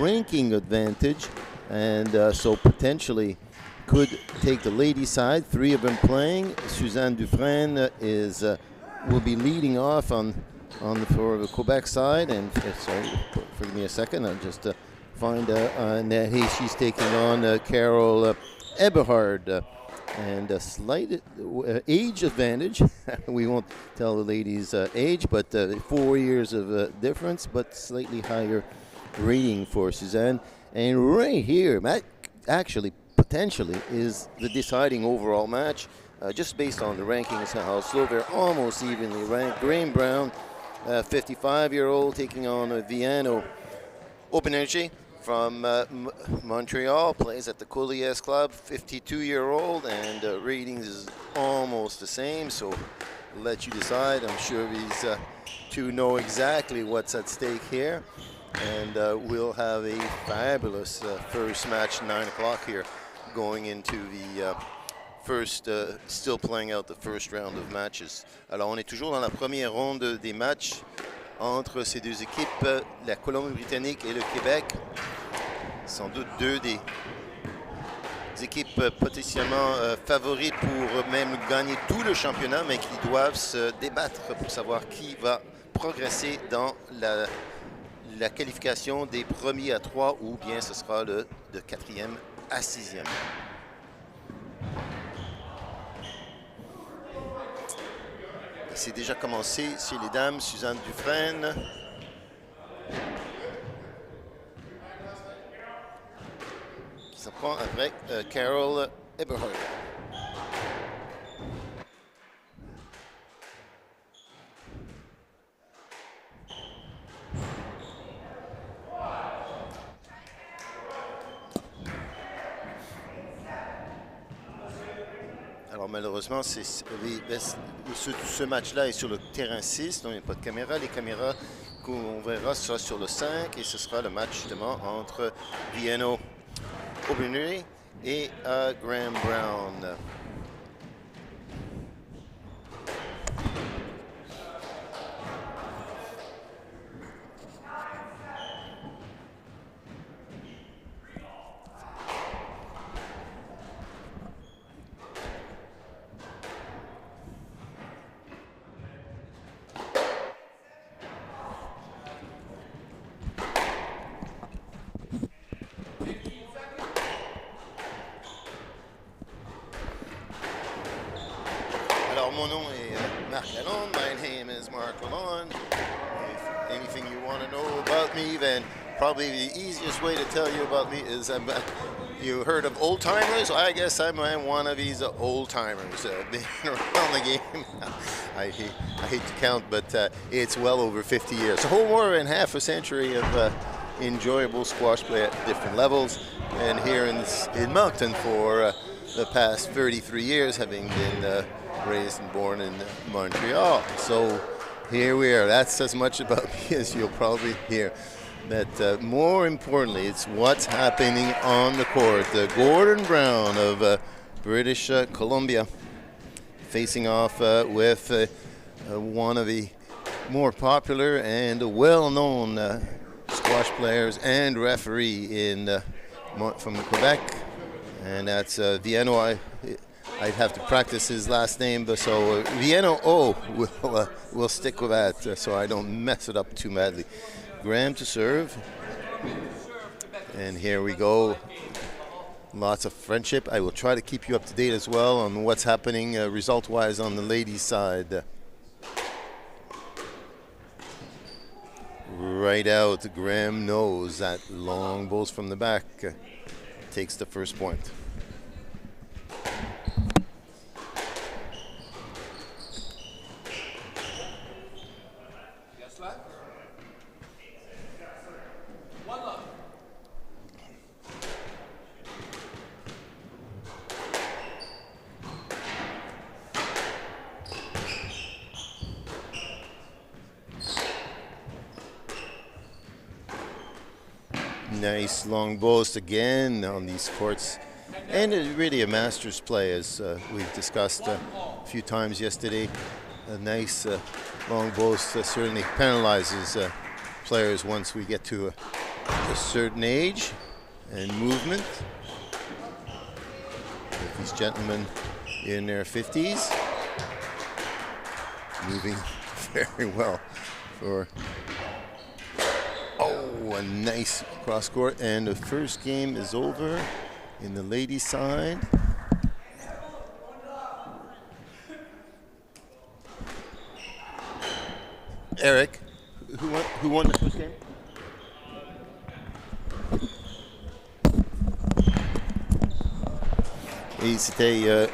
ranking advantage, and so potentially could take the ladies' side. 3 of them playing. Suzanne Dufresne will be leading off for the Quebec side. And sorry, forgive me a second. I'll just find she's taking on Carol Eberhard. And a slight age advantage. We won't tell the ladies' age, but 4 years of difference, but slightly higher rating for Suzanne. And right here, that actually potentially is the deciding overall match, just based on the rankings, how slow they're almost evenly ranked. Graham Brown, 55-year-old, taking on Viano Openergy from Montreal, plays at the Couliers Club, 52-year-old, and ratings is almost the same, so let you decide. I'm sure these two know exactly what's at stake here, and we'll have a fabulous first match, 9 o'clock here, going into the first, still playing out the first round of matches. Alors on est toujours dans la première ronde des matchs entre ces deux équipes, la Colombie-Britannique et le Québec. Sans doute deux des équipes potentiellement favorites pour même gagner tout le championnat, mais qui doivent se débattre pour savoir qui va progresser dans la qualification des premiers à 3 ou bien ce sera de 4e à 6e. C'est déjà commencé chez les dames. Suzanne Dufresne. Qui s'en prend avec Carol Eberhard. Alors malheureusement, ce match-là est sur le terrain 6, donc il n'y a pas de caméra. Les caméras qu'on verra sera sur le 5 et ce sera le match justement entre Viano Openergy et Graham Brown. Mon nom est Marc Lalonde. My name is Marc Lalonde. If anything you want to know about me, then probably the easiest way to tell you about me is you heard of old timers? I guess I'm one of these old timers. Been around the game. I hate to count, but it's well over 50 years. A whole more than half a century of enjoyable squash play at different levels. And here in Moncton for the past 33 years, having been raised and born in Montreal. So here we are. That's as much about me as you'll probably hear. But more importantly, it's what's happening on the court. Gordon Brown of British Columbia facing off with one of the more popular and well-known squash players and referee from Quebec, and that's Viano. I'd have to practice his last name, but so Viano will stick with that so I don't mess it up too badly. Graham to serve, and here we go. Lots of friendship. I will try to keep you up to date as well on what's happening result-wise on the ladies' side. Right out, Graham knows that long balls from the back takes the first point. Nice long boast again on these courts, and really a master's play, as we've discussed a few times yesterday. A nice long boast certainly penalizes players once we get to a certain age and movement. With these gentlemen in their 50s, moving very well for, oh, a nice cross court. And the first game is over in the ladies' side. Eric, who won the first game? Et c'était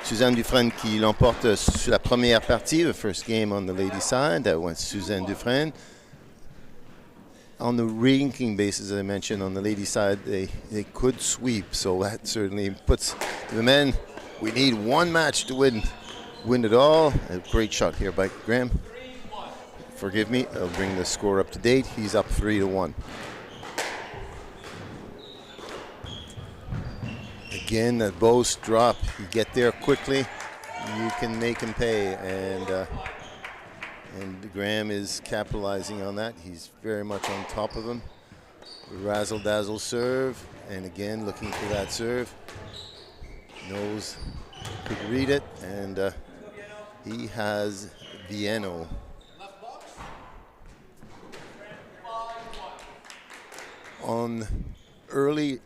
Suzanne Dufresne qui l'emporte sur la première partie, the first game on the ladies' side. That went Suzanne Dufresne. On the ranking basis, as I mentioned, on the ladies' side, they could sweep, so that certainly puts the men. We need one match to win it all. A great shot here by Graham. Forgive me, I'll bring the score up to date. He's up 3-1. Again, that boast drop. You get there quickly, you can make him pay, and Graham is capitalizing on that. He's very much on top of him. Razzle-dazzle serve, and again looking for that serve. Knows, could read it, and he has Vieno. Early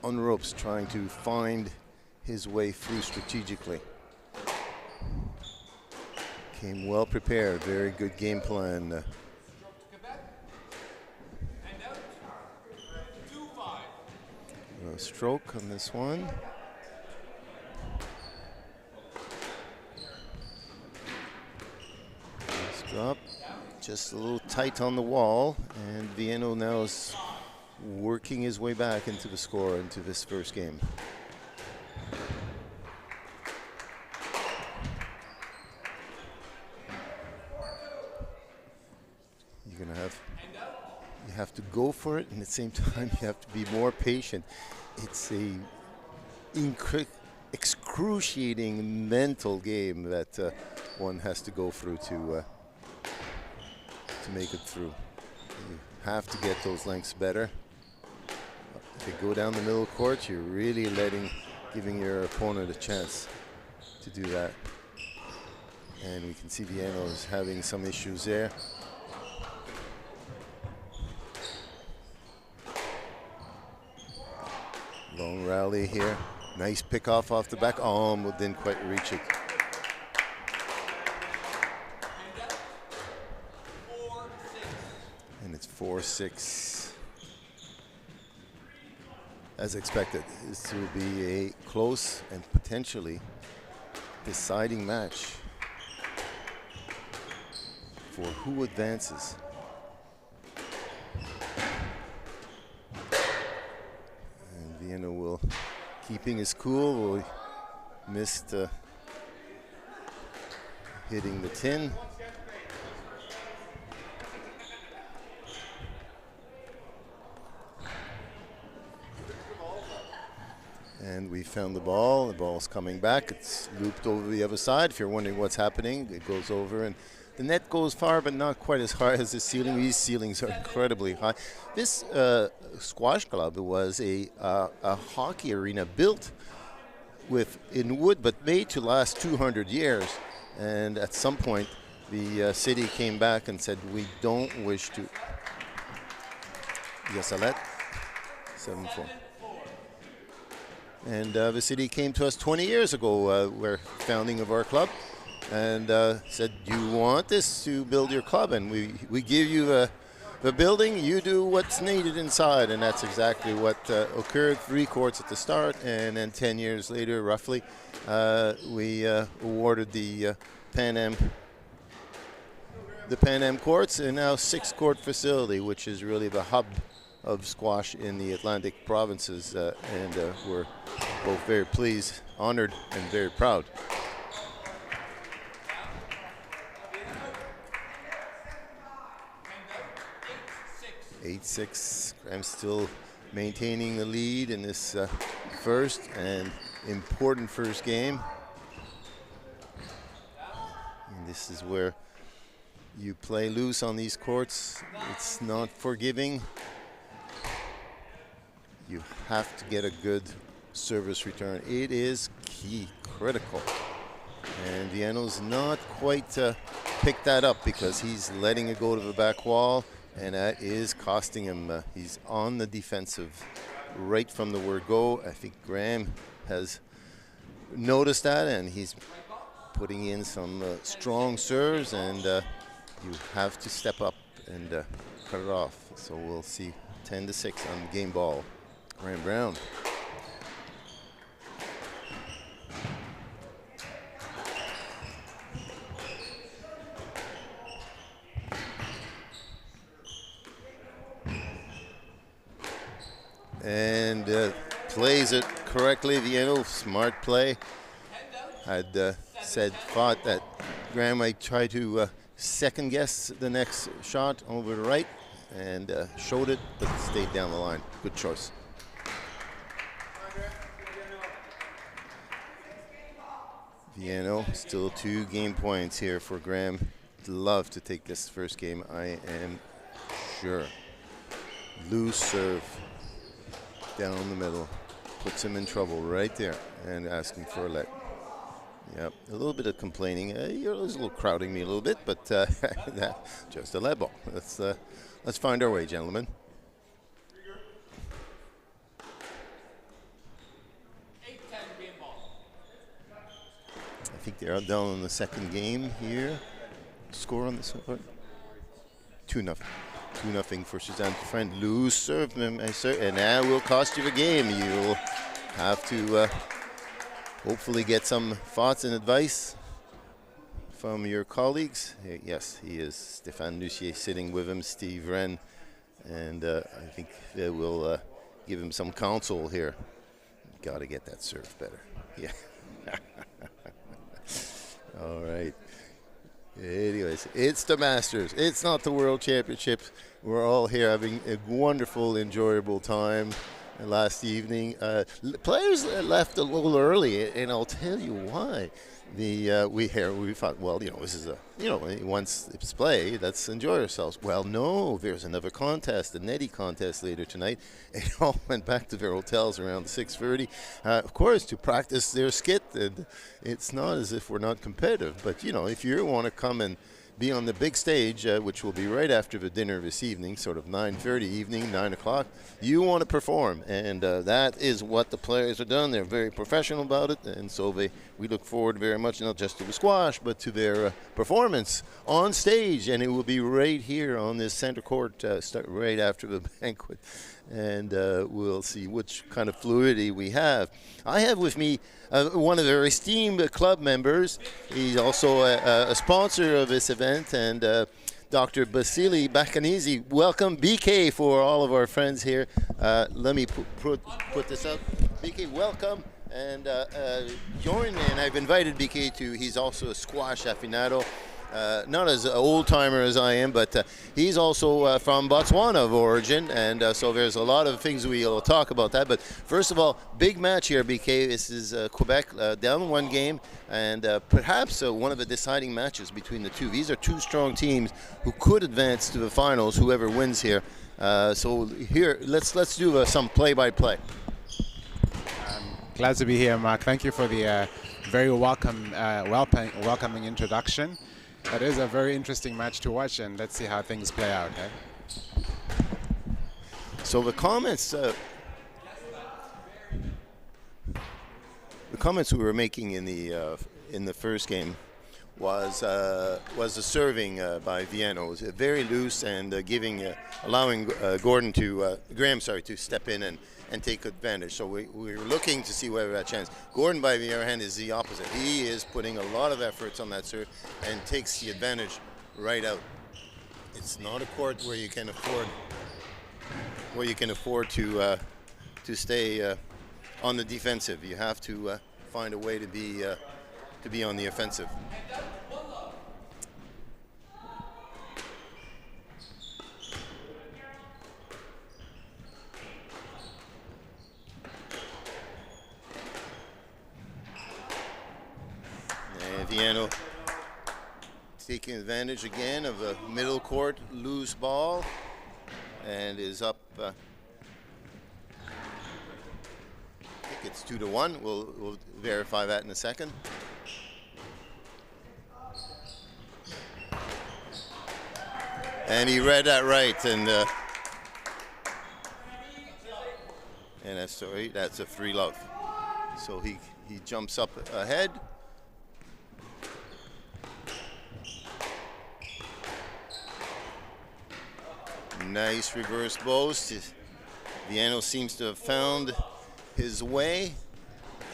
on ropes, trying to find his way through strategically. Came well prepared, very good game plan. A stroke on this one. Nice drop, just a little tight on the wall, and Vieno now is working his way back into the score, into this first game. You have to go for it, and at the same time you have to be more patient. It's a excruciating mental game that one has to go through to make it through. You have to get those lengths better. If you go down the middle court, you're really giving your opponent a chance to do that. And we can see Vieno is having some issues there. Long rally here. Nice pick off the back. Oh, but didn't quite reach it. And it's 4-6. As expected, this will be a close and potentially deciding match for who advances. Vieno will, keeping his cool, missed hitting the tin. And we found the ball. The ball's coming back. It's looped over the other side. If you're wondering what's happening, it goes over, and the net goes far, but not quite as high as the ceiling. These ceilings are incredibly high. This squash club was a hockey arena built in wood, but made to last 200 years. And at some point, the city came back and said, we don't wish to. Yes, Alette, 7-4. And the city came to us 20 years ago, we're founding of our club, and said, do you want this to build your club? And we give you the building, you do what's needed inside. And that's exactly what occurred. 3 courts at the start, and then 10 years later, roughly, we awarded the Pan Am courts, and now 6-court facility, which is really the hub of squash in the Atlantic provinces, and we're both very pleased, honored, and very proud. I'm still maintaining the lead in this first and important first game. And this is where you play loose on these courts. It's not forgiving. You have to get a good service return. It is key, critical. And Viano's not quite picked that up because he's letting it go to the back wall, and that is costing him. He's on the defensive right from the word go. I think Graham has noticed that, and he's putting in some strong serves, and you have to step up and cut it off. So we'll see 10-6 on the game ball. Graham Brown. And plays it correctly. Viano, smart play. Had thought that Graham might try to second guess the next shot over the right, and showed it, but stayed down the line. Good choice. Viano, still 2 game points here for Graham. Love to take this first game, I am sure. Loose serve down the middle, puts him in trouble right there, and asking for a let. Yep, a little bit of complaining. You're a little crowding me a little bit, but just a let ball. Let's find our way, gentlemen. I think they're down in the second game here. Score on this one. 2-0. 2-0 for Suzanne Dufresne. Loose serve, and that will cost you the game. You'll have to hopefully get some thoughts and advice from your colleagues. Yes, he is. Stéphane Lucier sitting with him, Steve Wren, and I think they will give him some counsel here. Got to get that serve better. Yeah. All right. Anyways, it's the Masters. It's not the World Championships. We're all here having a wonderful, enjoyable time last evening. Players left a little early, and I'll tell you why. We thought, well, this is once it's play, let's enjoy ourselves. Well, no, there's another contest, the netty contest later tonight. They all went back to their hotels around 6:30, of course, to practice their skit. And it's not as if we're not competitive, but if you want to come and be on the big stage, which will be right after the dinner this evening, sort of 9:30 evening, 9 o'clock. You want to perform, and that is what the players are done. They're very professional about it, and so we look forward very much not just to the squash, but to their performance on stage, and it will be right here on this center court, start right after the banquet, and we'll see which kind of fluidity we have. I have with me one of our esteemed club members. He's also a sponsor of this event, and Dr. Basili Bacanese. Welcome, BK, for all of our friends here. Let me put this up. BK, welcome. And join me, and I've invited BK to, he's also a squash aficionado. Not as an old-timer as I am, but he's also from Botswana of origin, and so there's a lot of things we'll talk about that. But first of all, big match here, BK. This is Quebec down 1 game, and perhaps one of the deciding matches between the two. These are 2 strong teams who could advance to the finals, whoever wins here. So here, let's do some play-by-play. Glad to be here, Mark. Thank you for the very welcoming introduction. That is a very interesting match to watch, and let's see how things play out. So the comments we were making in the first game was the serving by Viano. It was very loose and allowing Graham to step in and take advantage. So we were looking to see whether that chance. Gordon, by the other hand, is the opposite. He is putting a lot of efforts on that serve and takes the advantage right out. It's not a court where you can afford to stay on the defensive. You have to find a way to be on the offensive. Viano taking advantage again of a middle court loose ball, and is up it's 2-1. We'll verify that in a second. And he read that right, and sorry, that's a free love. So he jumps up ahead. Nice reverse boast. Viano seems to have found his way,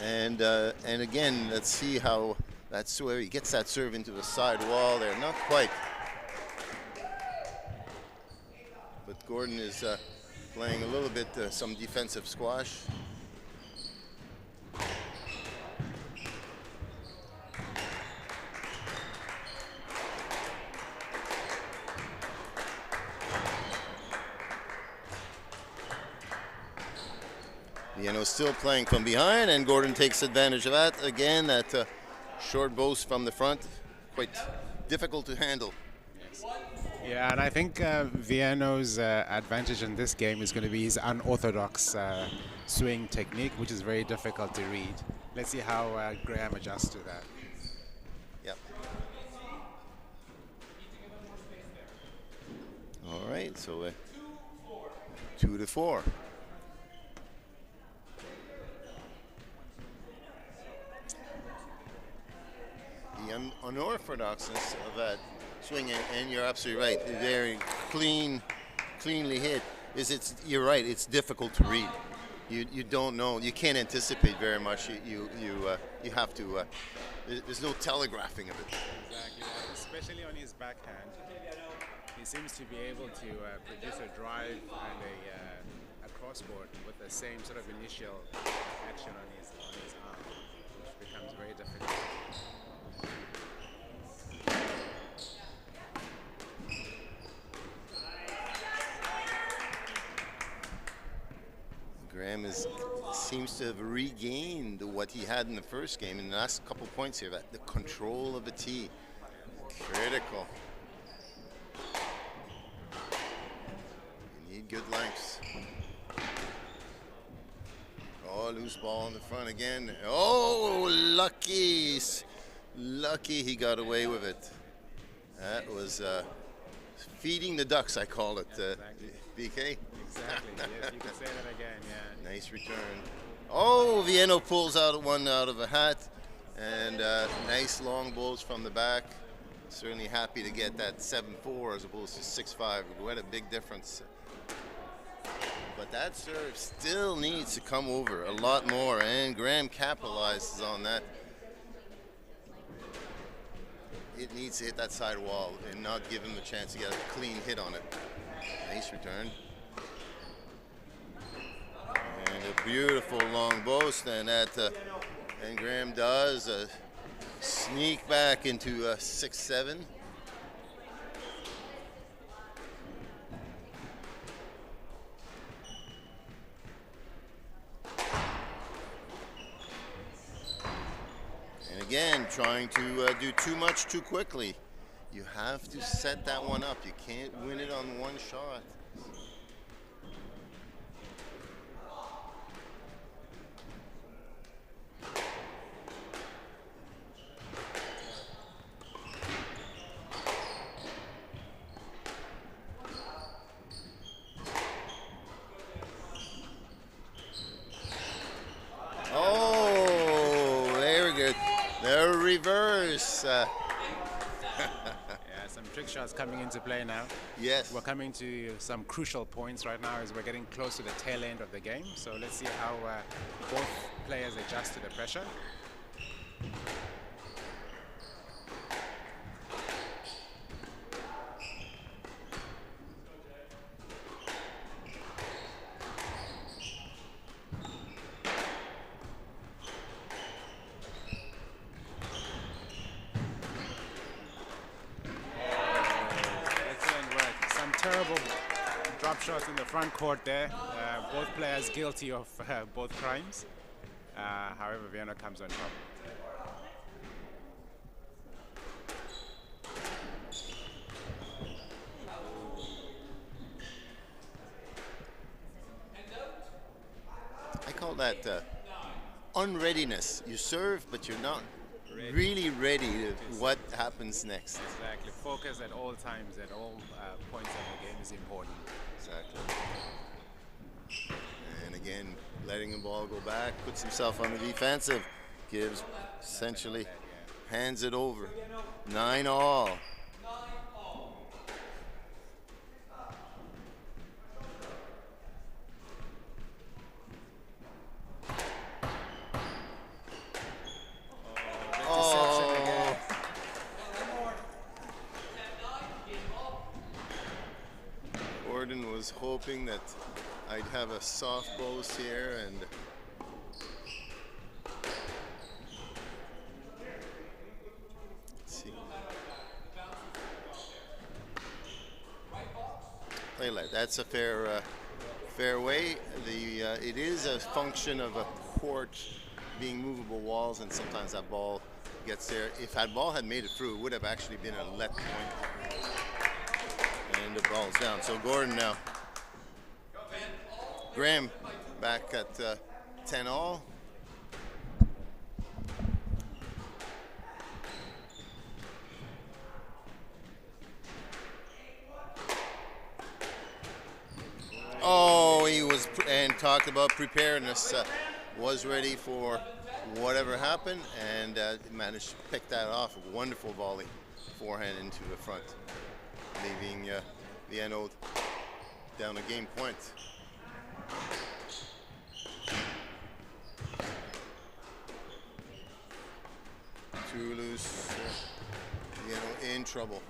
and again, let's see how that's where he gets that serve into the side wall there. Not quite, but Gordon is playing a little bit some defensive squash. Viano still playing from behind, and Gordon takes advantage of that. Again, that short boast from the front, quite difficult to handle. Yes. Yeah, and I think Viano's advantage in this game is going to be his unorthodox swing technique, which is very difficult to read. Let's see how Graham adjusts to that. Yep. All right, so 2-4. The unorthodoxness of that swing, and you're absolutely right, very cleanly hit, you're right, it's difficult to read. You don't know, you can't anticipate very much. You have to, there's no telegraphing of it. Exactly, especially on his backhand. He seems to be able to produce a drive and a crossboard with the same sort of initial action on his arm, which becomes very difficult. Graham seems to have regained what he had in the first game in the last couple points here. The control of the tee, critical. You need good lengths. Oh, loose ball in the front again. Oh, lucky he got away with it. That was feeding the ducks, I call it, Exactly. BK. Exactly, yes, you can say that again, yeah. Nice return. Oh, Viano pulls out one out of a hat, and nice long balls from the back. Certainly happy to get that 7-4 as opposed to 6-5. What a big difference. But that serve still needs to come over a lot more, and Graham capitalizes on that. It needs to hit that side wall and not give him a chance to get a clean hit on it. Nice return. And a beautiful long boast, and and Graham does sneak back into 6-7. And again, trying to do too much too quickly. You have to set that one up. You can't win it on one shot. Oh, very good. The reverse. Yeah, some trick shots coming into play now. Yes. We're coming to some crucial points right now as we're getting close to the tail end of the game. So let's see how both players adjust to the pressure. Terrible drop shots in the front court there. Both players guilty of both crimes. However, Viano comes on top. I call that unreadiness. You serve, but you're not really ready to what happens next. Exactly. Focus at all times, at all points of the game is important. Exactly. And again, letting the ball go back, puts himself on the defensive, gives essentially, hands it over. 9-all. Oh, Gordon was hoping that I'd have a soft post here, and let's see. Play like that's a fair way. It is a function of a court being movable walls, and sometimes that ball gets there. If that ball had made it through, it would have actually been a let point. And the ball's down. So Gordon now. Graham back at 10-all. Oh, he was and talked about preparedness. Was ready for whatever happened, and managed to pick that off. A wonderful volley, forehand into the front, leaving Viano down a game point. Too loose. Viano in trouble.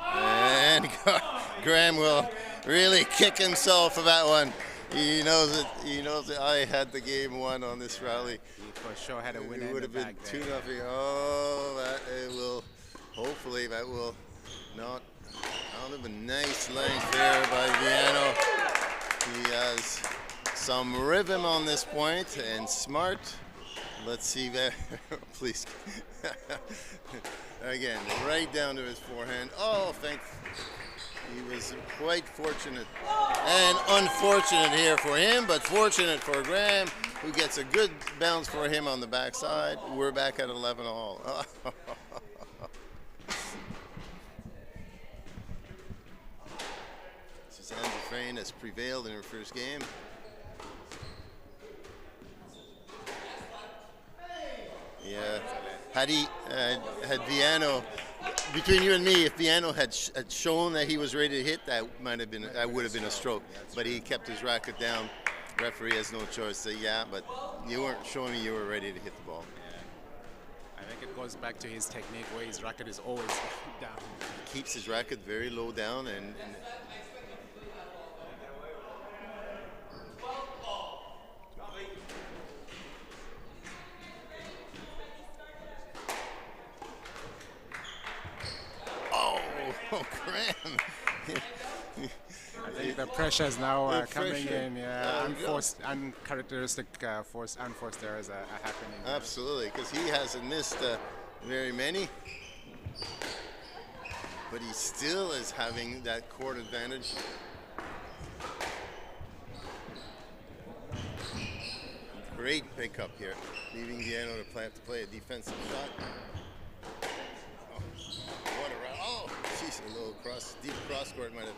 And Graham will really kick himself for that one. He knows it. He knows that I had the game won on this rally. He for sure had a winner. It would have been 2-0. There. Oh, that it will. Hopefully, that will not. Out of a nice length there by Viano. He has some rhythm on this point and smart. Let's see that. Please. Again, right down to his forehand. Oh, he was quite fortunate and unfortunate here for him, but fortunate for Graham, who gets a good bounce for him on the backside. We're back at 11-all. Suzanne Dufresne has prevailed in her first game. Yeah, had Viano, between you and me, if Viano had shown that he was ready to hit, that would have been a stroke. But he kept his racket down. Referee has no choice to say, yeah, but you weren't showing me you were ready to hit the ball. Yeah. I think it goes back to his technique, where his racket is always down. He keeps his racket very low down, and oh, Graham. I think the pressure is now coming in. Yeah, uncharacteristic unforced errors are happening. Absolutely, because he hasn't missed very many. But he still is having that court advantage. Great pickup here, leaving Viano to play a defensive shot. What a round. Oh, jeez, a little deep cross court might have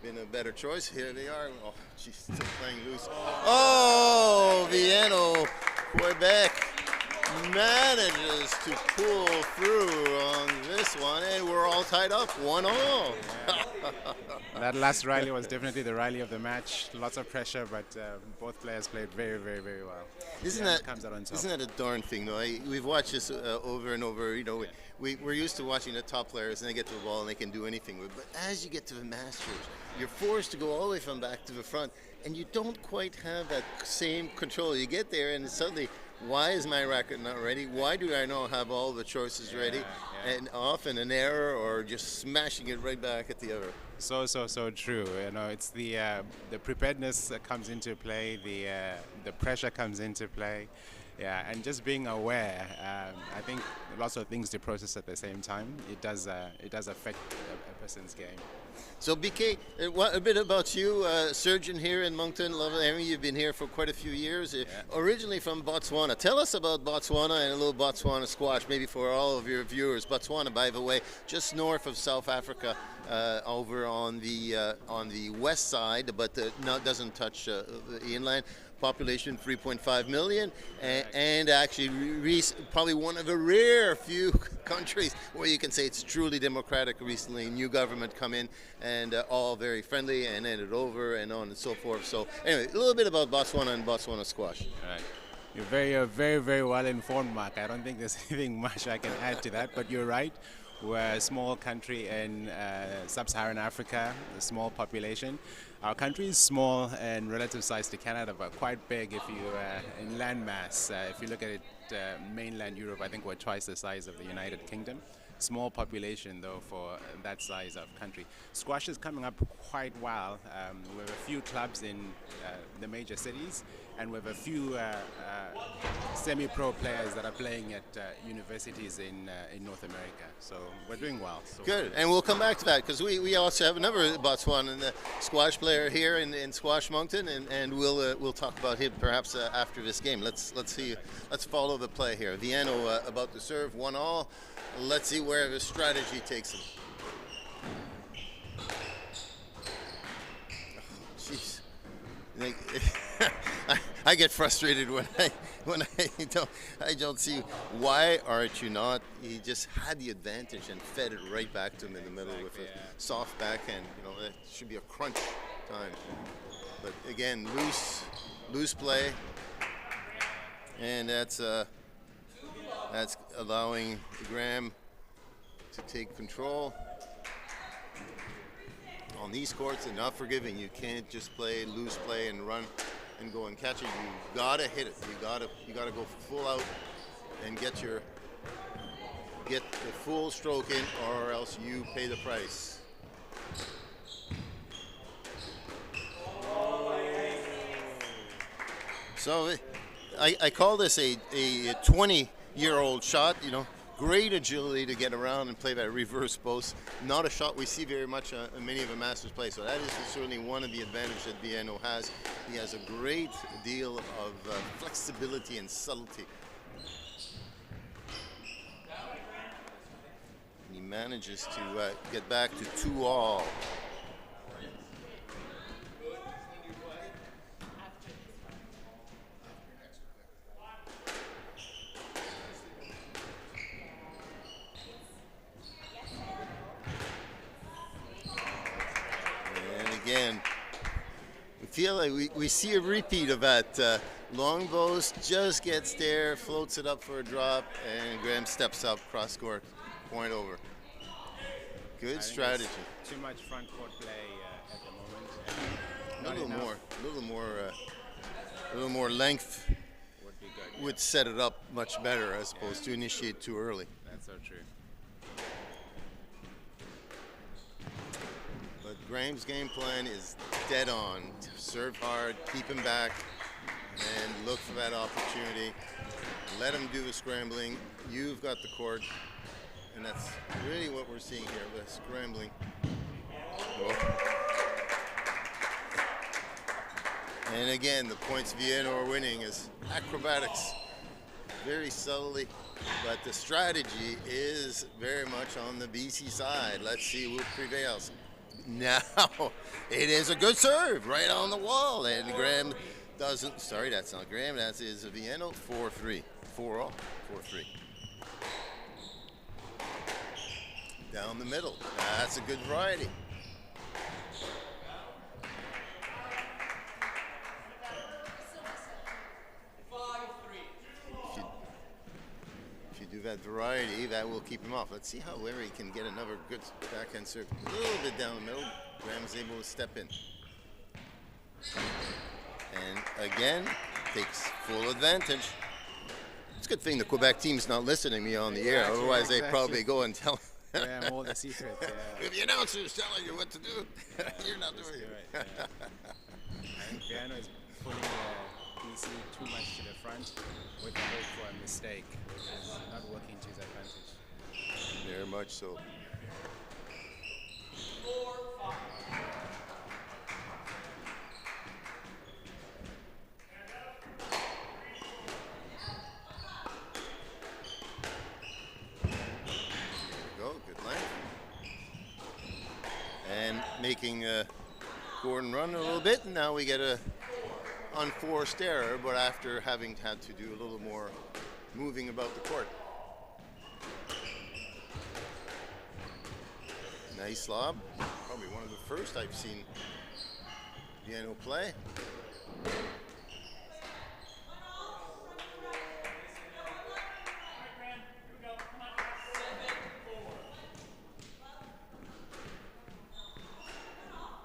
been a better choice. Here they are. Oh, she's still playing loose. Oh, Viano, Quebec manages to pull through on this one, and we're all tied up, 1-1. Yeah. That last rally was definitely the rally of the match. Lots of pressure, but both players played very, very, very well. Isn't that a darn thing, though? We've watched this over and over. You know, we're used to watching the top players, and they get to the ball and they can do anything with it. But as you get to the Masters, you're forced to go all the way from back to the front, and you don't quite have that same control. You get there, and suddenly, why is my racket not ready? Why do I not have all the choices ready? And often an error or just smashing it right back at the other. So true. You know, it's the preparedness that comes into play. The pressure comes into play. Yeah, and just being aware. I think lots of things to process at the same time. It does affect a person's game. So, BK, a bit about you, surgeon here in Moncton. Lovely. I mean, you've been here for quite a few years. Yeah. Originally from Botswana. Tell us about Botswana and a little Botswana squash, maybe for all of your viewers. Botswana, by the way, just north of South Africa, over on the west side, but doesn't touch the inland. Population 3.5 million, and actually probably one of the rare few countries where you can say it's truly democratic. Recently, new government come in and all very friendly and ended over and on and so forth. So anyway, a little bit about Botswana and Botswana squash. Right. You're very, very well informed, Mark. I don't think there's anything much I can add to that, but you're right. We're a small country in sub-Saharan Africa, a small population. Our country is small in relative size to Canada, but quite big if you in land mass. If you look at it, mainland Europe, I think we're twice the size of the United Kingdom. Small population, though, for that size of country. Squash is coming up quite well. We have a few clubs in the major cities, and we have a few semi-pro players that are playing at universities in North America. So we're doing well. So good, and we'll come back to that because we also have another Botswana squash player here in Squash Moncton, and we'll talk about him perhaps after this game. Let's see. Let's follow the play here. Viano about to serve 1-all. Let's see where the strategy takes him. Jeez, I get frustrated when I don't see why aren't you not. He just had the advantage and fed it right back to him in the middle with a soft backhand. That should be a crunch time. But again, loose play, and that's allowing Graham to take control. On these courts, they're not forgiving. You can't just play loose play and run and go and catch it. You gotta hit it. You gotta go full out and get the full stroke in, or else you pay the price. So I call this a 20-year-old shot. Great agility to get around and play that reverse post. Not a shot we see very much in many of the Masters play. So that is certainly one of the advantages that Viano has. He has a great deal of flexibility and subtlety. And he manages to get back to 2-all. Again, we feel like we see a repeat of that. Long bows just gets there, floats it up for a drop, and Graham steps up, cross court, point over. Good strategy. Too much front court play at the moment. A little more length Would be good. Would set it up much better as opposed to initiate too early. That's so true. But Graham's game plan is dead on. Serve hard, keep him back, and look for that opportunity. Let him do the scrambling. You've got the court, and that's really what we're seeing here, the scrambling. Oh. And again, the points Viano are winning is acrobatics, very subtly, but the strategy is very much on the BC side. Let's see who prevails. Now, it is a good serve right on the wall, and Graham doesn't, sorry, that's not Graham, that is Viano, 4-3, 4-all, 4-3. Down the middle, that's a good variety. If you do that variety, that will keep him off. Let's see how Larry can get another good backhand serve. A little bit down the middle. Graham's able to step in. And again, takes full advantage. It's a good thing the Quebec team's not listening to me on the air. Otherwise, they'd probably go and tell. Yeah, all the secrets. Yeah. If the announcer's telling you what to do, you're not doing it. Right, yeah. I think Viano is BC too much to the front with the hope for a mistake, which is not working to his advantage. Very much so. Go, good length. And making Gordon run a little bit, and now we get a unforced error, but after having had to do a little more moving about the court. Nice lob. Probably one of the first I've seen Viano play.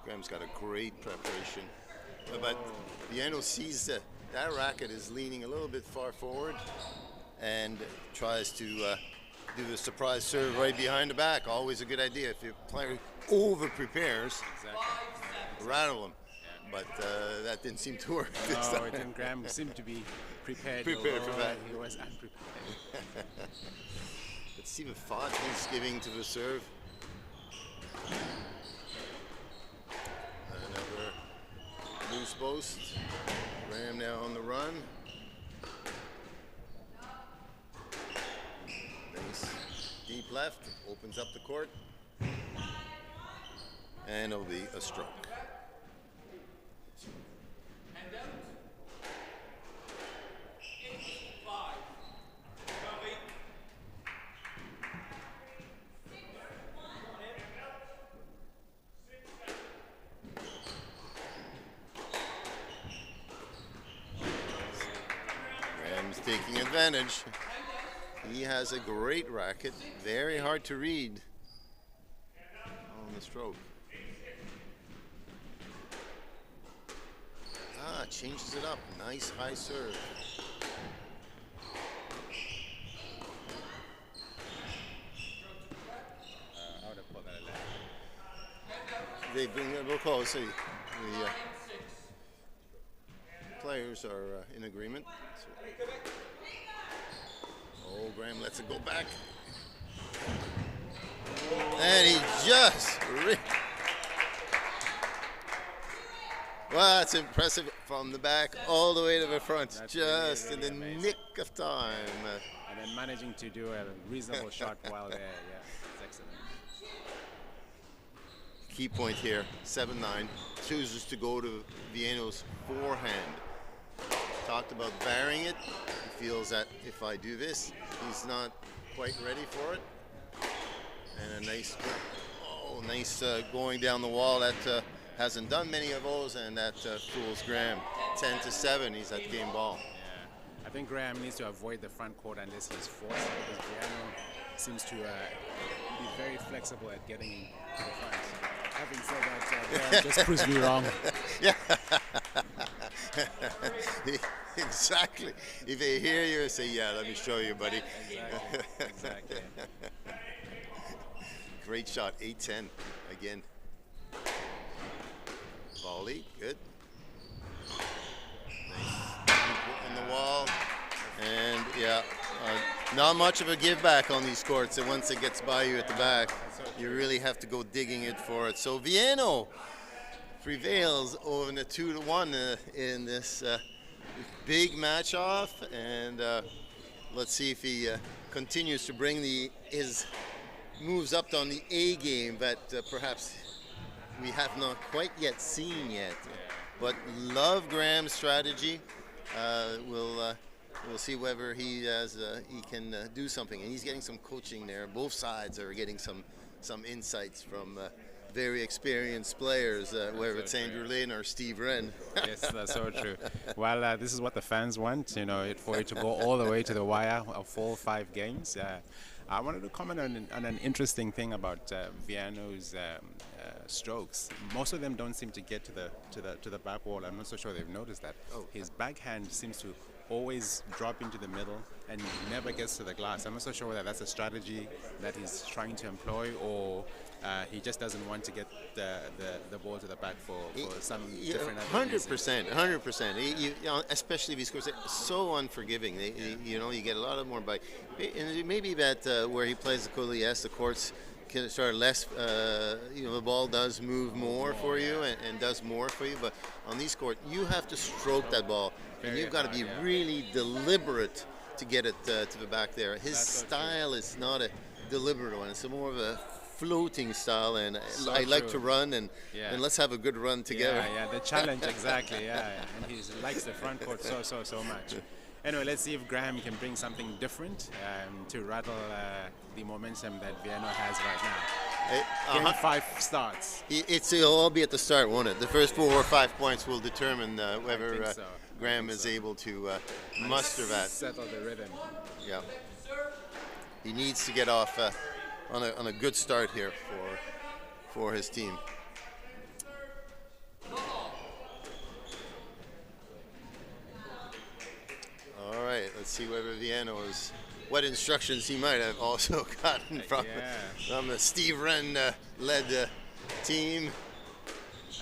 Graham's got a great preparation. But Viano sees that racket is leaning a little bit far forward and tries to do the surprise serve right behind the back. Always a good idea if your player over prepares. Exactly. Rattle him. Yeah. But that didn't seem to work this time. No, it didn't. Graham seemed to be prepared. Prepared for that. He was unprepared. Let's see the thought he's giving to the serve. Another loose post. Graham now on the run. Nice deep left, opens up the court. And it'll be a stroke. Graham's taking advantage. He has a great racket, very hard to read on the stroke. Changes it up. Nice high serve. How to pull that left. They bring it real close. The players are in agreement. So. Oh, Graham lets it go back. And he just... Well, that's impressive from the back all the way to the front, That's just really in the amazing. nick of time. And then managing to do a reasonable shot while there. Yeah, it's excellent. Key point here, 7-9, chooses to go to Viano's forehand. Talked about varying it. He feels that if I do this, he's not quite ready for it. And a nice, nice going down the wall. That hasn't done many of those, and that fools Graham. 10-7, he's at game ball. Yeah, I think Graham needs to avoid the front court unless he's forced, because Viano seems to be very flexible at getting to the front. Having said that, Graham just proves me wrong. Yeah. Exactly. If they hear you, say, yeah, let me show you, buddy. Exactly. Great shot, 8-10 again. Volley, good. Nice in the wall. And yeah, not much of a give back on these courts. And once it gets by you at the back, you really have to go digging it for it. So Viano prevails over the 2-1 in this big match off. And let's see if he continues to bring his moves up on the A game that perhaps we have not quite yet seen yet. But love Graham's strategy. We'll see whether he can do something. And he's getting some coaching there. Both sides are getting some insights from very experienced players, whether it's Andrew Lynn or Steve Wren. Yes, that's so true. Well, this is what the fans want, for it to go all the way to the wire of all 5 games. I wanted to comment on an interesting thing about Viano's strokes. Most of them don't seem to get to the back wall. I'm not so sure they've noticed that. Oh. His backhand seems to always drop into the middle and never gets to the glass. I'm not so sure whether that's a strategy that he's trying to employ, or he just doesn't want to get the ball to the back for some different other reason. 100%. Especially if he scores, so unforgiving. You get a lot of more by, and maybe that where he plays the Coulee, yes, the courts can start less. The ball does move more for you and does more for you. But on these courts, you have to stroke that ball, and you've got to be really deliberate to get it to the back there. His style is not a deliberate one; it's more of a floating style, and I like to run, and let's have a good run together. The challenge, exactly, and he likes the front court so much. Anyway, let's see if Graham can bring something different to rattle the momentum that Vienno has right now. Game 5 starts. It'll all be at the start, won't it? The first 4 or 5 points will determine whether Graham is able to muster that. Settle the rhythm. Yeah. He needs to get off on a good start here for his team. All right, let's see whether Vienno is what instructions he might have also gotten from the Steve Wren led team.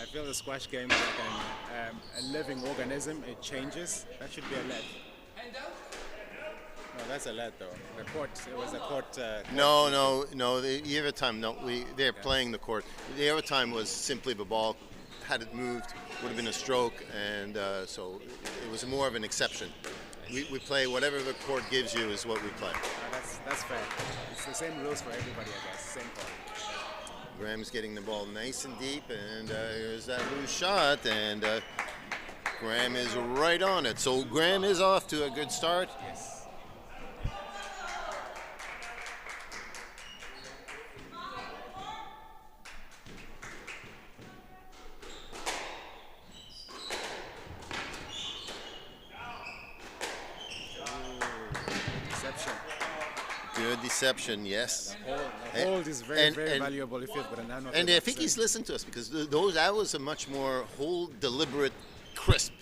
I feel the squash game is like a living organism. It changes. That should be a lead. No, that's a lead though. The court. It was a court. No. The other time, they're playing the court. The other time was simply the ball. Had it moved, would have been a stroke, and so it was more of an exception. We play whatever the court gives you is what we play. That's fair. It's the same rules for everybody, I guess. Same court. Graham's getting the ball nice and deep, and here's that loose shot, and Graham is right on it. So Graham is off to a good start. Yes. Good deception, yes. The hold is very valuable if you've got an angle. And I think he's listened to us, because that was a much more hold, deliberate, crisp.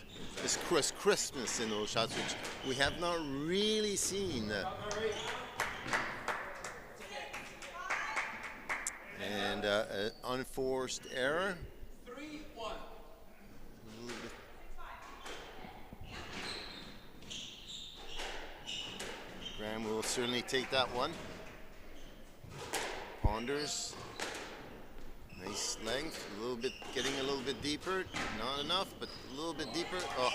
This crispness in those shots, which we have not really seen. And an unforced error. 3-1. Graham will certainly take that one. Ponders. Nice length. Getting a little bit deeper. Not enough, but a little bit deeper. Oh,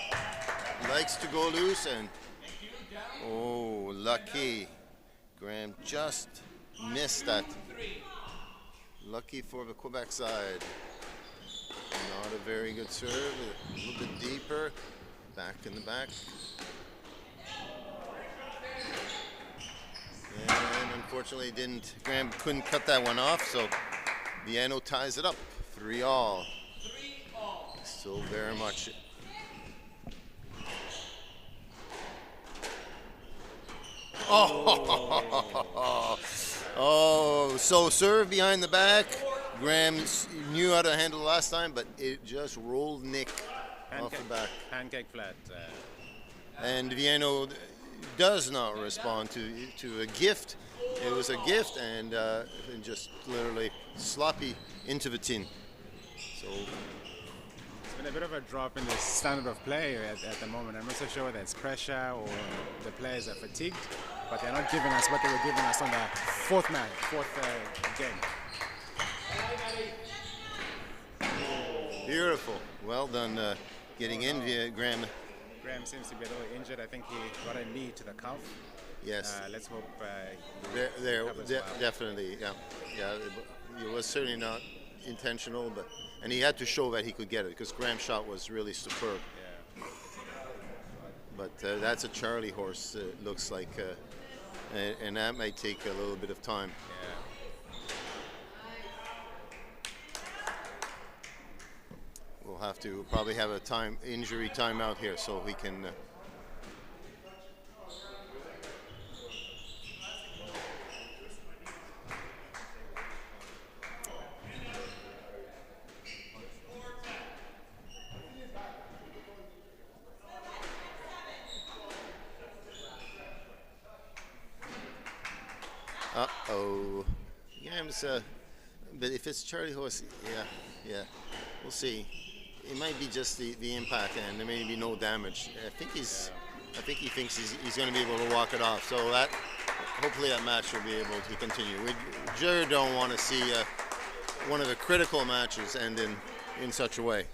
likes to go loose, and lucky. Graham just missed that. Lucky for the Quebec side. Not a very good serve. A little bit deeper. Back in the back. And unfortunately Graham couldn't cut that one off, so Vienno ties it up. 3-all. Still very much. So serve behind the back. Graham knew how to handle it last time, but it just rolled Nick off the back. Pancake flat. And Vienno does not respond to a gift. It was a gift, and just literally sloppy into the tin. So it's been a bit of a drop in the standard of play at the moment. I'm not so sure whether it's pressure or the players are fatigued, but they're not giving us what they were giving us on the fourth game. Beautiful. Well done getting in via Graham. Graham seems to be a little injured. I think he got a knee to the calf. Yes. Let's hope definitely. Yeah. It was certainly not intentional, and he had to show that he could get it, because Graham's shot was really superb. Yeah. But that's a Charlie horse. It looks like, and that might take a little bit of time. Yeah. We'll have to probably have a injury timeout here, so we can. Uh-oh. Graham's, but if it's Charlie Horse, yeah, we'll see. It might be just the impact, and there may be no damage. I think he thinks he's going to be able to walk it off. So that, hopefully, that match will be able to continue. We sure don't want to see one of the critical matches end in such a way.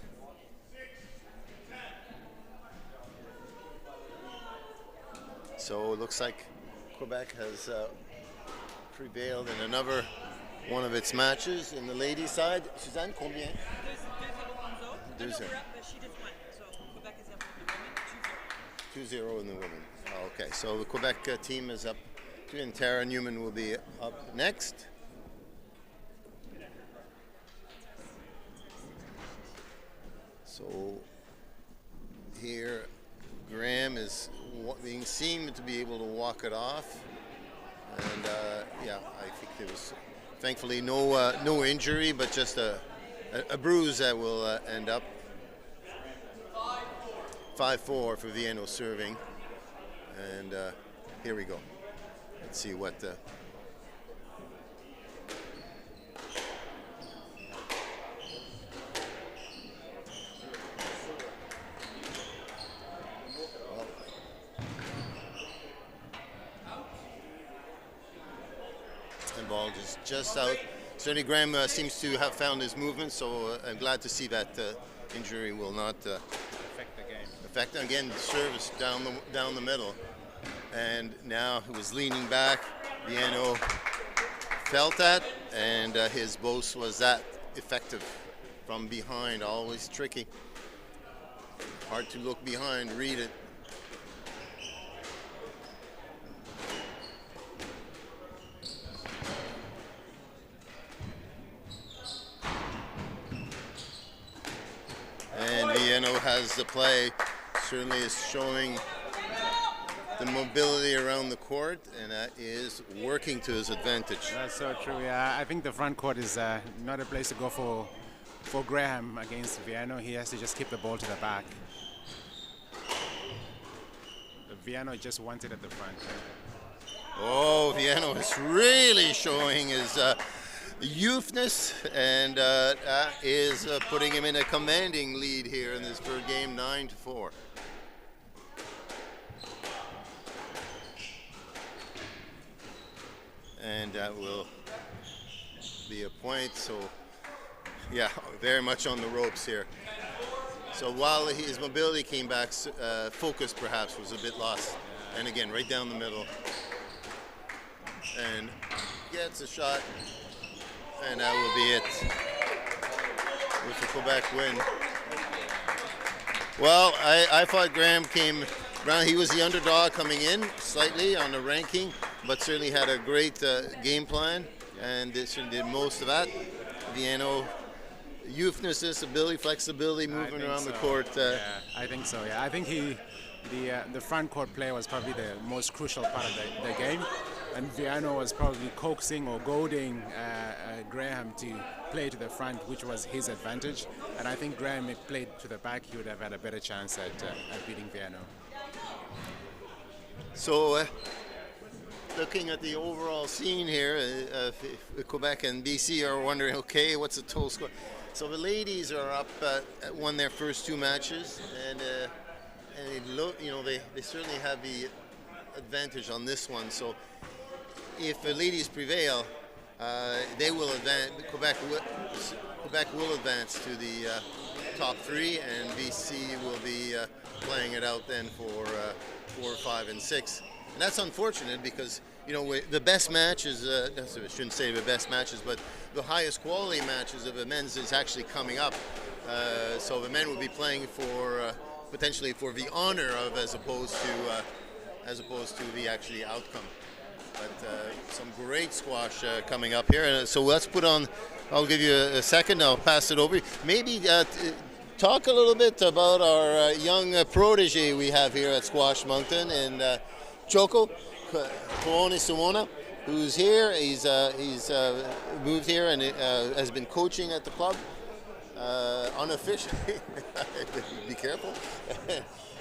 So it looks like Quebec has prevailed in another one of its matches in the ladies' side. Suzanne, combien? 2-0. She did one, so Quebec is up with the women, 2-0 in the women. Okay, so the Quebec team is up, and Tara Newman will be up next. So here, Graham is being seen to be able to walk it off, and I think there was thankfully no injury, but just a bruise that will end up 5-4 for Viano serving, and here we go. Let's see what. And ball just out. Certainly Graham seems to have found his movement, so I'm glad to see that injury will not Affect the game. affect. Again, service down the middle. And now he was leaning back. Viano felt that, and his boast was that effective from behind. Always tricky. Hard to look behind, read it. And Viano has the play, certainly is showing the mobility around the court, and that is working to his advantage. That's so true. Yeah, I think the front court is not a place to go for Graham against Viano. He has to just keep the ball to the back. Viano just wants it at the front. Oh, Viano is really showing his youthness, and that is putting him in a commanding lead here in this third game, 9-4. And that will be a point. So, yeah, very much on the ropes here. So while his mobility came back, focus perhaps was a bit lost. And again, right down the middle. And gets a shot. And that will be it with the Quebec win. Well, I thought Graham came around. He was the underdog coming in slightly on the ranking, but certainly had a great game plan, and certainly did most of that. Viano, youthness, ability, flexibility, moving around the court. Yeah, I think so. Yeah, I think the front court play was probably the most crucial part of the game, and Viano was probably coaxing or goading Graham to play to the front, which was his advantage. And I think Graham, if played to the back, he would have had a better chance at beating Viano. So, looking at the overall scene here, Quebec and BC are wondering, okay, what's the total score? So the ladies are up, won their first two matches, and they certainly have the advantage on this one. So if the ladies prevail, they will advance. Quebec will advance to the top three, and BC will be playing it out then for 4, 5, and 6. And that's unfortunate because the best matches. I shouldn't say the best matches, but the highest quality matches of the men's is actually coming up. So the men will be playing for potentially for the honor of, as opposed to the actually outcome. But some great squash coming up here. And so let's put on. I'll give you a second. I'll pass it over. Maybe talk a little bit about our young protege we have here at Squash Moncton, and Choco Simona, who's here. He's moved here and has been coaching at the club unofficially. Be careful.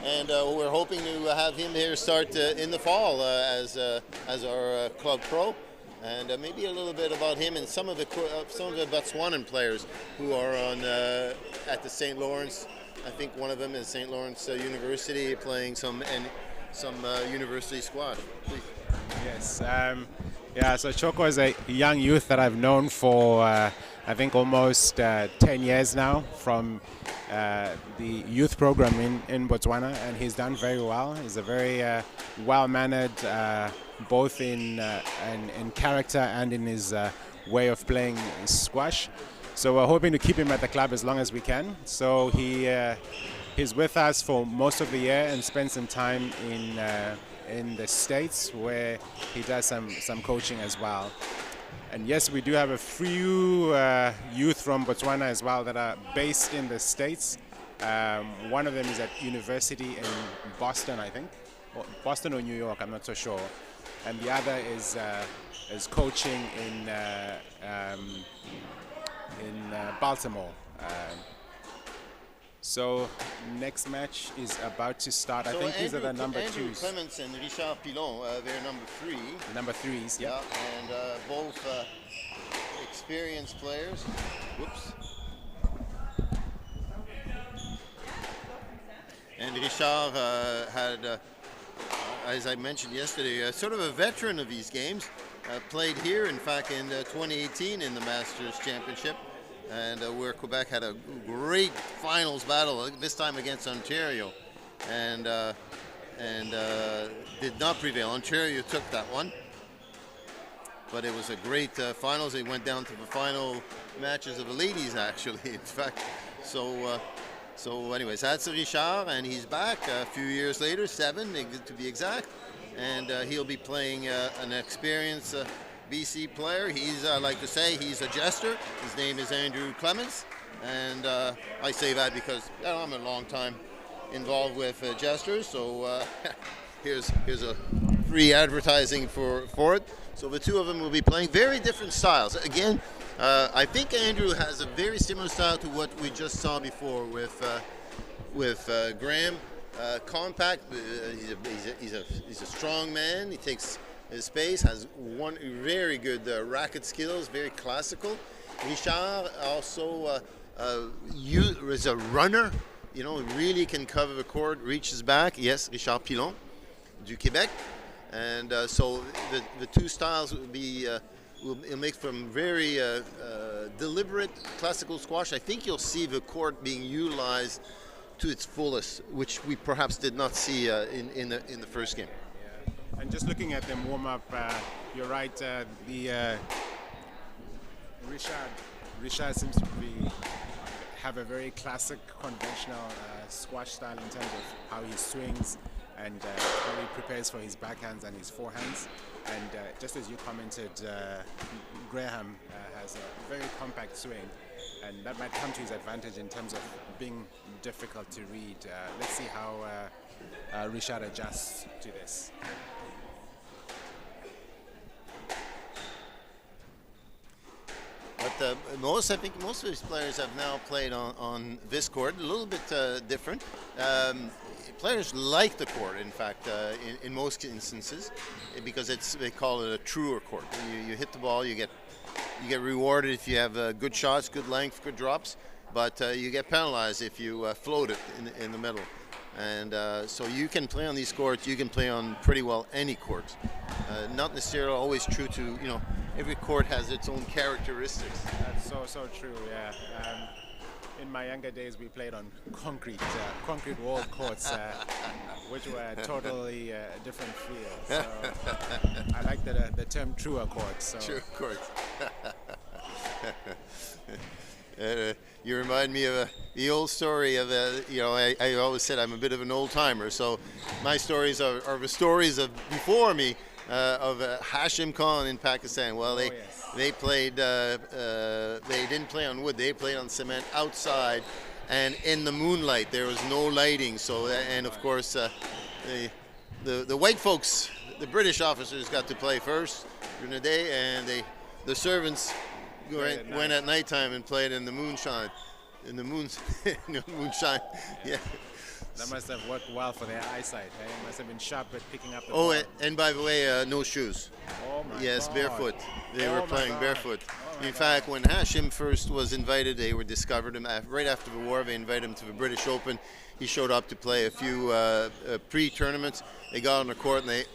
And we're hoping to have him here start in the fall as our club pro. and maybe a little bit about him and some of the Botswanan players who are on at the St. Lawrence. I think one of them is St. Lawrence University playing some university squad. Please. Yes. Yeah, so Choco is a young youth that I've known for, I think, almost 10 years now from the youth program in Botswana, and he's done very well. He's a very well-mannered, both in character and in his way of playing squash. So we're hoping to keep him at the club as long as we can. So he's with us for most of the year and spends some time in the States where he does some coaching as well. And yes, we do have a few youth from Botswana as well that are based in the States. One of them is at university in Boston, I think. Boston or New York, I'm not so sure. And the other is coaching in Baltimore. So next match is about to start. So I think these are the number Andrew twos. Clements and Richard Pilon, they're number 3. Number threes, yeah. And both experienced players. Whoops. And Richard had, as I mentioned yesterday, sort of a veteran of these games. Played here, in fact, in 2018 in the Masters Championship, and where Quebec had a great finals battle, this time against Ontario, and did not prevail. Ontario took that one, but it was a great finals. They went down to the final matches of the ladies, actually, in fact. So anyways, that's Richard, and he's back a few years later, 7 to be exact, and he'll be playing an experienced BC player. He's, I like to say, he's a jester. His name is Andrew Clements, and I say that because I'm a long time involved with jesters, so here's a free advertising for it. So the two of them will be playing very different styles. Again, I think Andrew has a very similar style to what we just saw before with Graham. Compact. He's a strong man. He takes his space. Has one very good racket skills. Very classical. Richard also is a runner. You know, really can cover the court, reaches back. Yes, Richard Pilon, du Québec, and so the two styles will be. It'll make from very deliberate classical squash. I think you'll see the court being utilized to its fullest, which we perhaps did not see in the first game. Yeah. And just looking at them warm up, you're right. Richard seems to have a very classic, conventional squash style in terms of how he swings and how he prepares for his backhands and his forehands. And just as you commented, Graham has a very compact swing, and that might come to his advantage in terms of being difficult to read. Let's see how Richard adjusts to this. But I think most of these players have now played on this court, a little bit different. Players like the court, in fact, in most instances, because they call it a truer court. You hit the ball, you get rewarded if you have good shots, good length, good drops, but you get penalized if you float it in the middle. And so you can play on these courts. You can play on pretty well any court. Not necessarily always true to, every court has its own characteristics. That's so true. Yeah. In my younger days, we played on concrete wall courts, which were totally different feel. So I like the term truer courts. So. True courts. You remind me of the old story of I always said I'm a bit of an old timer, so my stories are the stories of before me of Hashim Khan in Pakistan. Well, they played. They didn't play on wood. They played on cement outside, and in the moonlight. There was no lighting. So, and of course, the white folks, the British officers, got to play first during the day, and the servants went at nighttime and played in the moonshine. In the moonshine, yeah. That must have worked well for their eyesight. Eh? It must have been sharp at picking up the Oh, ball. and by the way, no shoes. Oh my Yes, God. barefoot. They Oh were my playing God. barefoot. Oh my In fact, when Hashim first was invited, they were discovered him right after the war. They invited him to the British Open. He showed up to play a few pre-tournaments. They got on the court, and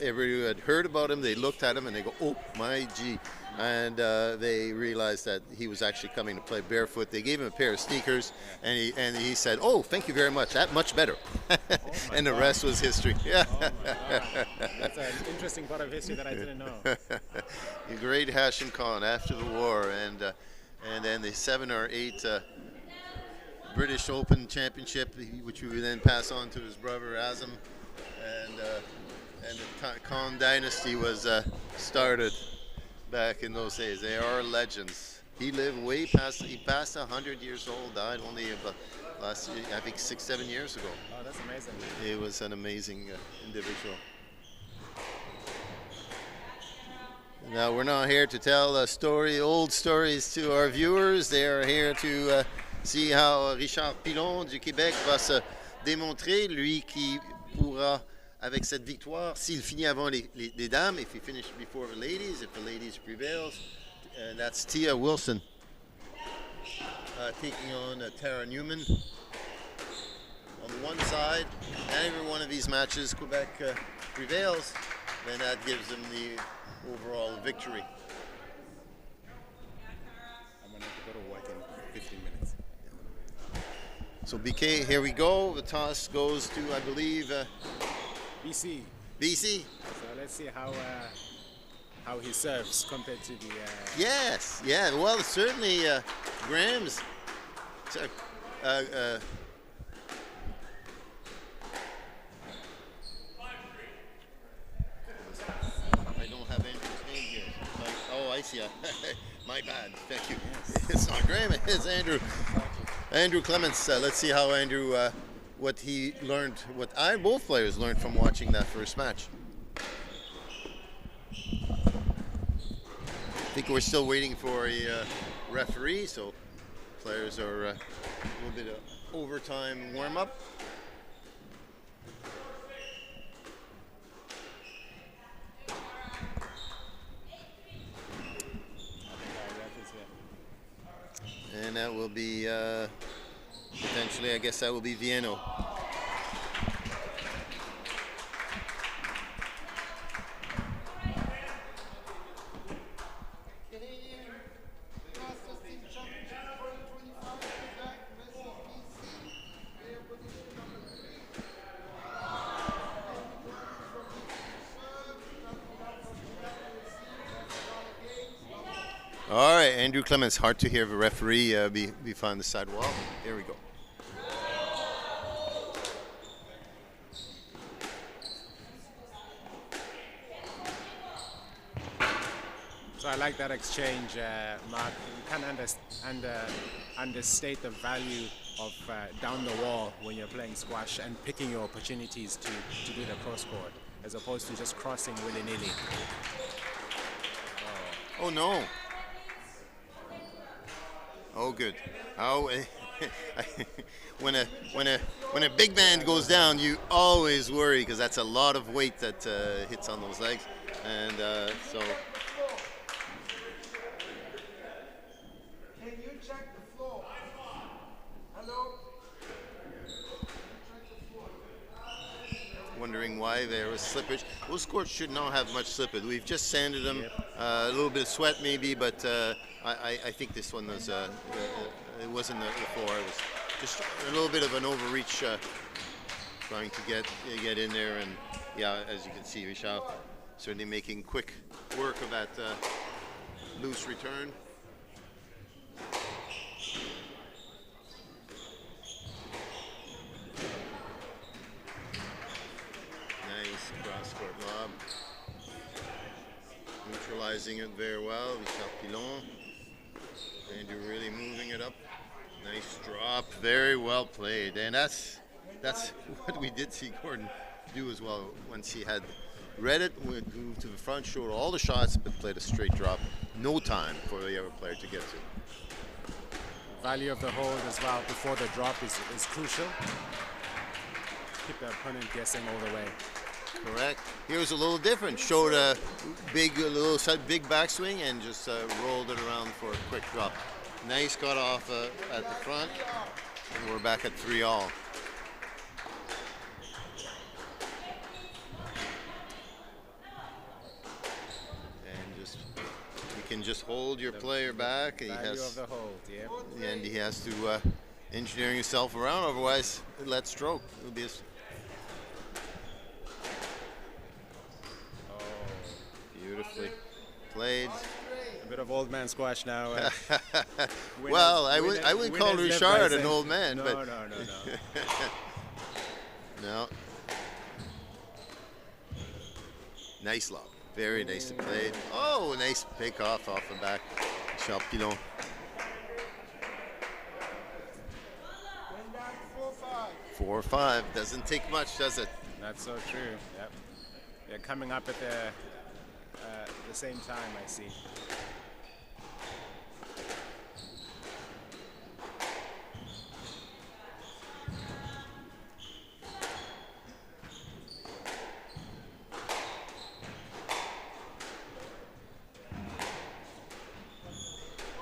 everybody had heard about him. They looked at him, and they go, "Oh my gee!" And they realized that he was actually coming to play barefoot. They gave him a pair of sneakers, and he said, "Oh, thank you very much. That much better." And the rest was history. Yeah. Oh my God. That's an interesting part of history that I didn't know. The great Hashim Khan after the war, and then the 7 or 8 British Open Championship, which we would then pass on to his brother Azam, and the Khan dynasty was started back in those days. They are legends. He lived way past. He passed 100 years old. Died only about last year, I think 6-7 years ago. Oh, that's amazing. He was an amazing individual. Now, we're not here to tell old stories to our viewers. They are here to see how Richard Pilon du Québec va se démontrer, lui qui pourra, avec cette victoire, s'il finit avant les dames, if he finishes before the ladies, if the ladies prevails, that's Tia Wilson taking on Tara Newman. On one side, and every one of these matches, Quebec prevails, then that gives them the overall victory. I'm going to have to go to work in 15 minutes. So BK, here we go. The toss goes to, I believe, BC. BC. So let's see how he serves compared to the. Yes, yeah. Well, certainly Graham's. Sorry, I don't have Andrew's name here. Oh, I see. My bad. Thank you. It's not Graham. It's Andrew. Andrew Clements. Let's see how Andrew, what he learned, what both players learned from watching that first match. I think we're still waiting for a referee, so players are a little bit of overtime warm-up. And that will be potentially, I guess that will be Vieno. All right, Andrew Clements, hard to hear the referee behind the side wall. Here we go. So I like that exchange, Mark. You can't understate the value of down the wall when you're playing squash and picking your opportunities to do the cross court, as opposed to just crossing willy-nilly. Oh no. Oh, good. Oh, when a big man goes down, you always worry because that's a lot of weight that hits on those legs, and so. Can you check the floor? Hello? Wondering why there was slippage. Those courts should not have much slippage. We've just sanded them, a little bit of sweat maybe, but I think this one was, it wasn't the floor. It was just a little bit of an overreach, trying to get in there. And yeah, as you can see, Richard certainly making quick work of that loose return. Nice cross-court lob. Neutralizing it very well, Richard Pilon. Andrew really moving it up. Nice drop, very well played. And that's what we did see Gordon do as well. Once he had read it, moved to the front, showed all the shots, but played a straight drop. No time for the other player to get to. Value of the hold as well before the drop is crucial. keep the opponent guessing all the way. Correct. Here was a little different. Showed a big backswing and just rolled it around for a quick drop. Nice cut off at the front, and we're back at 3-all. And just you can just hold your player back. Value of the hold, yeah. And he has to engineer himself around. Otherwise, let stroke. It would be a beautifully played. A bit of old man squash now. Well, I wouldn't call Richard an old man, no, but no. no. Nice lob, very nicely played. Oh, nice pick off the back. Sharp pilon. 4-5 doesn't take much, does it? That's so true. Yep. They're coming up at the same time, I see.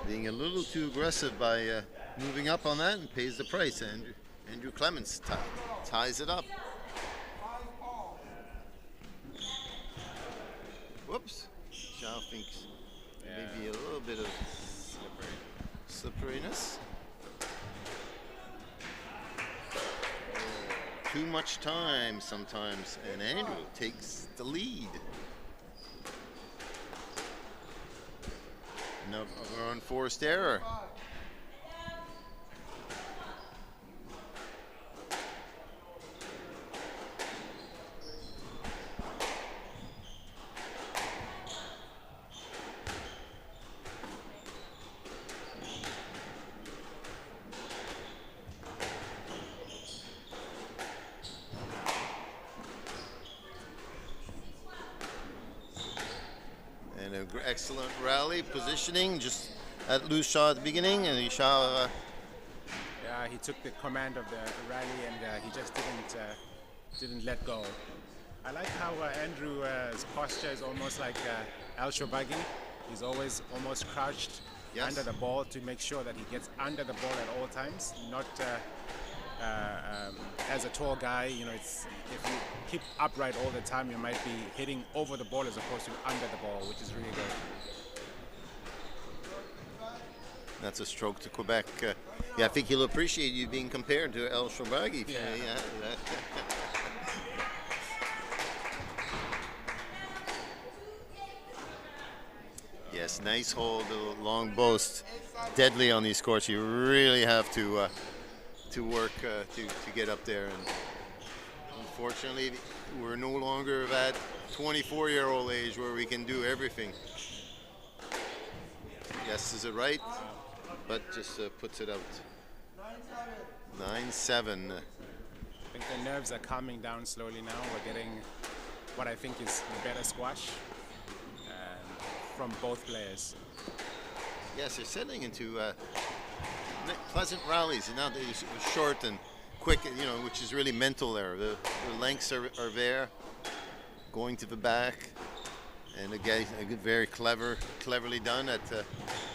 Being a little too aggressive by moving up on that and pays the price. Andrew Clements ties it up. Whoops. Shaw thinks maybe a little bit of slipperiness. Too much time sometimes, and Andrew takes the lead. Another unforced error. And an excellent rally positioning, just at loose shot at the beginning, and he shot. Yeah, he took the command of the rally, and he just didn't let go. I like how Andrew's posture is almost like Al Shobagi. He's always almost crouched under the ball to make sure that he gets under the ball at all times. Not as a tall guy, you know, if you keep upright all the time, you might be hitting over the ball as opposed to under the ball, which is really good. That's a stroke to Quebec. Yeah, I think he'll appreciate you being compared to El Shobagi. Yeah. Yes, nice hold, a long boast. Deadly on these courts. You really have to work to get up there. And unfortunately, we're no longer of that 24-year-old age where we can do everything. Yes, is it right? But just puts it out. 9-7. I think the nerves are calming down slowly now. We're getting what I think is better squash from both players. Yes, they're settling into pleasant rallies. Now they're short and quick, you know, which is really mental there. The lengths are there, going to the back, and again, very cleverly done. That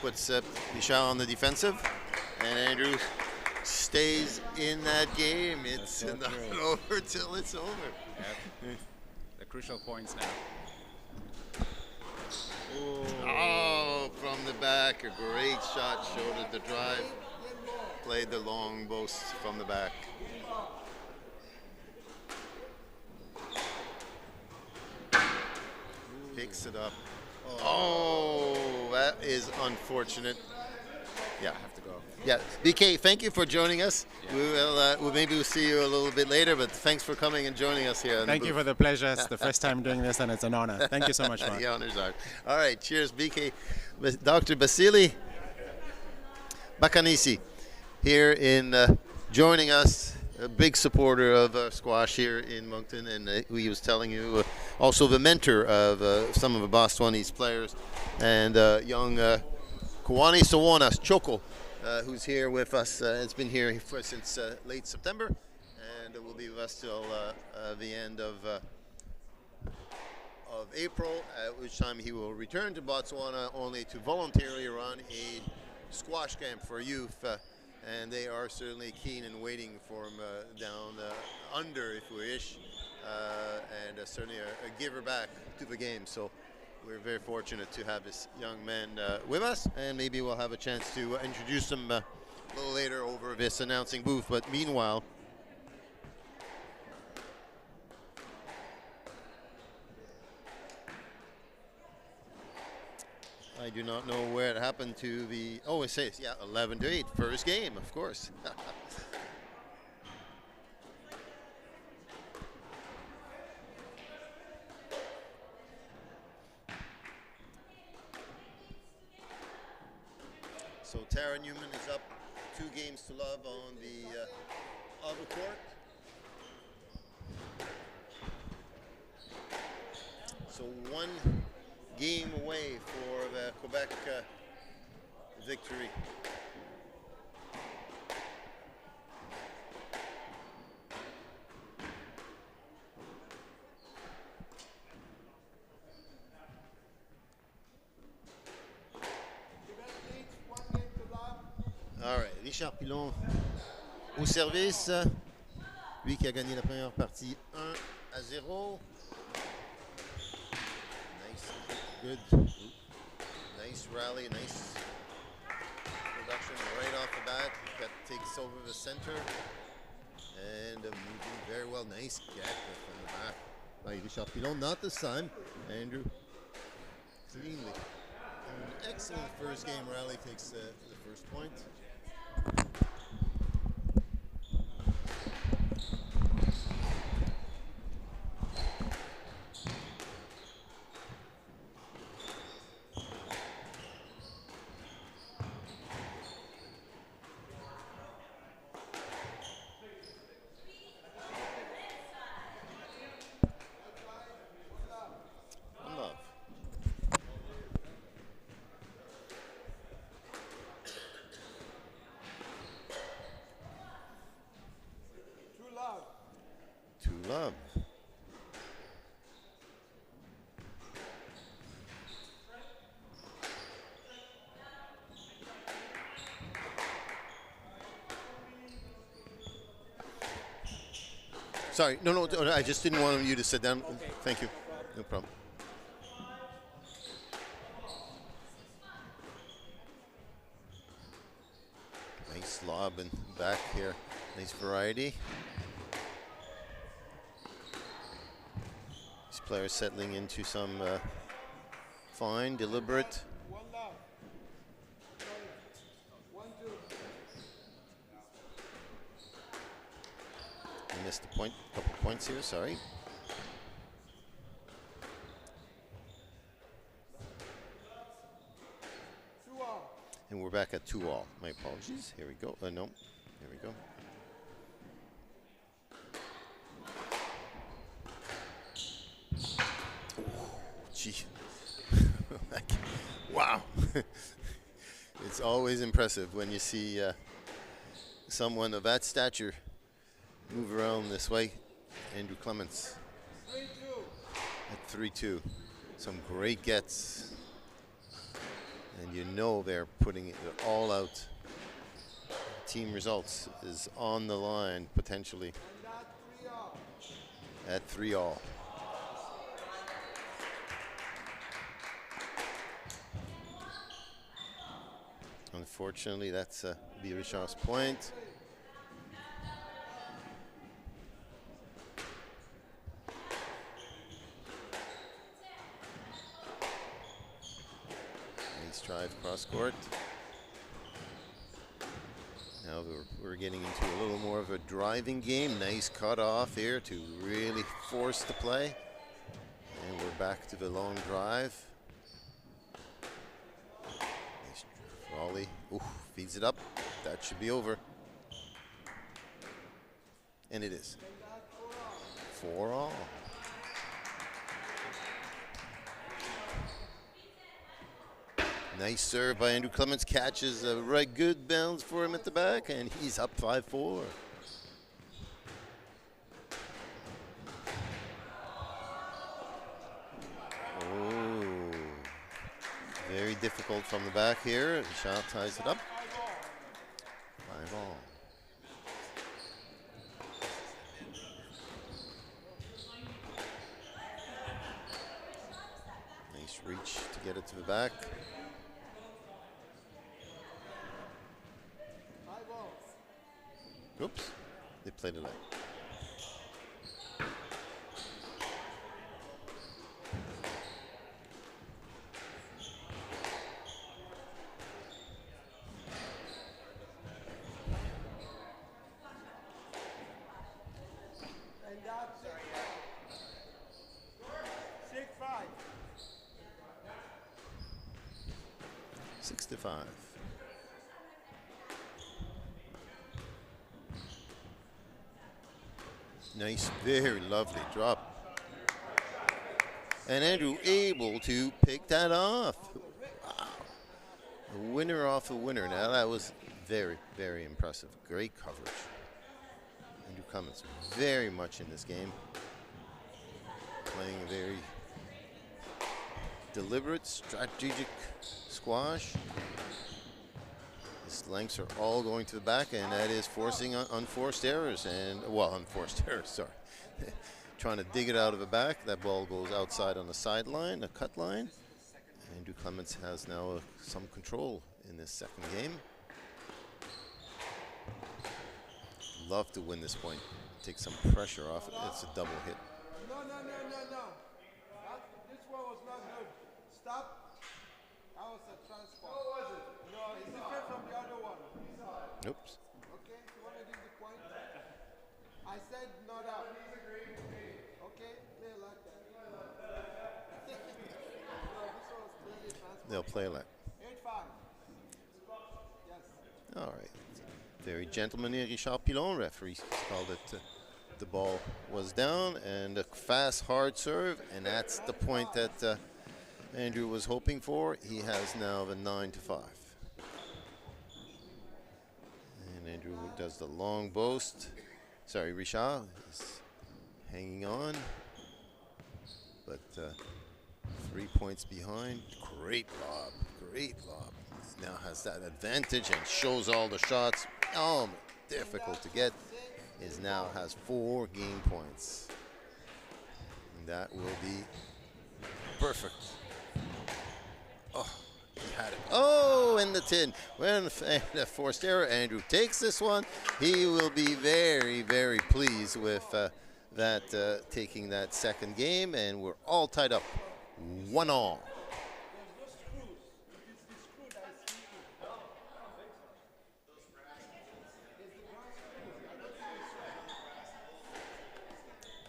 puts Michel on the defensive, and Andrew stays in that game. It's not over till it's over. Yep. The crucial points now. Oh, from the back, a great shot, showed it the drive. Played the long boast from the back. Picks it up. Oh, that is unfortunate. Yeah, I have to go. yeah. BK, thank you for joining us. Yeah. Maybe we'll see you a little bit later, but thanks for coming and joining us here. Thank you for the pleasure. It's the first time doing this, and it's an honor. Thank you so much, Mark. The honors are. All right, cheers, BK. Dr. Basili Bakanisi here in joining us, a big supporter of squash here in Moncton, and he was telling you also the mentor of some of the Boss 20s players, and young Kuwani Sawanas Choko, who's here with us. It's been here since late September, and will be with us till the end of April, at which time he will return to Botswana only to voluntarily run a squash camp for youth, and they are certainly keen and waiting for him down under, if we wish, and certainly a giver back to the game. So we're very fortunate to have this young man with us, and maybe we'll have a chance to introduce him a little later over this announcing booth. But meanwhile, I do not know where it happened to the. Oh, it says, yeah, 11-8, first game, of course. So Tara Newman is up 2-0 on the other court. So 1 game away for the Quebec victory. All right, Richard Pilon au service. Lui qui a gagné la première partie 1-0. Nice, good, nice rally, nice production right off the bat. That takes over the center and moving very well. Nice get from the back by Richard Pilon. Not this time, Andrew cleanly. An excellent first game rally takes the first point. Love. Sorry, no, I just didn't want you to sit down. Okay. Thank you. No problem. Nice lob and back here. Nice variety. Players settling into some fine, deliberate. I missed a point, couple points here, sorry. And we're back at 2-all. My apologies. Here we go. No, here we go. Gee. Wow. It's always impressive when you see someone of that stature move around this way. Andrew Clements at 3-2. Some great gets. And you know they're putting it all out. Team results is on the line potentially at 3-all. Unfortunately, that's Richard's point. Nice drive cross court. Now we're getting into a little more of a driving game. Nice cut off here to really force the play. And we're back to the long drive. Volley, feeds it up. That should be over. And it is. 4-all. Nice serve by Andrew Clements. Catches a right good bounce for him at the back, and he's up 5-4. Very difficult from the back here. Richard ties it up. 5-all. Nice reach to get it to the back. Oops, they played it out. And that's 6-5. 6-5. Nice, very lovely drop. And Andrew able to pick that off. Wow. A winner off a winner. Now that was very, very impressive. Great coverage. Andrew Cummins very much in this game. Playing a very deliberate, strategic squash. His lengths are all going to the back, and that is forcing unforced errors. And, well, unforced errors, sorry. Trying to dig it out of the back. That ball goes outside on the sideline, a cut line. Andrew Clements has now some control in this second game. Love to win this point. Take some pressure off it. It's a double hit. No. This one was not good. Stop. That was a transfer. What was it? No, it's different from the other one. Oops. Okay, you want to give the point? I said not out. Okay, play like that. No, this one was clearly a transfer. They'll play like. 8-5. Yes. All right. Very gentlemanly Richard Pilon, referee called it. The ball was down, and a fast, hard serve, and that's the point that Andrew was hoping for. He has now the 9-5. And Andrew does the long boast. Sorry, Richard is hanging on, but 3 points behind. Great lob, great lob. Now has that advantage and shows all the shots. Oh, difficult to get. Is now has 4 game points. And that will be perfect. Oh, he had it. Oh, and the tin. When the forced error, Andrew takes this one. He will be very, very pleased with that taking that second game, and we're all tied up, 1-all.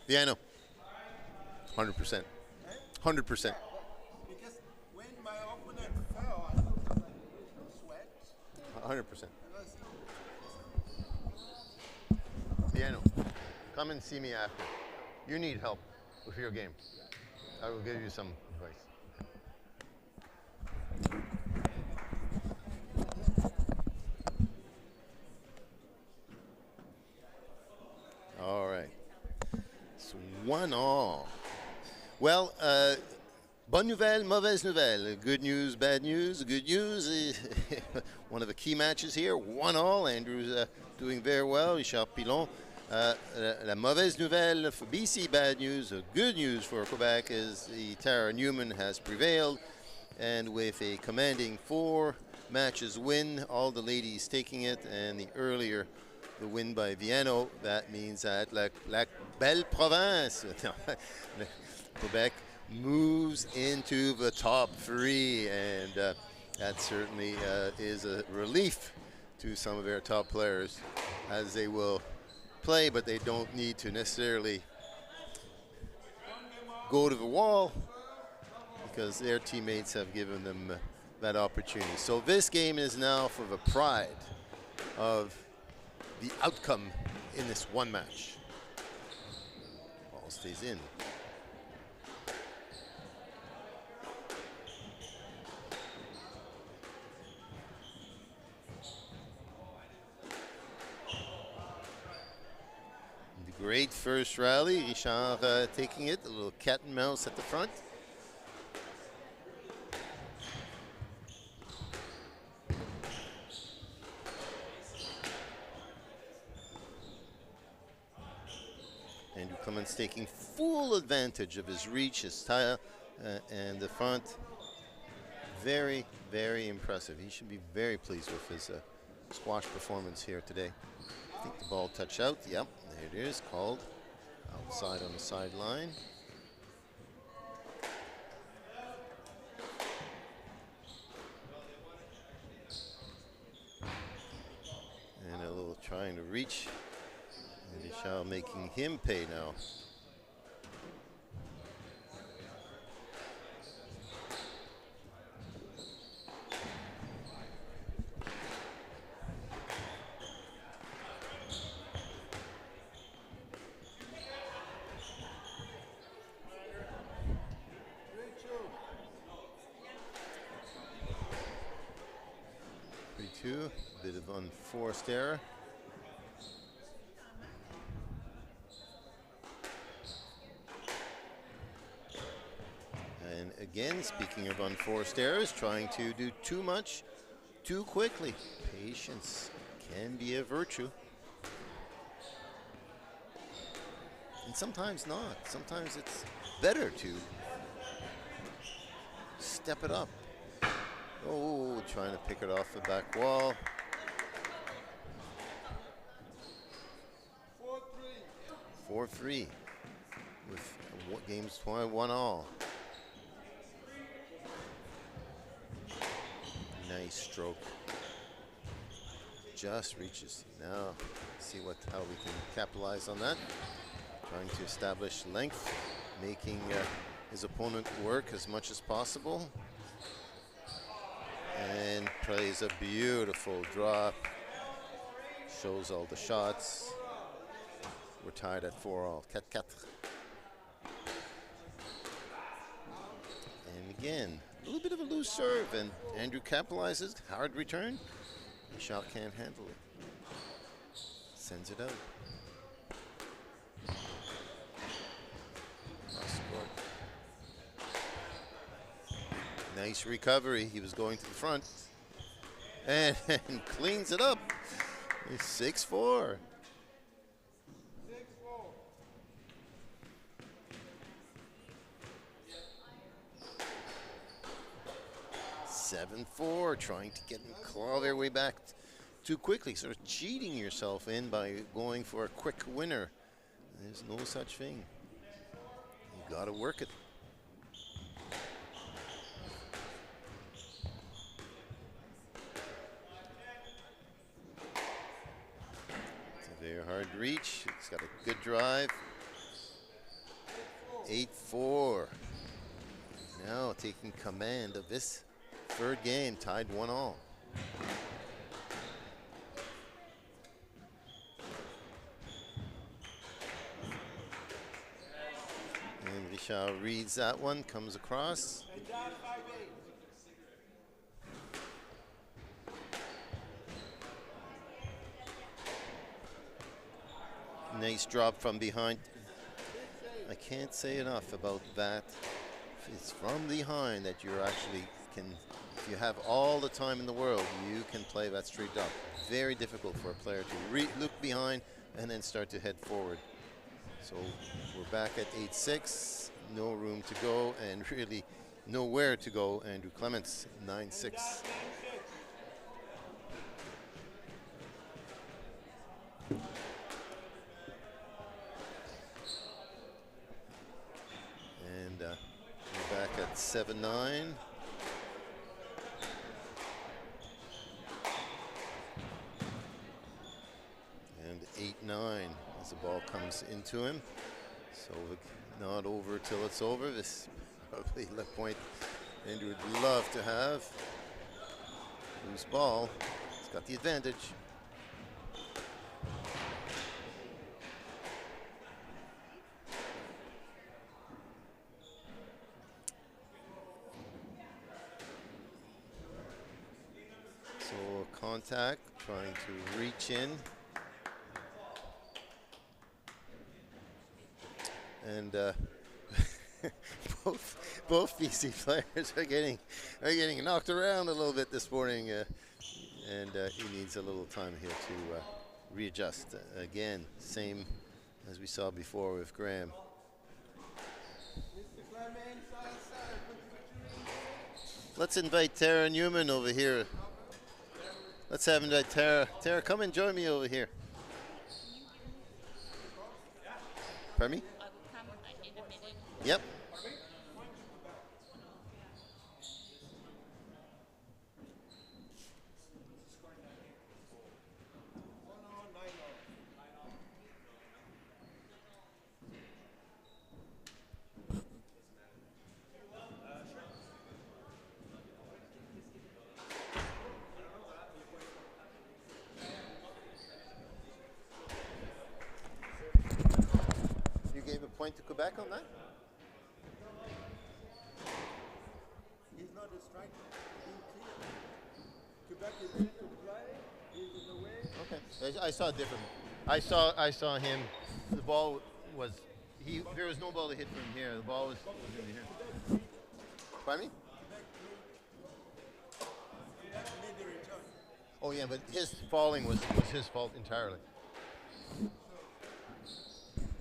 Yeah, I know. 100%. 100%. Because when my opponent fell, I looked like there's no sweat. 100%. Piano, come and see me after. You need help with your game. I will give you some advice. All right. It's 1-all. Well, bonne nouvelle, mauvaise nouvelle. Good news, bad news. Good news, one of the key matches here, 1-all. Andrew's doing very well, Richard Pilon. La mauvaise nouvelle for BC, bad news. Good news for Quebec is the Tara Newman has prevailed, and with a commanding 4 matches win, all the ladies taking it, and the win by Viano, that means that la belle province, Quebec moves into the top 3, and that certainly is a relief to some of their top players, as they will play, but they don't need to necessarily go to the wall because their teammates have given them that opportunity. So this game is now for the pride of the outcome in this one match. Ball stays in. The great first rally, Richard taking it, a little cat and mouse at the front. Clements taking full advantage of his reach, his style, and the front. Very, very impressive. He should be very pleased with his squash performance here today. I think the ball touched out. Yep, there it is, called outside on the sideline. And a little trying to reach. And Michel making him pay now. A bit of unforced error. And again, speaking of unforced errors, trying to do too much too quickly. Patience can be a virtue. And sometimes not. Sometimes it's better to step it up. Oh, trying to pick it off the back wall. 4-3 with games 1-1 Nice stroke. Just reaches. Now, see how we can capitalize on that. Trying to establish length, making his opponent work as much as possible. And plays a beautiful drop. Shows all the shots. We're tied at 4-all. 4-4. And again, a little bit of a loose serve, and Andrew capitalizes. Hard return. Michel can't handle it. Sends it out. Nice recovery. He was going to the front. And cleans it up. 6-4. 7-4, trying to claw their way back too quickly, sort of cheating yourself in by going for a quick winner. There's no such thing. You got to work it. It's a very hard reach. It's got a good drive. 8-4. Now taking command of this third game, tied 1-all. And Richard reads that one, comes across. Nice drop from behind. I can't say enough about that. It's from behind that you're actually can, if you have all the time in the world, you can play that straight drop. Very difficult for a player to look behind and then start to head forward. So we're back at 8-6, no room to go, and really nowhere to go. Andrew Clements, 9-6. And we're back at 7-9. And 8-9 as the ball comes into him. So not over till it's over. This is probably the point Andrew would love to have. Loose ball. He's got the advantage. So contact, trying to reach in. And both BC players are getting knocked around a little bit this morning, and he needs a little time here to readjust. Again, same as we saw before with Graham. Mr. Clemens, sir, Let's invite Tara Newman over here. Let's have invite Tara. Tara, come and join me over here. Pardon me? I will come in a minute. Yep. You gave a point to Quebec on that? he's not a striker. He's clear. Quebec is ready to play. He's in the way. Okay. I saw it differently. I saw him. The ball was there was no ball to hit from here. The ball was over here. Pardon me? Made the return. Oh yeah, but his falling was his fault entirely.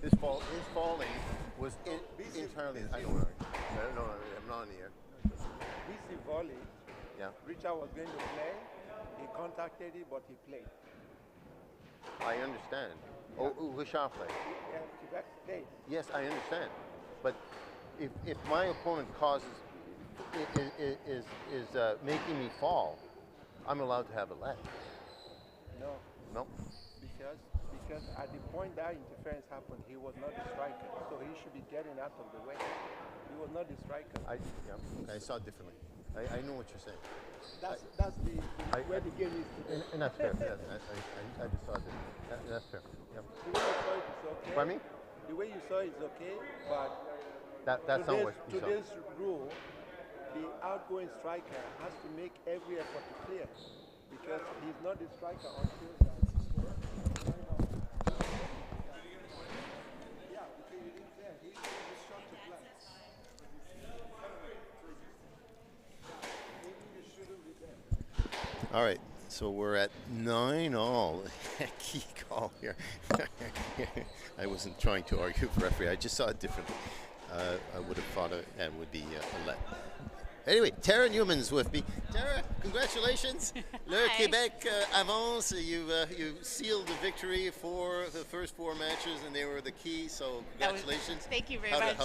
His falling was entirely. I don't know. No, I'm not in the air. BC volley. Yeah, Richard was going to play. He contacted it, but he played. I understand. Oh, Richard played. Yeah, Quebec played. Yes, I understand. But if my opponent is making me fall, I'm allowed to have a let. No, No. because at the point that interference happened, he was not the striker, so he should be getting out of the way. He was not the striker. I saw it differently. I know what you're saying. That's where the game is today. And that's fair. Yes, I just saw it differently. That's fair. Yep. The way you saw it is okay. Pardon me? The way you saw it is okay, but That's not what you saw. today's rule, the outgoing striker has to make every effort to clear because he's not the striker until that. Yeah, because he didn't clear. He shot to play. Maybe you shouldn't be there. All right. So we're at 9-all. Key call here. I wasn't trying to argue with the referee. I just saw it differently. I would have thought it would be a let. Anyway, Tara Newman's with me. Tara, congratulations. Le Hi. Québec avance. You sealed the victory for the first 4 matches, and they were the key. So congratulations. Thank you very how, much.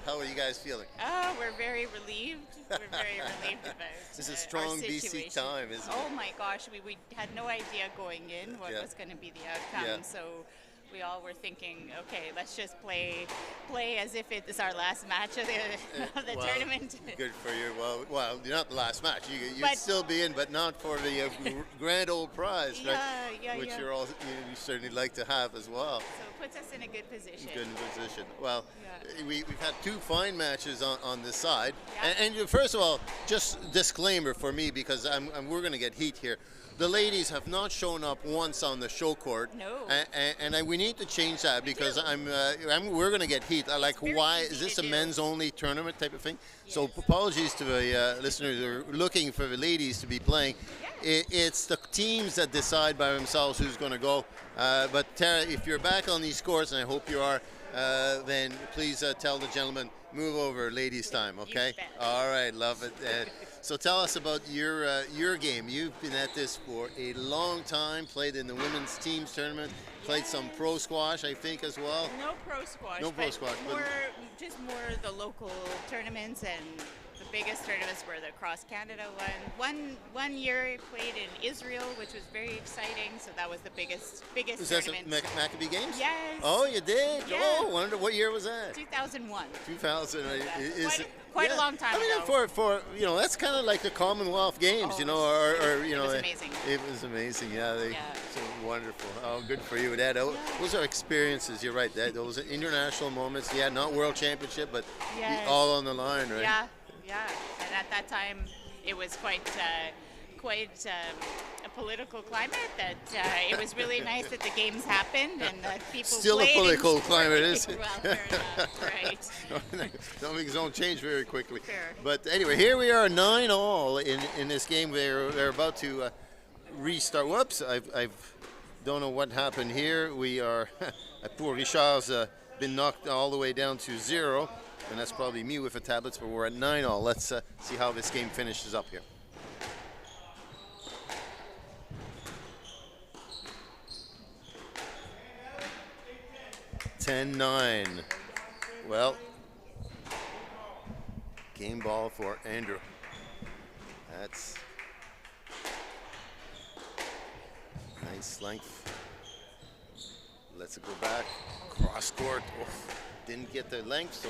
How are you guys feeling? Oh, we're very relieved. We're very relieved about This is a our strong BC situation. time, isn't it? Oh my gosh, we had no idea going in what Yeah. was going to be the outcome. Yeah. So we all were thinking, okay, let's just play as if it is our last match of the Well, tournament. Good for you. Well, you're not the last match. You'd But- still be in, but not for the grand old prize, right? Yeah, Which yeah. you're all you certainly like to have as well. So it puts us in a good position. Good position. Well, Yeah. we've had 2 fine matches on this side. Yeah. And first of all, just disclaimer for me because we're going to get heat here. The ladies have not shown up once on the show court. No. And we need to change that because we're going to get heat. I like very why easy is this to a do. men's only tournament type of thing? So Yes. apologies to the listeners who are looking for the ladies to be playing. It's the teams that decide by themselves who's going to go. But Tara, if you're back on these courts, and I hope you are, then please tell the gentleman move over, ladies' time. Okay. bet. All right, love it. So tell us about your game. You've been at this for a long time. Played in the women's teams tournament. Played some pro squash, I think, as well. No pro squash. No pro but squash, but- just more the local tournaments, and the biggest tournaments were the Cross Canada one. One year I played in Israel, which was very exciting. So that was the biggest Is that some tournament. Maccabee Games? Yes. Oh, you did? Yeah. Oh, wonder what year was that? 2001. 2000. Quite a long time I mean, ago. for that's kind of like the Commonwealth Games, or it was amazing. It was amazing. Yeah, Yeah. so wonderful. Oh, good for you, Dad. Those are experiences. You're right. Those are international moments. Yeah, not World Championship, but Yes. all on the line, right? Yeah. And at that time, it was quite a political climate. That it was really nice that the games happened and that people Still a played political and climate, is it? Well, fair enough, right? Some things don't change very quickly. Fair. But anyway, here we are, 9-all in this game. They're about to restart. Whoops! I've don't know what happened here. We are Poor Richard's been knocked all the way down to 0, and that's probably me with the tablets, but we're at 9-all. Let's see how this game finishes up here. 10-9. Well, game ball for Andrew. That's nice length. Let's go back. Cross court. Oof. Didn't get the length, so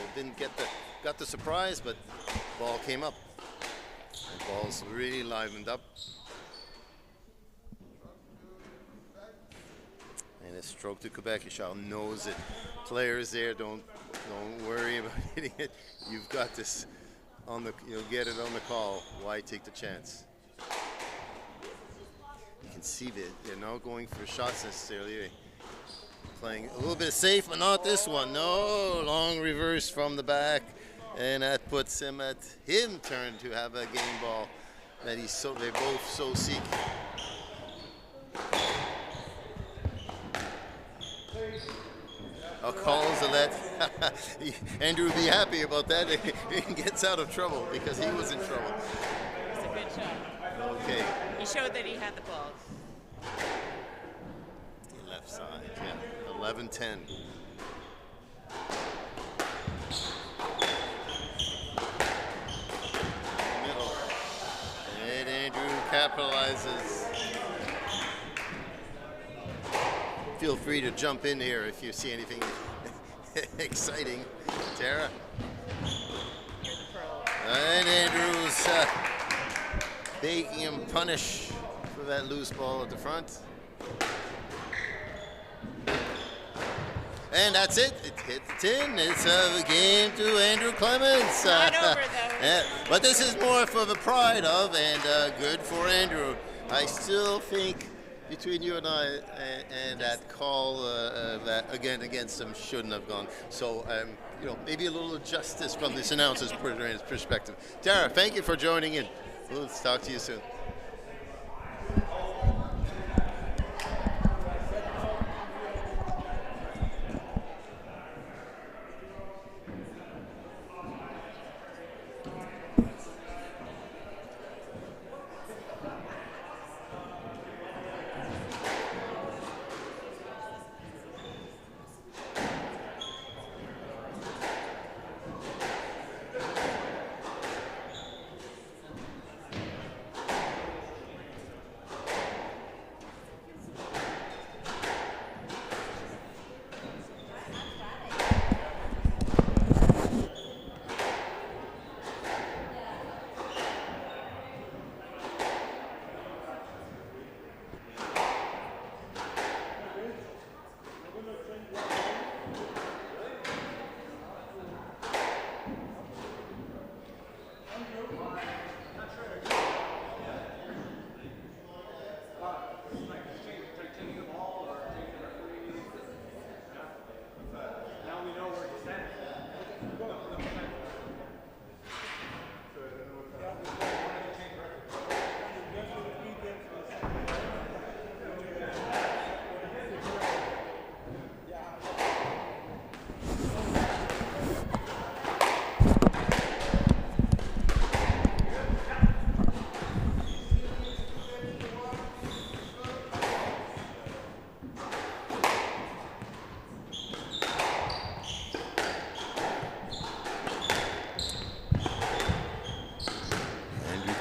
got the surprise, but ball came up. The ball's really livened up. And a stroke to Quebec. Richard knows it. Players there, don't worry about hitting it. You've got this on the, you'll get it on the call. Why take the chance? You can see that they're not going for shots necessarily. Playing a little bit safe, but not this one. No, long reverse from the back, and that puts him at him turn to have a game ball that they both so seek. A calls a let. Andrew would be happy about that. He gets out of trouble because he was in trouble. It was a good shot. Okay. He showed that he had the ball. Left side, yeah. 11-10. Middle. And Andrew capitalizes. Feel free to jump in here if you see anything exciting. Tara. You're the pro. And Andrew's making him punish for that loose ball at the front. And that's it. It hit the tin. It's a game to Andrew Clements. Not over, though. Yeah, but this is more for the pride of, and good for Andrew. I still think between you and I, and that call that again against him shouldn't have gone. So, maybe a little justice from this announcer's perspective. Tara, thank you for joining in. We'll talk to you soon.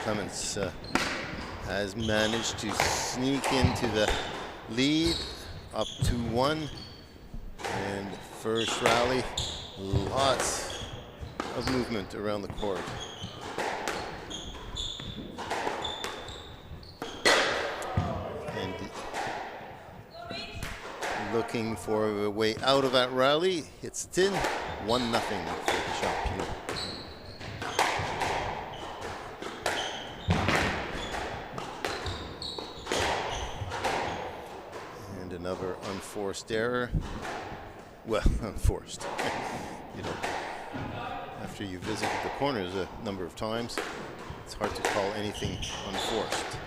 Clements has managed to sneak into the lead up to 1, and first rally, lots of movement around the court. And looking for a way out of that rally, hits it in, 1-0 for the champion. Another unforced error. Well, unforced. After you visited the corners a number of times, it's hard to call anything unforced.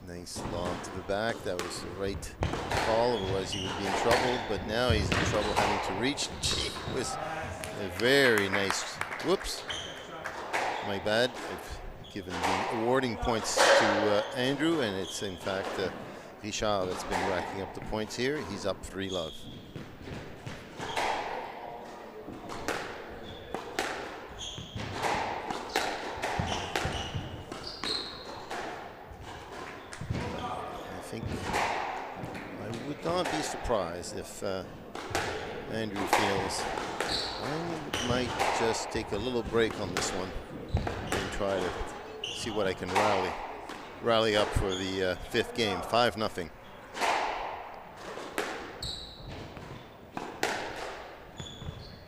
Nice Nice lob to the back. That was the right call, otherwise he would be in trouble. But now he's in trouble having to reach. Gee whiz. A very nice. Whoops. My bad. I've given the awarding points to Andrew, and it's in fact Richard that's been racking up the points here. He's up 3-love. I would not be surprised if Andrew feels I might just take a little break on this one and try to see what I can rally up for the 5th game. 5-0.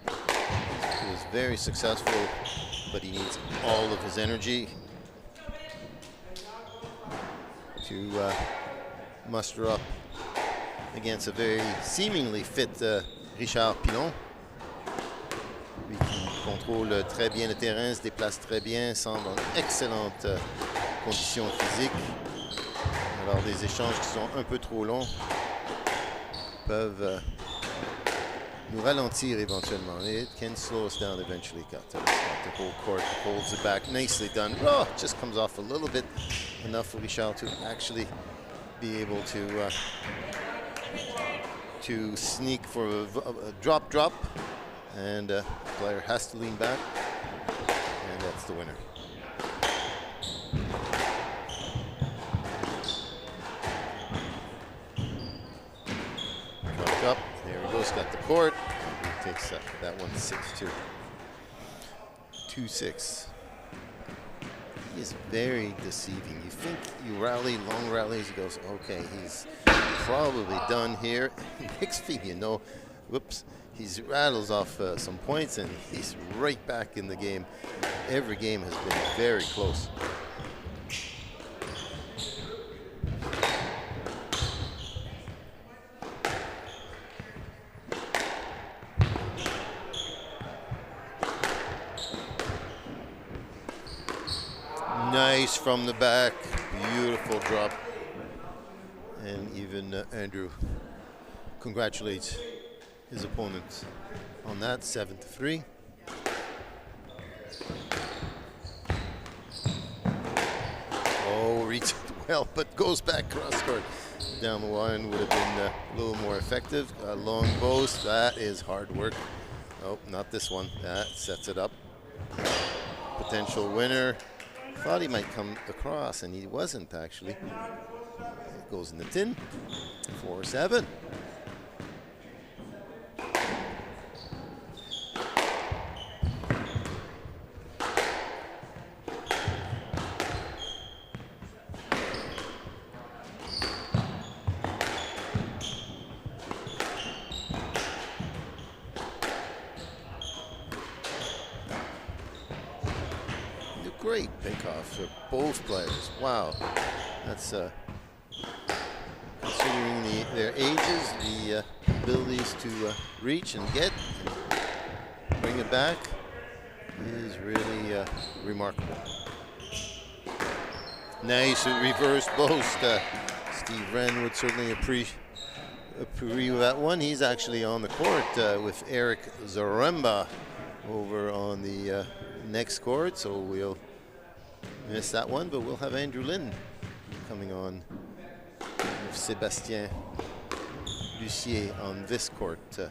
He was very successful, but he needs all of his energy to muster up against a very seemingly fit Richard Pilon. Lui qui contrôle très bien le terrain, se déplace très bien, semble en excellente condition physique. Alors des échanges qui sont un peu trop longs peuvent nous ralentir éventuellement. It can slow us down eventually. Got the whole court, holds it back, nicely done. Oh, just comes off a little bit, enough for Richard to actually be able to sneak for a drop, and player has to lean back, and that's the winner. Dropped up, there he goes, got the court, and he takes that one 6-2. 2-6. He is very deceiving. You think you rally, long rallies, he goes, okay, he's probably done here. Next thing you know, whoops, he rattles off some points and he's right back in the game. Every game has been very close. Nice from the back, beautiful drop. And even Andrew congratulates his opponent on that, 7-3. Oh, reached it well, but goes back cross court. Down the line would have been a little more effective. A long boast, that is hard work. Oh, not this one. That sets it up. Potential winner. Thought he might come across, and he wasn't actually. It goes in the tin. 4-7. Great pick-off for both players. Wow, that's considering their ages, the abilities to reach and get and bring it back is really remarkable. Nice reverse boast. Steve Wren would certainly agree with that one. He's actually on the court with Eric Zaremba over on the next court, so we'll miss that one, but we'll have Andrew Lynn coming on with Sébastien Lucier on this court. The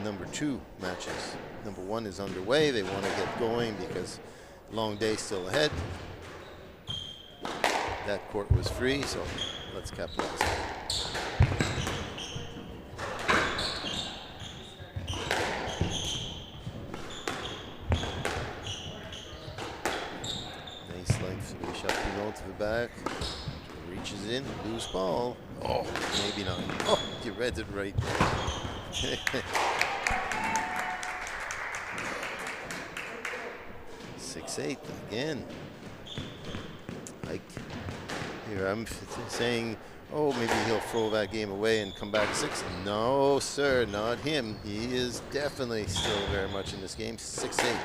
number 2 matches. Number 1 is underway. They want to get going because long day still ahead. That court was free, so let's capitalize. To the back, reaches in, loose ball. Oh, maybe not. Oh, you read it right. 6-8 again. Like here, I'm saying, oh, maybe he'll throw that game away and come back 6. No, sir, not him. He is definitely still very much in this game. 6-8.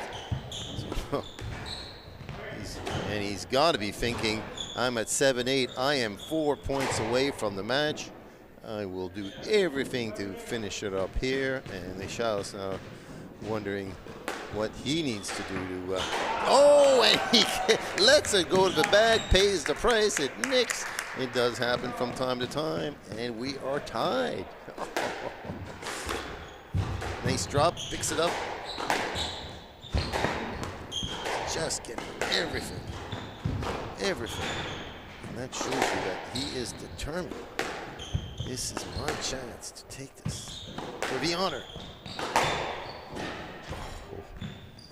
And he's got to be thinking, I'm at 7-8. I am 4 points away from the match. I will do everything to finish it up here. And Richard's now wondering what he needs to do to. Oh, and he lets it go to the back, pays the price. It nicks. It does happen from time to time, and we are tied. Nice drop, fix it up. Just getting everything. Everything. And that shows you that he is determined. This is my chance to take this for the honor.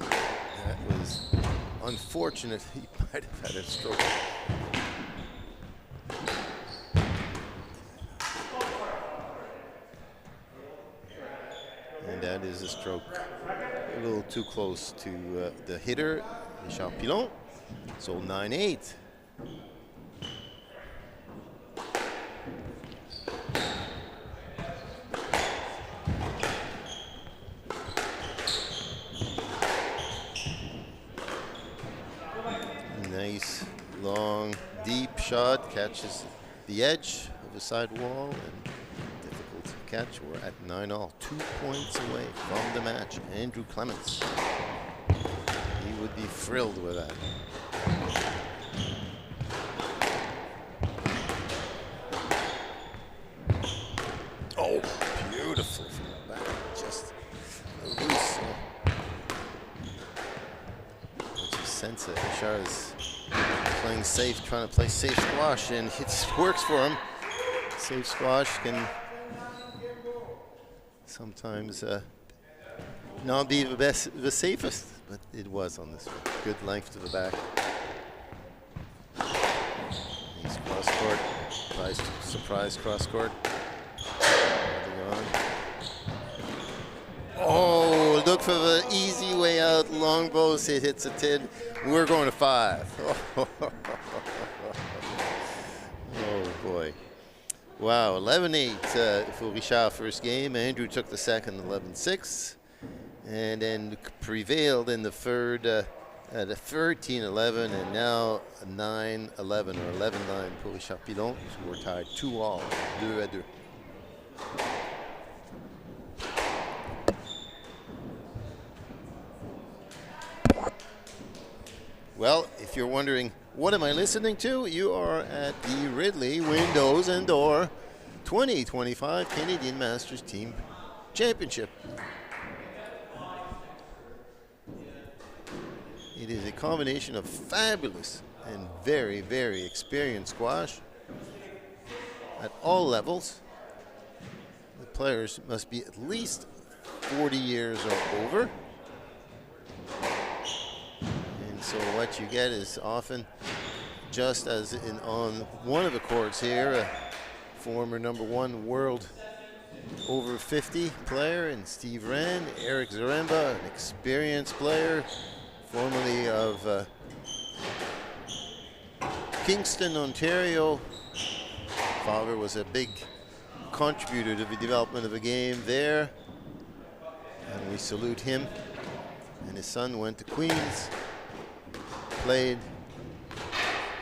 Oh, that was unfortunate. He might have had a stroke. And that is a stroke a little too close to the hitter, Richard Pilon. So 9-8. Nice, long, deep shot, catches the edge of the side wall, and difficult to catch. We're at 9-all, 2 points away from the match. Andrew Clements, he would be thrilled with that. Oh, beautiful from the back, just loose. Sense it. Richard is playing safe, trying to play safe squash, and it works for him. Safe squash can sometimes not be the safest, but it was on this one. Good length to the back. Nice cross court. Surprise cross court. Oh, look for the easy way out. Long bows, it hits a 10. We're going to 5. Oh boy. Wow, 11-8 for Richard first game. Andrew took the second, 11-6. And then prevailed in the third at a 13-11, and now a 9-11 or 11-9 for Richard Pilon. So we're tied 2-all, 2-2. Well, if you're wondering, what am I listening to? You are at the Ridley Windows and Door 2025 Canadian Masters Team Championship. It is a combination of fabulous and very, very experienced squash at all levels. The players must be at least 40 years or over. So what you get is often, just as in on one of the courts here, a former #1 world over 50 player in Steve Wren, Eric Zaremba, an experienced player, formerly of Kingston, Ontario. Father was a big contributor to the development of the game there, and we salute him. And his son went to Queens. Played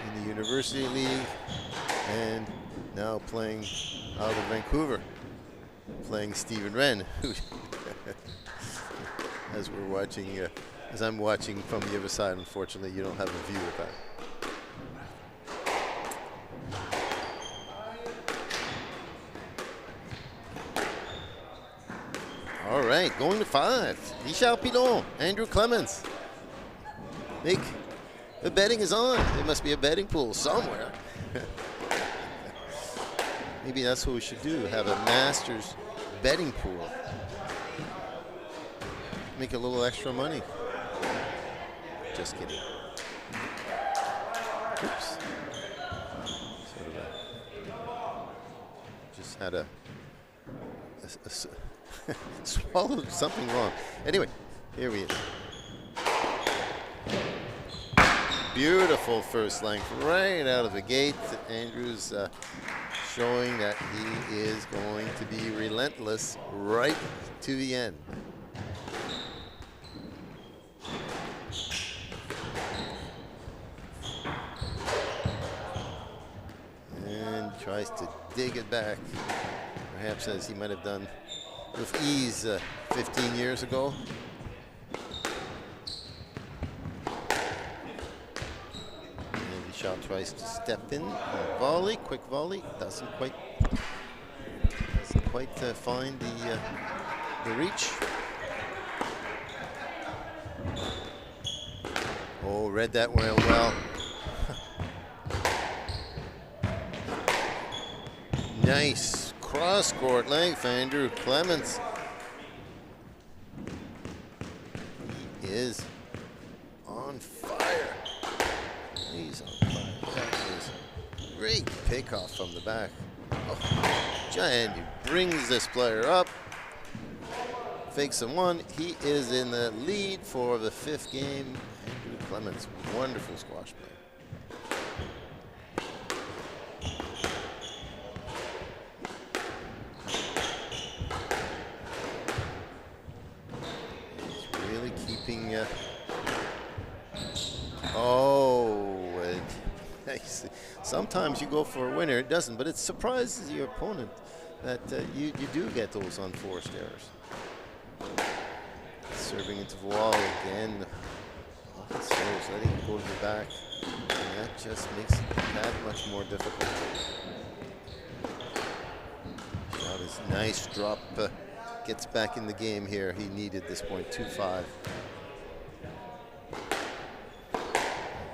in the University League, and now playing out of Vancouver, playing Stephen Wren, who, as we're watching, as I'm watching from the other side, unfortunately, you don't have a view of that. All right, going to 5. Richard Pilon, Andrew Clements. The betting is on. There must be a betting pool somewhere. Maybe that's what we should do, have a Masters betting pool. Make a little extra money. Just kidding. Oops. Sort of just had a swallowed something wrong. Anyway, here we go. Beautiful first length right out of the gate. Andrew's showing that he is going to be relentless right to the end. tries to dig it back, perhaps as he might have done with ease 15 years ago. And Richard tries to step in, volley, quick volley, doesn't quite find the reach. Oh, read that well. Nice cross-court length for Andrew Clements. He is on fire. He's on fire. That is great pickoff from the back. Oh, Giant brings this player up. Fakes a one. He is in the lead for the 5th game. Andrew Clements, wonderful squash player. Sometimes you go for a winner, it doesn't, but it surprises your opponent that you do get those unforced errors. Serving into Voile again. Serves, letting it go to the back. And that just makes it that much more difficult. Shot is nice drop. Gets back in the game here. He needed this point, 2-5.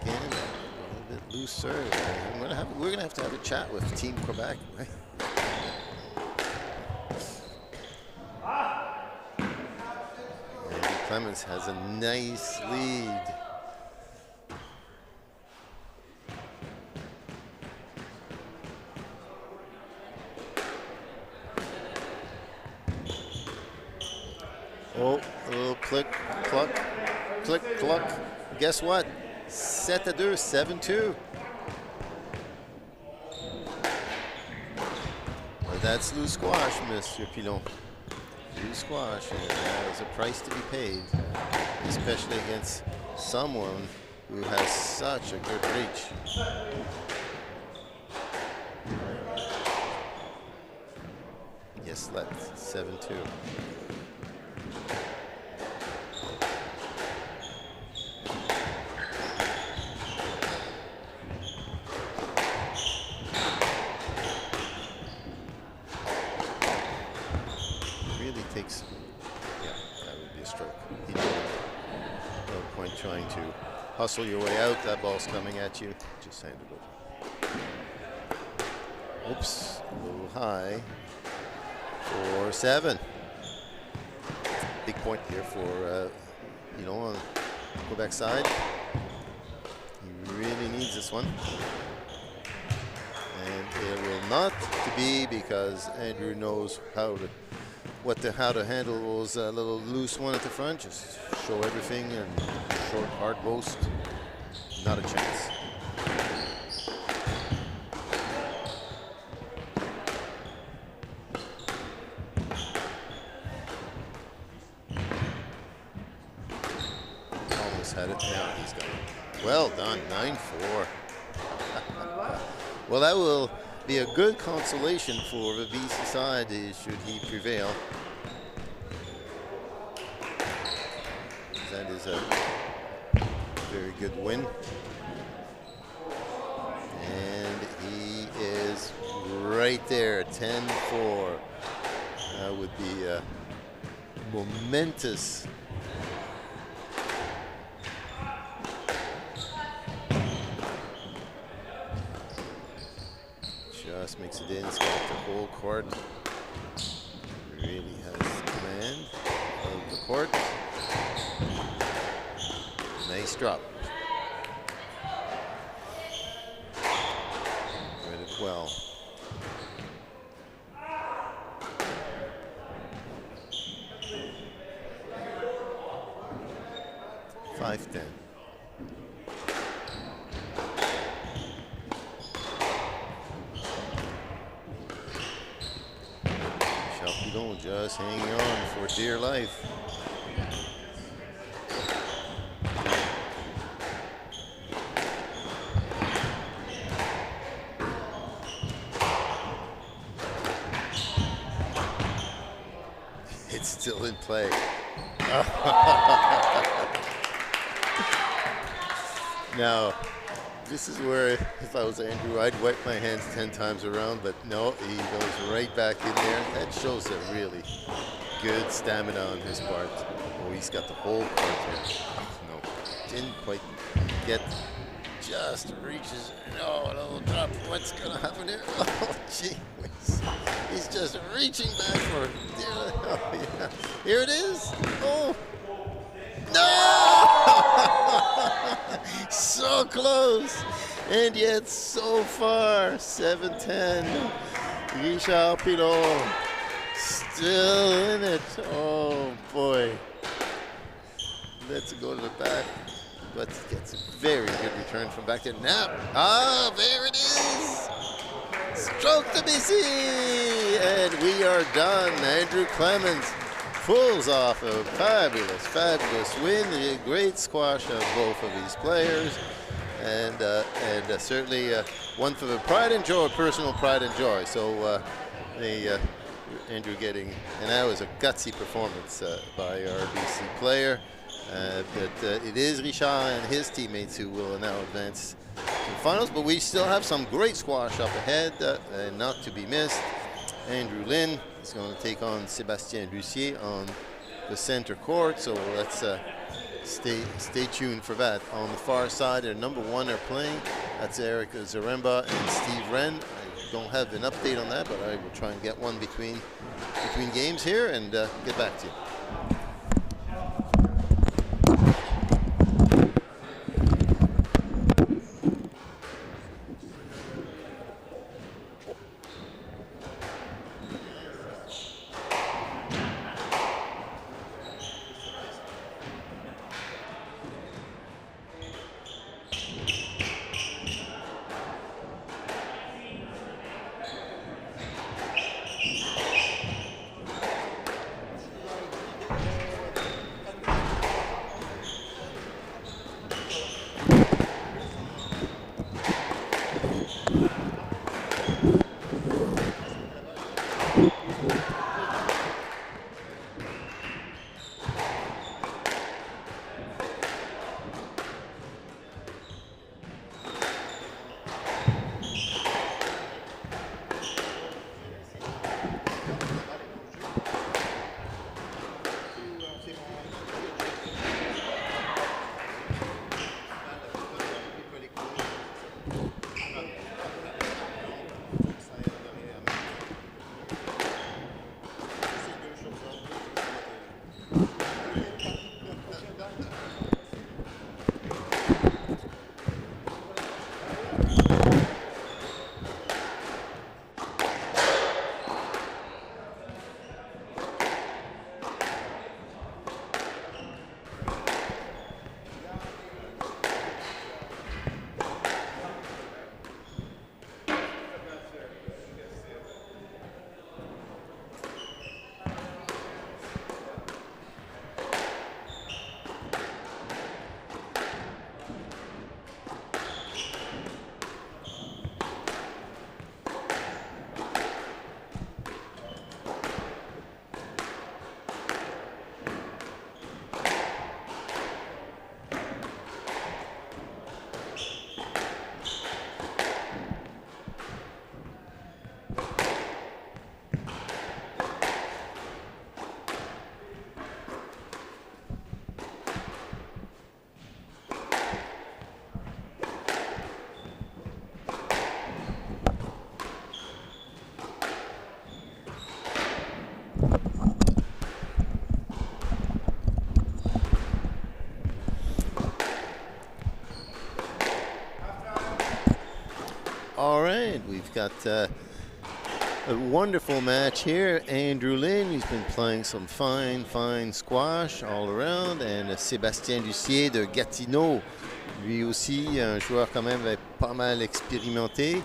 Again, a little bit looser. We're gonna have to have a chat with Team Quebec, right? And Clements has a nice lead. Oh, a little click, cluck, click, cluck. Guess what? 7-2, 7-2. Well, that's loose squash, Mr. Pilon. Loose squash, and there's a price to be paid, especially against someone who has such a good reach. Yes, let's 7-2. Hustle your way out, that ball's coming at you, just hand it over. Oops, a little high for 7. Big point here for, on Quebec side. He really needs this one. And it will not to be, because Andrew knows how to handle those little loose one at the front. Just show everything and short hard post, not a chance. Almost had it. Now he's got it. Well done, 9-4. Well, that will be a good consolation for the BC side should he prevail. That is a very good win. And he is right there, 10-4. That would be momentous. Just makes it in, he's got the whole court. Really has command of the court. Nice drop. Read it well. $5-10. Champignon just hanging on for dear life. play. Now, this is where, if I was Andrew, I'd wipe my hands 10 times around, but no, he goes right back in there. That shows a really good stamina on his part. Oh, he's got the whole court here. Oh, no, didn't quite get, just reaches. Oh, a little drop. What's going to happen here? Oh, gee whiz. He's just reaching back for it. Oh, yeah. Here it is. Oh. No! So close, and yet so far. 7-10. Richard Pilot still in it. Oh boy. Let's go to the back, but gets a very good return from back there. Now, there it is. Stroke to BC, and we are done. Andrew Clemens pulls off a fabulous, fabulous win. A great squash of both of these players, and certainly one for the pride and joy, personal pride and joy. So Andrew getting, and that was a gutsy performance by our BC player. But it is Richard and his teammates who will now advance to the finals. But we still have some great squash up ahead, and not to be missed. Andrew Lynn is going to take on Sébastien Lucier on the center court. So let's stay tuned for that. On the far side, their number one are playing. That's Eric Zaremba and Steve Wren. I don't have an update on that, but I will try and get one between games here and get back to you. All right, we've got a wonderful match here. Andrew Lynn, he's been playing some fine squash all around, and Sébastien Lucier de Gatineau, lui aussi un joueur quand même pas mal expérimenté.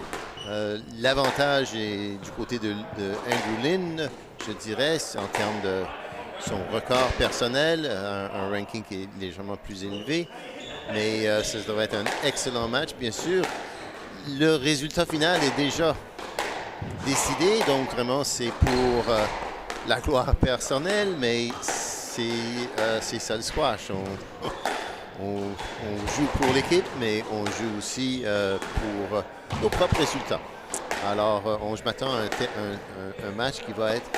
L'avantage est du côté de Andrew Lynn, je dirais, en termes de son record personnel, un ranking qui est légèrement plus élevé, mais ça devrait être un excellent match, bien sûr. Le résultat final est déjà décidé, donc vraiment c'est pour la gloire personnelle, mais c'est ça le squash. On joue pour l'équipe, mais on joue aussi pour nos propres résultats. Alors, je m'attends à un match qui va être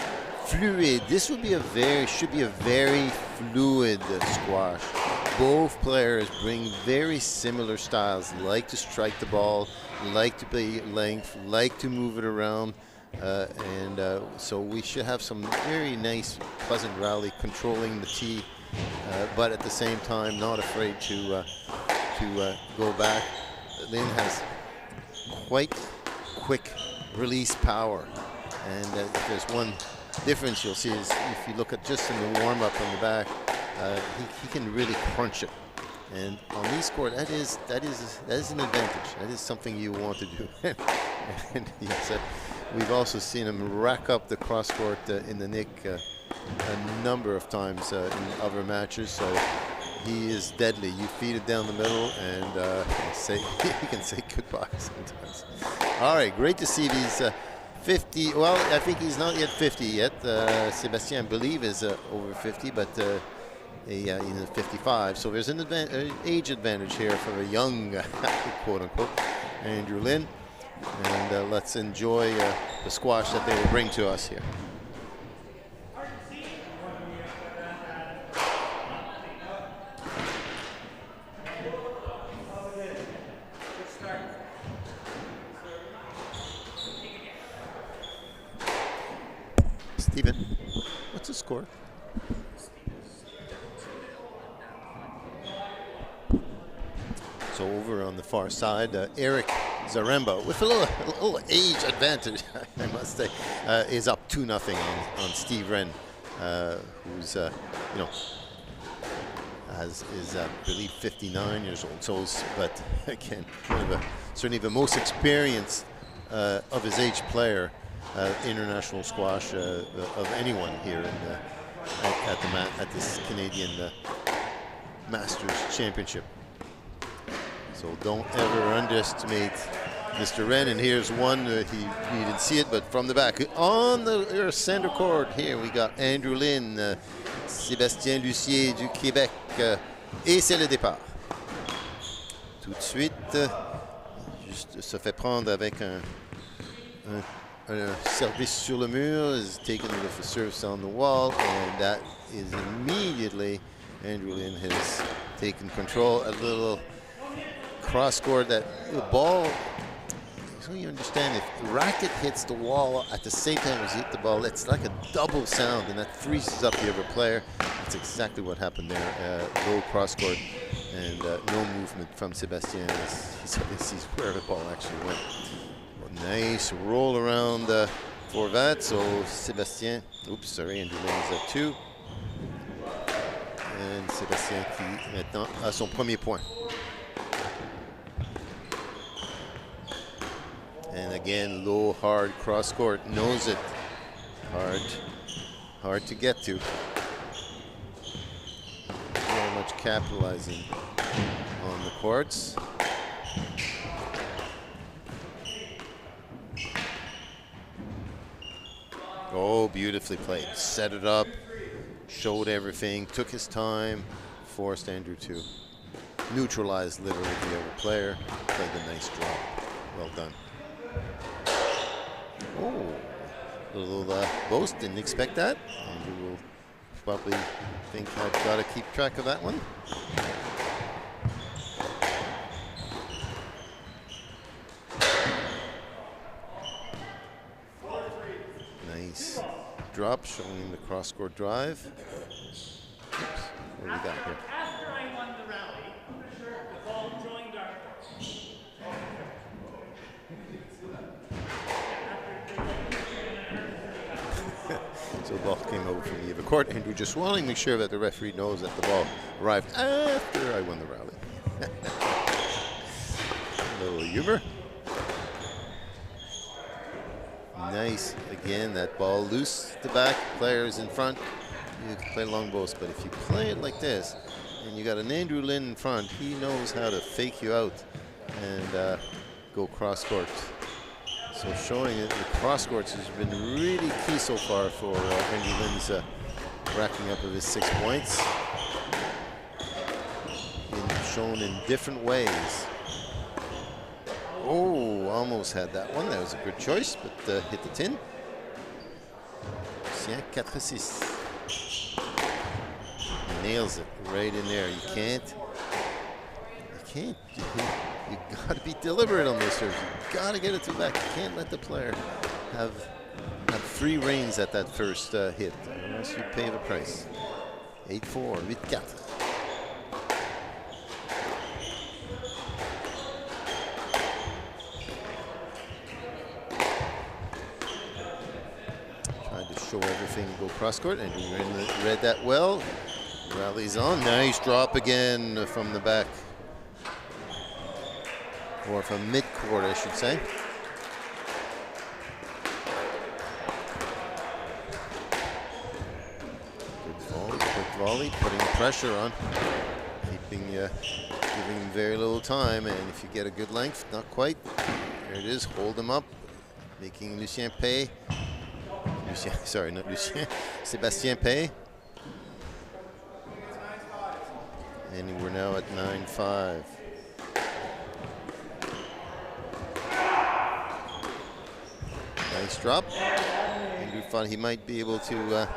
fluid. This should be a very fluid squash. Both players bring very similar styles, like to strike the ball, like to play length, like to move it around. So we should have some very nice, pleasant rally controlling the tee, but at the same time not afraid to go back. Lynn has quite quick release power, and if there's one difference you'll see is if you look at just in the warm-up on the back, he can really crunch it. And on these court, that is an advantage. That is something you want to do. And yes, we've also seen him rack up the cross court in the nick a number of times in other matches. So he is deadly. You feed it down the middle, and he can say goodbye sometimes. All right, great to see these 50. Well, I think he's not yet 50 yet. Sébastien, I believe, is over 50, but. He's 55, so there's an age advantage here for a young, quote-unquote, Andrew Lynn. And let's enjoy the squash that they will bring to us here. Stephen, what's the score? So over on the far side, Eric Zaremba, with a little age advantage, I must say, is up 2-0 on Steve Wren, who's is I believe 59 years old. So, but again, certainly the most experienced of his age player, international squash of anyone here at this Canadian Masters Championship. So don't ever underestimate Mr. Wren. And here's one, you didn't see it, but from the back. On the center court, here we got Andrew Lynn, Sébastien Lucier du Québec, et c'est le départ. Tout de suite, juste se fait prendre avec un service sur le mur, is taken with the service on the wall, and that is immediately, Andrew Lynn has taken control. A little cross court, that the ball, so you understand, if the racket hits the wall at the same time as you hit the ball, it's like a double sound, and that freezes up the other player. That's exactly what happened there. Low cross court, and no movement from Sébastien as he sees where the ball actually went. Nice roll around for that. So Sébastien, Andrew Lynn is at 2. And Sébastien qui maintenant a son premier point. And again, low, hard cross court, knows it. Hard to get to. Very much capitalizing on the courts. Oh, beautifully played. Set it up, showed everything, took his time, forced Andrew to neutralize literally the other player. Played a nice drop. Well done. Oh, a little boast, didn't expect that. Andrew will probably think I've got to keep track of that one. Nice drop, showing the cross-court drive. Oops, what do we got here? After I won the rally, the ball joined our court. So the ball came over from the other court. Andrew just wanting to make sure that the referee knows that the ball arrived after I won the rally. A little humor. Nice. Again, that ball loose at the back. Players in front. You can play long boast, but if you play it like this, and you got an Andrew Lynn in front, he knows how to fake you out and go cross court. So showing it, the cross courts has been really key so far for Andrew Lynn's racking up of his 6 points. Shown in different ways. Oh, almost had that one. That was a good choice, but hit the tin. Lucien 4-6. Nails it right in there. You can't. You got to be deliberate on those serves. You got to get it to the back. You can't let the player have free reins at that first hit, unless you pay the price. 8-4, 8-4. Show everything, go cross court, and he read that well. Rallies on, nice drop again from the back, or from mid court, I should say. Quick volley, putting pressure on, giving him very little time, and if you get a good length, not quite. There it is, hold him up, making Lucien pay. Sorry, not Lucien. Sébastien pay. And we're now at 9-5. Nice drop. Andrew thought he might be able to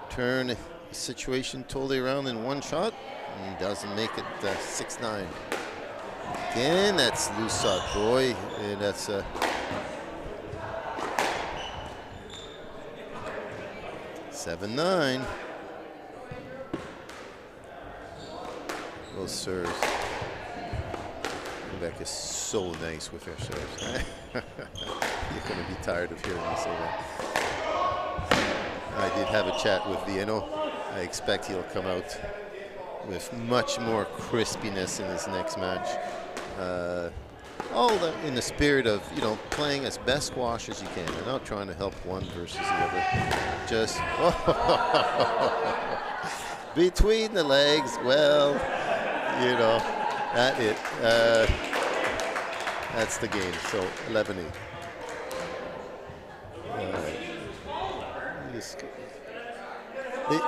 turn the situation totally around in one shot. And he doesn't make it 6-9. Again, that's loose shot, boy. And that's 7-9. Those serves. Rebecca is so nice with her serves. You're going to be tired of hearing me say that. I did have a chat with Viano. I expect he'll come out with much more crispiness in his next match. In the spirit of, playing as best squash as you can. They're not trying to help one versus the other. Just between the legs. Well, that's the game. So 11-8.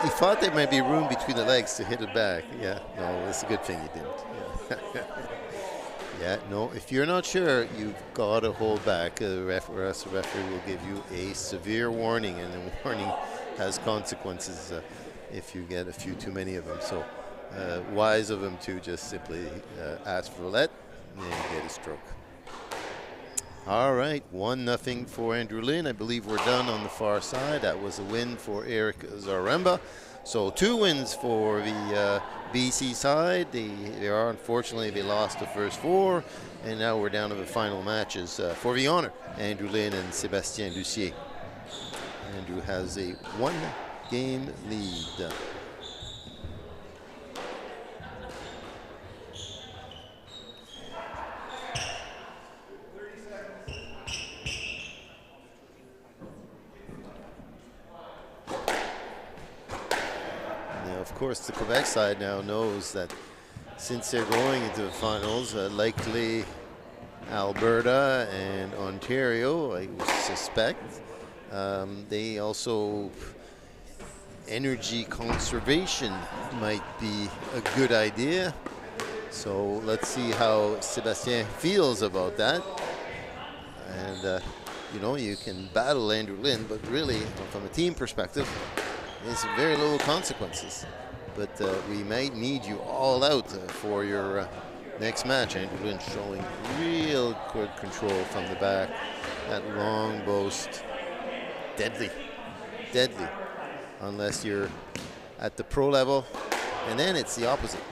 He thought there might be room between the legs to hit it back. Yeah, no, it's a good thing he didn't. Yeah. Yeah, no, if you're not sure, you've got to hold back. The referee will give you a severe warning, and the warning has consequences if you get a few too many of them. So wise of him to just simply ask for a let and get a stroke. All right, 1-0 for Andrew Lin. I believe we're done on the far side. That was a win for Eric Zaremba. So 2 wins for the BC side. Unfortunately, they lost the first 4, and now we're down to the final matches for the honor. Andrew Lin and Sébastien Lucier. Andrew has a 1-game lead. Of course, the Quebec side now knows that since they're going into the finals, likely Alberta and Ontario, I suspect, they also, energy conservation might be a good idea. So let's see how Sébastien feels about that. And, you can battle Andrew Lin, but really, from a team perspective, it's very little consequences. But we might need you all out for your next match. Andrew Lin showing real good control from the back. That long boast, deadly, unless you're at the pro level. And then it's the opposite.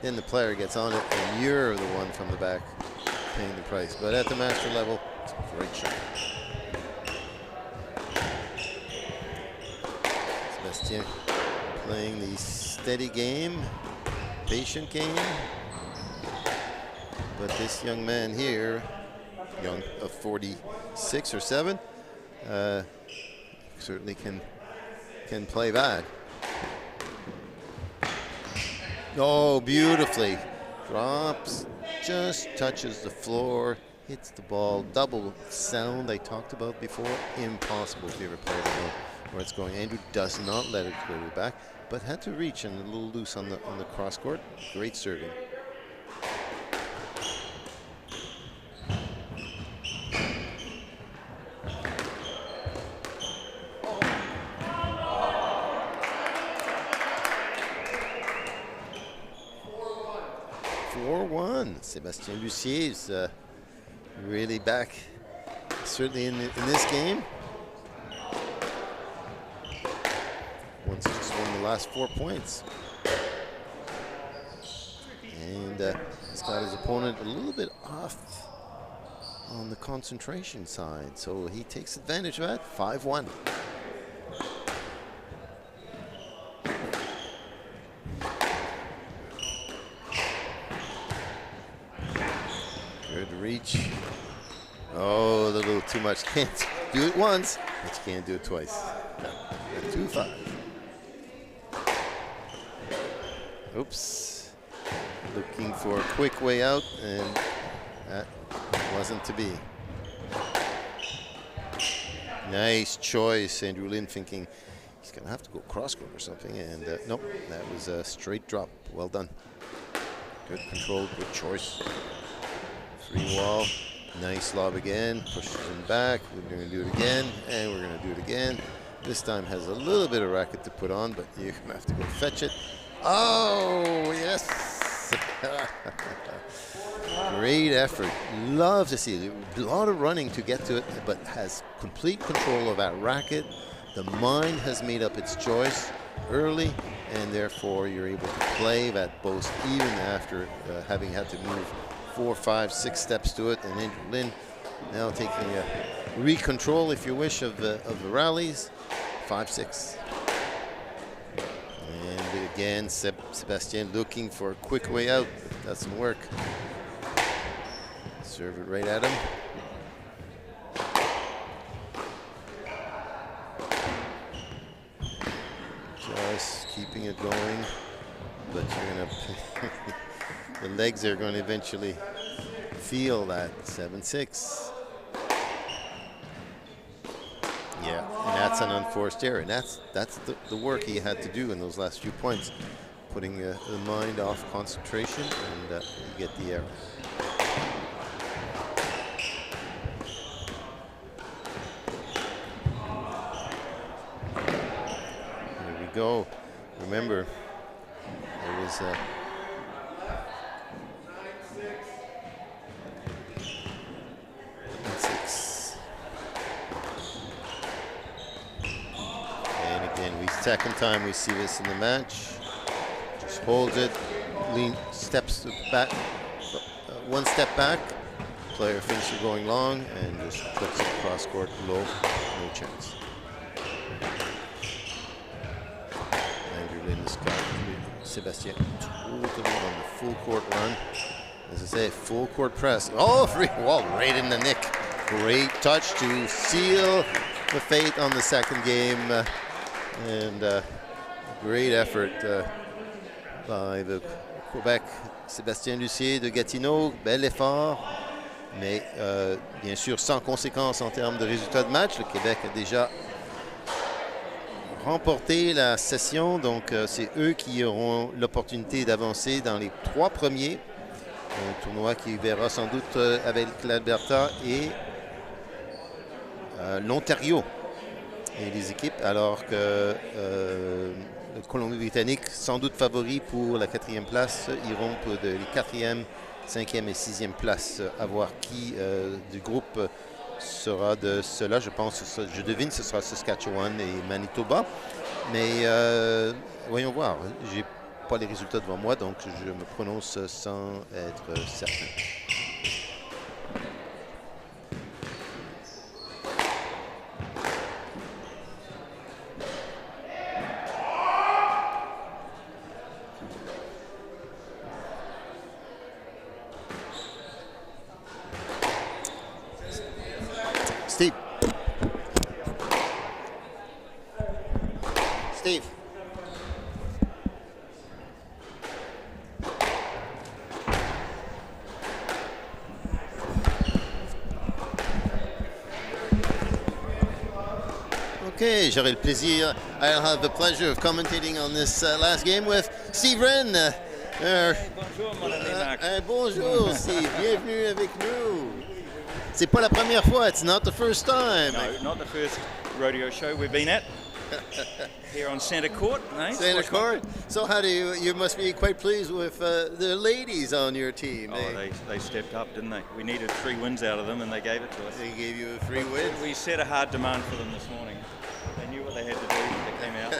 Then the player gets on it and you're the one from the back paying the price. But at the master level, it's a great shot. Sébastien playing the steady game, patient game. But this young man here, young of 46 or 7, certainly can play that. Oh, beautifully. Drops, just touches the floor, hits the ball. Double sound I talked about before. Impossible if you ever played it. where it's going. Andrew does not let it go to the back, but had to reach and a little loose on the cross court. Great serving. Sébastien Lucier is really back, certainly in this game. Once just won the last 4 points. And he's got his opponent a little bit off on the concentration side, so he takes advantage of that. 5-1. Good reach. Oh, a little too much. Can't do it once, but you can't do it twice. No, 2-5. Oops. Looking for a quick way out, and that wasn't to be. Nice choice, Andrew Lin, thinking he's going to have to go cross-court or something, and nope, that was a straight drop. Well done. Good control, good choice. Free wall, nice lob again, pushes him back. We're going to do it again, and we're going to do it again. This time has a little bit of racket to put on, but you're going to have to go fetch it. Oh, yes. Great effort. Love to see it. A lot of running to get to it, but has complete control of that racket. The mind has made up its choice early, and therefore you're able to play that boast even after having had to move 4, 5, 6 steps to it. And Andrew Lin now taking a re-control, if you wish, of the rallies. 5-6. And again, Sébastien looking for a quick way out. Doesn't work. Serve it right at him. Just keeping it going, but you're gonna the legs are going to eventually feel that. 7-6. Yeah, and that's an unforced error, and that's the work he had to do in those last few points, putting the mind off concentration, and you get the error. Here we go. Remember, it was 6. And again, second time we see this in the match. Just holds it, lean, steps back, 1 step back. Player finisher going long and just flips it cross court low, no chance. Andrew Lin has got Sébastien totally on the full court run. As I say, full court press. Oh, free wall right in the nick. Great touch to seal the fate on the second game. And great effort by the Quebec. Sébastien Lucier de Gatineau, bel effort. Mais bien sûr sans conséquence en termes de résultats de match. Le Québec a déjà remporté la session, donc c'est eux qui auront l'opportunité d'avancer dans les 3 premiers. Un tournoi qui verra sans doute avec l'Alberta et l'Ontario et les équipes, alors que le Colombie-Britannique, sans doute favori pour la 4e place, iront pour les 4e, 5e et 6e places, à voir qui du groupe sera de cela. Je pense, je devine, ce sera Saskatchewan et Manitoba. Mais voyons voir. J'ai pas les résultats devant moi, donc je me prononce sans être certain. Steve. Steve. Okay, j'aurai le plaisir. I'll have the pleasure of commentating on this last game with Steve Wren. Bonjour, mon ami Marc. Bonjour, Steve. Bienvenue avec nous. C'est pas la première fois. It's not the first time. No, not the first rodeo show we've been at. Here on Centre Court, eh? Centre Court. So how do you must be quite pleased with the ladies on your team. Oh, they stepped up, didn't they? We needed 3 wins out of them, and they gave it to us. They gave you a free win. We set a hard demand for them this morning. They knew what they had to do. They came out,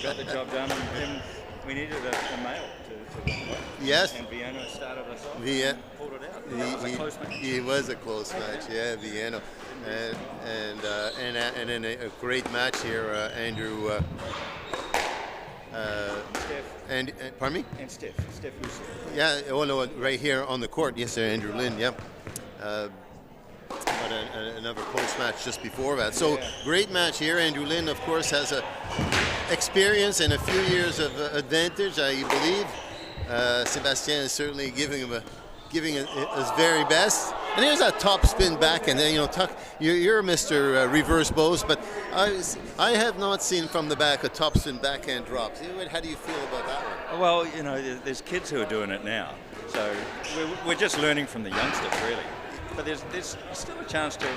got the job done, and then we needed a male to win. Yes. And Vienna started us off Vienna. and pulled it out. That was a close match. It was a close match, yeah, Vienna. And then a great match here, Andrew. Steph. And pardon me? And Steph Lucy. Yeah, oh no, right here on the court. Yes, sir, Andrew Lynn. Yep. But another post match just before that. So great match here. Andrew Lynn, of course, has a experience and a few years of advantage, I believe. Sébastien is certainly giving his very best. And here's that top spin back, and then you're Mr. Reverse Bows, but I have not seen from the back a top spin backhand drop. How do you feel about that one? Well, there's kids who are doing it now, so we're just learning from the youngsters, really. But there's still a chance to,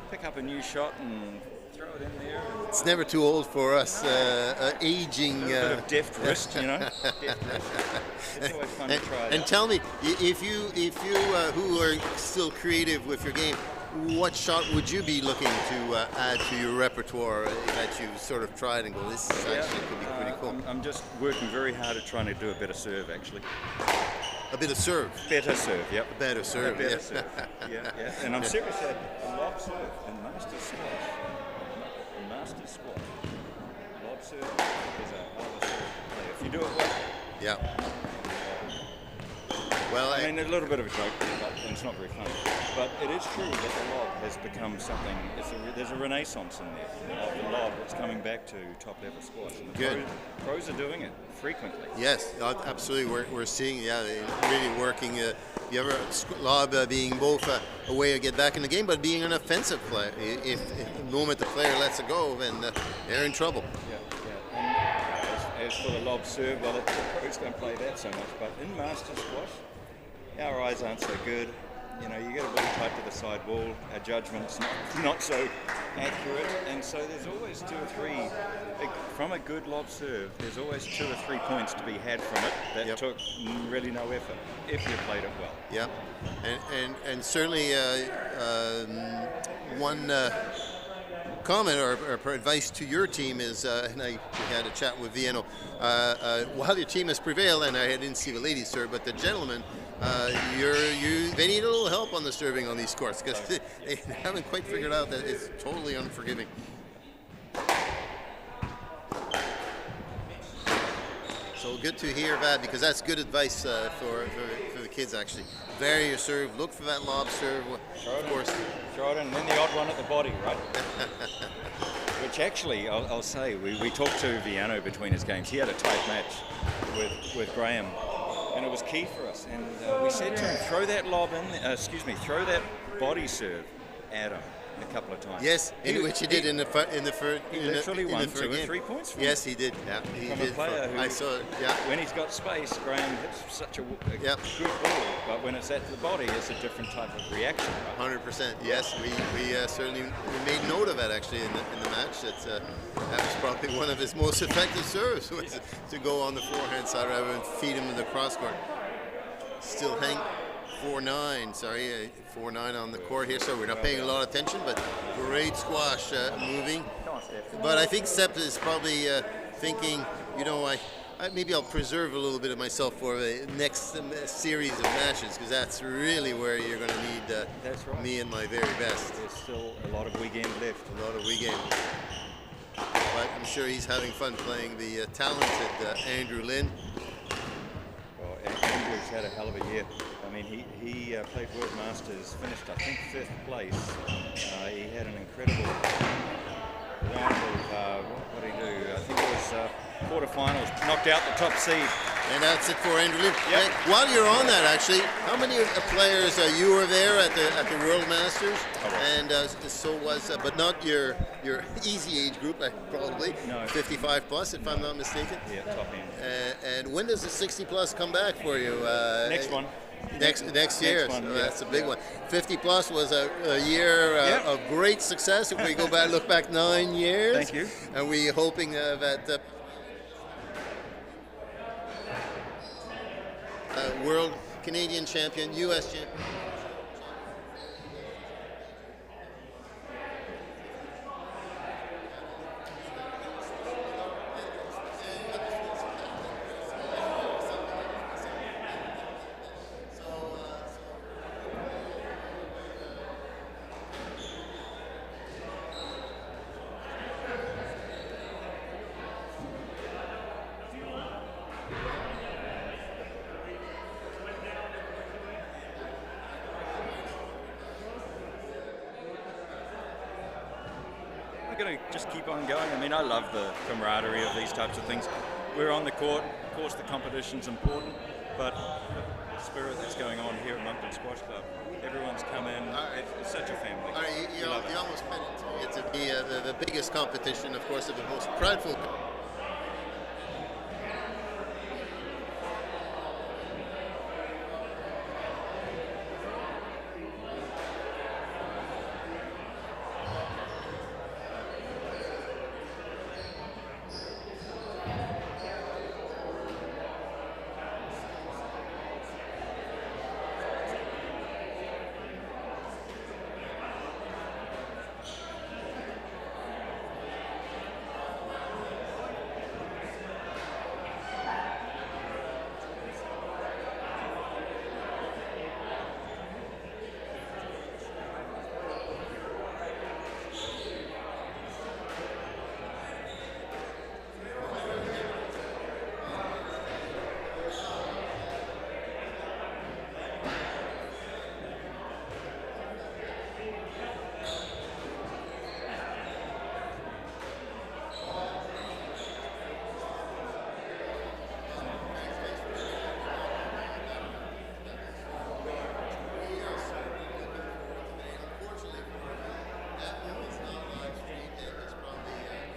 pick up a new shot and throw it in there. It's never too old for us, aging. A bit of deft wrist, Deft wrist. It's always fun to try it And out. tell me, if you who are still creative with your game, what shot would you be looking to add to your repertoire that you've sort of tried and go, this actually could be pretty cool? I'm just working very hard at trying to do a better serve, actually. A bit of serve. Better serve, yep. Better serve. Better yeah. serve. Yeah. And I'm serious at a lob serve and master squash. Master squash. Lob serve is a hell of a serve. If you do it well. Yeah. Well, I mean, a little bit of a joke, but it's not very funny. But it is true that the lob has become something. There's a renaissance in there of the lob. It's coming back to top-level squash. And the Good. pros are doing it frequently. yes, absolutely. We're seeing, really working. The other lob being both a way to get back in the game, but being an offensive player. If the moment the player lets it go, then they're in trouble. Yeah. And as for the lob serve, well, the pros don't play that so much. But in master squash, our eyes aren't so good. You get a bit tight to the side wall. Our judgment's not so accurate, and so there's always 2 or 3 from a good lob serve. There's always 2 or 3 points to be had from it that took really no effort if you played it well. Yeah, and certainly one comment or advice to your team is, and we had a chat with Vienno, while your team has prevailed, and I didn't see the ladies serve, but the gentlemen, they need a little help on the serving on these courts because they haven't quite figured out that it's totally unforgiving. So good to hear that, because that's good advice for the kids, actually. Vary your serve, look for that lob serve, of course. Throw it in, and then the odd one at the body, right? Which actually, I'll say, we talked to Viano between his games. He had a tight match with Graham, and it was key for us. And we said to him, throw that throw that body serve at him a couple of times. Yes, which he did in the first. He literally won 2 or 3 points from Yes, he did. Yeah, he from did. a player who, I saw it. Yeah. when he's got space, Graham hits such a good ball, but when it's at the body, it's a different type of reaction. Right? 100%. Yes, we certainly made note of that actually in the match. That was probably one of his most effective serves, was to go on the forehand side rather than feed him in the cross court. Still hang 4-9. Sorry, 4-9 on the court here, so we're not paying a lot of attention. But great squash moving. But I think Sepp is probably thinking, maybe I'll preserve a little bit of myself for the next series of matches, because that's really where you're going to need me and my very best. There's still a lot of weekend left. A lot of weekend. But I'm sure he's having fun playing the talented Andrew Lynn. Well, Andrew's had a hell of a year. I mean, he played World Masters, finished, I think, 5th place. He had an incredible round of, what did he do? I think it was quarterfinals, knocked out the top seed And that's it for Andrew Lee. Yep. Hey, while you're on that, actually, how many of the players you were there at the World Masters? I was. And so was, but not your easy age group, probably. No. 55 plus, if I'm not mistaken. Yeah, top end. And when does the 60 plus come back for you? Next one. Next year. Next one, So yeah. that's a big one. 50 plus was a year Yep. of great success. If we go back, look back 9 years. Thank you. And we hoping that world, Canadian champion, U.S. champion. We're going to just keep on going. I mean, I love the camaraderie of these types of things. We're on the court. Of course, the competition's important, but the spirit that's going on here at Moncton Squash Club, everyone's come in. It's such a family. All right, We love it. you almost meant it to be the biggest competition, of course, of the most prideful.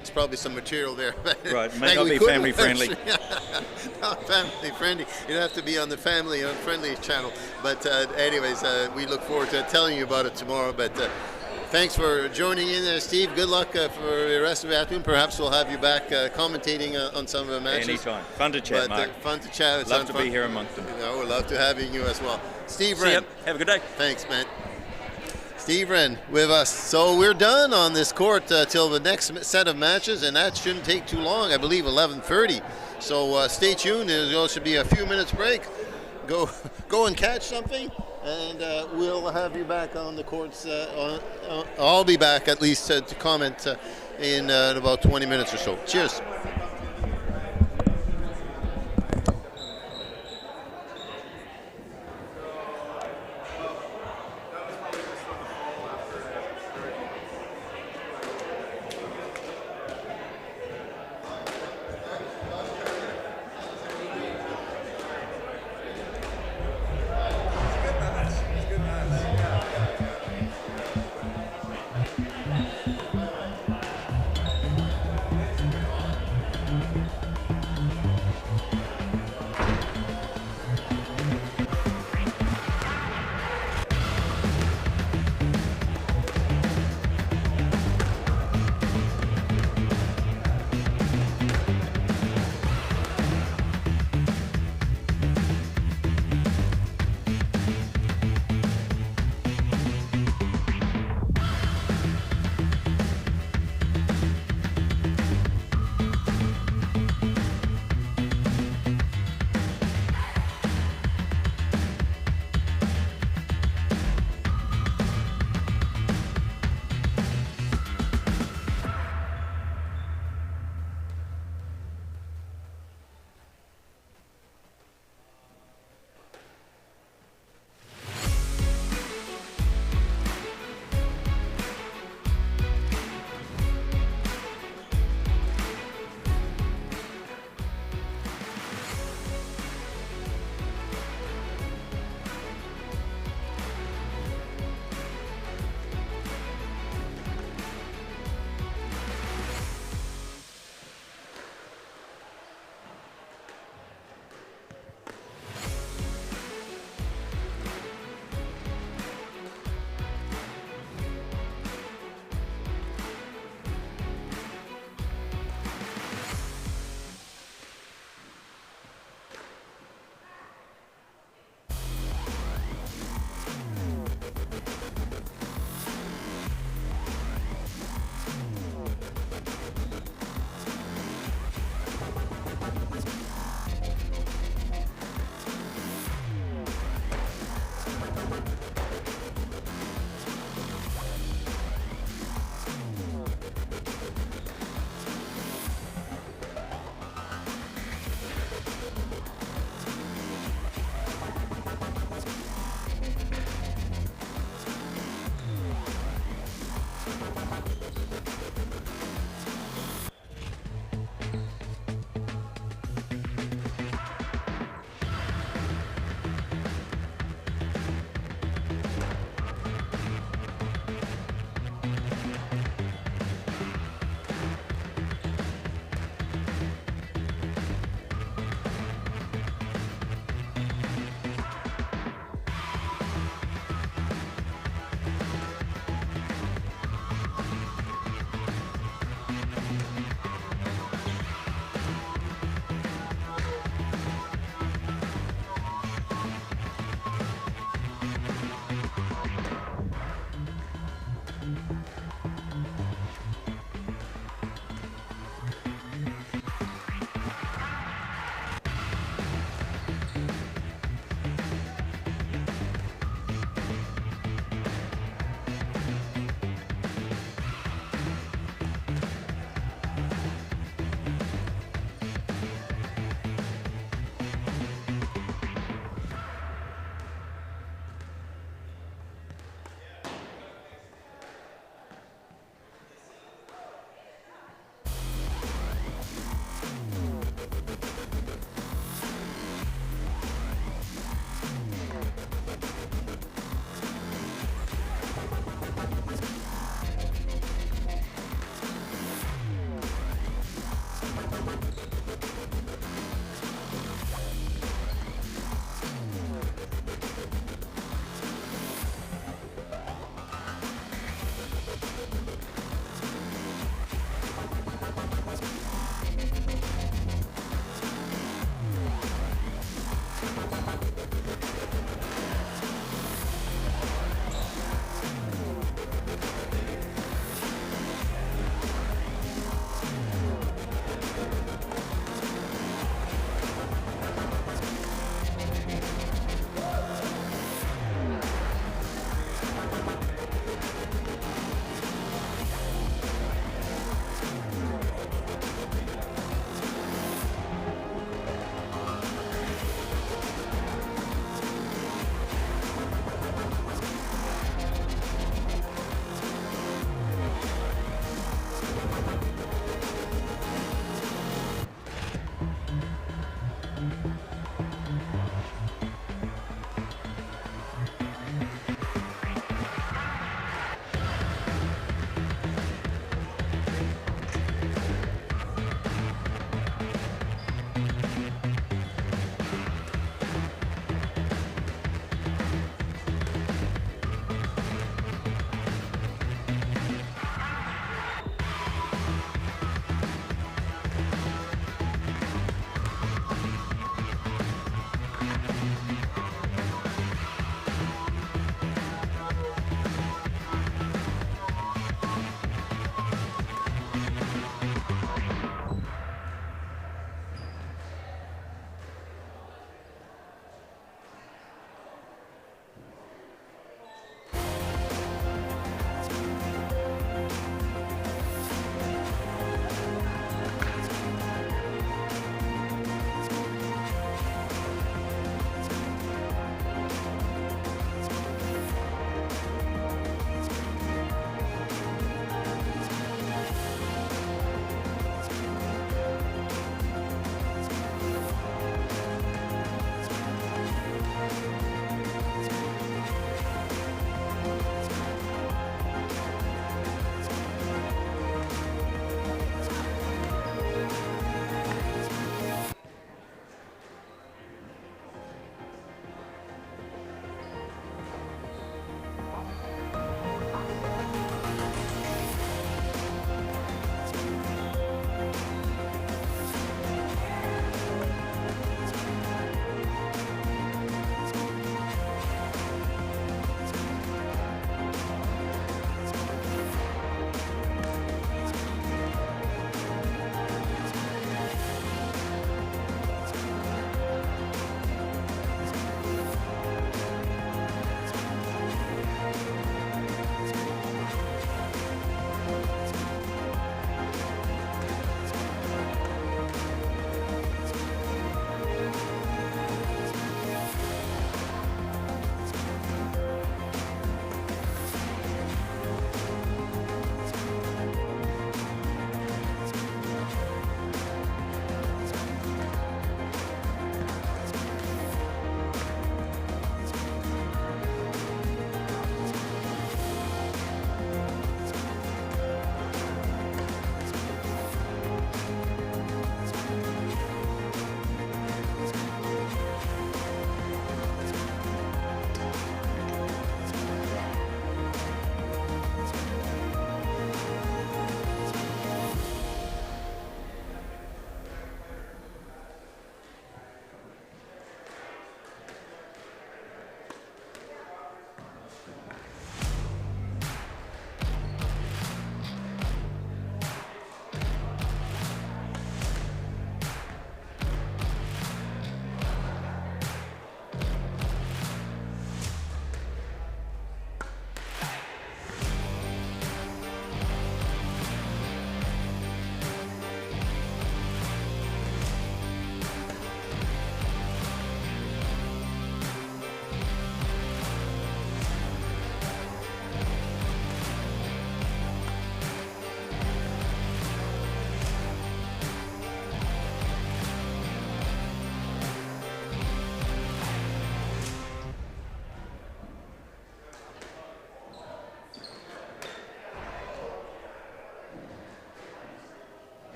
It's probably some material there. Right, may not we be couldn't- family friendly. Not family friendly. You'd have to be on the family friendly channel. But anyways, we look forward to telling you about it tomorrow. But thanks for joining in there, Steve. Good luck for the rest of the afternoon. Perhaps we'll have you back commentating on some of the matches. Anytime. Fun to chat, But Mark. fun to chat. It's Love to fun. be here in Moncton. No, we'd love to have you as well. Steve See ya. Wren. Have a good day. Thanks, man. Steve Wren with us. So we're done on this court till the next set of matches, and that shouldn't take too long. I believe 11:30. So stay tuned. There should be a few minutes break. Go and catch something, and we'll have you back on the courts. I'll be back at least to comment in about 20 minutes or so. Cheers.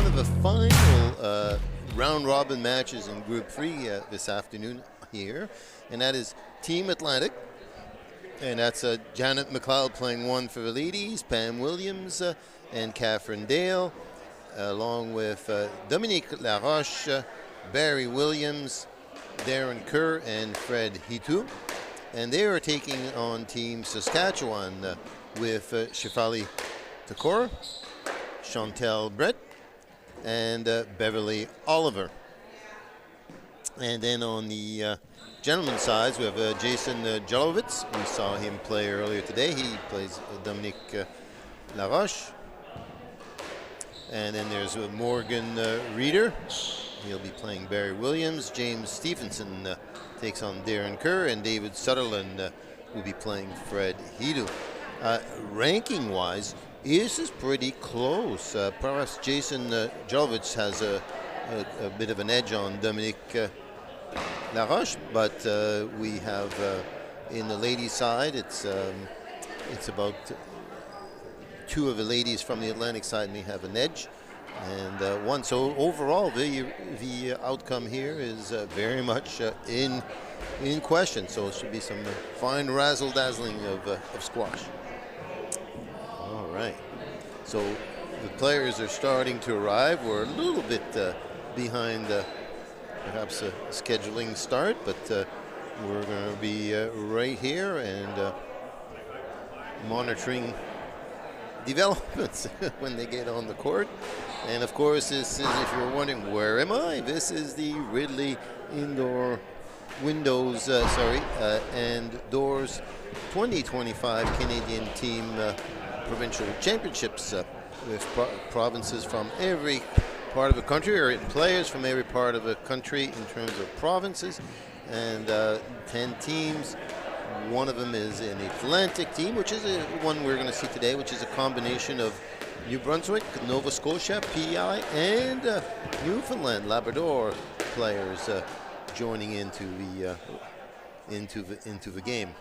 one of the final round robin matches in Group 3 this afternoon here, and that is Team Atlantic. And that's Janet McLeod playing one for the ladies, Pam Williams and Catherine Dale, along with Dominique Laroche, Barry Williams, Darren Kerr, and Fred Hitu. And they are taking on Team Saskatchewan with Shefali Takor, Chantel Brett, and Beverly Oliver. And then on the gentlemen's side, we have Jason Jelowitz. We saw him play earlier today. He plays Dominique Laroche. And then there's Morgan Reeder. He'll be playing Barry Williams. James Stephenson takes on Darren Kerr, and David Sutherland will be playing Fred Hidu. Ranking-wise, this is pretty close. Perhaps Jason Jelowitz has a bit of an edge on Dominique Laroche, but we have in the ladies' side, it's about two of the ladies from the Atlantic side may have an edge, and one. So overall, the outcome here is very much in question. So it should be some fine razzle dazzling of squash. All right. So the players are starting to arrive. We're a little bit behind. Perhaps a scheduling start, but we're going to be right here and monitoring developments when they get on the court. And of course, this is, if you're wondering, where am I? This is the Ridley Indoor Windows, and Doors 2025 Canadian Team Provincial Championships with provinces from every part of the country, or players from every part of the country in terms of provinces, and 10 teams. One of them is an Atlantic team, which is one we're going to see today, which is a combination of New Brunswick, Nova Scotia, PEI, and Newfoundland, Labrador players joining into the game.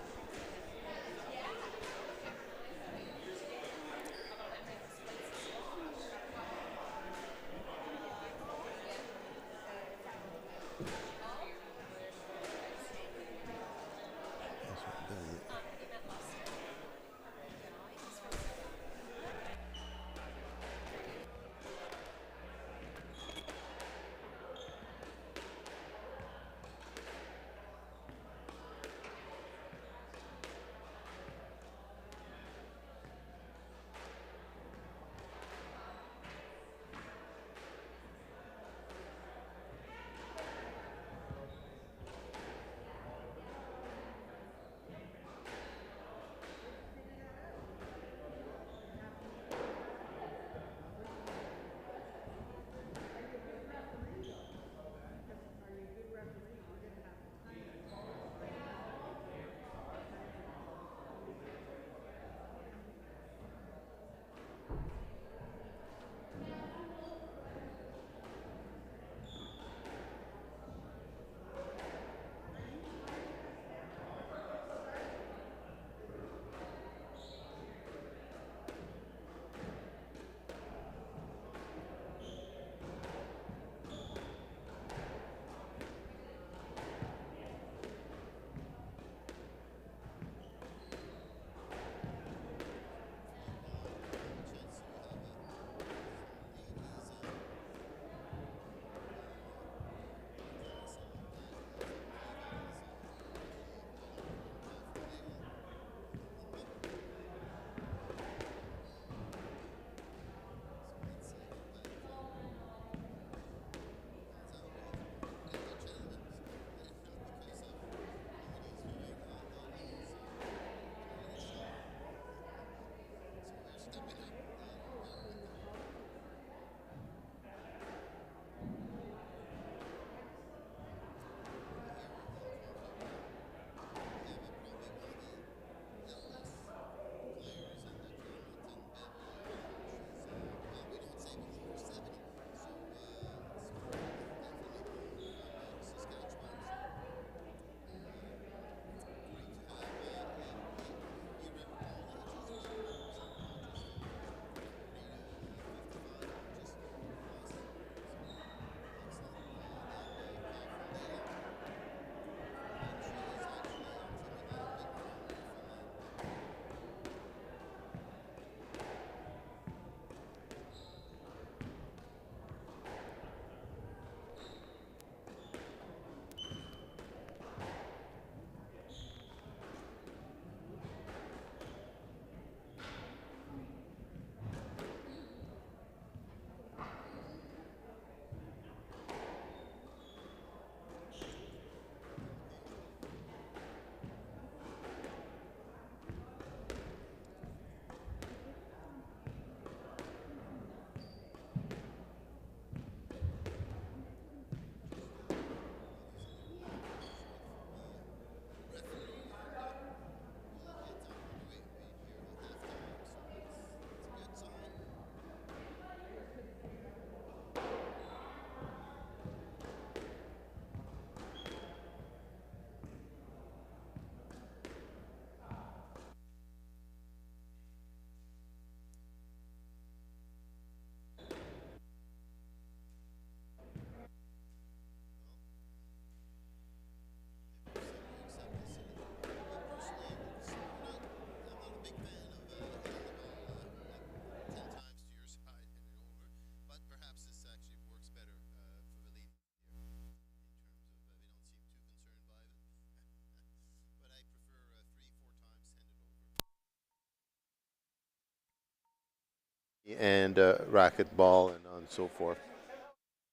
and racquetball and on so forth.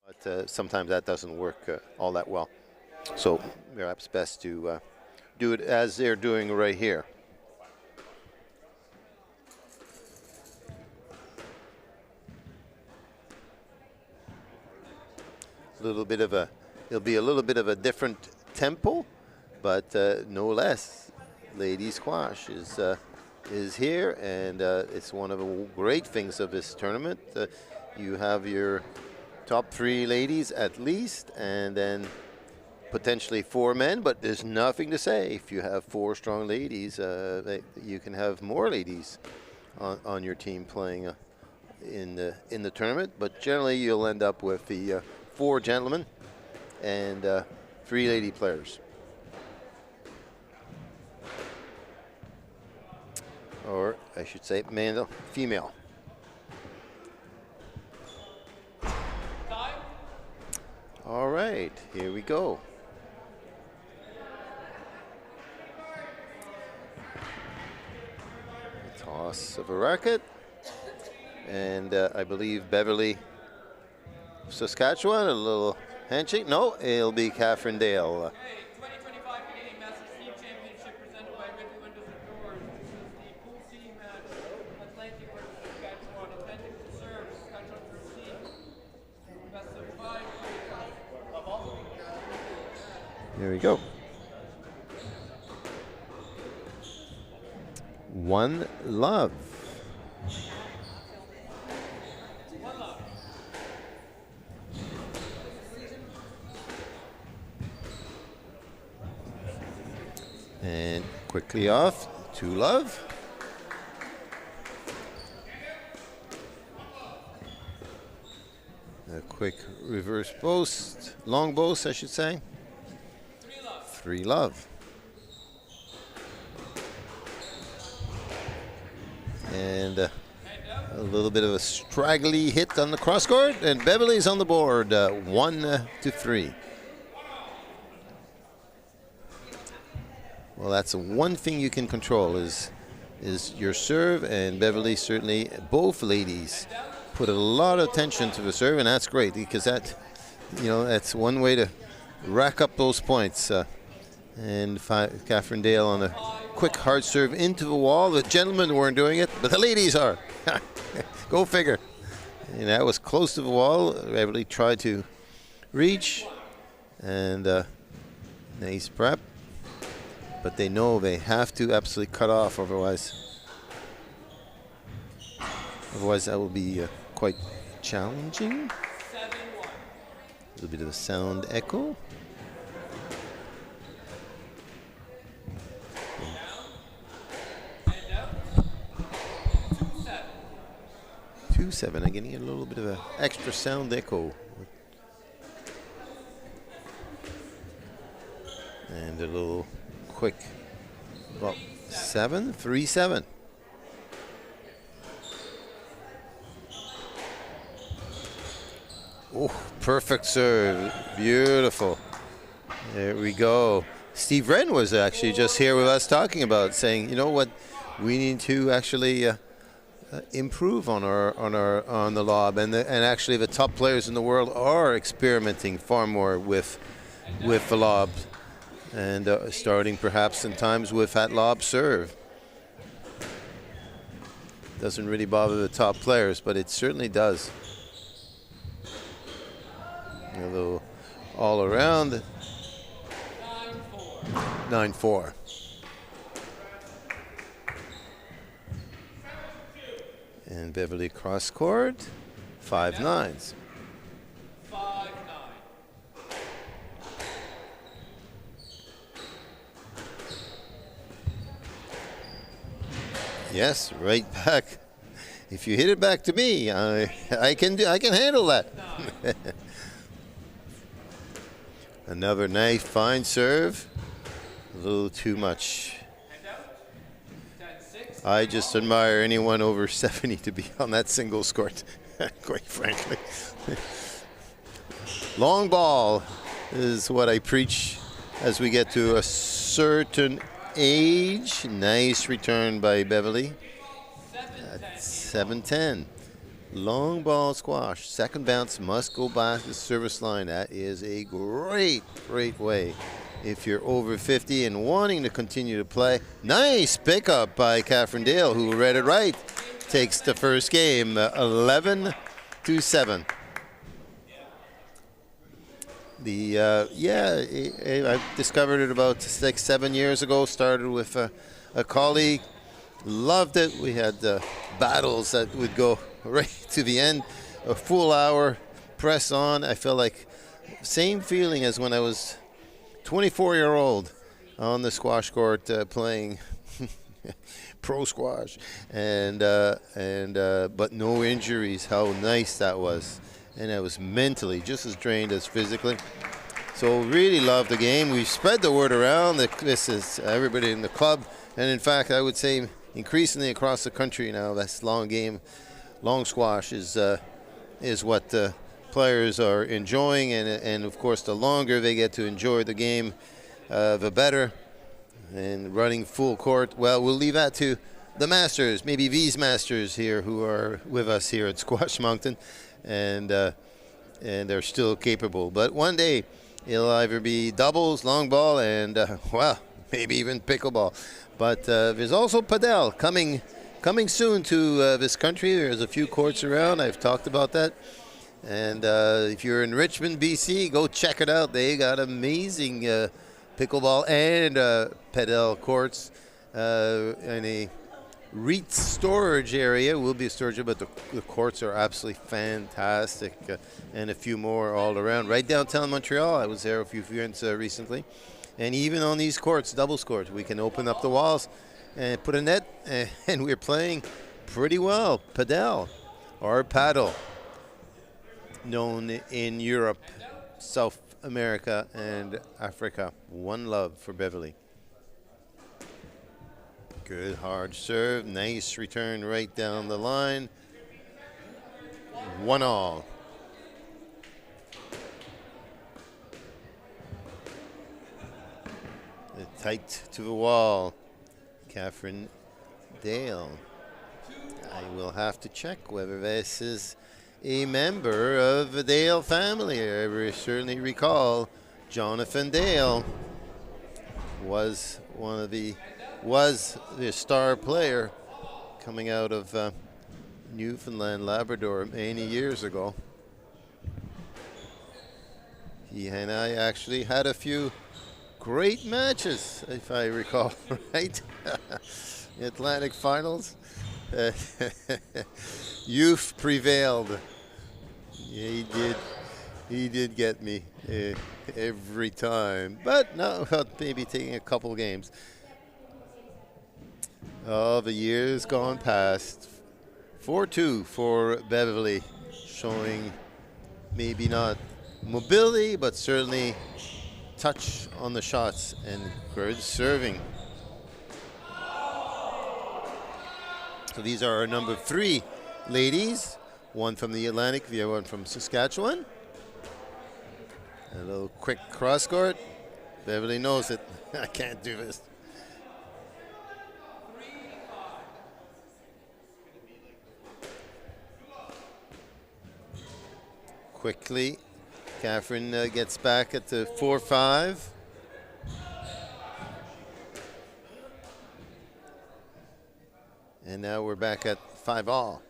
But sometimes that doesn't work all that well. So perhaps best to do it as they're doing right here. It'll be a little bit of a different tempo, but no less. Lady squash is here, and it's one of the great things of this tournament. You have your top 3 ladies at least, and then potentially 4 men, but there's nothing to say. If you have 4 strong ladies, you can have more ladies on your team playing in the tournament. But generally, you'll end up with the 4 gentlemen and 3 lady players. Or I should say male, female. All right, here we go. Toss of a racket. And I believe Beverly, Saskatchewan, a little handshake. No, it'll be Catherine Dale. 2025 Canadian Masters Team Championship presented by Red Windows and Doors. This is the pool C match. Atlantic versus Saskatchewan. Atlantic to serve. Saskatchewan to receive. Best of 5. There we go. One love. And quickly off, 2 love. A quick reverse boast, long boast, I should say. 3 love. And a little bit of a straggly hit on the cross court, and Beverly's on the board, 1-3. Well, that's the one thing you can control is your serve, and Beverly certainly, both ladies, put a lot of attention to the serve, and that's great because that's one way to rack up those points. And Catherine Dale on a quick hard serve into the wall. The gentlemen weren't doing it, but the ladies are. Go figure. And that was close to the wall. Beverly tried to reach, and nice prep. But they know they have to absolutely cut off, otherwise that will be quite challenging. 7-1. A little bit of a sound echo. And out. 2-7. 2-7. I'm getting a little bit of an extra sound echo. And a little quick, about 3-7. Oh, perfect serve, beautiful. There we go. Steve Wren was actually just here with us talking about saying, you know what, we need to actually improve on the lob, and actually the top players in the world are experimenting far more with the lob. And starting perhaps sometimes with that lob serve. Doesn't really bother the top players, but it certainly does. A little all around. 9-4. And Beverly cross court. 5-9s. 5-9. Yes, right back. If you hit it back to me, I can handle that. Another nice fine serve. A little too much. I just admire anyone over 70 to be on that singles court, quite frankly. Long ball is what I preach as we get to a certain age. Nice return by Beverly at 7-10. Long ball squash. Second bounce must go back to the service line. That is a great, great way if you're over 50 and wanting to continue to play. Nice pickup by Catherine Dale, who read it right. Takes the first game 11-7. I discovered it about 6-7 years ago. Started with a colleague. Loved it. We had battles that would go right to the end. A full hour, press on. I felt like same feeling as when I was 24-year-old on the squash court playing pro squash, but no injuries. How nice that was, and I was mentally just as drained as physically. So really loved the game. We spread the word around that this is everybody in the club, and in fact, I would say increasingly across the country now. That's long game, long squash is what players are enjoying, and of course, the longer they get to enjoy the game, the better. And running full court, well, we'll leave that to the masters, maybe these masters here who are with us here at Squash Moncton, and they're still capable. But one day, it'll either be doubles, long ball, and well, maybe even pickleball. But there's also padel coming soon to this country. There's a few courts around. I've talked about that. And if you're in Richmond, BC, go check it out. They got amazing pickleball and padel courts in a REIT storage area. Will be a storage, but the courts are absolutely fantastic, and a few more all around. Right downtown Montreal, I was there a few years recently. And even on these courts, doubles courts, we can open up the walls and put a net, and we're playing pretty well. Padel, or paddle, known in Europe, South America, and Africa. One love for Beverly. Good hard serve, nice return right down the line. 1-all. Tight to the wall. Catherine Dale. I will have to check whether this is a member of the Dale family. I certainly recall Jonathan Dale was the star player coming out of Newfoundland, Labrador many years ago. He and I actually had a few great matches, if I recall right. Atlantic finals. Youth prevailed. Yeah, he did get me every time. But no, maybe taking a couple games. Oh, the years gone past. 4-2 for Beverly, showing maybe not mobility, but certainly touch on the shots and good serving. So these are our number 3 ladies. One from the Atlantic, the other one from Saskatchewan. A little quick cross court. Beverly knows it. I can't do this. Quickly, Catherine gets back at the 4-5. And now we're back at 5-all.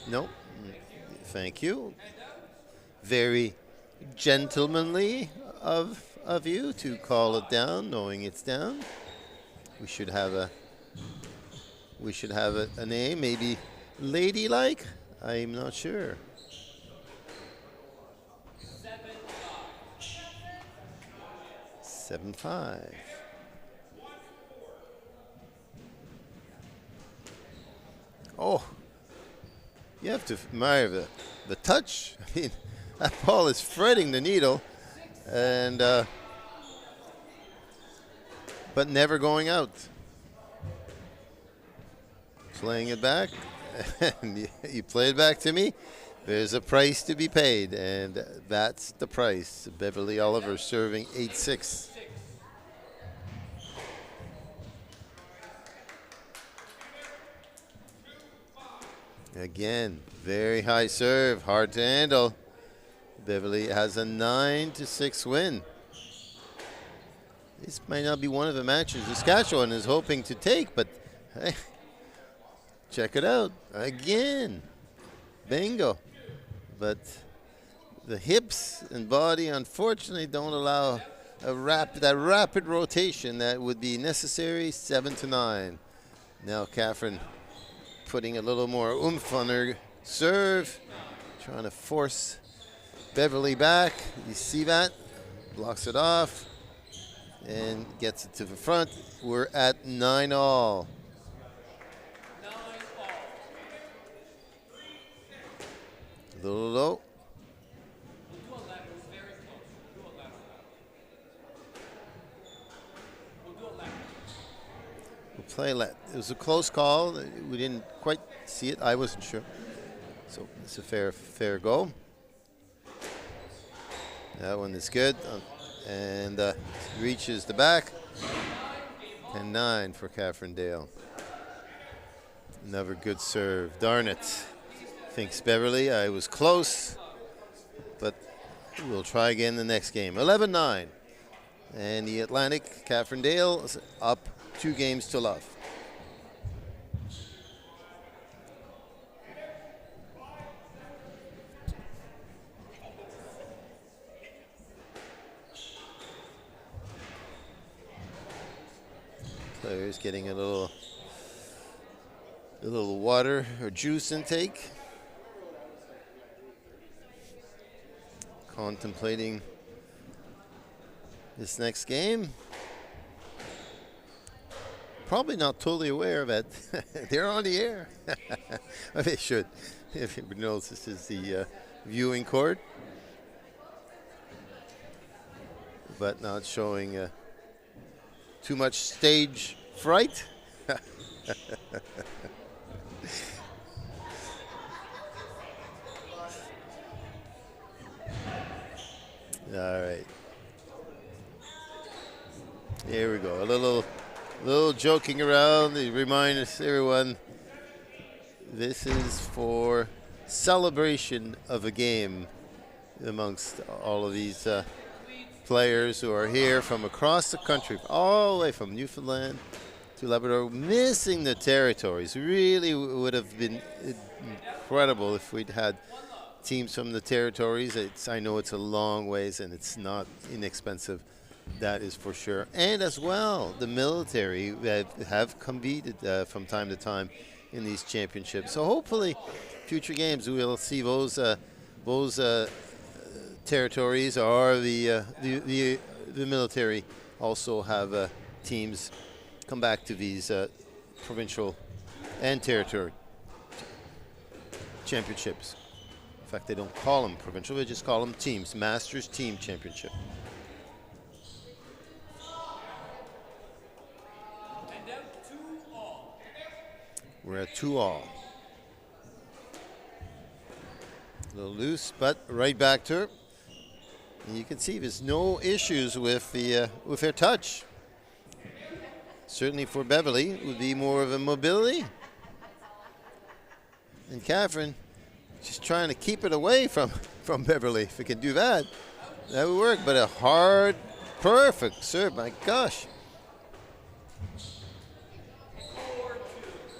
Nope. Thank you. Very gentlemanly of you to call it down, knowing it's down. We should have a name, maybe ladylike. I'm not sure. 7-5. Oh, you have to admire the touch. I mean, that ball is threading the needle, and but never going out. Playing it back, and you play it back to me. There's a price to be paid, and that's the price. Beverly Oliver serving 8-6. Again, very high serve, hard to handle. Beverly has a 9-6 win. This might not be one of the matches Saskatchewan is hoping to take, but hey, check it out. Again, bingo. But the hips and body, unfortunately, don't allow that rapid rotation that would be necessary. 7-9. Now Catherine putting a little more oomph on her serve, trying to force Beverly back. You see that? Blocks it off and gets it to the front. We're at 9-all. A little low. We'll play let. It was a close call. We didn't quite see it. I wasn't sure. So it's a fair goal. That one is good. And reaches the back. 10-9 for Catherine Dale. Another good serve. Darn it. Thinks Beverly. I was close. But we'll try again the next game. 11-9. And the Atlantic, Catherine Dale, is up 2 games to love. Players getting a little water or juice intake. Contemplating this next game. Probably not totally aware that they're on the air. They should. If everybody knows this is the viewing court. But not showing too much stage fright. All right. Here we go. A little joking around. They remind us, everyone, this is for celebration of a game amongst all of these players who are here from across the country, all the way from Newfoundland to Labrador, missing the territories. Really would have been incredible if we'd had teams from the territories. I know it's a long ways and it's not inexpensive. That is for sure. And as well, the military have competed from time to time in these championships. So hopefully, future games we'll see those territories or the military also have teams come back to these provincial and territory championships. In fact, they don't call them provincial; they just call them teams. Masters Team Championship. We're at 2-all. A little loose, but right back to her. And you can see there's no issues with her touch. Certainly for Beverly, it would be more of a mobility. And Catherine just trying to keep it away from Beverly. If it can do that, that would work. But a hard, perfect serve, my gosh.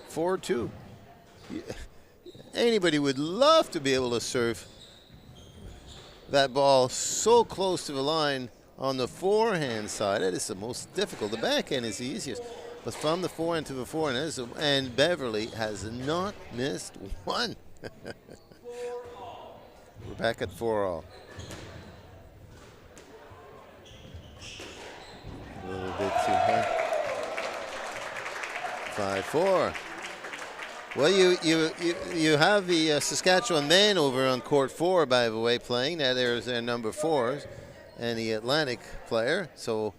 4-2. Anybody would love to be able to serve that ball so close to the line on the forehand side. That is the most difficult. The backhand is the easiest. But from the forehand to the forehand, and Beverly has not missed one. We're back at 4-all. A little bit too high. 5-4. Well, you have the Saskatchewan men over on court 4, by the way, playing. Now there's their number 4s and the Atlantic player. So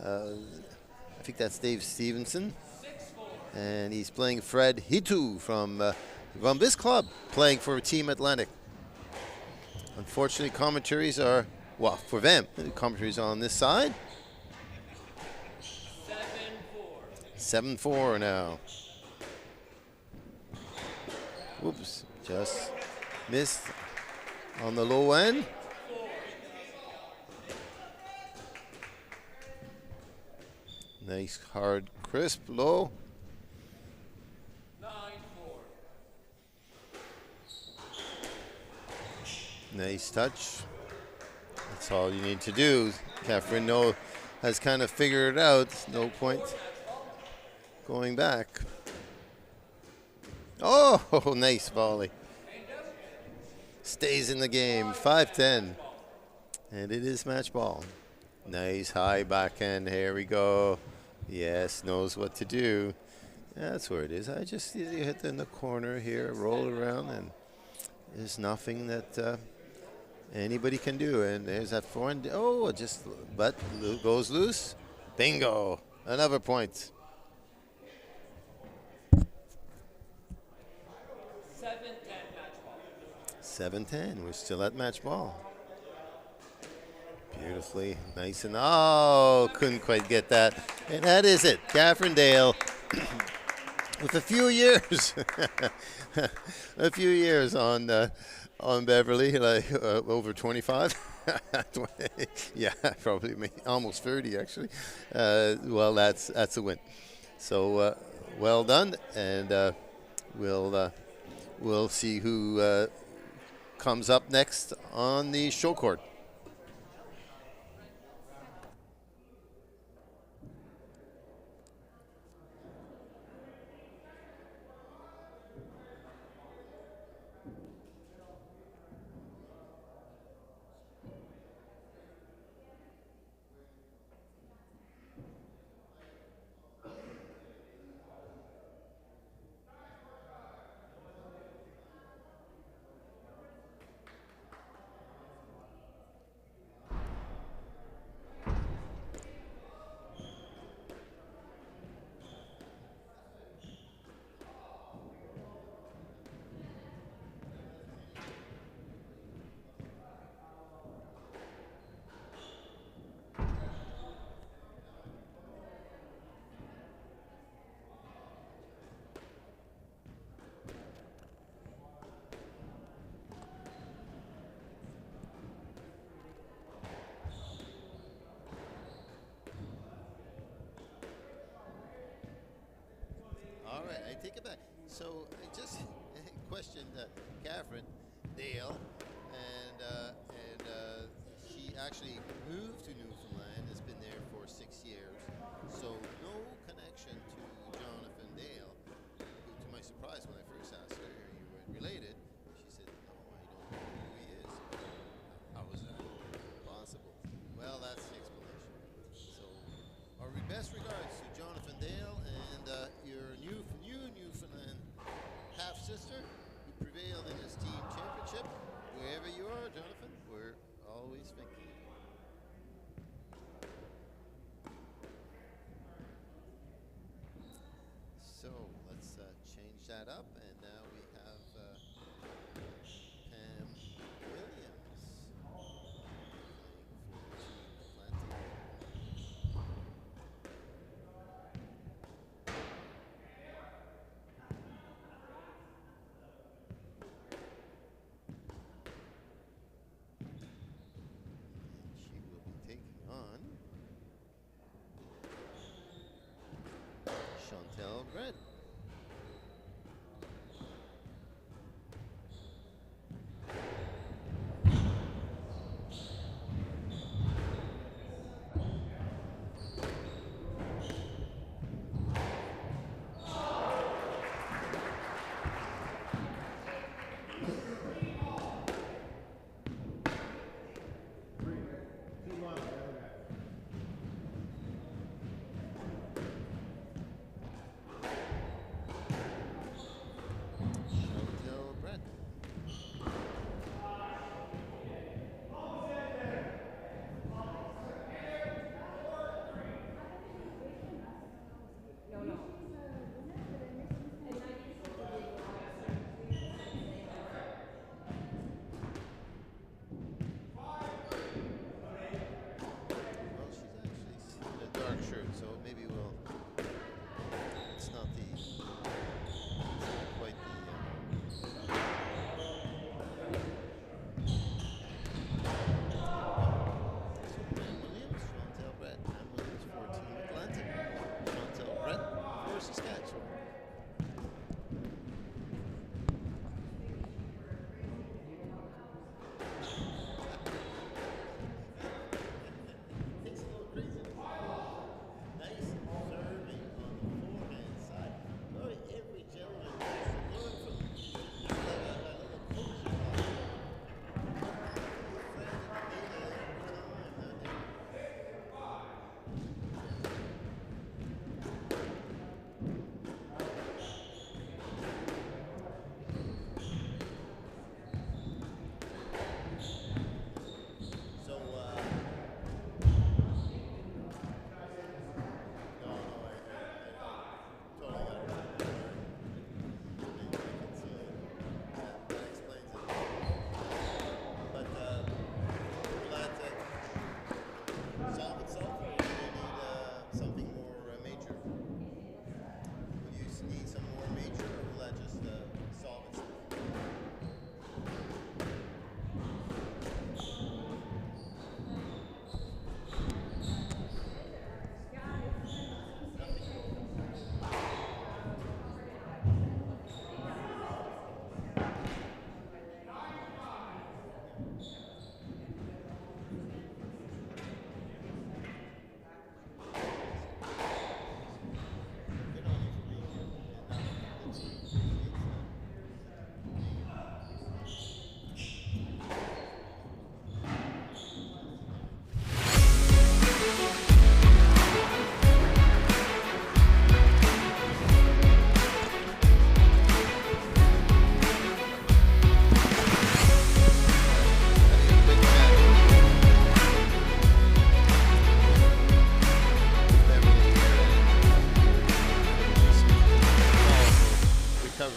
I think that's Dave Stevenson. And he's playing Fred Hitu from this club, playing for Team Atlantic. Unfortunately, commentaries are, well, for them, the commentaries on this side. 7-4 now. Oops, just missed on the low end. Nice, hard, crisp, low. 9-4. Nice touch. That's all you need to do. Catherine has kind of figured it out. No point going back. Oh, nice volley. Stays in the game. 5-10. And it is match ball. Nice high backhand. Here we go. Yes, knows what to do. That's where it is. I just you hit in the corner here, roll around, and there's nothing that anybody can do. And there's that forehand. Oh, but goes loose. Bingo. Another point. 7-10 match ball. 7-10. We're still at match ball. Beautifully nice and oh, couldn't quite get that. And that is it. Catherine Dale with a few years, on Beverly, like over 25. Yeah, probably almost 30 actually. Well, that's a win. So well done, and we'll see who comes up next on the show court. All right, I take it back. So I just questioned Catherine Dale, and she actually moved to Newfoundland. Has been there for 6 years. So no connection to Jonathan Dale. Who, to my surprise, when I first asked her, "Are you related?" She said, "No, I don't know who he is." How was that possible? Well, that's the explanation. So our best regards to Jonathan Dale and your new Newfoundland half-sister who prevailed in his team championship. Wherever you are, Jonathan, we're always thinking of you. So let's change that up, and now we have Pam Williams playing for Team Atlantic. She will be taking on Chantel Brett.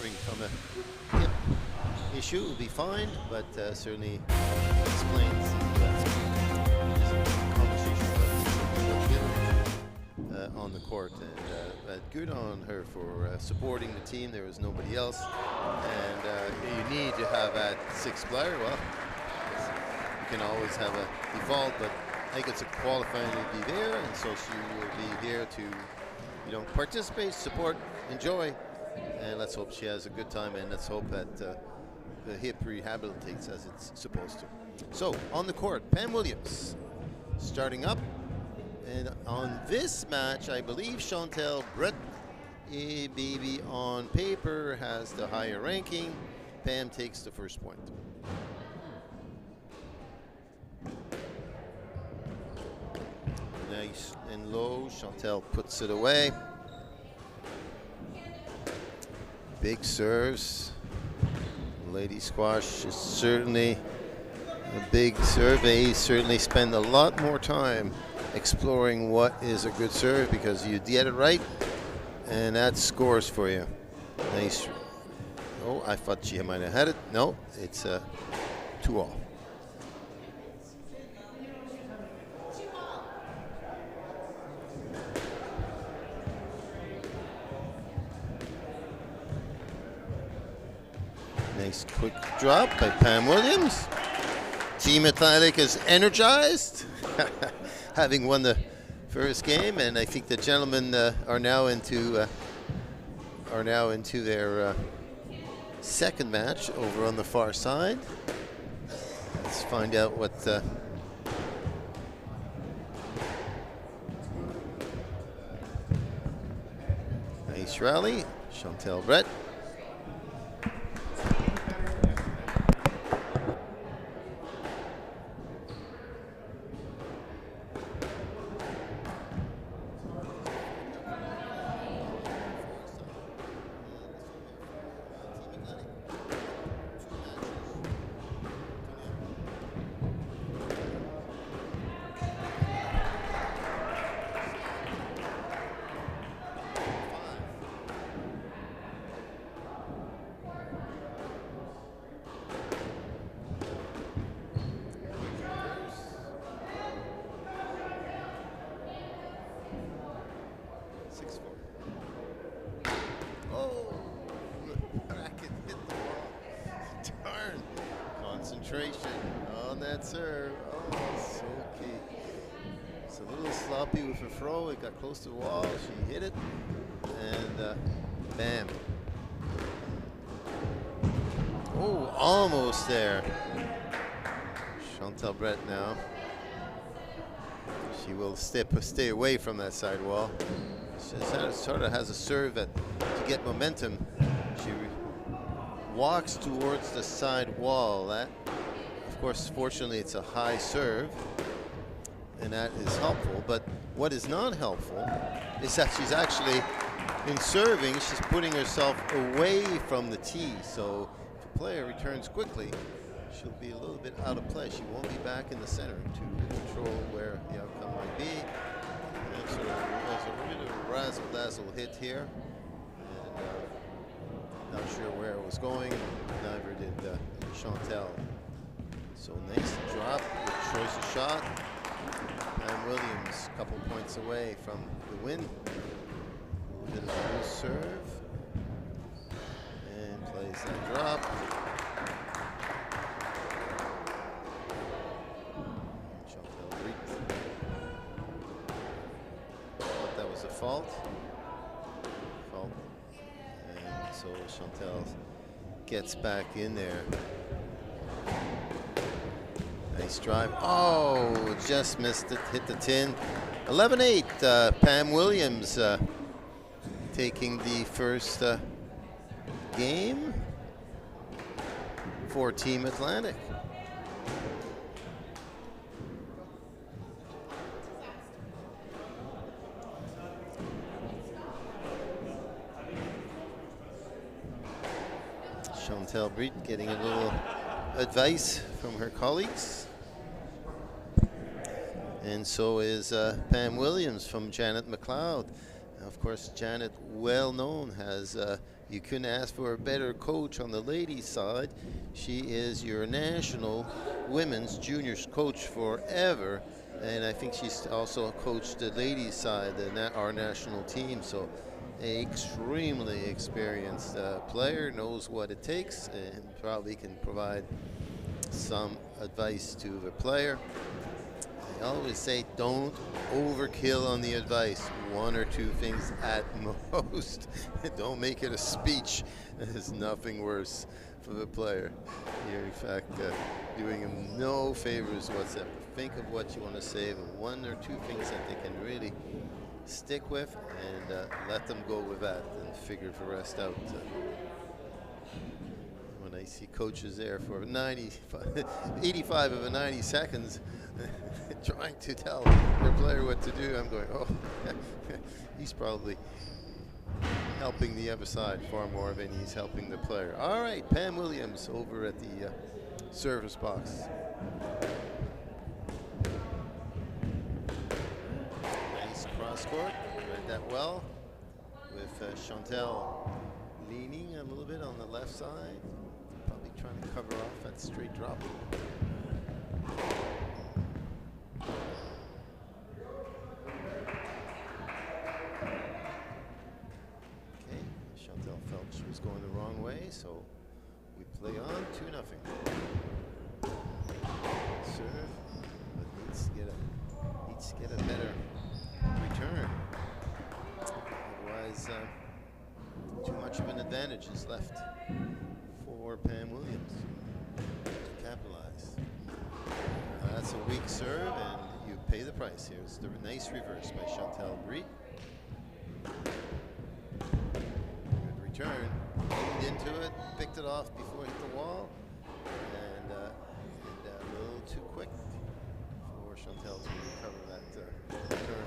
suffering from a hip issue. Will be fine, but certainly explains the conversation on the court. And good on her for supporting the team. There was nobody else, and you need to have that sixth player. Well, you can always have a default, but I think it's a qualifying to be there, and so she will be here to, participate, support, enjoy, and let's hope she has a good time, and let's hope that the hip rehabilitates as it's supposed to. So on the court, Pam Williams starting up, and on this match, I believe Chantal Brett, baby, on paper has the higher ranking. Pam takes the first point. Nice and low. Chantal puts it away. Big serves. Lady squash is certainly a big serve. They certainly spend a lot more time exploring what is a good serve, because you get it right and that scores for you. Nice. Oh, I thought she might have had it. No, it's 2-all. Nice quick drop by Pam Williams. Team Atlantic is energized, having won the first game, and I think the gentlemen are now into their second match over on the far side. Let's find out what. Nice rally, Chantal Brett. Concentration on that serve. Oh, so key. It's a little sloppy with her throw. It got close to the wall. She hit it, and bam. Oh, almost there. Chantal Brett now. She will stay away from that side wall. She sort of has a serve that to get momentum. She walks towards the side wall. That, of course, fortunately, it's a high serve, and that is helpful. But what is not helpful is that she's actually, in serving, she's putting herself away from the tee. So if a player returns quickly, she'll be a little bit out of play. She won't be back in the center to control where the outcome might be. And so there's a bit of a razzle-dazzle hit here. Not sure where it was going, neither did Chantal. So nice drop, good choice of shot. Pam Williams, a couple points away from the win. A bit of a loose serve. And plays that drop. Chantal reaped. Thought that was a fault. So Chantal gets back in there. Nice drive. Oh, just missed it, hit the tin. 11-8, Pam Williams taking the first game for Team Atlantic. Chantal Brett getting a little advice from her colleagues. And so is Pam Williams from Janet McLeod. Of course, Janet, well known, has You couldn't ask for a better coach on the ladies' side. She is your national women's juniors coach forever, and I think she's also coached the ladies' side, our national team. So, a extremely experienced player, knows what it takes, and probably can provide some advice to the player. I always say don't overkill on the advice. One or two things at most. Don't make it a speech. There's nothing worse for the player. You're in fact doing him no favors whatsoever. Think of what you want to say, and one or two things that they can really stick with, and let them go with that and figure the rest out. When I see coaches there for 85 of the 90 seconds trying to tell their player what to do, I'm going, oh, he's probably helping the other side far more than he's helping the player. All right, Pam Williams over at the service box. Nice cross court, read that well, with Chantel leaning a little bit on the left side, probably trying to cover off that straight drop. Okay, Chantel felt she was going the wrong way, so we play on 2-0. Serve, but needs to get a better return. Otherwise, too much of an advantage is left for Pam Williams to capitalize. That's a weak serve, and you pay the price. Here's the nice reverse by Chantal Brie. Good return. Leaned into it, picked it off before it hit the wall, and a little too quick for Chantal to recover that return.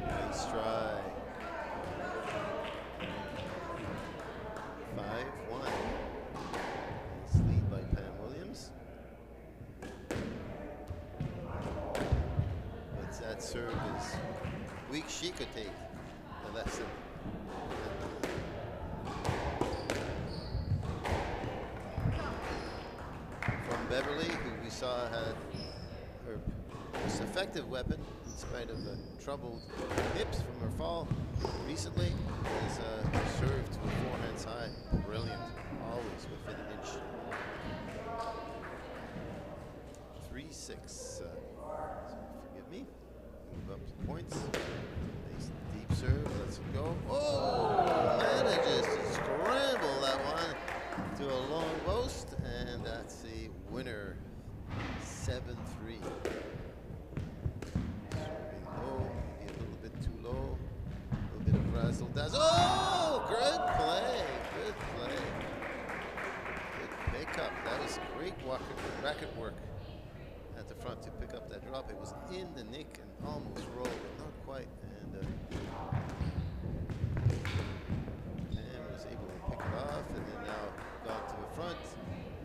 Nice try. 5-1. Nice lead by Pam Williams. But that serve is weak. She could take the lesson. From Beverly, who we saw had her most effective weapon, in spite of the troubled hips from her fall recently, is served to a forehand side. Brilliant, always within an inch. 3-6. So forgive me. Move up to points. Nice deep serve. Let's go. Oh! Manages to scramble that one to a long post, and that's the winner. 7-3. Serving low, maybe a little bit too low. A little bit of razzle dazzle. Oh! Good play. Good play. Good pickup. That was great racket work at the front to pick up that drop. It was in the nick and almost rolled, but not quite. And Pam was able to pick it off, and then now gone to the front,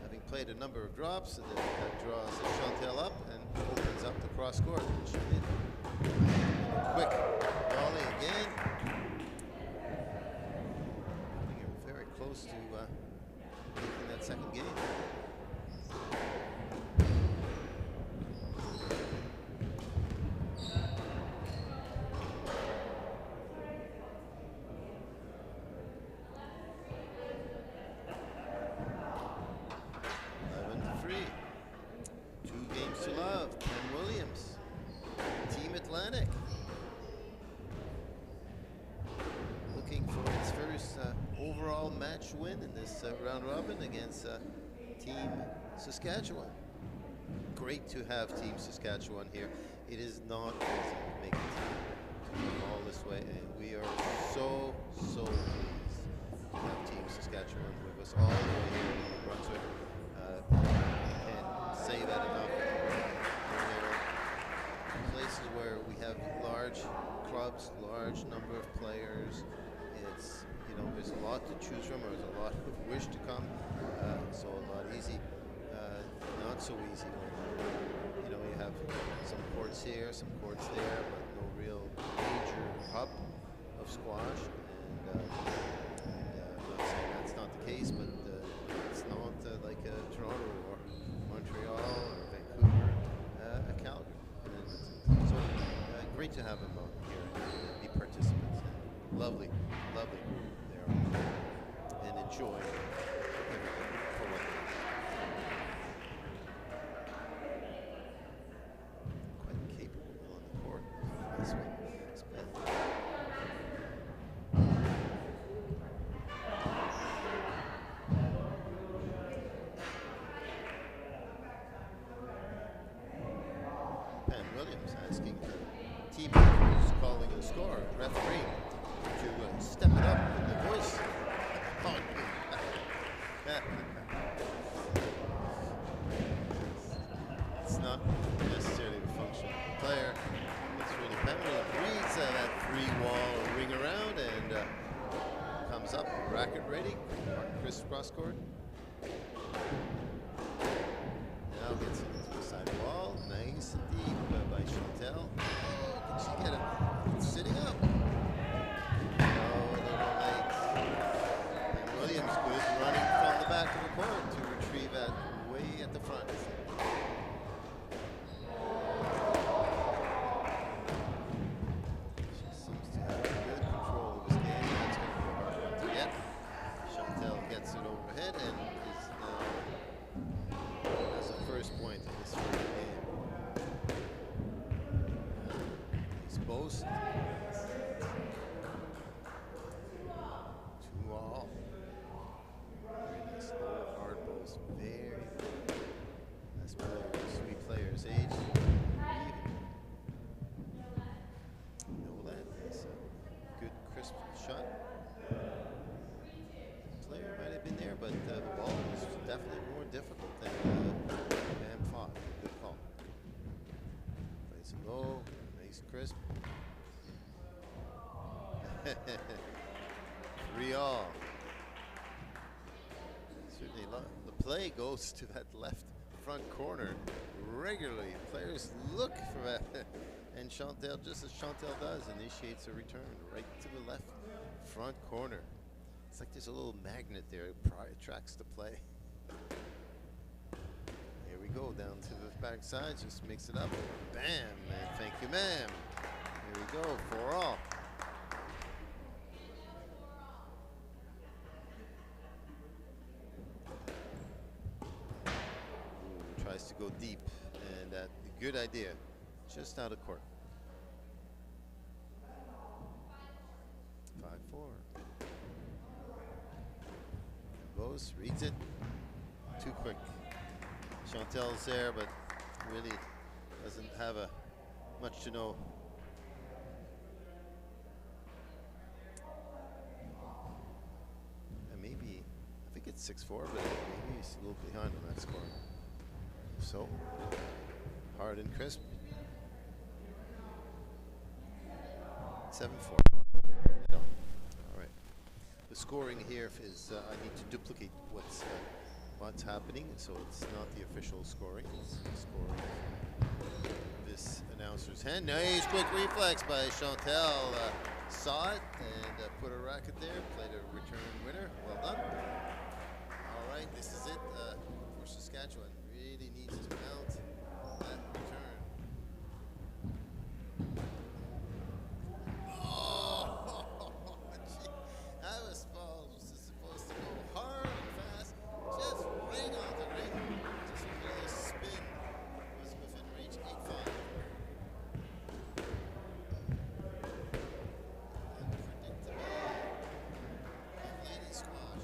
having played a number of drops, and then that draws Chantel up and opens up the cross court, which she did. Quick volley again. Putting her very close to taking that second game. Looking for its first overall match win in this round robin against Team Saskatchewan. Great to have Team Saskatchewan here. It is not easy to make it to come all this way, and we are so pleased to have Team Saskatchewan with us all the way here in New Brunswick. Can't say that enough. Places where we have large clubs, large number of players. It's, there's a lot to choose from, or there's a lot of wish to come. So a lot easy, not so easy when you know, you have some courts here, some courts there, but no real major hub of squash. And I'm not saying that's not the case, but it's not like Toronto or Montreal or Vancouver, Calgary. And so great to have them here and be participants. And lovely, lovely group there, and enjoy everything for what it is. Quite capable on the court. This one. Smith. Pam Williams asking the team who's calling the score, referee, to step it up in the voice. It's not necessarily the function of the player. It's really Pam Williams reads that three-wall ring around and comes up, racket ready, Chris cross court. Now gets into the side wall, nice and deep by Chantel. Oh, can she get it? It's sitting up. Oh, a little late. And Williams good running from the back of the court to retrieve that way at the front. She seems to have good control of his game. That's going to be a hard one to get. Chantel gets it overhead and is now has the first point in this game. He's both 2-all. Very nice low hard balls. Very nice players, sweet players. Age even. Nolan is a good crisp shot. Player might have been there, but the ball was definitely more difficult than Pam fought. Good call. Plays it low, nice crisp. 3-all. Certainly the play goes to that left front corner regularly. Players look for that. And Chantel, just as Chantel does, initiates a return right to the left front corner. It's like there's a little magnet there. It attracts the play. Here we go, down to the backside. Just mix it up. Bam, man. Thank you, ma'am. Here we go, 4-all. Tries to go deep, and that good idea. Just out of court. 5-4. Goes, reads it. Too quick. Chantel's there, but really doesn't have much to know. And maybe, I think it's 6-4, but maybe he's a little behind on that score. So, hard and crisp. 7-4. All right. The scoring here is I need to duplicate what's happening, so it's not the official scoring. It's the scoring of this announcer's hand. Nice quick reflex by Chantel. Saw it and put a racket there. Played a return winner. Well done. All right, this is it for Saskatchewan. Really needs to mount that return. Oh, gee, that was supposed to go hard and fast, just right on the ring. Just a little spin was within reach. 8-5. Unpredictable. Lady squash.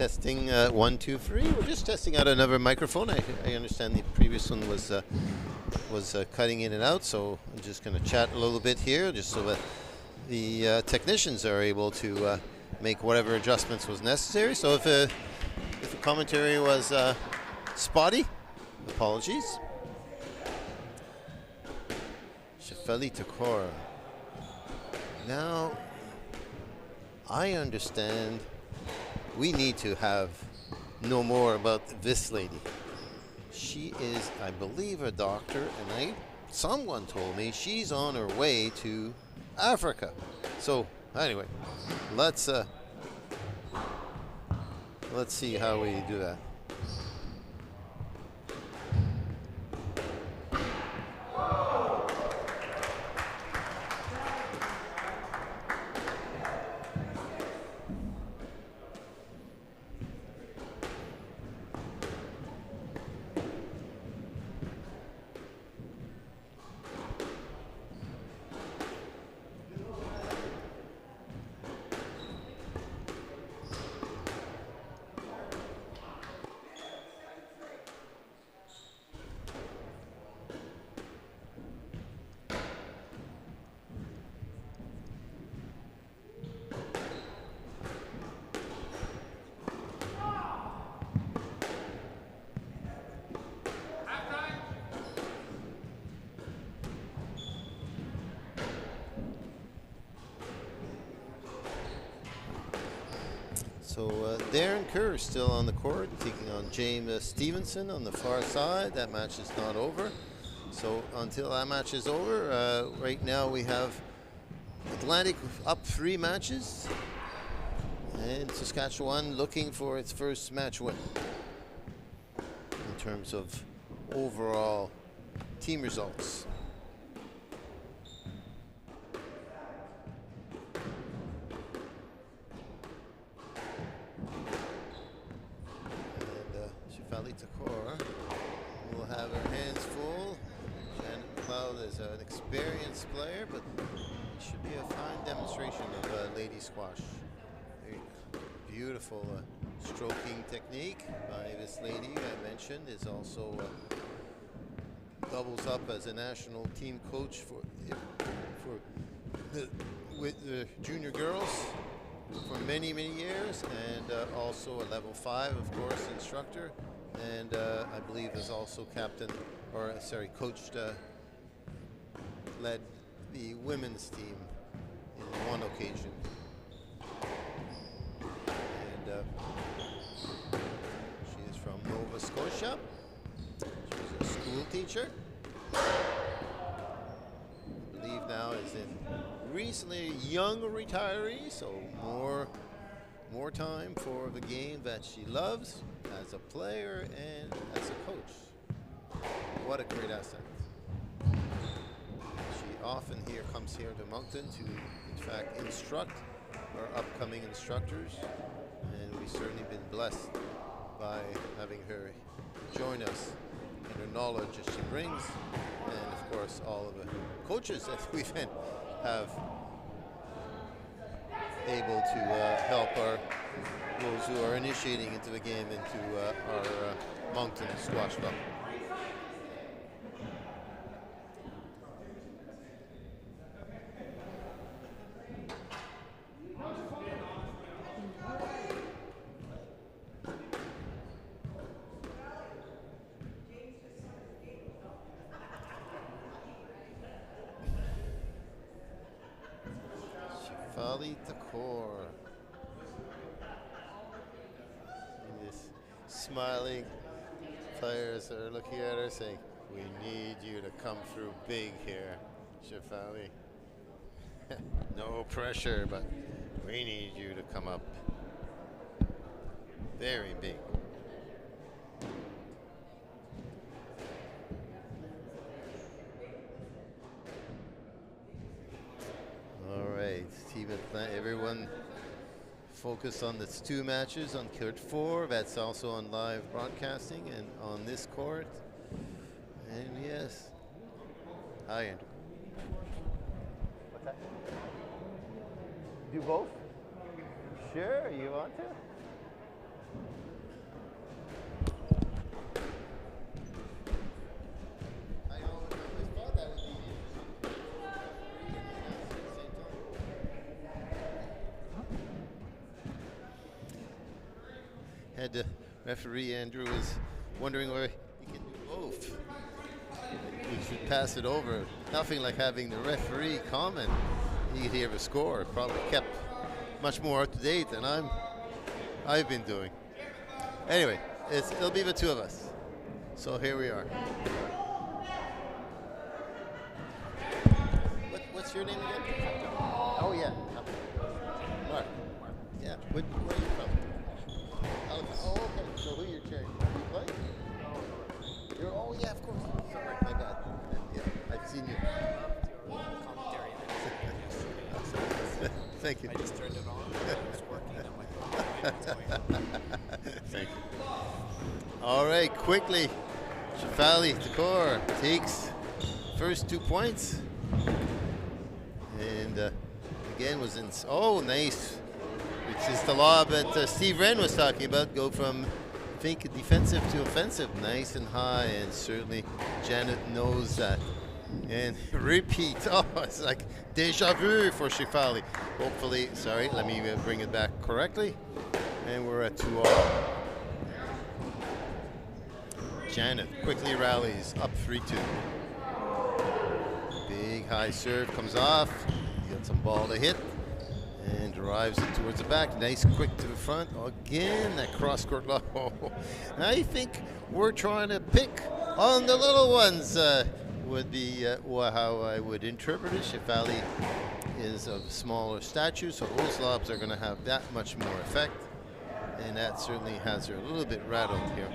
Testing 1, 2, 3. We're just testing out another microphone. I understand the previous one was cutting in and out, so I'm just going to chat a little bit here, just so that the technicians are able to make whatever adjustments was necessary. So if the commentary was spotty, apologies. Shefali Takor. Now, I understand we need to know more about this lady. She is, I believe, a doctor, and someone told me she's on her way to Africa. So anyway, let's see how we do that. So Darren Kerr is still on the court, taking on James Stevenson on the far side. That match is not over. So until that match is over, right now we have Atlantic up 3 matches, and Saskatchewan looking for its first match win in terms of overall team results. Shefali Takor will have her hands full. Janet McLeod is an experienced player, but it should be a fine demonstration of lady squash. Very beautiful stroking technique by this lady I mentioned. Is also doubles up as a national team coach with the junior girls for many years, and also a level 5, of course, instructor, and I believe is also coached, led the women's team in one occasion. And she is from Nova Scotia. She's a school teacher. I believe now is recently a young retiree, so more time for the game that she loves as a player and as a coach. What a great asset. She often comes here to Moncton to, in fact, instruct our upcoming instructors, and we've certainly been blessed by having her join us and her knowledge that she brings, and of course all of the coaches that we've have able to help those who are initiating into the game into our Moncton Squash Club. Shefali Takor. And this smiling players are looking at her saying, "We need you to come through big here, Shefali. No pressure, but we need you to come up very big." Everyone focus on the 2 matches on court 4. That's also on live broadcasting and on this court. And yes, hi Andrew. What's that? Do both? Sure, you want to? had referee Andrew is wondering where he can do both. We should pass it over. Nothing like having the referee comment. You could hear the score. Probably kept much more up to date than I've been doing. Anyway, it'll be the two of us. So here we are. What's your name again? Oh yeah, Mark. Yeah. Where are you from? Oh, okay. So who you're cheering? You play? You're. Oh yeah, of course. Sorry, my bad. Yeah, I've seen you. Commentary. Thank you. I just turned it on. It was working. I'm like, what's going on? Thank you. All right, quickly. Shefali Takor takes first 2 points. And again was in. Oh, nice. Which is the lob that Steve Wren was talking about. Go from, I think, defensive to offensive. Nice and high. And certainly Janet knows that. And repeat. Oh, it's like deja vu for Shefali. Hopefully, sorry, let me bring it back correctly. And we're at 2-all. Janet quickly rallies up 3-2. Big high serve comes off. He got some ball to hit and drives it towards the back. Nice quick to the front. Again, that cross court lob. I think we're trying to pick on the little ones. Would be how I would interpret it. Shefali is of smaller stature, so those lobs are going to have that much more effect. And that certainly has her a little bit rattled here.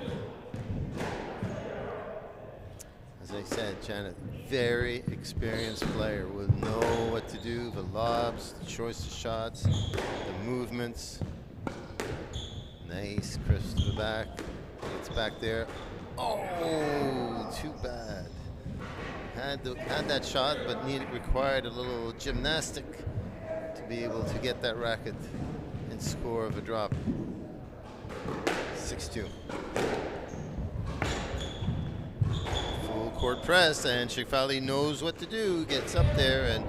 As I said, Janet, very experienced player, will know what to do, the lobs, the choice of shots, the movements. Nice, crisp to the back. It's back there. Oh, too bad. Had that shot, but required a little gymnastic to be able to get that racket and score of a drop. 6-2. Full court press, and Shefali knows what to do. Gets up there, and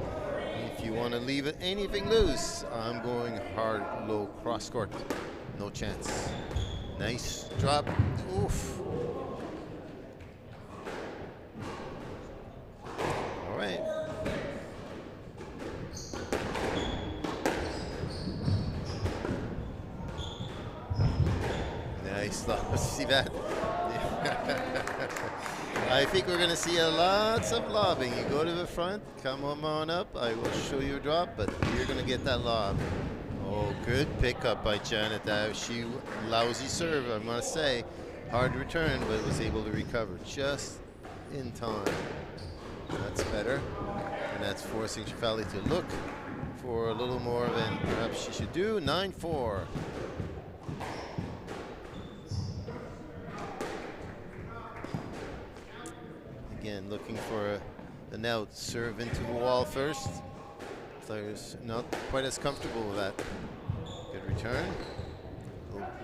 if you want to leave it anything loose, I'm going hard, low, cross court. No chance. Nice drop. Oof. All right. Nice. See that? I think we're going to see lots of lobbing. You go to the front, come on up. I will show you a drop, but you're going to get that lob. Oh, good pickup by Janet. She lousy serve, I'm going to say. Hard return, but was able to recover just in time. That's better. And that's forcing Shefali to look for a little more than perhaps she should do. 9-4. Again, looking for an out. Serve into the wall first. Players not quite as comfortable with that. Good return.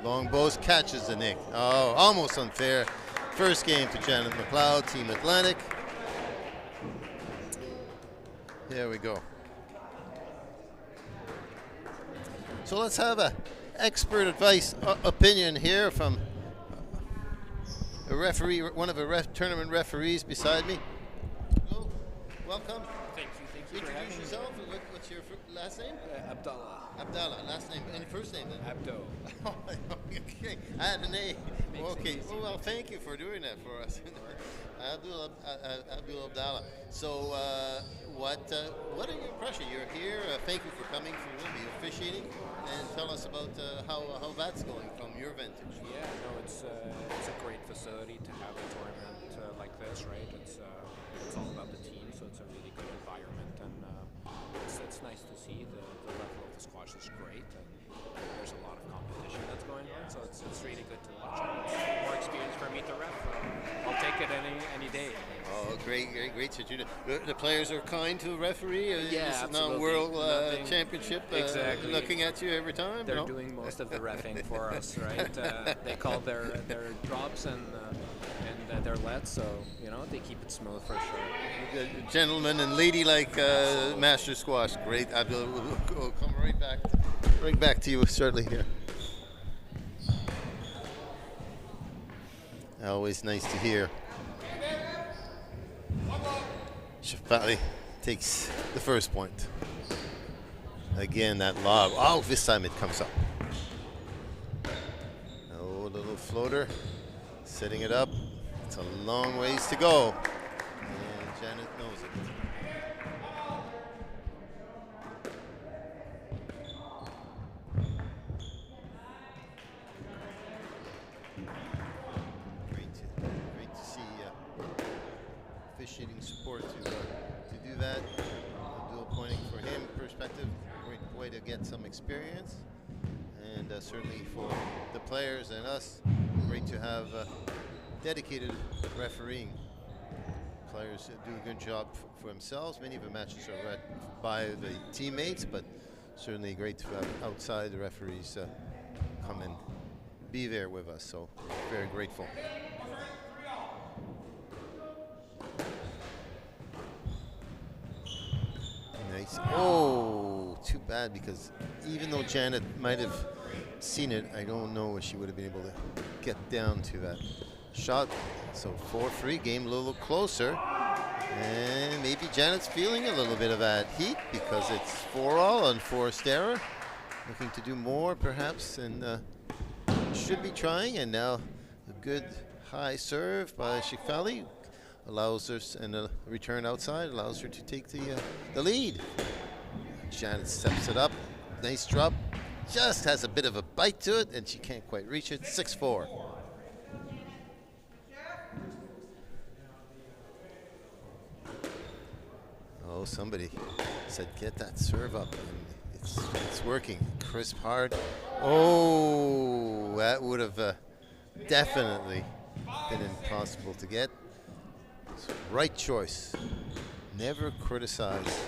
Long Bows catches the nick. Oh, almost unfair. First game to Janet McLeod, Team Atlantic. There we go. So let's have a expert advice opinion here from a referee, one of the tournament referees beside me. Hello, welcome. Thank you for having me. Introduce yourself. What's your last name? Abdallah. Abdallah. Last name and first name then? Abdo. Okay, I had an A. Makes it Okay. easy. Well, thank you for doing that for us. Abdul Abdallah. So, what are your impressions? You're here. Thank you for coming for the officiating, and tell us about how that's going from your vantage. Yeah, no, it's a great facility to have a tournament like this, right? It's all about the team, so it's a really good environment, and it's nice to see the level of the squash is great, and there's a lot of competition that's going on, so it's really good to watch. And it's more experience for me to ref. I'll take it any day. Oh, great to do. The players are kind to the referee. Yeah, this is not absolutely. world Nothing- championship. Exactly. Looking at you every time. They're no? doing most of the reffing for us, right? They call their drops and their lets, so they keep it smooth for sure. Gentlemen and ladylike master squash. Great. Abdul, we'll come right back to you shortly here. Always nice to hear. Shafali takes the first point. Again, that lob. Oh, this time it comes up. Oh, little floater. Setting it up. It's a long ways to go. And Janet knows it. Great to see officiating support to do that. Dual pointing for him perspective. Great way to get some experience. And certainly for the players and us, great to have dedicated refereeing. Players do a good job for themselves. Many of the matches are read by the teammates, but certainly great to have outside referees come and be there with us. So very grateful. Nice. Oh, too bad, because even though Janet might have seen it, I don't know if she would have been able to get down to that shot. So 4-3, game a little closer. And maybe Janet's feeling a little bit of that heat because it's 4-all on forced error. Looking to do more perhaps, and should be trying. And now a good high serve by Shifali allows her, and a return outside allows her to take the lead. Janet steps it up. Nice drop. Just has a bit of a bite to it, and she can't quite reach it. 6-4. Oh, somebody said get that serve up, and it's working. Crisp, hard. Oh, that would have definitely been impossible to get. Right choice. Never criticize.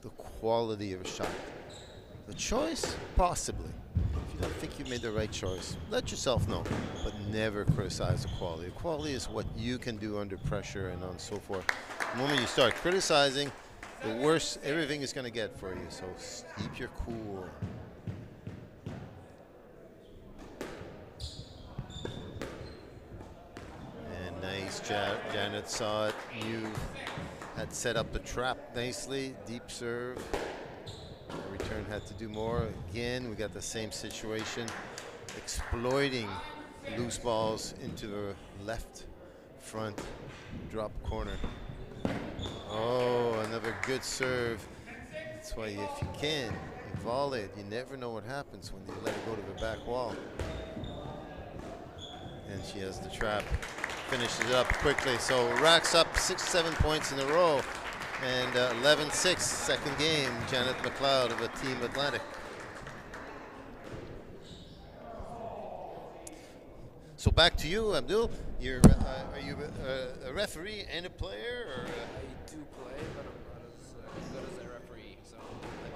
The quality of a shot. The choice, possibly. If you don't think you made the right choice, let yourself know, but never criticize the quality. The quality is what you can do under pressure and on so forth. The moment you start criticizing, the worse everything is going to get for you. So keep your cool. And nice, Janet saw it. You had set up the trap nicely. Deep serve. Return had to do more. Again, we got the same situation. Exploiting loose balls into the left front drop corner. Oh, another good serve. That's why if you can, you volley it. You never know what happens when you let it go to the back wall. And she has the trap. Finishes it up quickly. So racks up 6-7 points in a row. And 11-6, second game, Janet McLeod of the Team Atlantic. So back to you, Abdul. Are you a referee and a player? Or I do play, but I'm not as good as a referee, so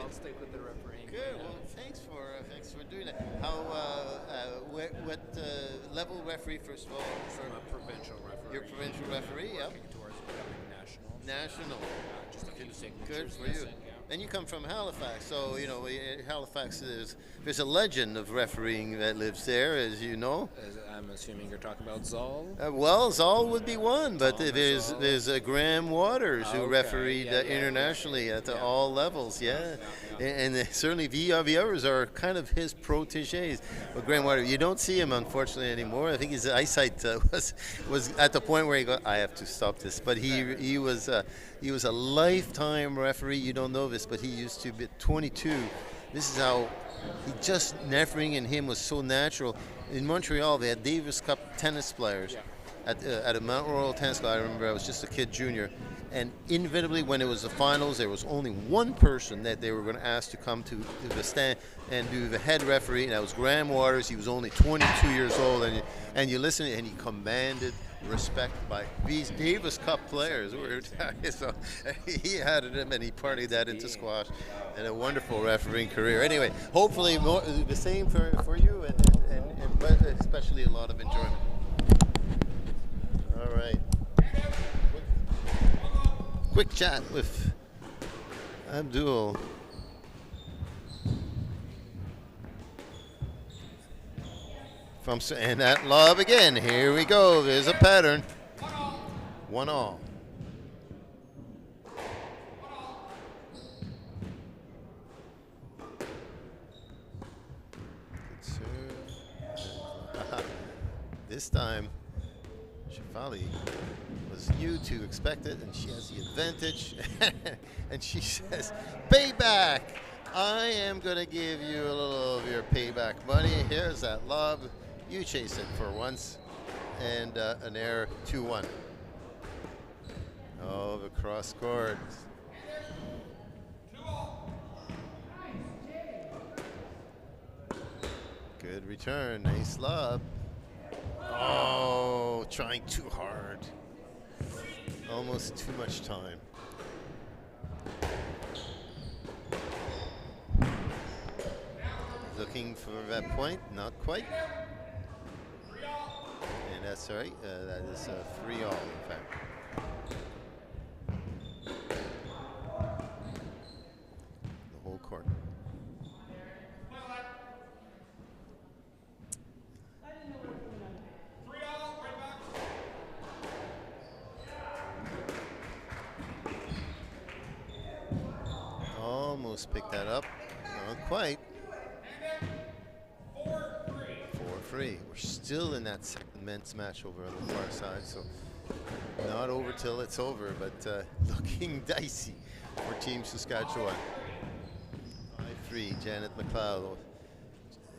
I'll stick with the refereeing. Good. Well, thanks for doing that. How what level referee first of all? I'm a provincial referee. You're a provincial referee, yeah. Working towards becoming national. National. Just a few signatures. Good for you. Yeah. And you come from Halifax, so you know Halifax there's a legend of refereeing that lives there, as you know. I'm assuming you're talking about Zoll. Well, Zoll would be one, but Thomas there's Graham Waters who refereed internationally at all levels, and certainly the others are kind of his proteges. But Graham Waters, you don't see him unfortunately anymore. I think his eyesight was at the point where he I have to stop this. But he was a lifetime referee. You don't know this, but he used to be 22. This is how refereeing in him was so natural. In Montreal, they had Davis Cup tennis players at a Mount Royal tennis club. I remember I was just a kid junior, and inevitably when it was the finals, there was only one person that they were going to ask to come to the stand and do the head referee, and that was Graham Waters. He was only 22 years old, and you listen, and he commanded respect by these Davis Cup players. So he had it, and he partied that into squash, and a wonderful refereeing career. Anyway, hopefully more, the same for you, and but especially a lot of enjoyment. All right. Quick chat with Abdul. And that lob again. Here we go. There's a pattern. 1-1. Good serve. This time, Shefali was new to expect it, and she has the advantage. And she says, payback. I am going to give you a little of your payback money. Here's that lob. You chase it for once. And an error, 2-1. Oh, the cross court. Good return. Nice lob. Oh, trying too hard. Almost too much time. Looking for that point, not quite. And that's all right. That is a 3-all, in fact. The whole court. Almost picked that up. Not quite. 4-3. We're still in that second men's match over on the far side, so not over till it's over, but looking dicey for Team Saskatchewan. 5-3, Janet McLeod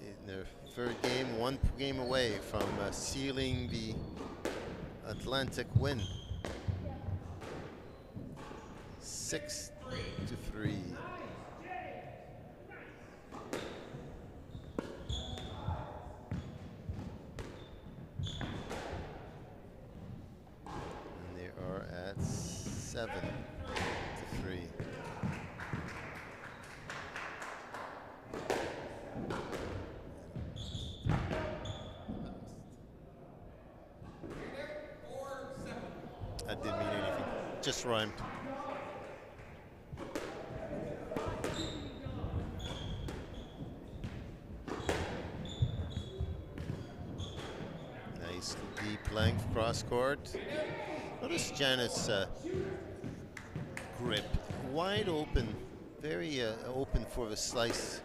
in their third game, one game away from sealing the Atlantic win. 6-3. They are at 7-3. That didn't mean anything. Just rhymed. Nice deep length cross court. Notice Janet's grip. Wide open, very open for the slice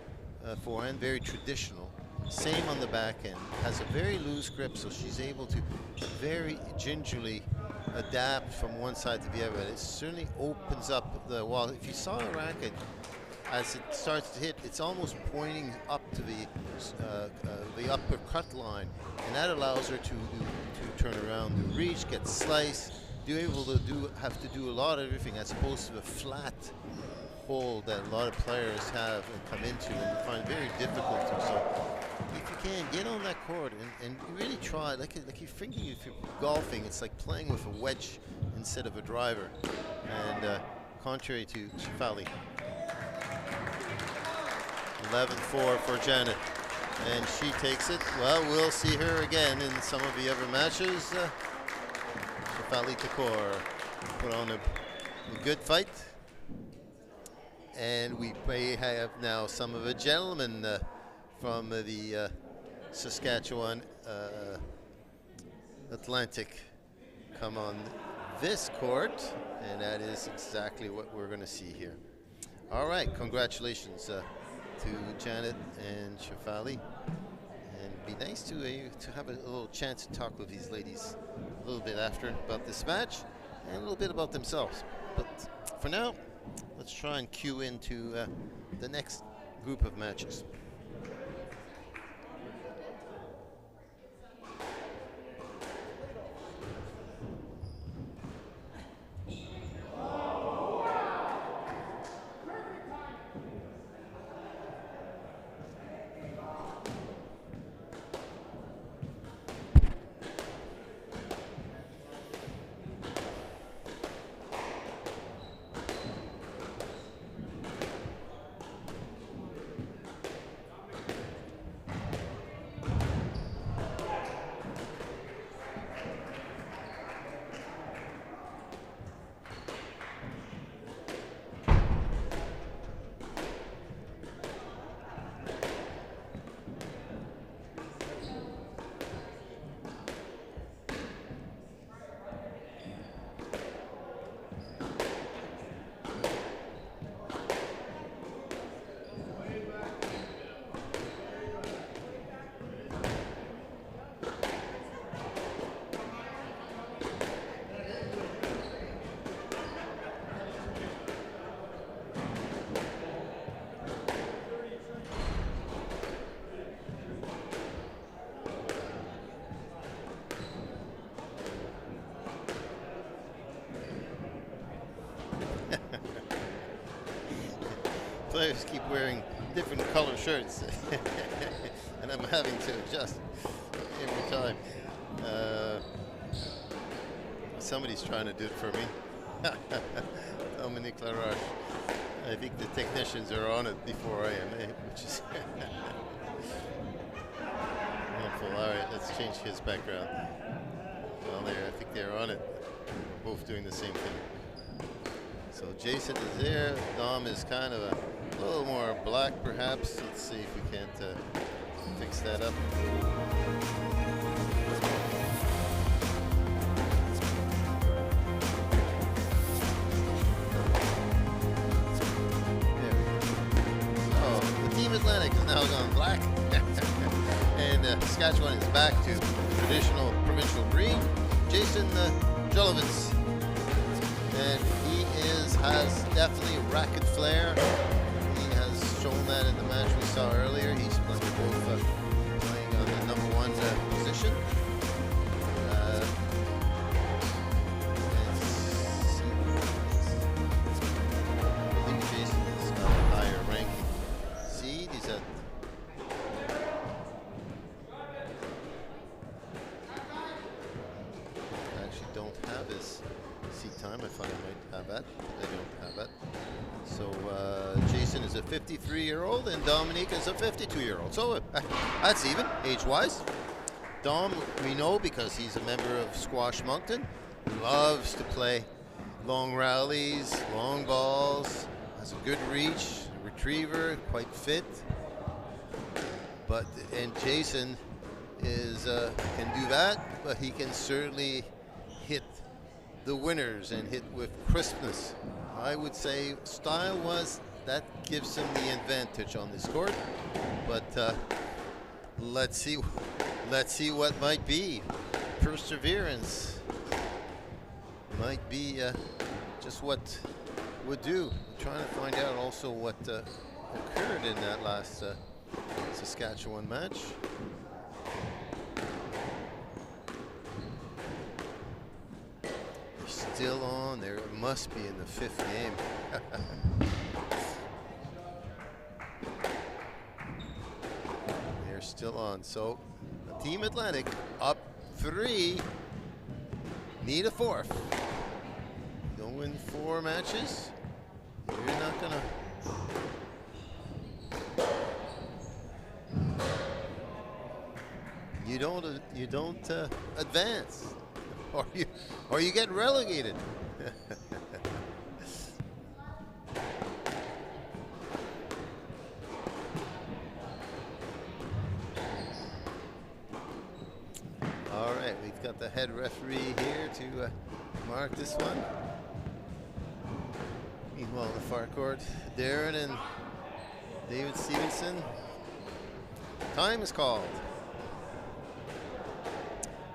forehand, very traditional. Same on the back end. Has a very loose grip, so she's able to very gingerly adapt from one side to the other. It certainly opens up the wall. If you saw a racket, as it starts to hit, it's almost pointing up to the upper cut line, and that allows her to turn around, to reach, get sliced, have to do a lot of everything, as opposed to the flat hole that a lot of players have and come into and find very difficult to. So if you can, get on that court and really try, like you're thinking if you're golfing, it's like playing with a wedge instead of a driver. And contrary to Shefali. 11-4 for Janet. And she takes it. Well, we'll see her again in some of the other matches. Shefali Takor put on a good fight. And we may have now some of the gentlemen from the Saskatchewan Atlantic come on this court, and that is exactly what we're going to see here. All right, congratulations to Janet and Shefali, and it'd be nice to have a little chance to talk with these ladies a little bit after about this match and a little bit about themselves. But for now, let's try and cue into the next group of matches. players keep wearing different color shirts, and I'm having to adjust every time. Somebody's trying to do it for me. Dominique Laroche. I think the technicians are on it before I am, which is helpful. All right, let's change his background. Well, I think they're on it. Both doing the same thing. So Jason is there. Dom is kind of a little more black, perhaps. Let's see if we can't fix that up. Atlantic is now gone black, and Saskatchewan is back to traditional provincial green. Jason Jolovitz, and he has definitely racket flair. He has shown that in the match we saw earlier. He's both playing on the number 1 position. I believe Jason is got a higher ranking. He's at I actually don't have his seat time. I thought I might have that. I don't have that. So Jason is a 53-year-old and Dominique is a 52-year-old. So that's even age-wise. Dom, we know because he's a member of Squash Moncton, loves to play long rallies, long balls, has a good reach. Retriever, quite fit, and Jason is can do that, but he can certainly hit the winners and hit with crispness. I would say style-wise, that gives him the advantage on this court. But let's see what might be. Perseverance might be just what would do. I'm trying to find out also what occurred in that last Saskatchewan match. They're still on. There must be in the 5th game. They're still on. So Team Atlantic up 3. Need a 4th. Don't win 4 matches. You're not gonna. You don't advance, or you get relegated. All right, we've got the head referee here to mark this one. Meanwhile, the far court, Darren and David Stevenson. Time is called.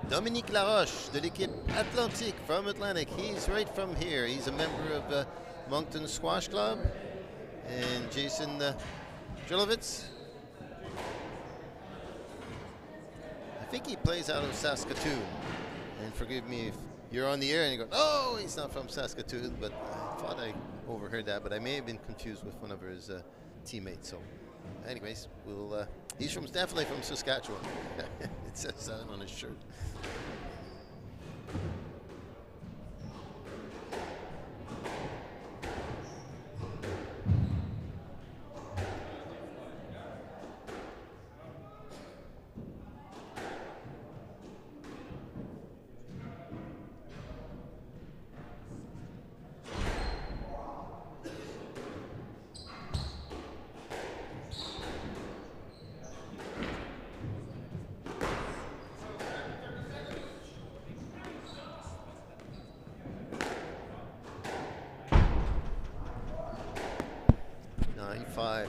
Dominique Laroche de l'équipe Atlantique from Atlantic. He's right from here. He's a member of the Moncton Squash Club. And Jason Jolovitz. I think he plays out of Saskatoon. And forgive me if you're on the air and you go, oh, he's not from Saskatoon, but I thought I overheard that, but I may have been confused with one of his teammates. So anyways, he's definitely from Saskatchewan. It says that on his shirt.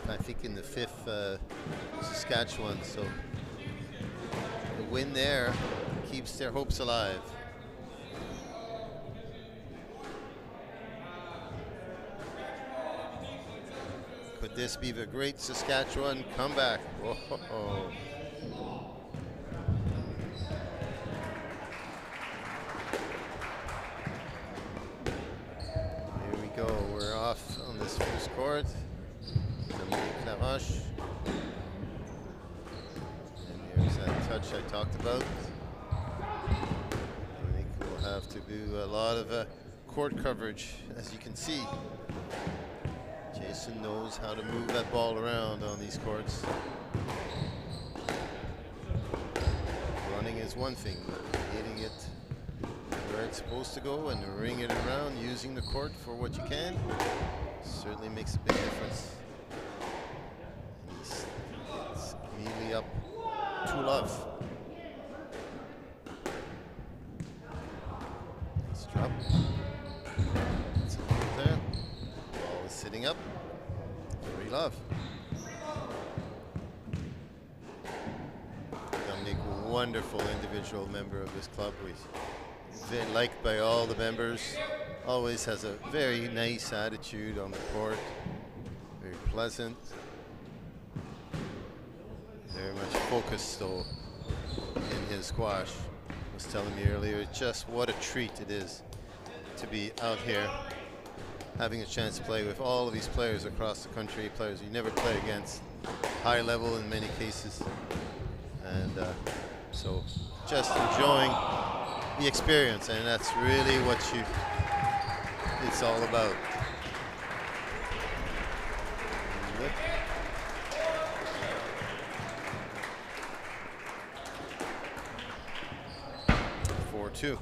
I think in the 5th Saskatchewan, so the win there keeps their hopes alive. Could this be the great Saskatchewan comeback? Whoa. Here we go, we're off on this first court. Dominique Laroche. And here's that touch I talked about. Dominique will have to do a lot of court coverage, as you can see. Jason knows how to move that ball around on these courts. Running is one thing, but hitting it where it's supposed to go and ring it around, using the court for what you can, certainly makes a big difference. It's immediately up 2-love. Nice drop. It's there. Ball is sitting up. 3-love. Dominic, wonderful individual member of this club. He's very liked by all the members. Always has a very nice attitude on the court. Very pleasant. Very much focused though in his squash. I was telling me earlier just what a treat it is to be out here having a chance to play with all of these players across the country, players you never play against, high level in many cases. And so just enjoying the experience, and that's really what it's all about. 4-2.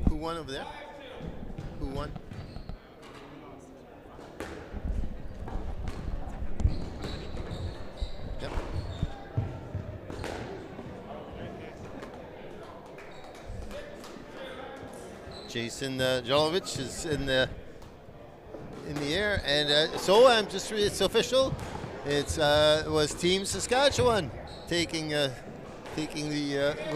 Who won over there? Who won? Yep. Jason Jolovich is in the air, and so I'm just it's official. It was Team Saskatchewan taking the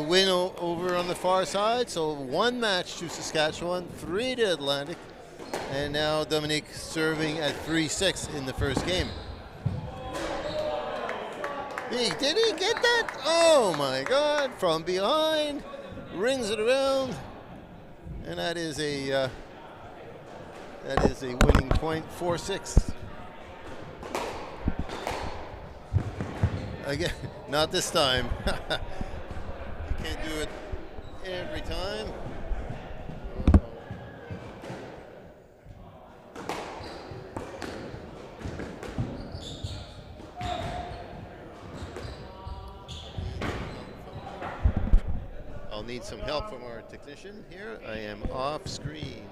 win over on the far side. So 1 match to Saskatchewan, 3 to Atlantic, and now Dominique serving at 3-6 in the first game. Did he get that? Oh my God! From behind, rings it around, and that is a winning point, 4-6. Again, not this time. You can't do it every time. I'll need some help from our technician here. I am off screen,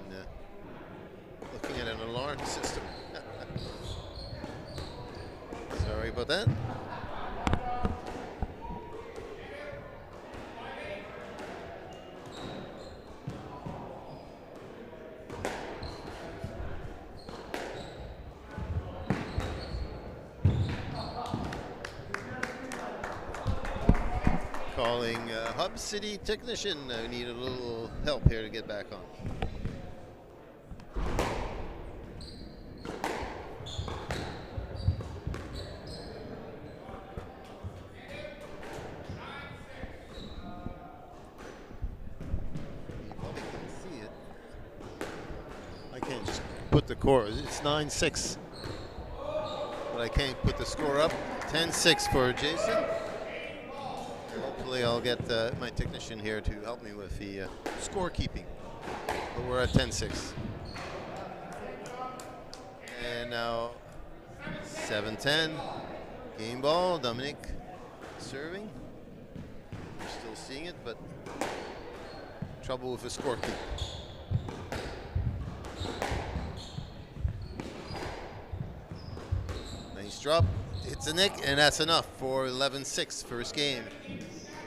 looking at an alarm system. Sorry about that. Calling Hub City technician. I need a little help here to get back on. You probably can't see it. I can't just put the score. It's 9-6, but I can't put the score up. 10-6 for Jason. Hopefully I'll get my technician here to help me with the scorekeeping. But we're at 10-6. And now 7-10. Game ball. Dominique serving. We're still seeing it, but trouble with the scorekeeping. Nice drop. It's a nick, and that's enough for 11-6 first game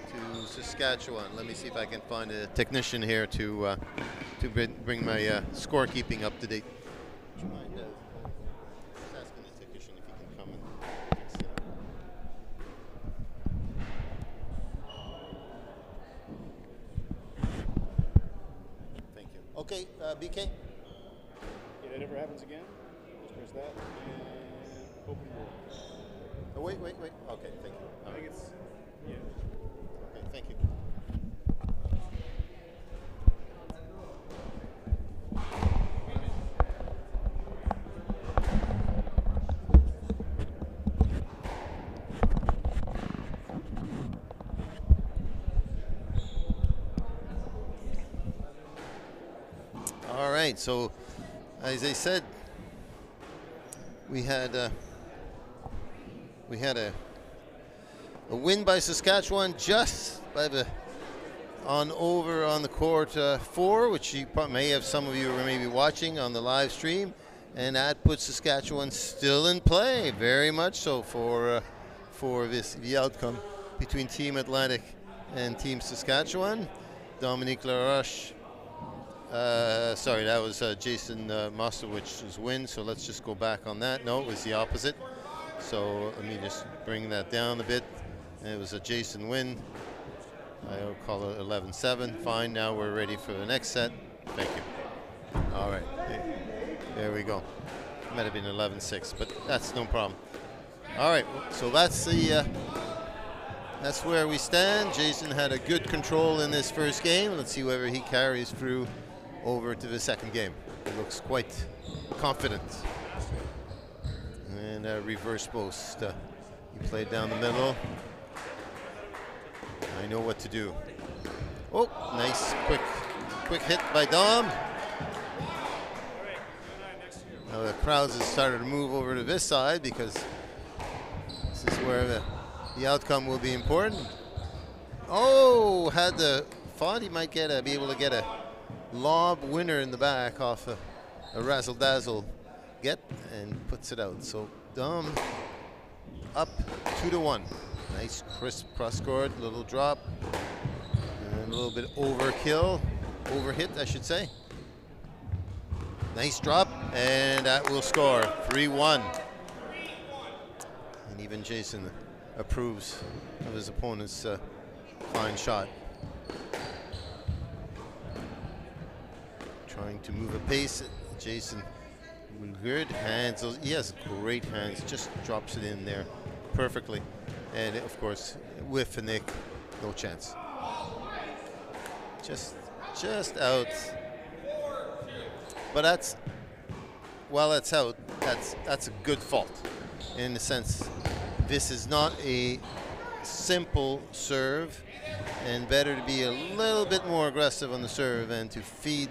to Saskatchewan. Let me see if I can find a technician here to bring my scorekeeping up to date. Would you mind just asking the technician if he can come and fix it? Thank you. Okay, BK? If that ever happens again, just press that and open door. Oh, wait. Okay, thank you. I think it's, yeah. Okay, thank you. right, so as I said, we had a win by Saskatchewan just by the over on the court 4, which you may have, some of you are maybe watching on the live stream, and that puts Saskatchewan still in play, very much so for the outcome between Team Atlantic and Team Saskatchewan. Dominique Laroche, sorry, that was Jason Mostowicz's win, so let's just go back on that. No, it was the opposite. So let me just bring that down a bit. It was a Jason win. I'll call it 11-7. Fine, now we're ready for the next set. Thank you. All right, there we go. Might have been 11-6, but that's no problem. All right, so that's where we stand. Jason had a good control in this first game. Let's see whether he carries through over to the second game. He looks quite confident. And reverse post. He played down the middle. I know what to do. Oh, nice quick hit by Dom. Now the crowds have started to move over to this side because this is where the outcome will be important. Oh, thought he might be able to get a lob winner in the back off a razzle dazzle get, and puts it out. So Dom up 2-1. Nice crisp cross court, little drop, and a little bit overhit, I should say. Nice drop, and that will score 3-1. And even Jason approves of his opponent's fine shot. Trying to move a pace. Jason, good hands. He has great hands. Just drops it in there perfectly. And of course, with a nick, no chance. Just out. But that's out. That's a good fault, in the sense this is not a simple serve, and better to be a little bit more aggressive on the serve and to feed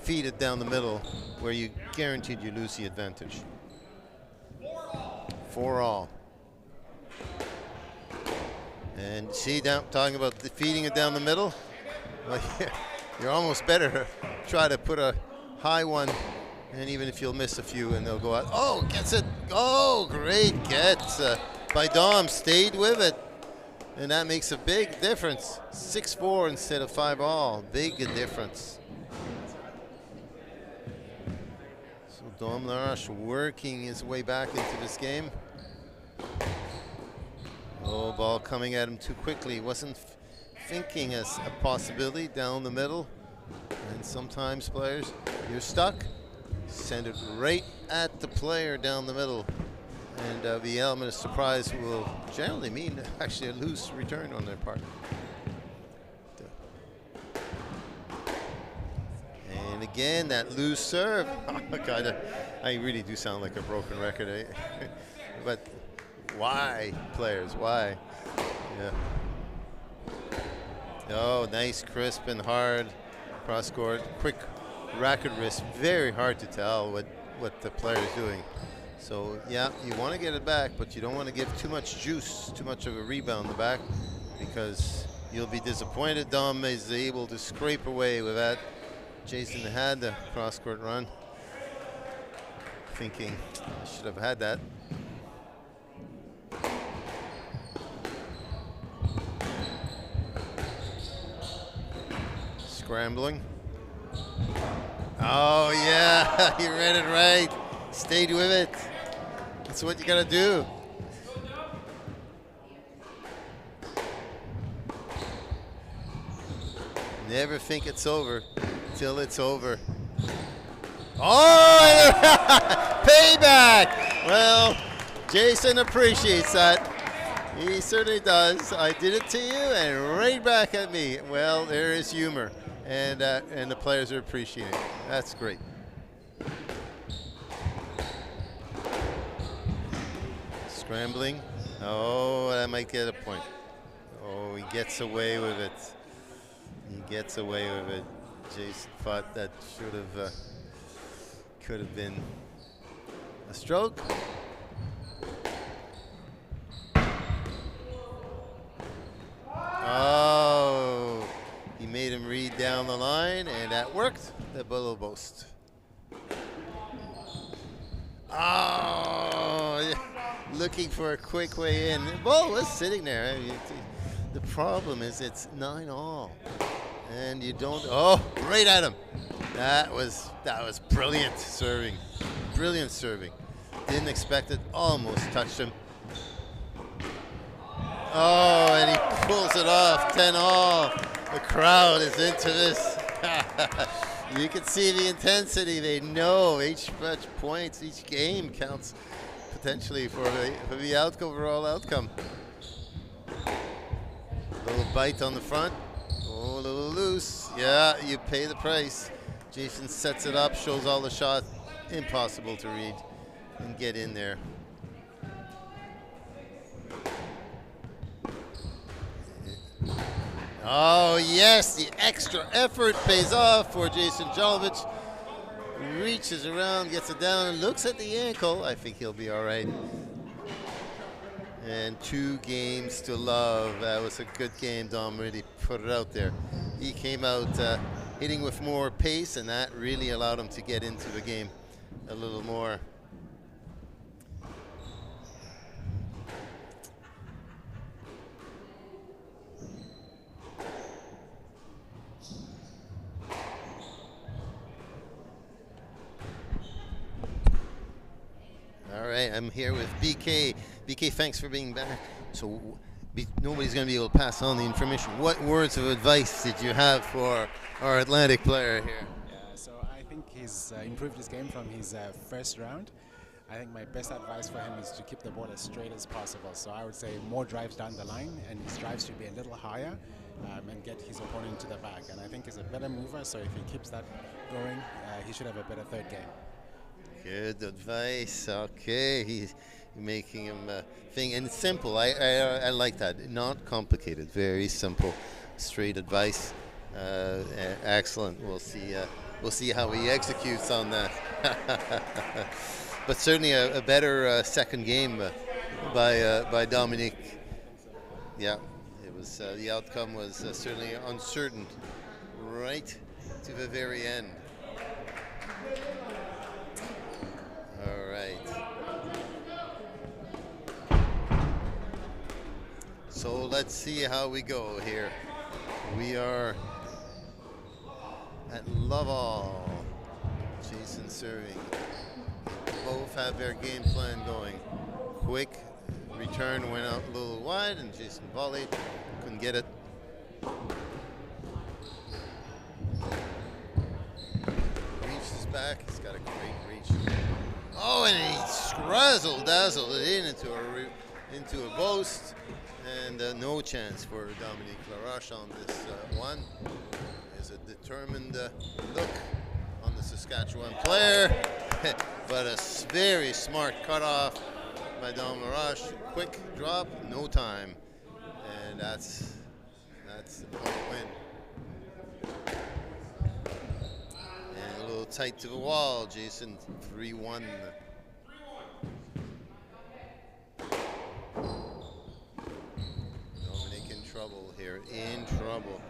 it down the middle, where you guaranteed you lose the advantage. 4-all. And see, talking about feeding it down the middle, well, you're almost better to try to put a high one, and even if you'll miss a few and they'll go out. Oh, gets it. Oh, great get by Dom. Stayed with it, and that makes a big difference. 6-4 instead of 5-all. Big difference. So Dom Laroche working his way back into this game. Oh, ball coming at him too quickly. Wasn't thinking as a possibility down the middle. And sometimes players, you're stuck. Send it right at the player down the middle. And the element of surprise will generally mean actually a loose return on their part. And again, that loose serve. Oh, God, I really do sound like a broken record. But why, players? Why? Yeah. Oh, nice, crisp and hard cross court. Quick racket wrist. Very hard to tell what the player is doing. So yeah, you want to get it back, but you don't want to give too much juice, too much of a rebound in the back, because you'll be disappointed. Dom is able to scrape away with that. Jason had the cross court run, thinking I should have had that. Scrambling. Oh yeah, you read it right. Stayed with it. That's what you gotta do. Never think it's over till it's over. Oh, payback! Well, Jason appreciates that. He certainly does. I did it to you and right back at me. Well, there is humor, and the players are appreciating it. That's great. Scrambling. Oh, that might get a point. Oh, he gets away with it. He gets away with it. Jason thought that could have been a stroke. Oh, he made him read down the line, and that worked. The below post. Oh, yeah. Looking for a quick way in. The ball was sitting there. I mean, the problem is it's 9-all, and you don't. Oh, right at him. That was brilliant serving. Brilliant serving. Didn't expect it. Almost touched him. Oh, and he pulls it off. 10-all. The crowd is into this. You can see the intensity. They know each points, each game counts potentially for the overall outcome. Little bite on the front. Oh, a little loose. Yeah, you pay the price. Jason sets it up, shows all the shot. Impossible to read and get in there. Oh, yes, the extra effort pays off for Jason Jolovich. Reaches around, gets it down, looks at the ankle. I think he'll be all right. And 2 games to love. That was a good game. Dom really put it out there. He came out hitting with more pace, and that really allowed him to get into the game a little more. All right, I'm here with BK. BK, thanks for being back. So nobody's going to be able to pass on the information. What words of advice did you have for our Atlantic player here? Yeah, so I think he's improved his game from his first round. I think my best advice for him is to keep the ball as straight as possible. So I would say more drives down the line, and his drives should be a little higher and get his opponent to the back. And I think he's a better mover, so if he keeps that going, he should have a better third game. Good advice. Okay, he's making him thing, and it's simple. I like that. Not complicated. Very simple, straight advice. Excellent. We'll see how he executes on that. But certainly a better second game by Dominique. Yeah, it was. The outcome was certainly uncertain, right to the very end. All right. So let's see how we go here. We are at love all. Jason serving. Both have their game plan going. Quick return went out a little wide, and Jason volleyed. Couldn't get it. Reaches back. He's got a great reach. Oh, and he razzle-dazzled it into a post, and no chance for Dominique Laroche on this one. There's a determined look on the Saskatchewan player, but a very smart cutoff by Dom Laroche. Quick drop, no time, and that's the point win. And a little tight to the wall, Jason. 3-1. Dominic in trouble here. In trouble.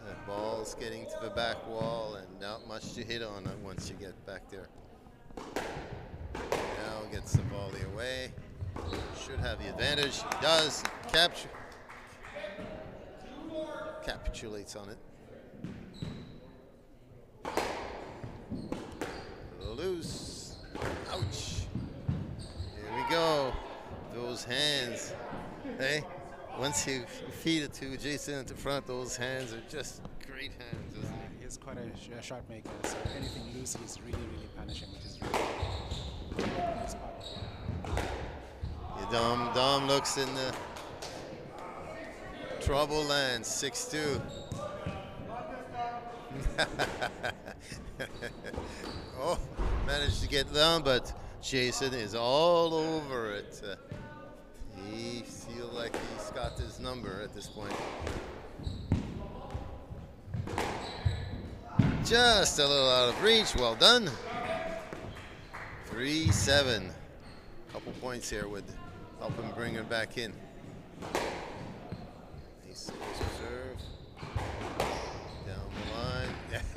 The ball's getting to the back wall, and not much to hit on it once you get back there. Now gets the volley away. Should have the advantage. He does. Capitulates on it. Loose. Ouch. Here we go. Those hands. Hey, once you feed it to Jason at the front, those hands are just great hands, isn't it? He's quite a shot maker, so anything loose he's really, really punishing, which is really nice part. Yeah, Dom looks in the trouble land. 6-2. Oh, managed to get down, but Jason is all over it. He feels like he's got his number at this point. Just a little out of reach. Well done. 3-7. Couple points here would help him bring it back in. Nice serve. Down the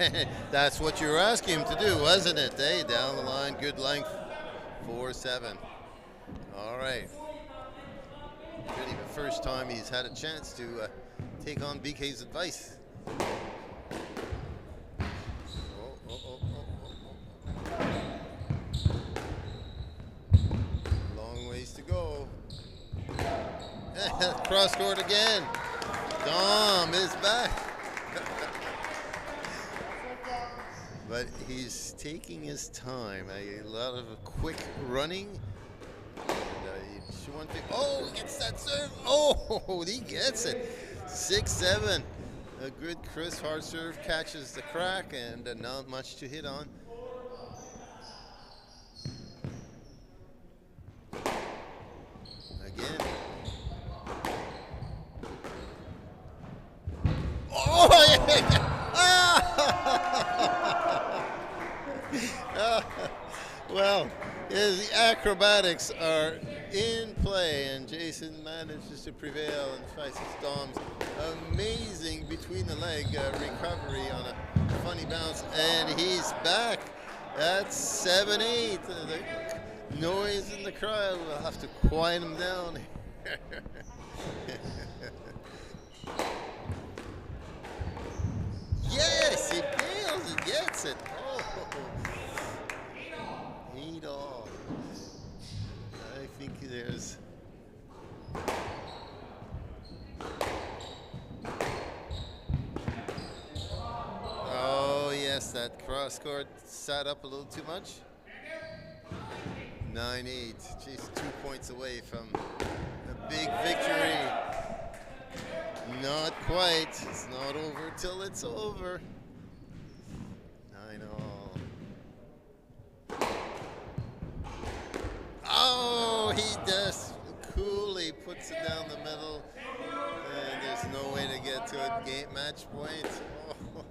line. That's what you were asking him to do, wasn't it? Hey, down the line, good length. 4-7. All right. Really the first time he's had a chance to take on BK's advice. Long ways to go. Cross court again. Dom is back. But he's taking his time. A lot of quick running. Oh, he gets that serve. Oh, he gets it. 6-7. A good crisp hard serve catches the crack, and not much to hit on. Again. Oh, yeah. Well, the acrobatics are in play, and Jason manages to prevail and fights his Dom's amazing between the leg recovery on a funny bounce, and he's back. That's 7-8. The noise in the crowd will have to quiet him down. Yes, he nails it, gets it. Oh, 8-all. I think there's. Oh yes, that cross court sat up a little too much. 9-8, just 2 points away from a big victory. Not quite. It's not over till it's over. 9-all. Oh, he does coolly puts it down the middle, and there's no way to get to it. Game match point. Oh,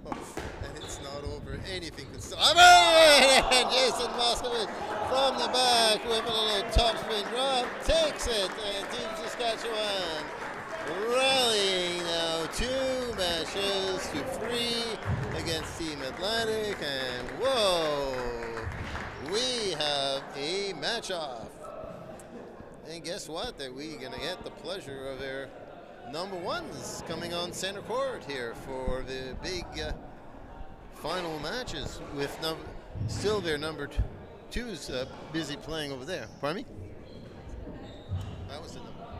and it's not over. Anything can stop. And Jason Moskowitz from the back with a little topspin drop takes it, and Team Saskatchewan rallying now 2 matches to 3 against Team Atlantic, and whoa, we have a match-off. And guess what? That we're going to get the pleasure of their number ones coming on center court here for the big final matches with still their number twos busy playing over there. Pardon me? That was the number one.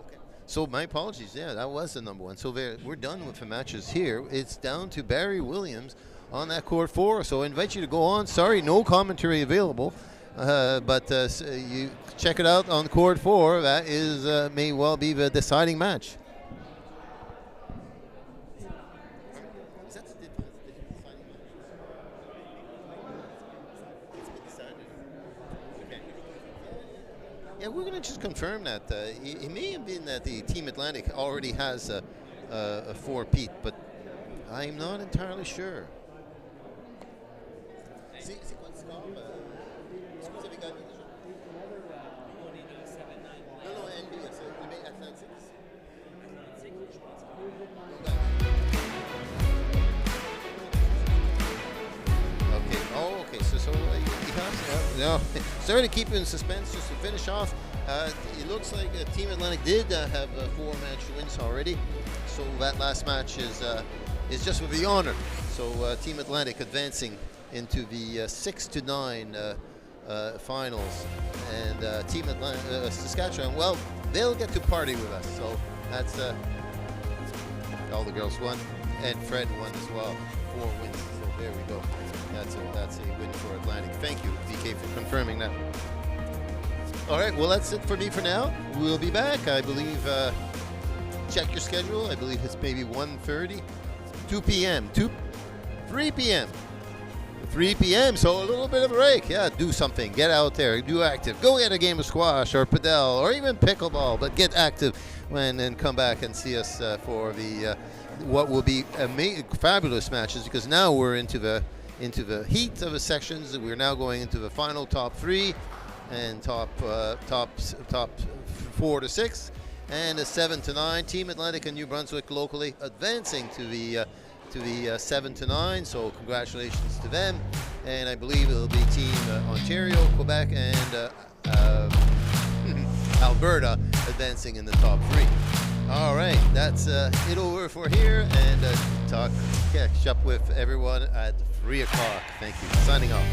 Okay. So my apologies. Yeah, that was the number one. So we're done with the matches here. It's down to Barry Williams on that court 4. So I invite you to go on. Sorry, no commentary available. But you check it out on court 4. That is may well be the deciding match. Is that the deciding match? It's decided. Okay. Yeah, we're going to just confirm that. It may have been that the Team Atlantic already has a 4-peat, but I'm not entirely sure. No, sorry to keep you in suspense. Just to finish off, it looks like Team Atlantic did have 4 match wins already. So that last match is just with the honor. So Team Atlantic advancing into the 6-9 finals, and Team Saskatchewan, well, they'll get to party with us. So that's all the girls won, and Fred won as well. 4 wins. So there we go. That's a win for Atlantic. Thank you, DK, for confirming that. All right, well, that's it for me for now. We'll be back, I believe. Check your schedule. I believe it's maybe 1:30, 2 p.m., 3 p.m. 3 p.m. So a little bit of a break. Yeah, do something. Get out there. Do active. Go get a game of squash or padel or even pickleball. But get active and come back and see us for the what will be fabulous matches, because now we're into the heat of the sections. We're now going into the final top 3 and top 4 to 6 and a 7 to 9. Team Atlantic and New Brunswick locally advancing to the 7 to 9. So congratulations to them. And I believe it'll be Team Ontario, Quebec, and Alberta advancing in the top 3. All right, that's it over for here, and catch up with everyone at 3 o'clock. Thank you. Signing off.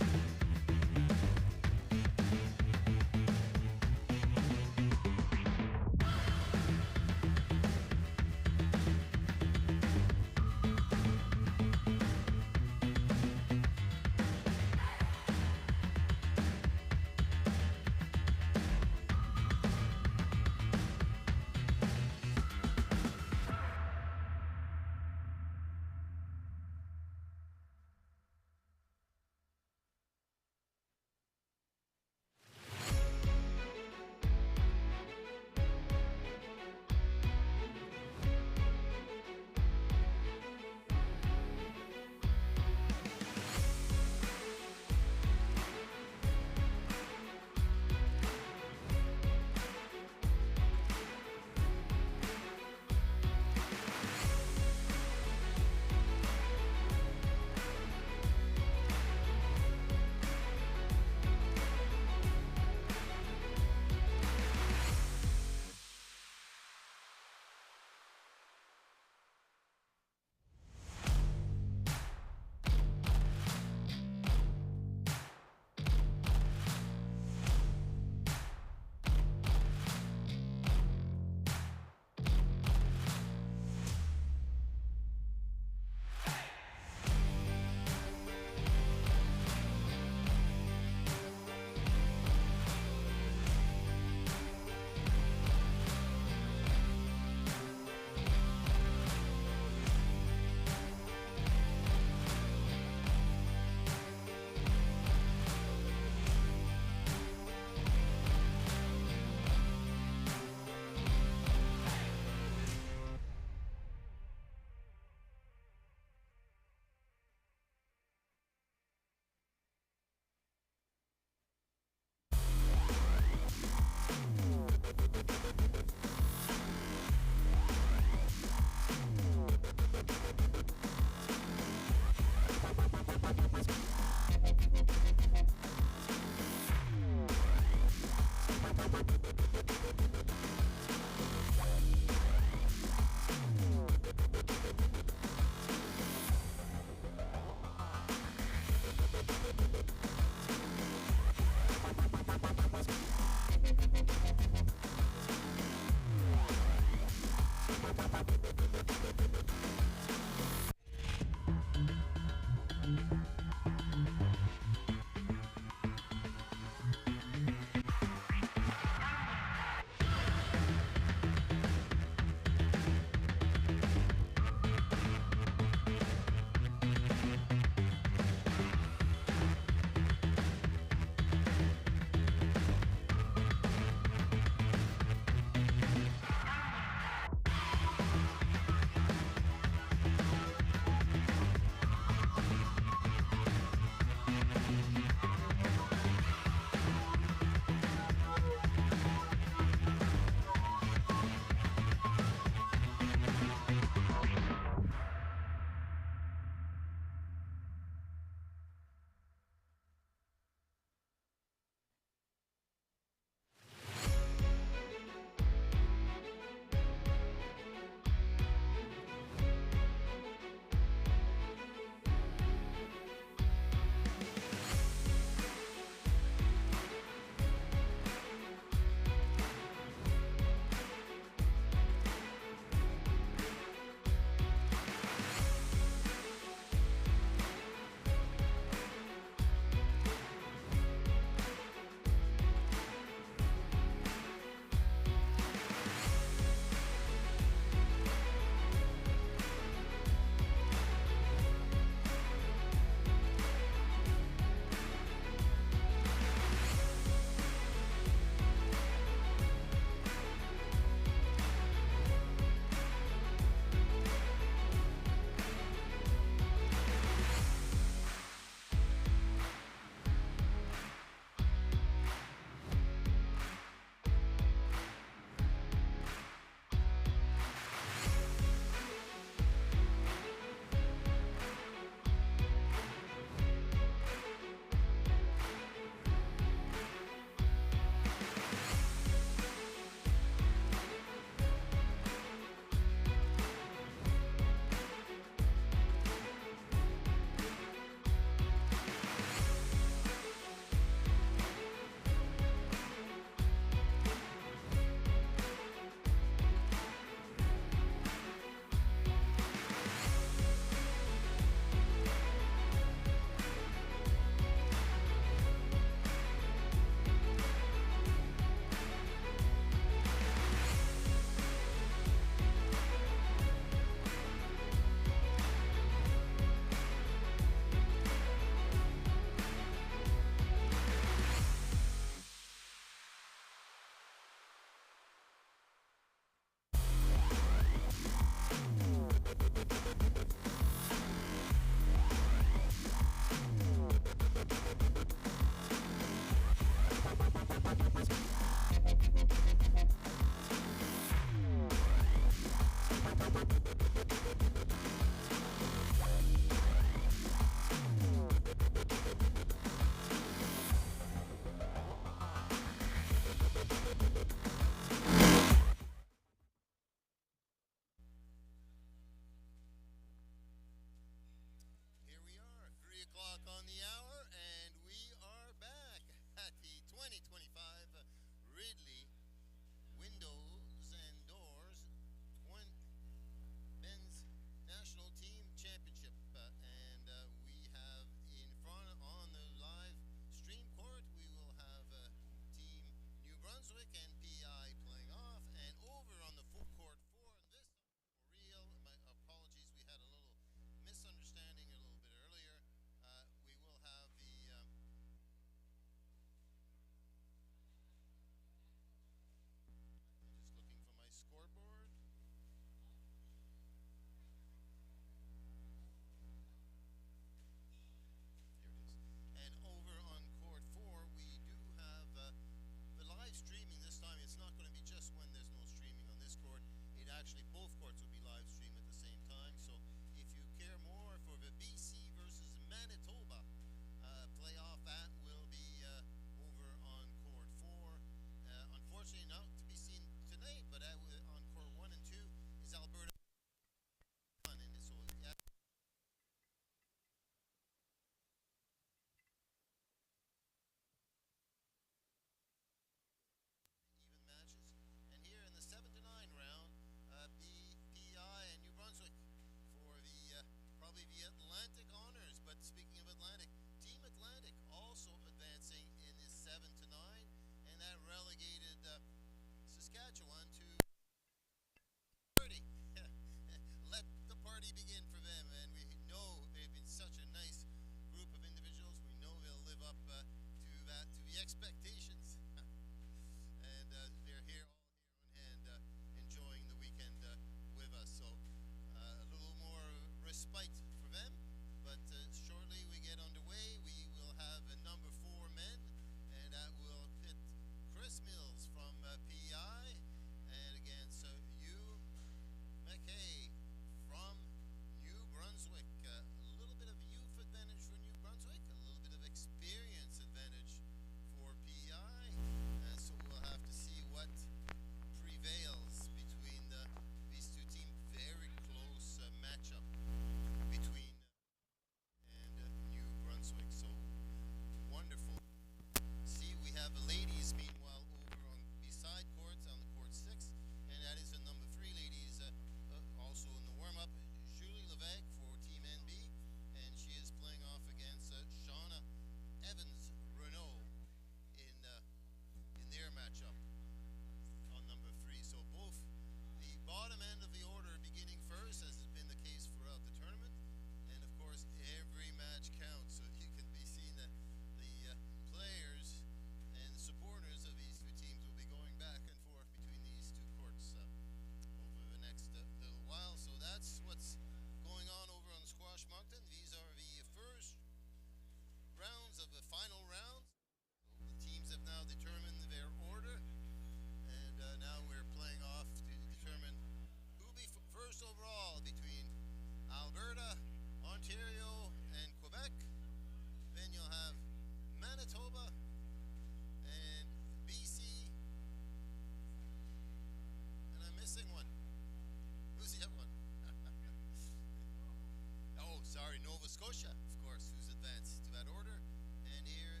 Sharks, who's advanced to that order. And here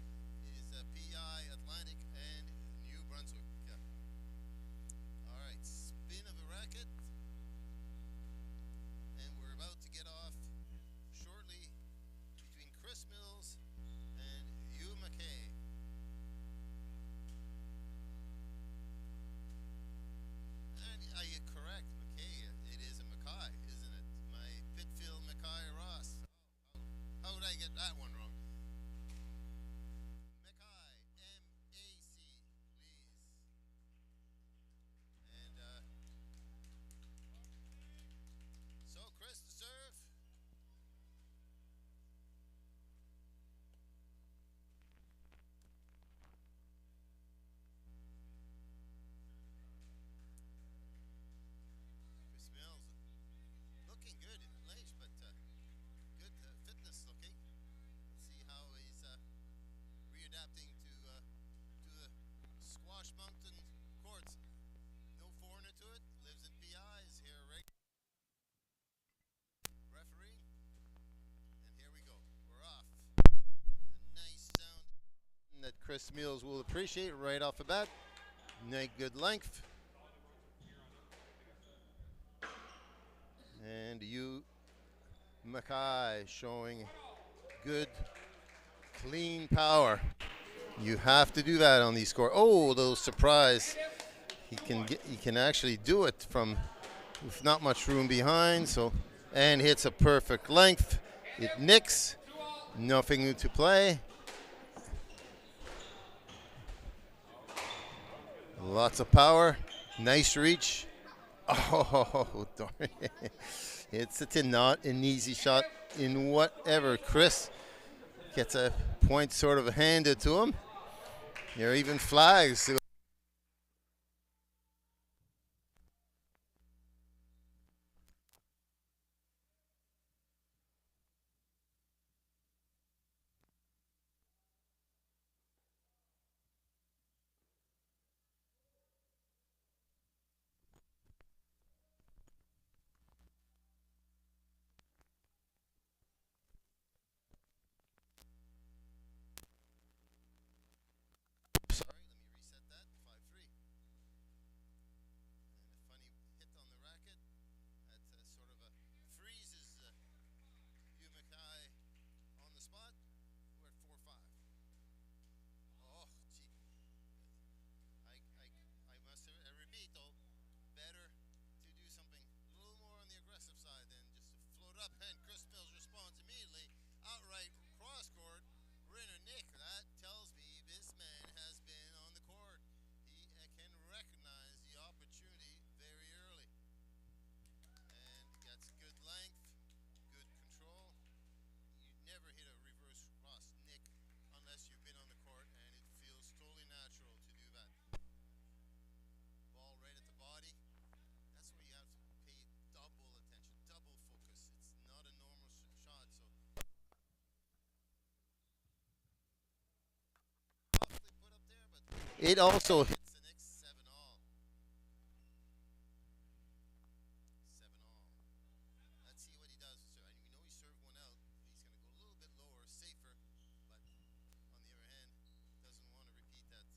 is PI, Atlantic, and New Brunswick. All right, spin of a racket. And we're about to get off shortly between Chris Mills and Hugh McKay. And are you correct, McKay? It is a Mackay, isn't it? My Pitfield Mackay Ross. How would I get that one wrong? Mackay, M-A-C, please. And so Chris to serve. Chris Mills looking good in late, but good fitness looking. Let's see how he's readapting to the squash Moncton courts. No foreigner to it. Lives in PI. Is here referee. And here we go. We're off. A nice sound that Chris Mills will appreciate right off the bat. Nice good length. And you, Mackay, showing good, clean power. You have to do that on these scores. Oh, little surprise! He can actually do it from with not much room behind. So and hits a perfect length. It nicks. Nothing to play. Lots of power. Nice reach. Oh, darn it. It's not an easy shot in whatever. Chris gets a point sort of handed to him. There are even flags. Sorry, let me reset that. 5-3. And a funny hit on the racket. That sort of freezes Hugh Mackay on the spot. We're at 4-5. Oh, gee. I must I repeat though, better to do something a little more on the aggressive side than just to float up. And Chris Mills responds immediately. Outright cross court. Rinner Nick. That tells me this man has been on the court. He can recognize the opportunity very early. And gets good length, good control. You never hit a reverse cross Nick unless you've been on the court, and it feels totally natural to do that. Ball right at the body. That's where you have to pay double attention, double focus. It's not a normal shot, so softly put up there, but it also hits the next 7-all. 7-all. Let's see what he does. So, and we know he served one out. He's going to go a little bit lower, safer, but on the other hand, doesn't want to repeat that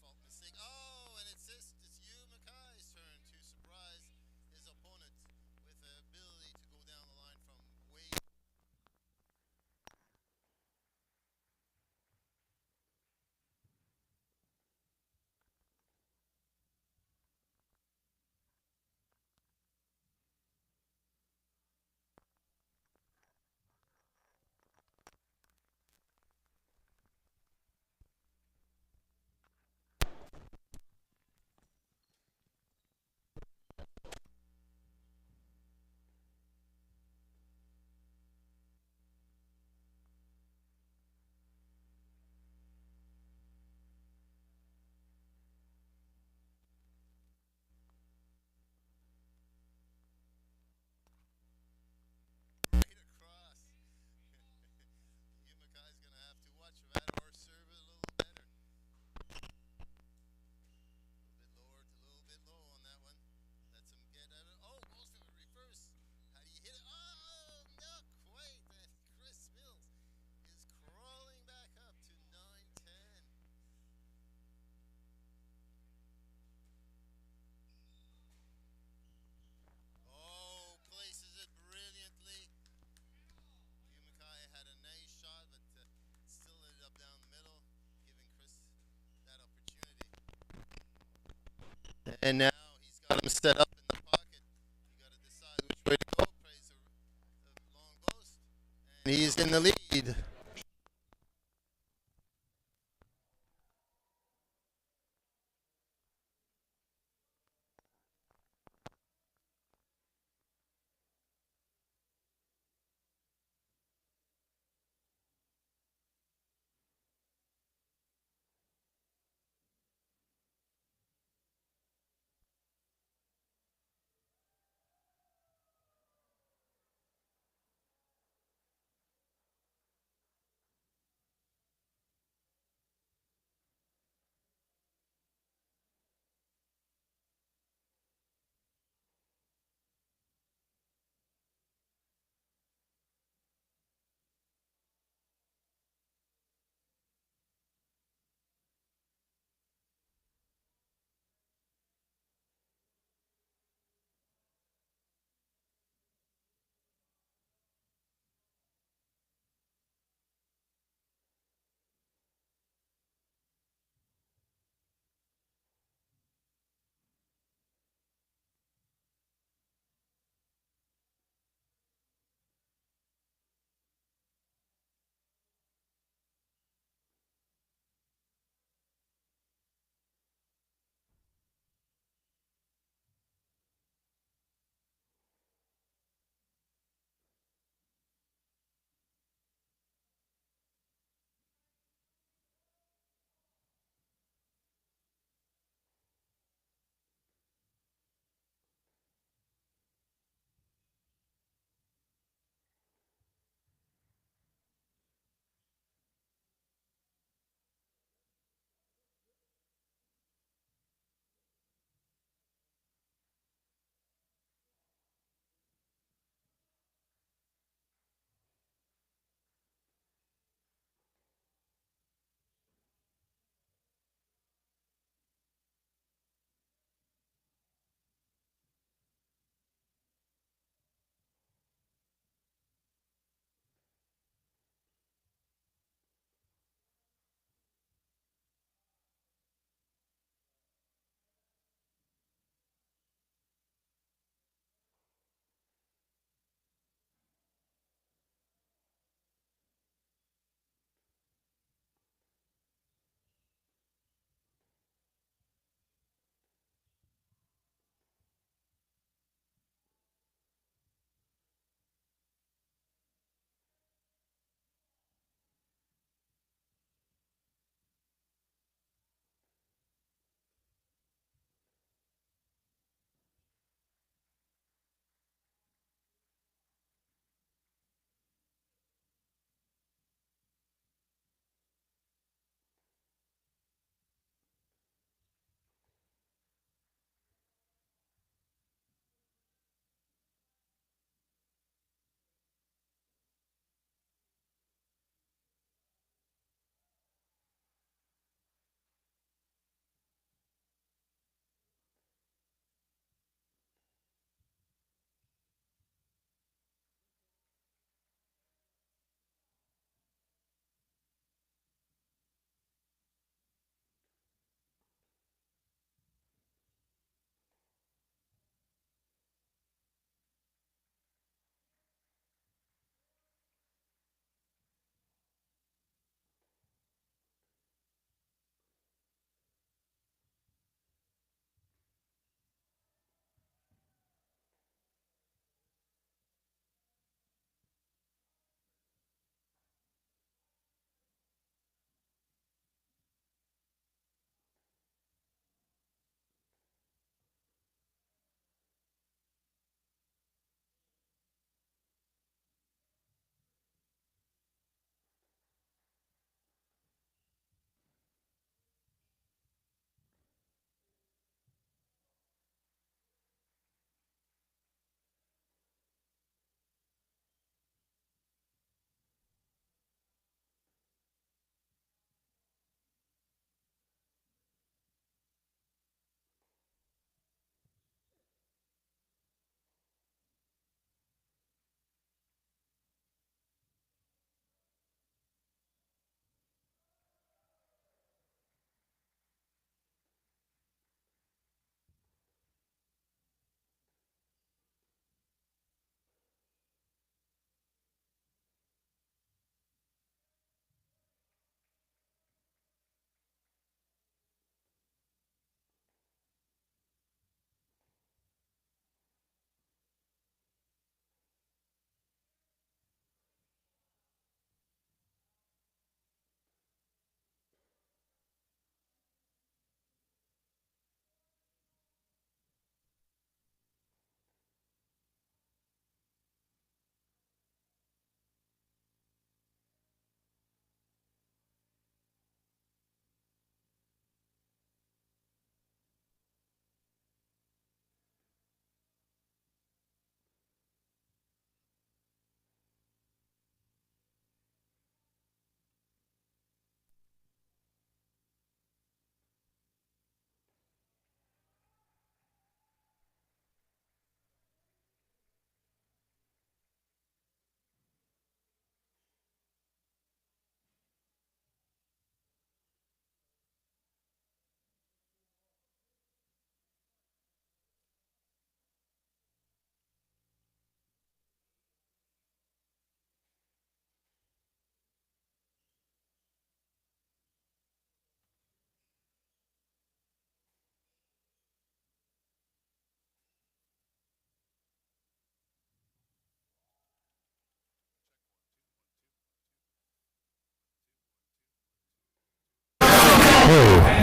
fault mistake. Oh, and it's Hugh Mackay's turn to surprise his opponent with the ability to go down the line from way. And now he's got him set up in the pocket. You got to decide which way to go. Plays a long post. And he's in the lead.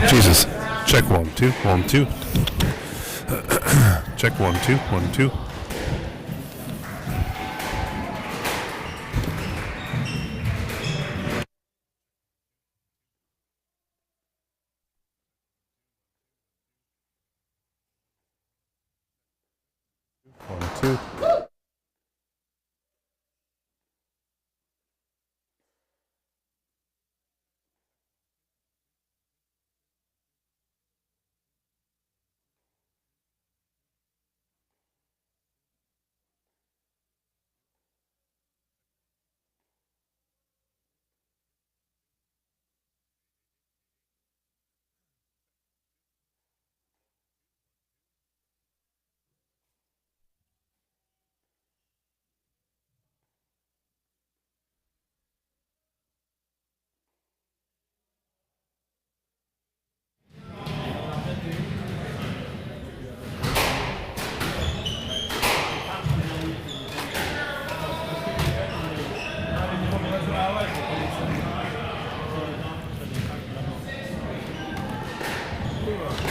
Jesus. Check 1 2 1 2. Check 1 2 1 2. One, two.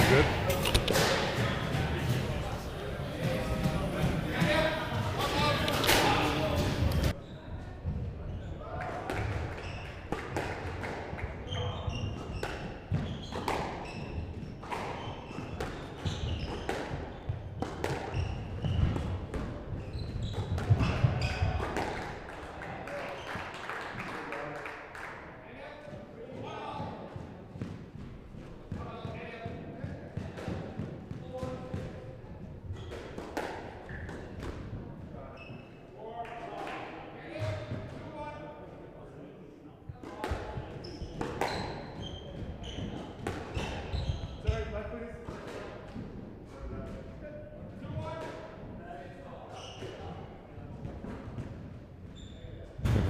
Good.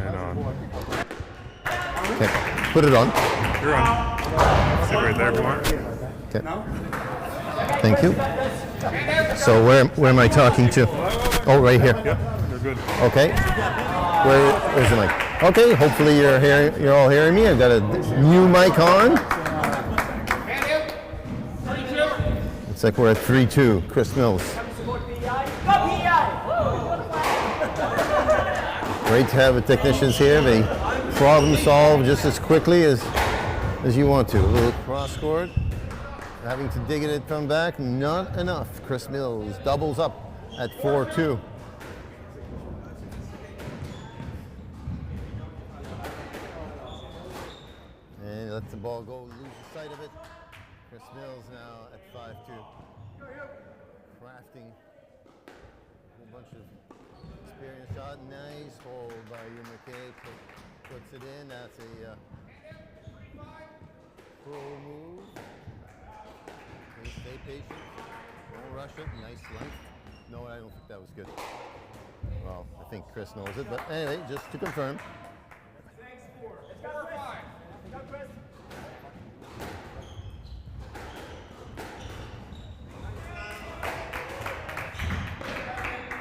And on. Okay, put it on. You're on. Sit right there if you want. Okay. Thank you. So where am I talking to? Oh, right here. Yep, you're good. Okay. Where's the mic? Okay. Hopefully you're all hearing me. I've got a new mic on. It's like we're at 3-2. Chris Mills. Great to have the technicians here. They problem solve just as quickly as you want to. A little cross court. Having to dig it and come back, not enough. Chris Mills doubles up at 4-2. And lets the ball go, lose the sight of it. Chris Mills now at 5-2. Crafting a whole bunch of experience shot. Nice hold by you, McKay. Puts it in. That's a pro move. Stay patient. Don't rush it. Nice length. No, I don't think that was good. Well, I think Chris knows it, but anyway, just to confirm.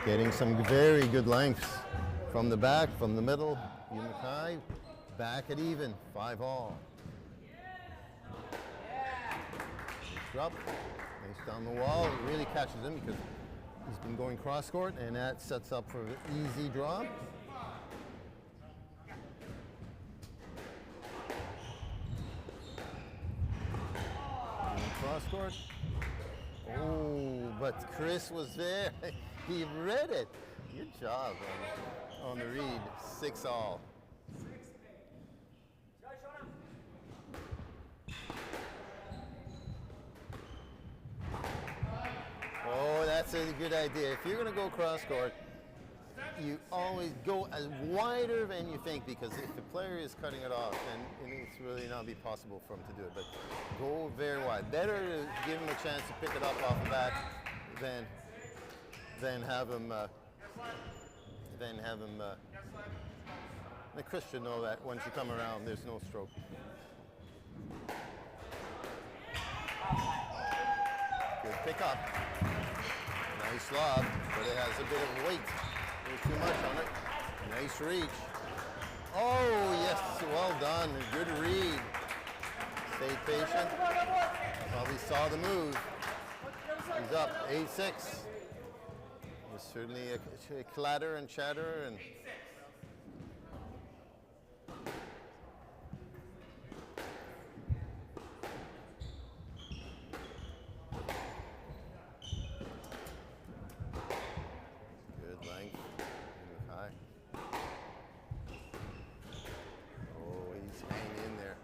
Getting some very good lengths from the back, from the middle. Umakai back at even. 5-all. Drop. Nice down the wall. It really catches him because he's been going cross court, and that sets up for an easy drop. Cross court. Oh, but Chris was there. He read it. Good job on the read. 6-all. Oh, that's a good idea. If you're going to go cross court, you always go as wider than you think, because if the player is cutting it off, then it's really not be possible for him to do it. But go very wide. Better to give him a chance to pick it up off the back than have him. The Chris should know that once you come around, there's no stroke. Good pick up. Nice lob, but it has a bit of weight. There's too much on it. Nice reach. Oh, yes, well done. Good read. stayed patient. Probably saw the move. He's up 8-6. There's certainly a clatter and chatter and good length. High. Oh, he's hanging in there.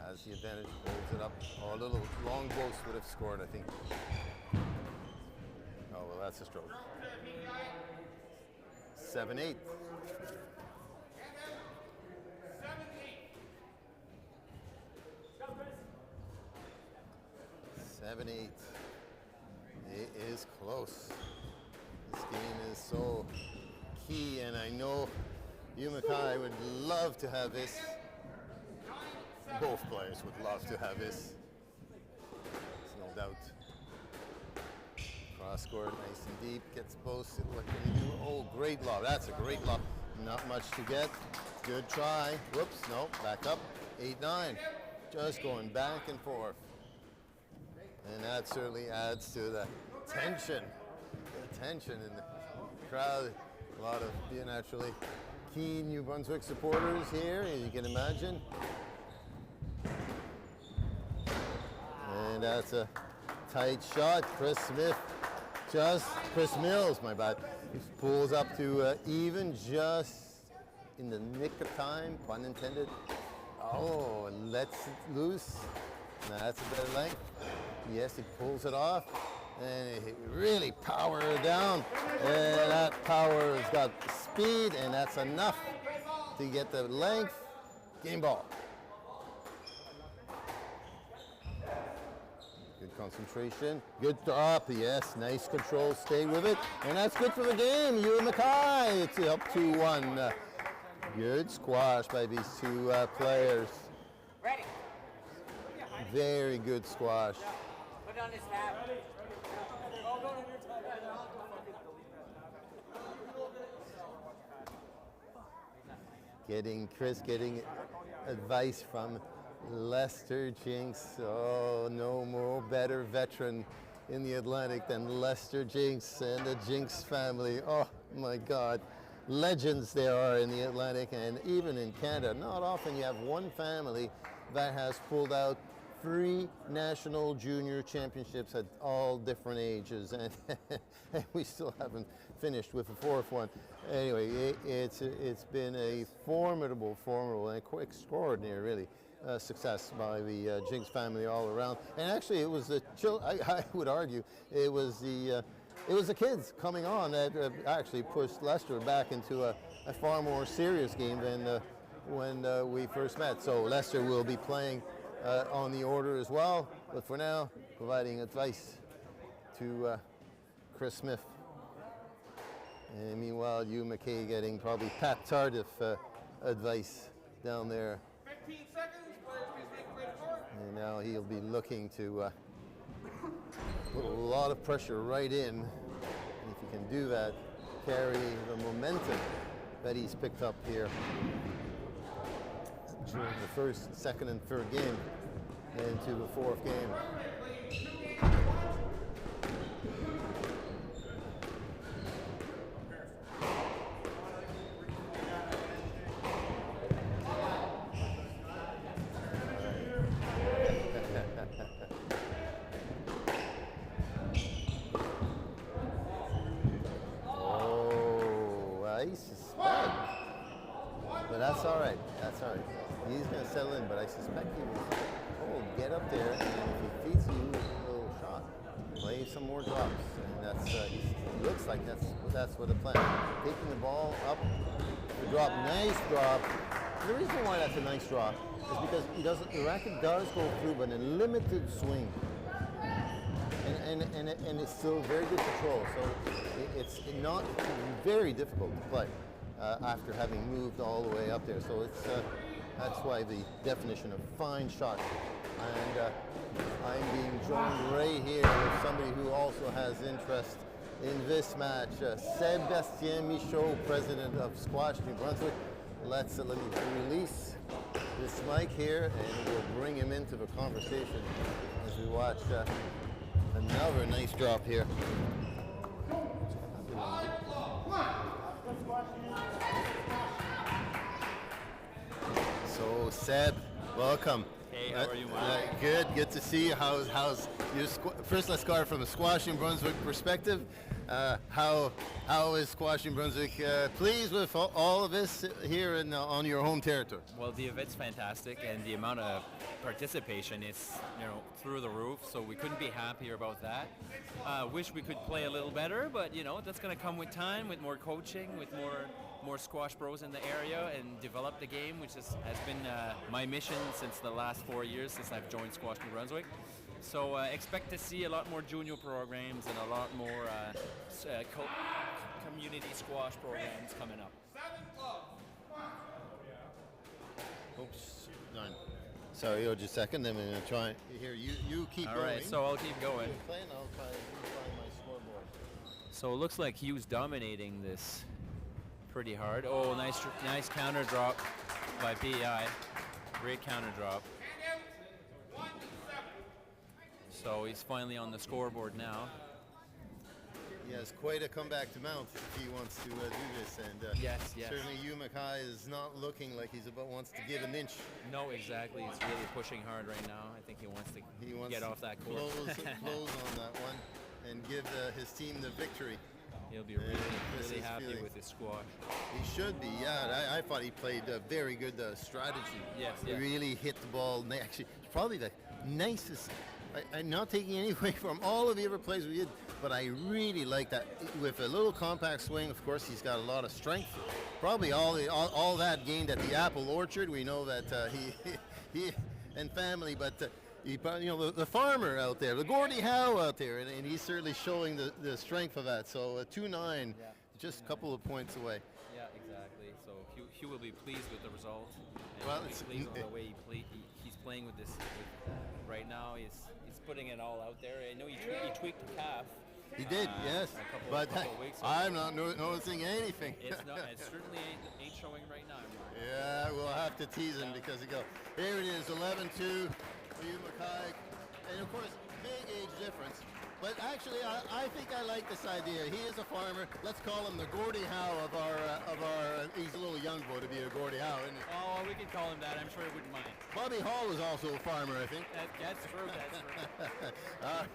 Has the advantage, holds it up. Oh, a little long boast would have scored, I think. Oh, well, that's a stroke. 7-8. 7-8. It is close. This game is so key, and I know you, Mackay, would love to have this. Both players would love to have this. There's no doubt. Cross court, nice and deep, gets posted. What can he do? Oh, great lob. That's a great lob. Not much to get. Good try. Whoops, no, back up. 8-9. Just going back and forth. And that certainly adds to the tension. The tension in the crowd. A lot of naturally keen New Brunswick supporters here, as you can imagine. And that's a tight shot. Chris Mills, my bad. He pulls up to even just in the nick of time, pun intended. Oh, lets it loose. That's a better length. Yes, he pulls it off and he really power it down. And that power has got speed, and that's enough to get the length. Game ball. Good concentration, good drop, yes, nice control, stay with it, and that's good for the game. You and Mackay, it's up 2-1. Good squash by these two players. Ready. Very good squash. Put on his hat. Chris getting advice from Lester Jinks. Oh, no more better veteran in the Atlantic than Lester Jinks and the Jinks family. Oh my God, legends they are in the Atlantic and even in Canada. Not often you have one family that has pulled out 3 national junior championships at all different ages, and we still haven't finished with the 4th one. Anyway, it's been a formidable and quite extraordinary, really, success by the Jinks family all around. And actually, it was the I would argue it was the kids coming on that actually pushed Leicester back into a far more serious game than when we first met. So Leicester will be playing on the order as well, but for now, providing advice to Chris Smith. And meanwhile, Hugh McKay getting probably Pat Tardif advice down there. 15 seconds, players please make way to court. And now he'll be looking to put a lot of pressure right in. And if he can do that, carry the momentum that he's picked up here during the 1st, 2nd, and 3rd game into the 4th game. Oh, I suspect. But that's all right. That's all right. He's going to settle in, but I suspect he will get up there, and if he feeds you a little shot, play some more drops. And that's it looks like that's what the plan. Taking the ball up, the drop, nice drop. The reason why that's a nice drop is because the racket does go through, but in limited swing. And it's still very good control. So it's not very difficult to play after having moved all the way up there. So it's that's why the definition of fine shot. And I'm being joined right here with somebody who also has interest in this match, Sébastien Michaud, president of Squash New Brunswick. Let me release this mic here, and we'll bring him into the conversation as we watch another nice drop here. So Seb, welcome. Hey, how are you, Mike? Good to see you. How's your first? Let's start from a squash in Brunswick perspective. How is squash in Brunswick pleased with all of this here on your home territory? Well, the event's fantastic, and the amount of participation is through the roof. So we couldn't be happier about that. Wish we could play a little better, but that's going to come with time, with more coaching, with more squash pros in the area, and develop the game, which has been my mission since the last 4 years since I've joined Squash New Brunswick. So expect to see a lot more junior programs and a lot more community squash programs coming up. Oops, none. Sorry, just a second. I'm going to try. Here, you keep going. All right, so I'll keep going. I'll try to find my scoreboard. So it looks like Hugh's dominating this pretty hard. Oh, nice counter drop by PEI. Great counter drop. So he's finally on the scoreboard now. He has quite a comeback to mount if he wants to do this, and yes. Certainly Hugh Mackay is not looking like he's wants to give an inch. No, exactly. He's really pushing hard right now. I think he wants to get off that court. Close on that one and give his team the victory. He'll be really happy with his squash. He should be, yeah. I thought he played a very good strategy. Yes, He really hit the ball. Actually, probably the nicest. I'm not taking any away from all of the other plays we did, but I really like that. With a little compact swing, of course, he's got a lot of strength. Probably all that gained at the Apple Orchard. We know that he and family, but the farmer out there, the Gordie Howe out there, and he's certainly showing the strength of that. So 2-9, just a couple of points away. Yeah, exactly. So Hugh will be pleased with the result. And Well, he'll be pleased with the way he's playing with this. Right now, he's putting it all out there. I know he tweaked the calf. He did, yes. Couple weeks ago. I'm not noticing anything. It certainly ain't showing right now, Mark. Yeah, we'll have to tease him because here it is, 11-2 for you, Mackay. And of course, big age difference. But actually, I think I like this idea. He is a farmer. Let's call him the Gordie Howe of our. He's a little young boy to be a Gordie Howe, isn't he? Oh, we can call him that. I'm sure he wouldn't mind. Bobby Hall was also a farmer, I think. That's true. That's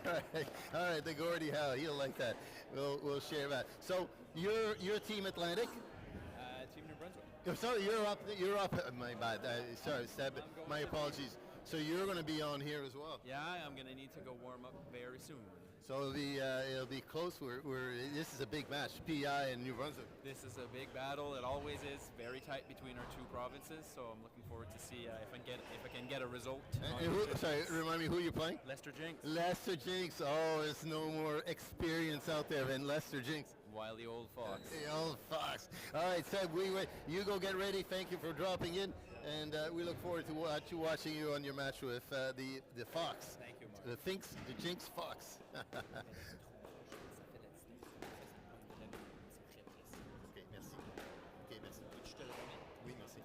true. All right, the Gordie Howe. He'll like that. We'll share that. So your Team Atlantic. Team New Brunswick. So you're up. My bad. Sorry, Seb. My apologies. So you're going to be on here as well. Yeah, I'm going to need to go warm up very soon. So it'll be close. This is a big match, PI and New Brunswick. This is a big battle. It always is. Very tight between our two provinces. So I'm looking forward to see if I can get a result. Sorry, remind me who you're playing. Lester Jinks. Lester Jinks. Oh, there's no more experience out there than Lester Jinks. Wily old fox. The old fox. All right, Seb, you go get ready. Thank you for dropping in, and we look forward to watching you on your match with the fox. Thank you, Mark. The Jinx fox. Ok, merci. Ok, merci. Je te le remets. Oui, merci.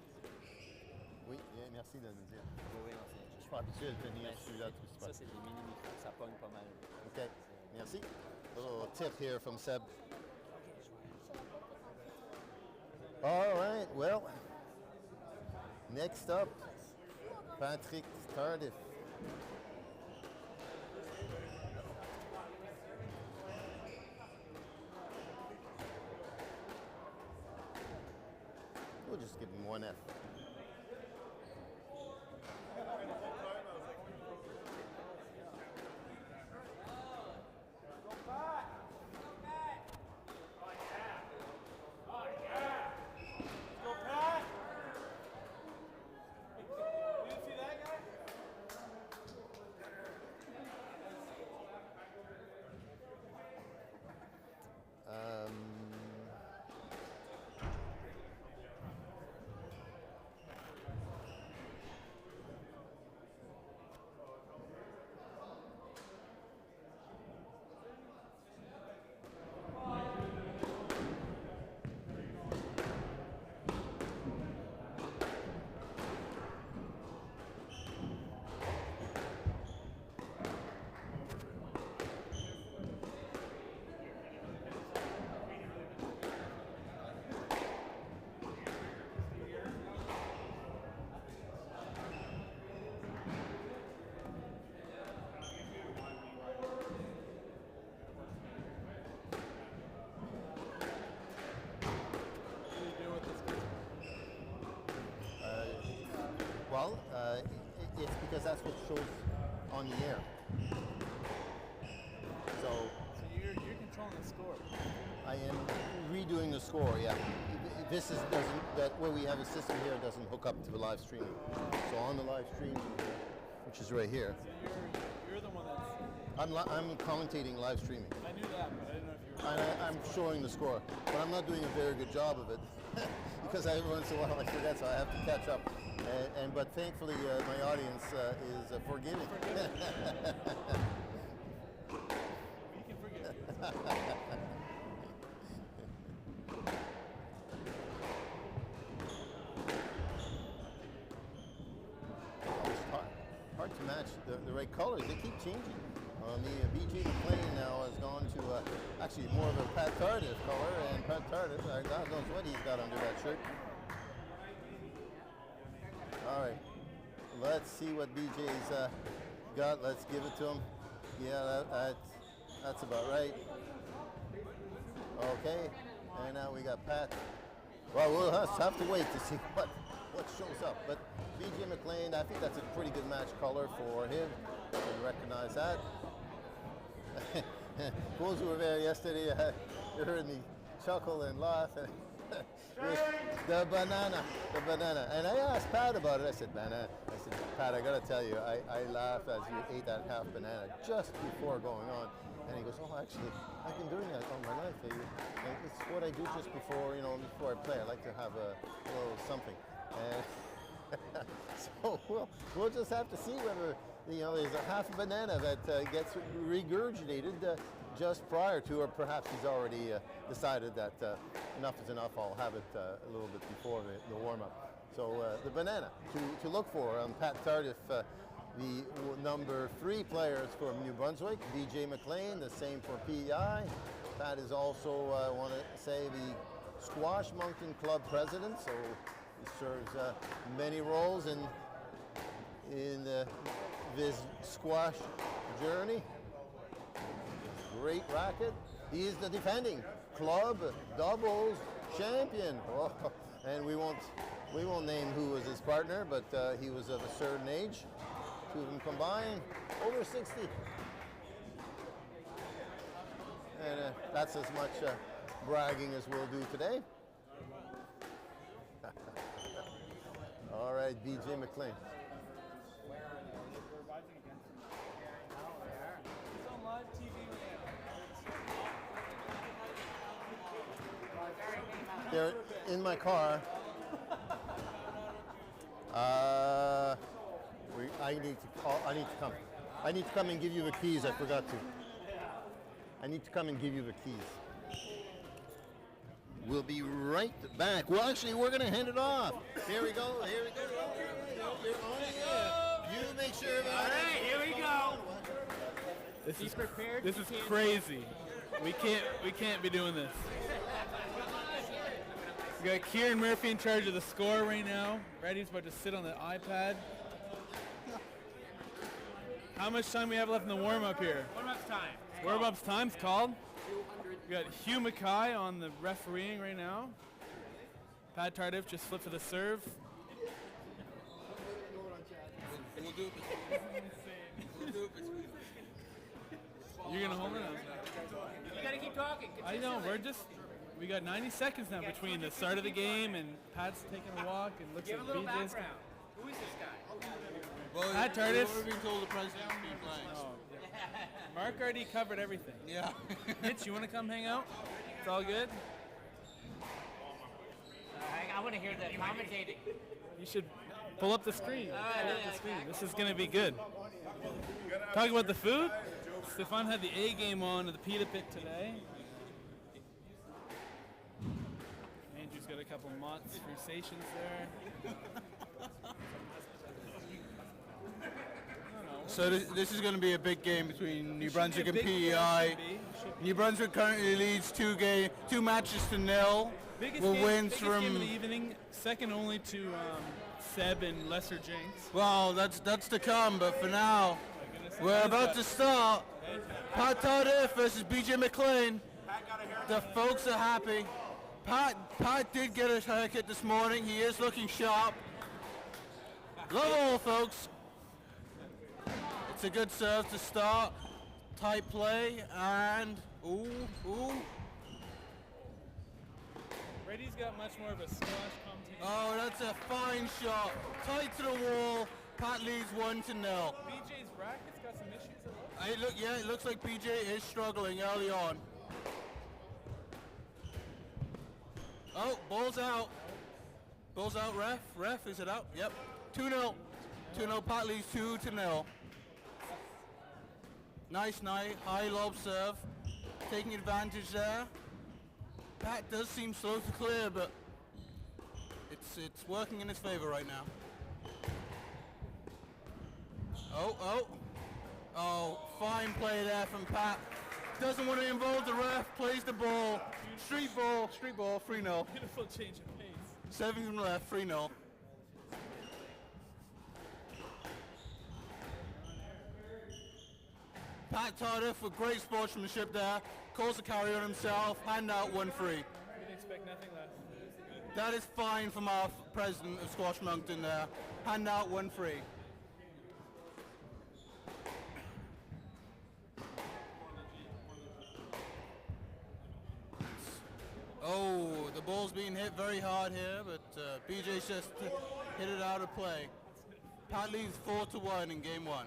Oui, bien, merci de nous dire. Oui, Je suis pas habitué de tenir celui-là tout ça, c'est des mini-micros. Ça pogne pas mal. Okay, merci. A little tip here from Seb. All right, well, next up, Patrick Tardif. We'll just give him one F. Well, it's because that's what shows on the air. So you're controlling the score. I am redoing the score. Yeah, this doesn't that where we have a system here doesn't hook up to the live streaming. So on the live streaming, which is right here. So you're the one that's. I'm commentating live streaming. I knew that, but I didn't know if you were. I'm showing the score, but I'm not doing a very good job of it because every once in a while I forget, so I have to catch up. But thankfully, my audience is forgiving. We can forgive you. It's hard to match the right colors. They keep changing. The BJ McLean now has gone to actually more of a Pat Tardif color, and Pat Tardif, God knows what he's got under that shirt. All right, let's see what BJ's got. Let's give it to him. Yeah, that's about right. Okay, and now we got Pat. Well, we'll have to wait to see what shows up. But BJ McLean, I think that's a pretty good match color for him. You recognize that. Those who were there yesterday, you heard me chuckle and laugh. The banana. And I asked Pat about it. I said, Pat, I got to tell you, I laughed as you ate that half banana just before going on. And he goes, oh, actually, I've been doing that all my life. It's what I do just before, before I play. I like to have a little something. And so we'll just have to see whether there's a half a banana that gets regurgitated just prior to, or perhaps he's already decided that enough is enough. I'll have it a little bit before the warm-up. So the banana to look for on Pat Tardif, the number 3 players for New Brunswick, BJ McLean, the same for PEI. Pat is also, I want to say, the Squash Moncton Club president, so he serves many roles in this squash journey. Great racket. He is the defending club doubles champion. Oh, and we won't name who was his partner, but he was of a certain age. Two of them combined, over 60. And that's as much bragging as we'll do today. All right, BJ McLean. It's on live TV They're in my car. I need to come. I need to come and give you the keys. I forgot to. I need to come and give you the keys. We'll be right back. Well, actually, we're going to hand it off. Here we go. You're on the air. You make sure. All right, here we go. This is crazy. We can't be doing this. We got Kieran Murphy in charge of the score right now. Reddy's about to sit on the iPad. How much time we have left in the warm-up here? Warm-up's time. Warm-up's time's called. We got Hugh Mackay on the refereeing right now. Pat Tardif just flipped for the serve. We'll do it between You're gonna hold it up. You gotta keep talking. I know. We got 90 seconds now between the start of the game and Pat's taking a walk and looks Give at a little BJ's. background. Who is this guy? Well, Pat Tardif. we're being told the president's been playing. Oh, yeah. Mark already covered everything. Yeah. Mitch, you want to come hang out? It's all good. I want to hear the commentating. You should pull up the screen. Pull up the screen. This is going to be good. Talk about the food. Stefan had the A game on at the Pita Pit today. Andrew's got a couple Mott's crustaceans there. So this is going to be a big game between New Brunswick and PEI. New Brunswick currently leads 2 matches to 0. Biggest Wins game from of the evening, second only to Seb and Lesser Jinx. Well, that's to come, but for now, we're about to start. Pat Tardif versus BJ McLean. The folks are happy. Pat did get a haircut this morning. He is looking sharp. Love all, folks. It's a good serve to start. Tight play and ooh. Brady's got much more of a squash commentator. Oh, that's a fine shot. Tight to the wall. Pat leads 1-0. BJ's racket's got some issues at all. It looks like BJ is struggling early on. Oh, ball's out. Ball's out, ref. Ref, is it out? Yep. 2-0. 2-0, Pat leads 2-0. Nice night, high lob serve. Taking advantage there. Pat does seem slow to clear, but it's working in his favor right now. Oh, fine play there from Pat. Doesn't want to involve the ref, plays the ball. Street ball, 3-0. Beautiful change of pace. 7 from left, 3-0. Pat Tardif with great sportsmanship there. Calls the carry on himself, hand out 1-3. We'd expect nothing less. That is fine from our president of Squash Moncton there. Hand out 1-3. Oh, the ball's being hit very hard here, but BJ's just hit it out of play. Pat leads 4-1 in game 1.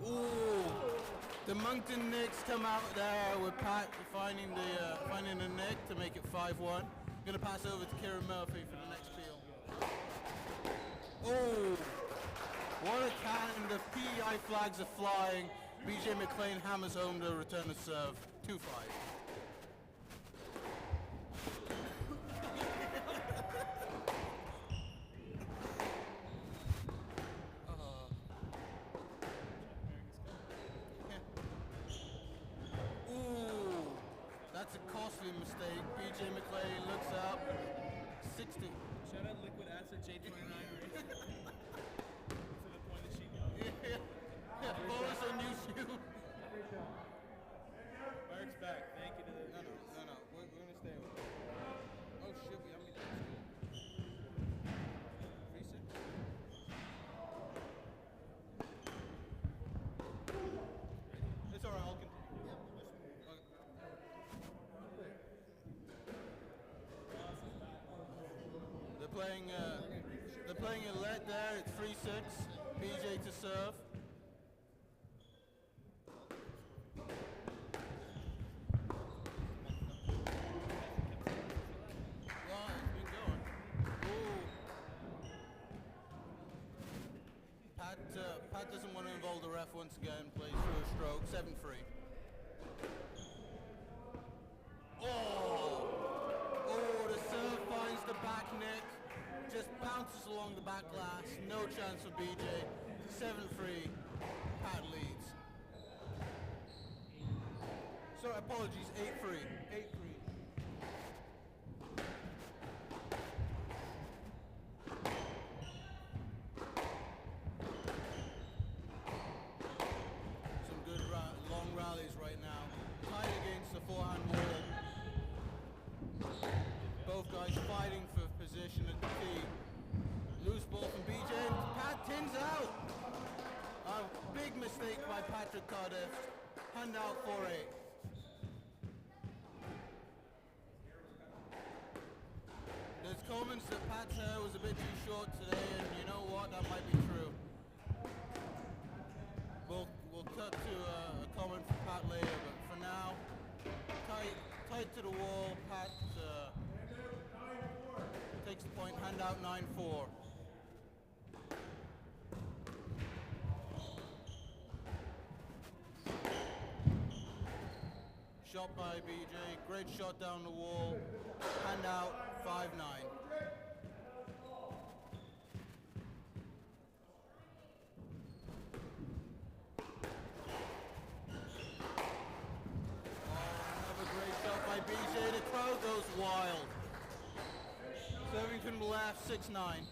Ooh, the Moncton Knicks come out there with Pat finding the nick to make it 5-1. Gonna pass over to Kieran Murphy for the next field. Oh, what a cannon! The PEI flags are flying. BJ McLean hammers home the return of serve. 2-5. That's a costly mistake. BJ McLean looks up. 60. Shout out Liquid Acid J29 race. To the point that she goes. Yeah, bonus on new shoe. Mark's back. Thank you to the... No. We're going to stay with it. Oh, shit. We haven't been to school. 3-6? It's all right. I'll continue. They're playing a let there. It's 3-6. BJ to serve. Well, it's been going. Ooh. Pat doesn't want to involve the ref once again. Plays through a stroke. 7-3. Oh, the serve finds the back neck. Just bounces along the back glass. No chance for BJ. 7-3. Pat leads. Sorry, apologies. 8-3. 8-3. Some good long rallies right now. Tight against the forehand wall. Both guys fighting for position at the tee. Loose ball from BJ and Pat tins out. A big mistake by Patrick Cardiff. Hand out 4-8. There's comments that Pat's hair was a bit too short today, and you know what? That might be true. We'll cut to a comment from Pat later, but for now, tight to the wall. Pat takes the point, hand out 9-4. Shot by BJ, great shot down the wall, hand out 5-9. Another great shot by BJ, the crowd goes wild. Serving from the left, 6-9.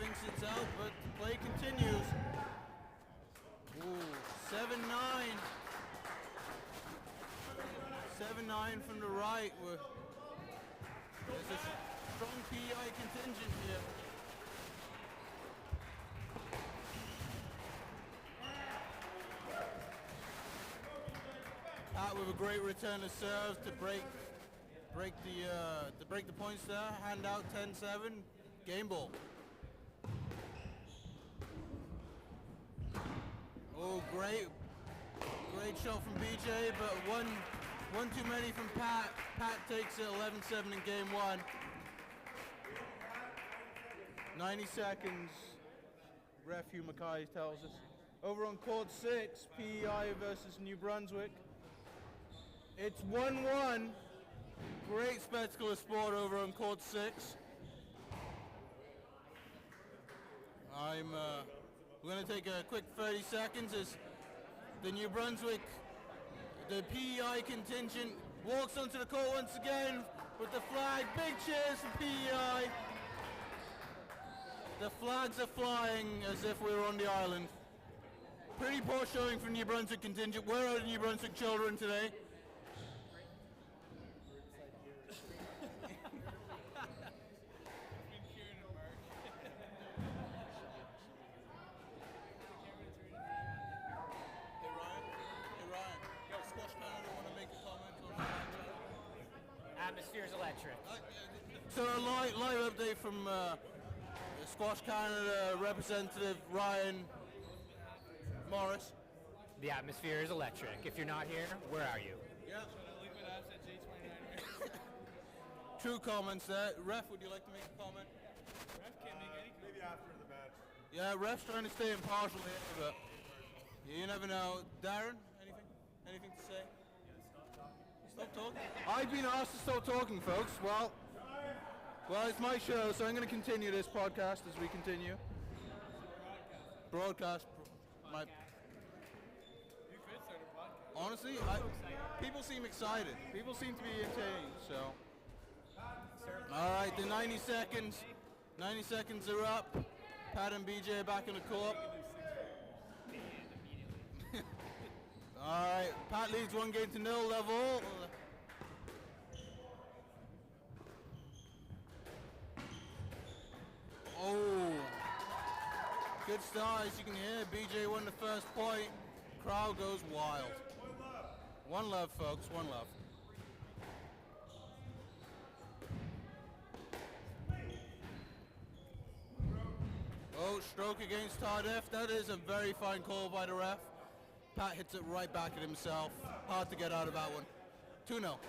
thinks it's out, but the play continues. Ooh, 7-9. 7-9 from the right. There's a strong PEI contingent here. Pat with a great return of serve to break the points there. Hand out 10-7. Game ball. Oh, great shot from BJ, but one too many from Pat. Pat takes it 11-7 in game one. 90 seconds, ref Hugh Mackay tells us. Over on court 6, PEI versus New Brunswick. It's 1-1. Great spectacle of sport over on court 6. We're going to take a quick 30 seconds as the New Brunswick, the PEI contingent walks onto the court once again with the flag. Big cheers for PEI. The flags are flying as if we were on the island. Pretty poor showing from New Brunswick contingent. Where are the New Brunswick children today? Atmosphere is electric. So a live update from Squash Canada representative Ryan Morris. The atmosphere is electric. If you're not here, where are you? Yeah. True comments there. Ref, would you like to make a comment? Ref can't make any. Maybe after the match. Yeah, ref's trying to stay impartial here, but you never know. Darren, anything to say? Stop talking. I've been asked to stop talking, folks. Well, it's my show, so I'm going to continue this podcast as we continue. Broadcast. My. You could start a podcast. Honestly, people seem excited. People seem to be entertained. So, all right, the 90 seconds. 90 seconds are up. Pat and BJ are back in the court. All right, Pat leads 1-0 level. Oh, good start as you can hear. BJ won the first point. Crowd goes wild. One love, folks. One love. Oh, stroke against Tardif. That is a very fine call by the ref. Pat hits it right back at himself. Hard to get out of that one. 2-0.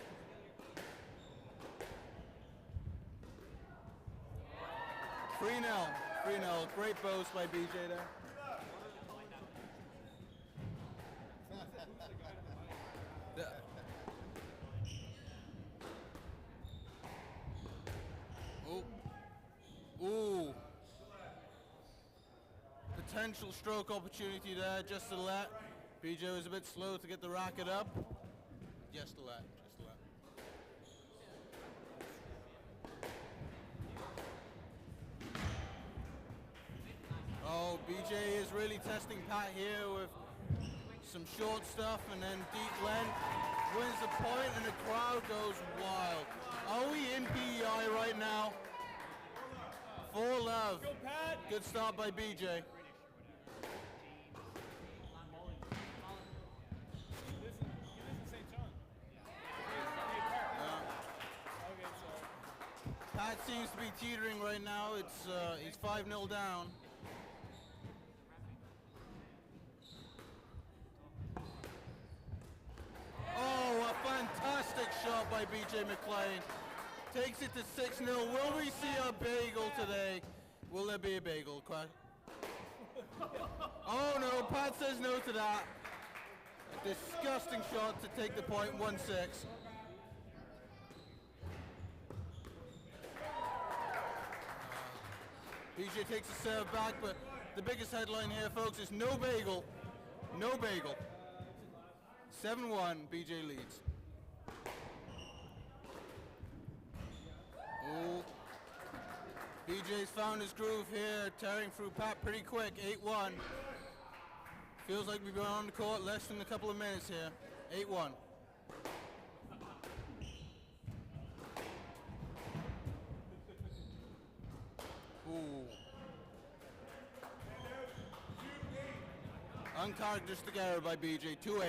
Three 3-0. Great boast by BJ there. Ooh. Potential stroke opportunity there, just to let. BJ was a bit slow to get the racket up. Just to let. Oh, BJ is really testing Pat here with some short stuff and then deep length. Wins the point and the crowd goes wild. Are we in PEI right now? For love. Good start by BJ. Pat seems to be teetering right now. It's he's 5-0 down. Oh, a fantastic shot by BJ McLean. Takes it to 6-0. Will we see a bagel today? Will there be a bagel? Oh no, Pat says no to that. A disgusting shot to take the point, 1-6. BJ takes a serve back, but the biggest headline here, folks, is no bagel. No bagel. 7-1, BJ leads. Oh. BJ's found his groove here, tearing through Pat pretty quick, 8-1. Feels like we've been on the court less than a couple of minutes here, 8-1. Ooh. Uncharacteristic error by BJ, 2-8.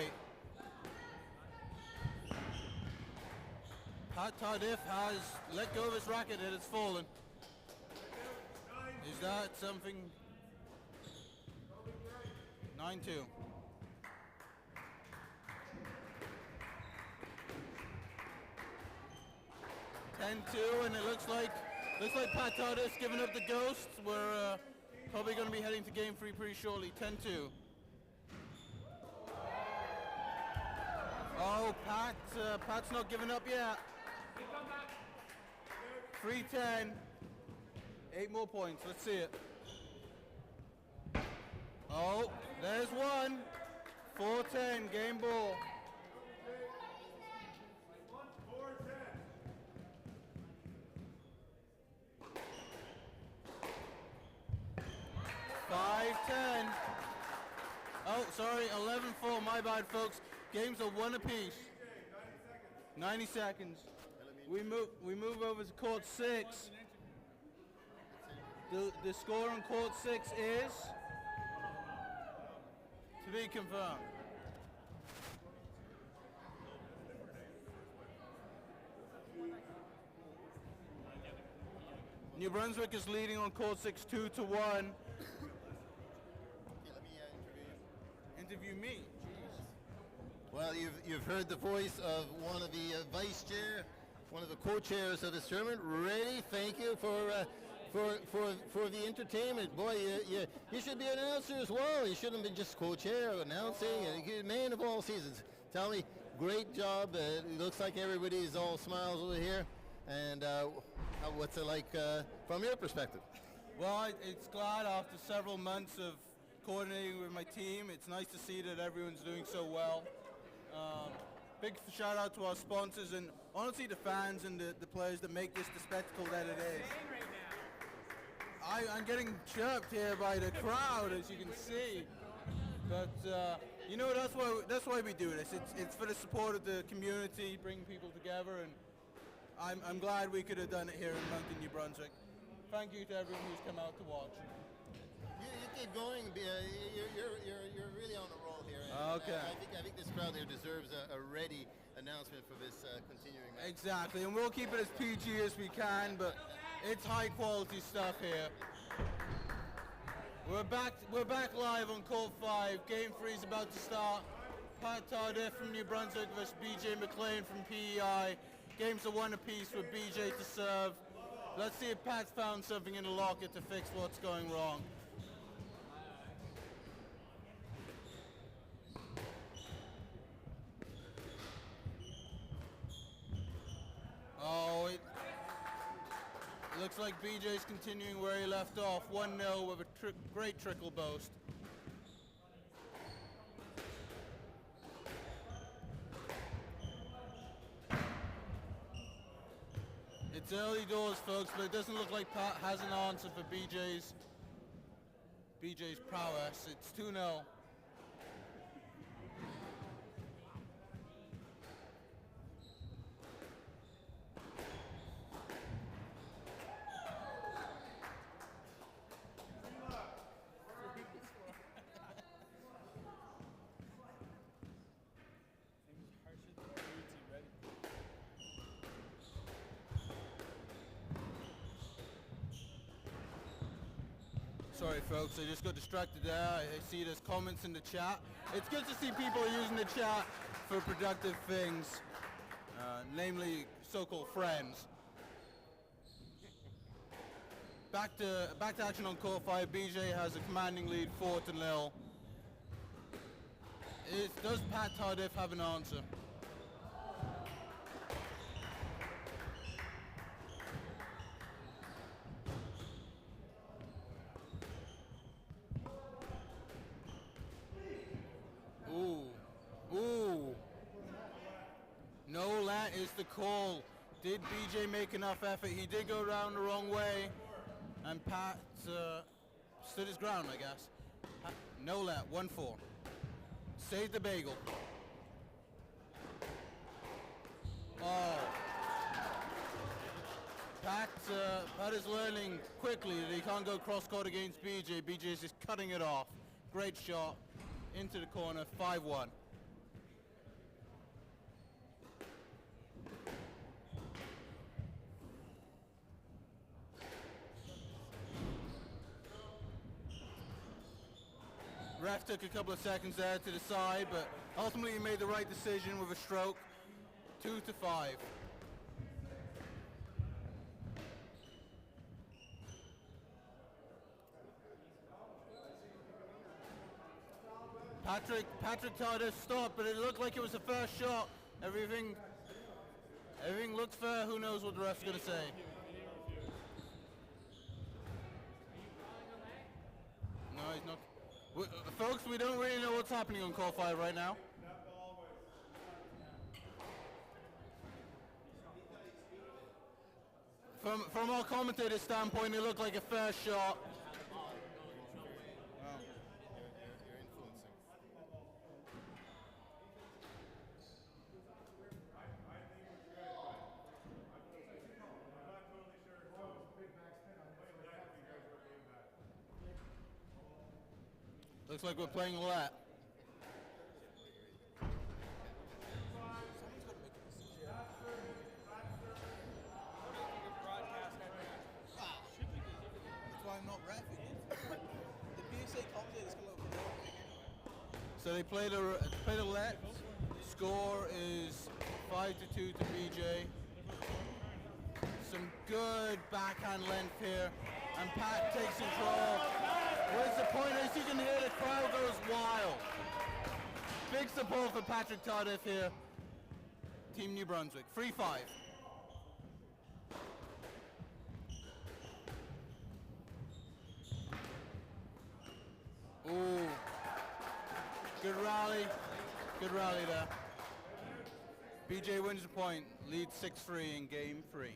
Pat Tardif has let go of his racket and it's fallen. Is that something? 9-2. And it looks like Pat Tardif's giving up the ghost. We're probably going to be heading to game 3 pretty shortly. 10-2. Oh, Pat's not giving up yet. 3-10. 8 more points. Let's see it. Oh, there's one. 4-10. Game ball. 5-10. Oh, sorry. 11-4. My bad, folks. Games are 1 apiece. 90 seconds. We move over to court 6. The score on court 6 is to be confirmed. New Brunswick is leading on court 6, 2-1. Interview me. Jeez. Well, you've heard the voice of one of the vice chair, one of the co-chairs of this tournament. Ready? Thank you for the entertainment. Boy, you should be an announcer as well. You shouldn't have been just co-chair announcing. Man of all seasons. Tell me, great job. It looks like everybody's all smiles over here. And what's it like from your perspective? Well, it's glad after several months of coordinating with my team. It's nice to see that everyone's doing so well. Big shout out to our sponsors and honestly the fans and the players that make this the spectacle that it is. I'm getting chirped here by the crowd, as you can see. But you know, that's why we do this. It's for the support of the community, bringing people together, and I'm glad we could have done it here in Moncton, New Brunswick. Thank you to everyone who's come out to watch. You keep going. You're really on a roll here. Okay. I think this crowd here deserves a ready announcement for this continuing match. Exactly, and we'll keep it as PG as we can, but it's high quality stuff here. We're back live on Court 5. Game 3 is about to start. Pat Tardif from New Brunswick versus BJ McLean from PEI. Games are 1 apiece with BJ to serve. Let's see if Pat's found something in the locker to fix what's going wrong. Oh, it looks like BJ's continuing where he left off. 1-0 with a great trickle boast. It's early doors, folks, but it doesn't look like Pat has an answer for BJ's prowess. It's 2-0. Sorry folks, I just got distracted there. I see there's comments in the chat. It's good to see people using the chat for productive things, namely so-called friends. Back to action on Court 5. BJ has a commanding lead, 4-0. Does Pat Tardif have an answer? Ooh. No let is the call. Did BJ make enough effort? He did go around the wrong way. And Pat stood his ground, I guess. No let, 1-4. Saved the bagel. Oh. Pat is learning quickly that he can't go cross-court against BJ. BJ is just cutting it off. Great shot into the corner, 5-1. Ref took a couple of seconds there to decide, but ultimately he made the right decision with a stroke. 2-5. Patrick Tardif stopped, but it looked like it was a fair shot. Everything looked fair. Who knows what the ref's going to say? No, he's not. Folks, we don't really know what's happening on Call 5 right now. From our commentator's standpoint, it looked like a fair shot. You're influencing. Looks like we're playing a lot. That's why I'm not reffing. The PSA commentators come over. So they played a let. Score is 5-2 to BJ. Some good backhand length here, and Pat takes control. Where's the point is? You can hear the crowd goes wild. Big support for Patrick Tardif here. Team New Brunswick, 3-5. Ooh, good rally there. BJ wins the point, leads 6-3 in game 3.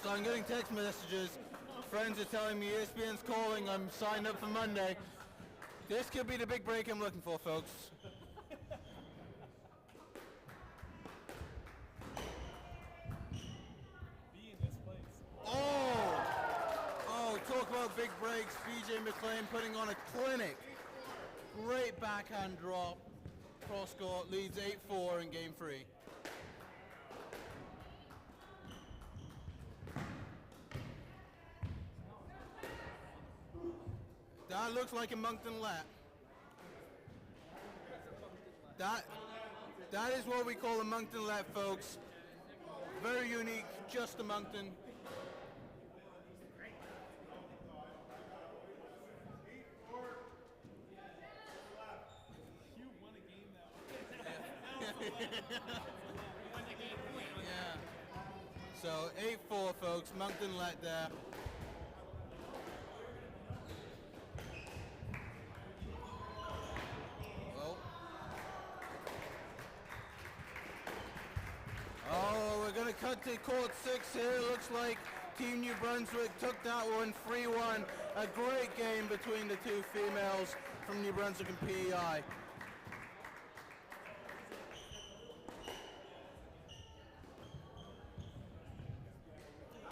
So I'm getting text messages. Friends are telling me ESPN's calling. I'm signed up for Monday. This could be the big break I'm looking for, folks. Be in this place. Oh, talk about big breaks. BJ McLean putting on a clinic. Great backhand drop. Cross court leads 8-4 in game 3. That looks like a Moncton lap. That is what we call a Moncton lap, folks. Very unique, just a Moncton. You won a game now. Yeah. So 8-4, folks. Moncton let there. Oh, we're going to cut to court 6 here. Looks like Team New Brunswick took that one 3-1. A great game between the two females from New Brunswick and PEI.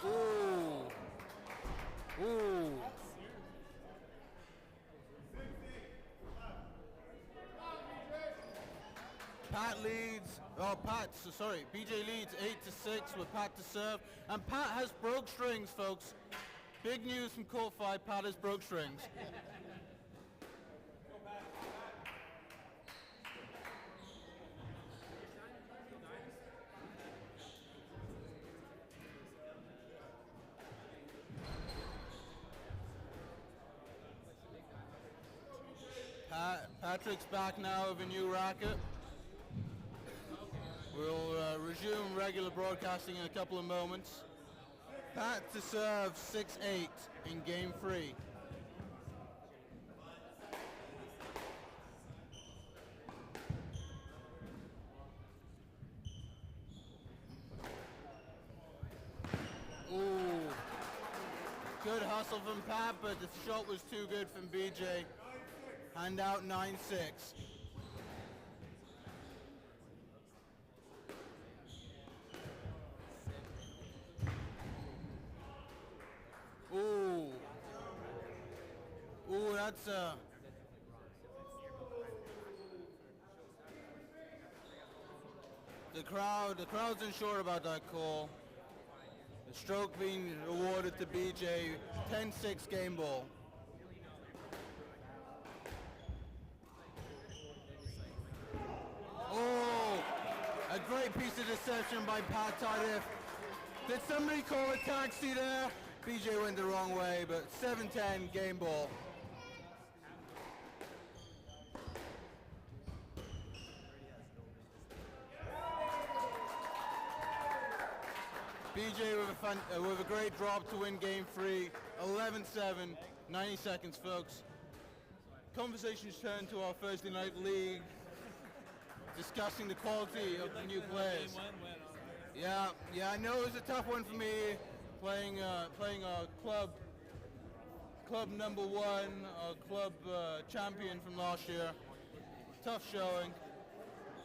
Ooh. Ooh. BJ leads 8-6 with Pat to serve. And Pat has broke strings, folks. Big news from Court 5, Pat has broke strings. Patrick's back now with a new racket. We'll resume regular broadcasting in a couple of moments. Pat to serve 6-8 in game 3. Ooh. Good hustle from Pat, but the shot was too good from BJ. Hand out 9-6. Ooh. Ooh, that's the crowd's unsure about that call. The stroke being awarded to BJ, 10-6 game ball. Oh, a great piece of deception by Pat Tardif. Did somebody call a taxi there? BJ went the wrong way, but 7-10 game ball. BJ with a great drop to win game 3, 11-7, 90 seconds, folks. Conversations turn to our Thursday night league, discussing the quality of the new players. Yeah, I know it was a tough one for me, playing our club number 1, our club champion from last year. Tough showing,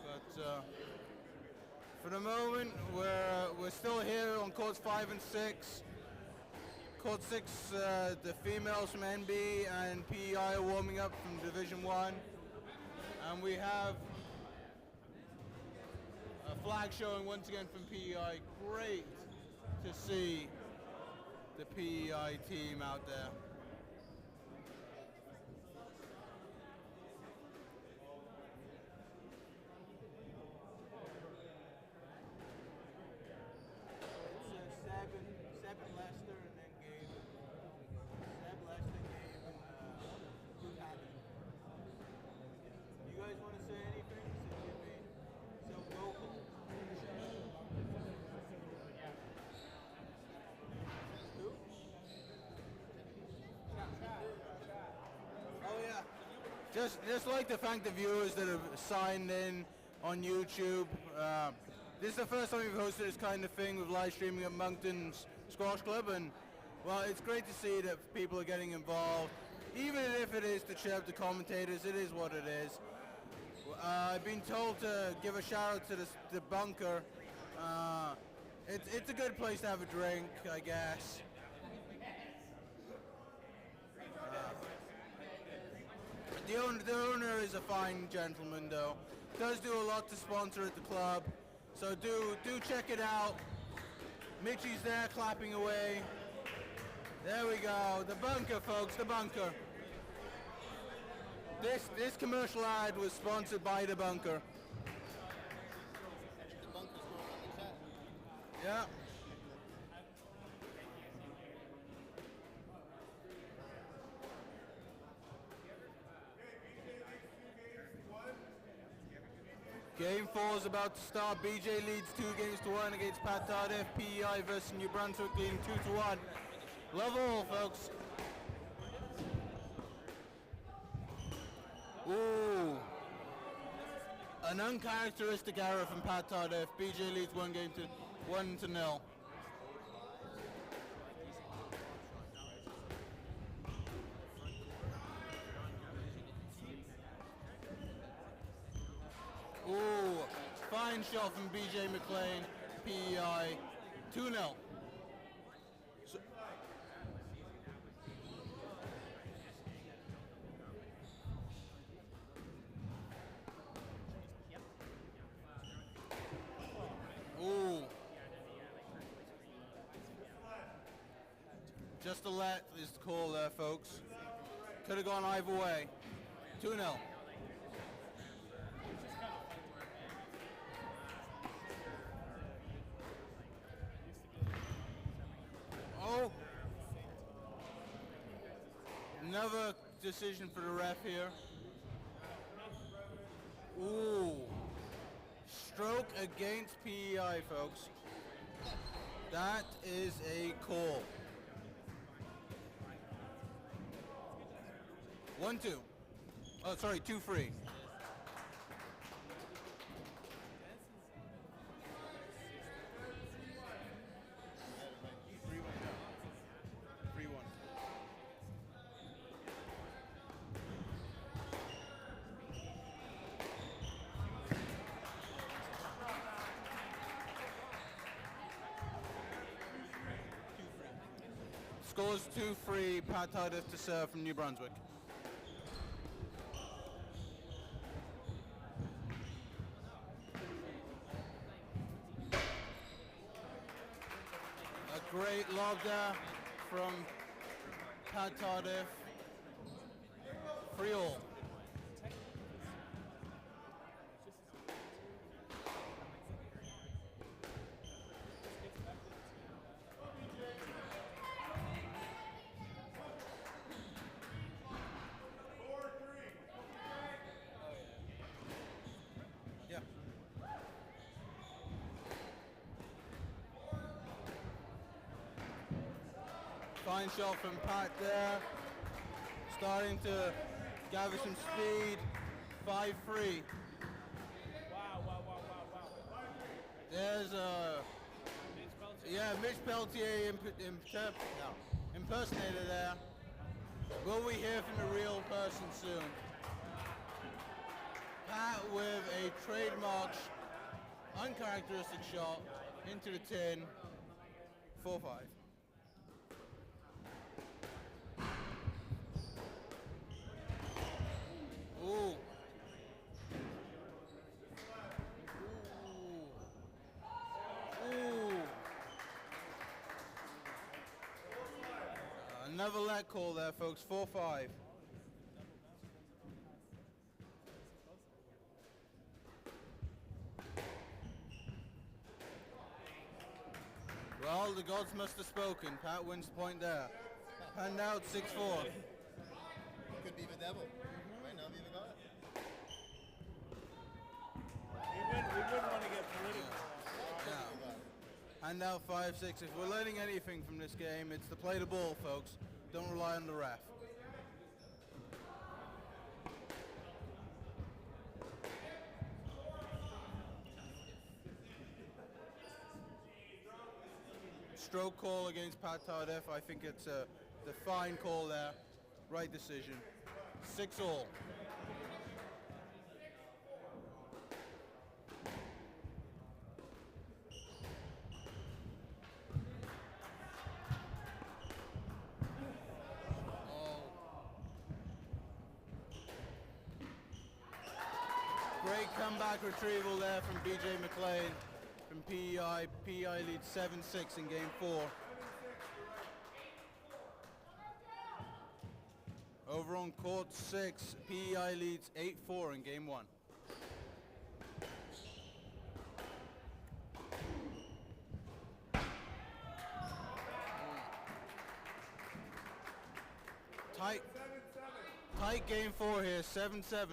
but for the moment we're still here on courts 5 and 6. Court 6, the females from NB and PEI are warming up from Division 1, and we have a flag showing once again from PEI. Great to see the PEI team out there. It's 7 Leicester and then Gabe. 7 Leicester, Gabe, and Buchanan. You guys want to say anything? Since you've been so vocal. Who? Oh yeah. Just like to thank the viewers that have signed in on YouTube. This is the first time we've hosted this kind of thing with live streaming at Moncton's Squash Club, and well, it's great to see that people are getting involved. Even if it is to cheer up the commentators, it is what it is. I've been told to give a shout out to the bunker. It's a good place to have a drink, I guess. The owner is a fine gentleman, though. Does do a lot to sponsor at the club, so do check it out. Mitchie's there clapping away. There we go, the bunker, folks, the bunker. This commercial ad was sponsored by the bunker. The bunker's going on the chat. Yeah. Game 4 is about to start. BJ leads 2-1 against Pat Tardif. PEI versus New Brunswick leading 2-1. Love all, folks. Ooh. An uncharacteristic error from Pat Tardif. BJ leads 1-0. Ooh, fine shot from BJ McLean, PEI, 2-0. Ooh. Just a let is the call there, folks. Could have gone either way. 2-0. Oh. Another decision for the ref here. Ooh. Stroke against PEI, folks. That is a call. 1-2. Oh, sorry, 2-3. Scores 2-3, Pat Tardif to serve from New Brunswick. A great lob there from Pat Tardif. 3-all. Yeah. Fine shot from Pat there. Starting to gather some speed. 5-3. Wow. There's Mitch Peltier impersonator there. Will we hear from the real person soon? Pat with a trademark uncharacteristic shot into the tin. 4-5. Ooh. Another let call there, folks. 4-5. Well, the gods must have spoken. Pat wins the point there. And now it's 6-4. Could be the devil. Might not be the God. We wouldn't want to get political. And now 5-6. If we're learning anything from this game, it's to play the ball, folks. Don't rely on the ref. Stroke call against Pat Tardif. I think it's the fine call there. Right decision. 6-all. Great comeback retrieval there from BJ McLean from PEI. PEI leads 7-6 in game 4. Over on court 6, PEI leads 8-4 in game 1. Tight game 4 here, 7-7.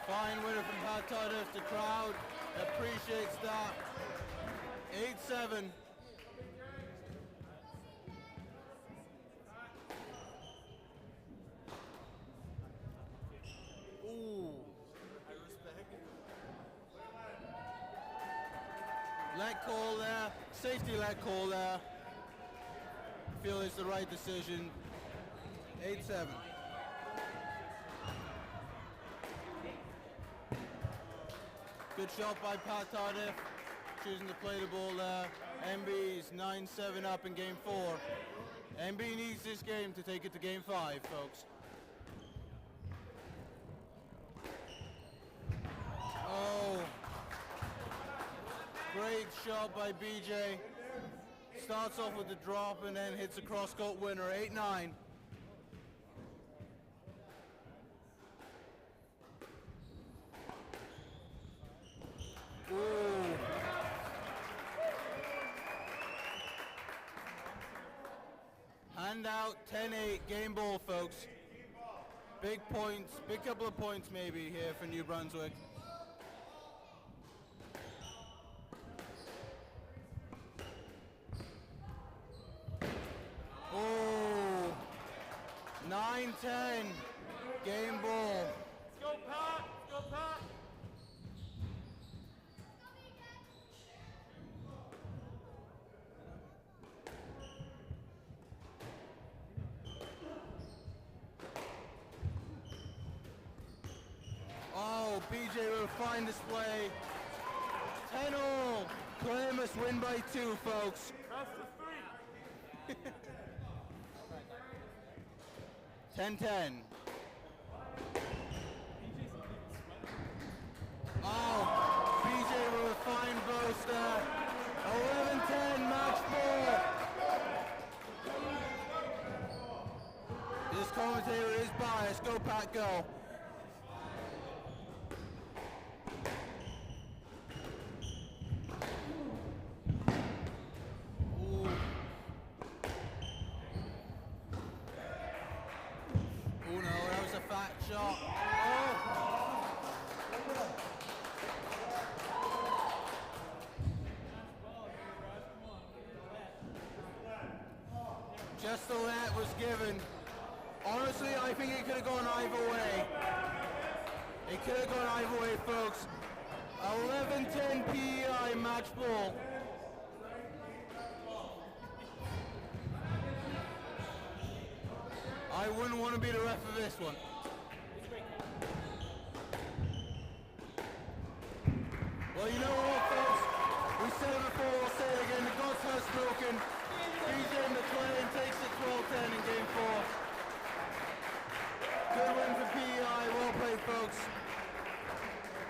Fine winner from Pat Tardif. The crowd appreciates that. 8-7. Ooh. Let call there. Safety let call there. Feel it's the right decision. 8-7. Good shot by Pat Tardif, choosing to play the ball there. MB's 9-7 up in game 4. MB needs this game to take it to game 5, folks. Oh, great shot by BJ. Starts off with the drop and then hits a cross-court winner, 8-9. Ooh. Hand out 10-8 game ball, folks. Big points, big couple of points maybe here for New Brunswick. Oh, 9-10 game ball. Let's go, Pat. Let's go, Pat. Oh, BJ with a fine display. 10-all. Klamath win by 2, folks. Best of 3. 10-10. Oh, BJ with a fine boaster. 11-10 match ball. This commentator is biased. Go, Pat, go. Oh no, that was a fat shot. Oh. Just the net was given. Honestly, I think it could have gone either way. It could have gone either way, folks. 11-10 PEI match ball. I wouldn't want to be the ref of this one. Well, you know what, folks? We said it before, we'll say it again. The gods have spoken. BJ McLean takes it 12-10 in game 4. Good win for PEI. Well played, folks.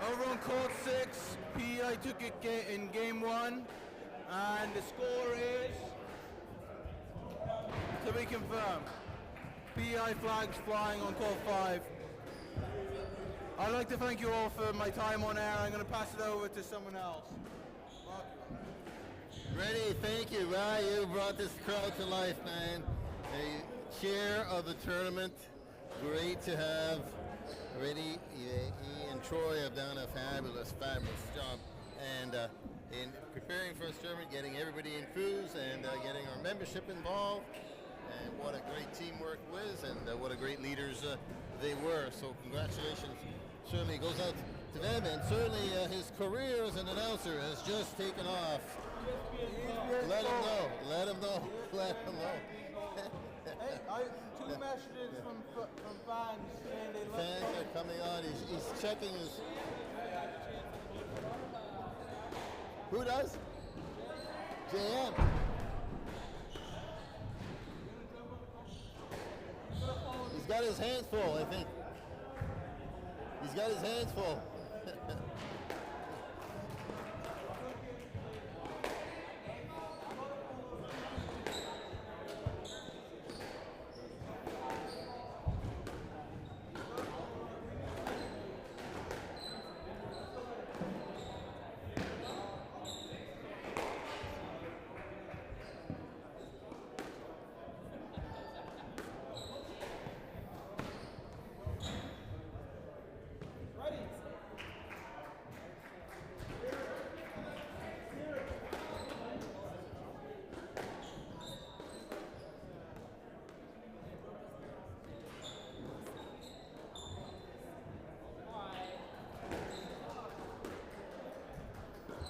Over on court 6, PEI took it in game 1. And the score is to be confirmed. PEI flags flying on court 5. I'd like to thank you all for my time on air. I'm going to pass it over to someone else. Ready, thank you. Wow, you brought this crowd to life, man. A chair of the tournament. Great to have. Already, he and Troy have done a fabulous job. And in preparing for this tournament, getting everybody enthused and getting our membership involved. And what a great teamwork was, and what a great leaders they were. So congratulations certainly goes out to them, and certainly his career as an announcer has just taken off. Let him know. Let him know. Let him know. Hey, 2 messages from fans saying they love Fans are coming on. He's checking his. Who does? JM. He's got his hands full, I think. He's got his hands full.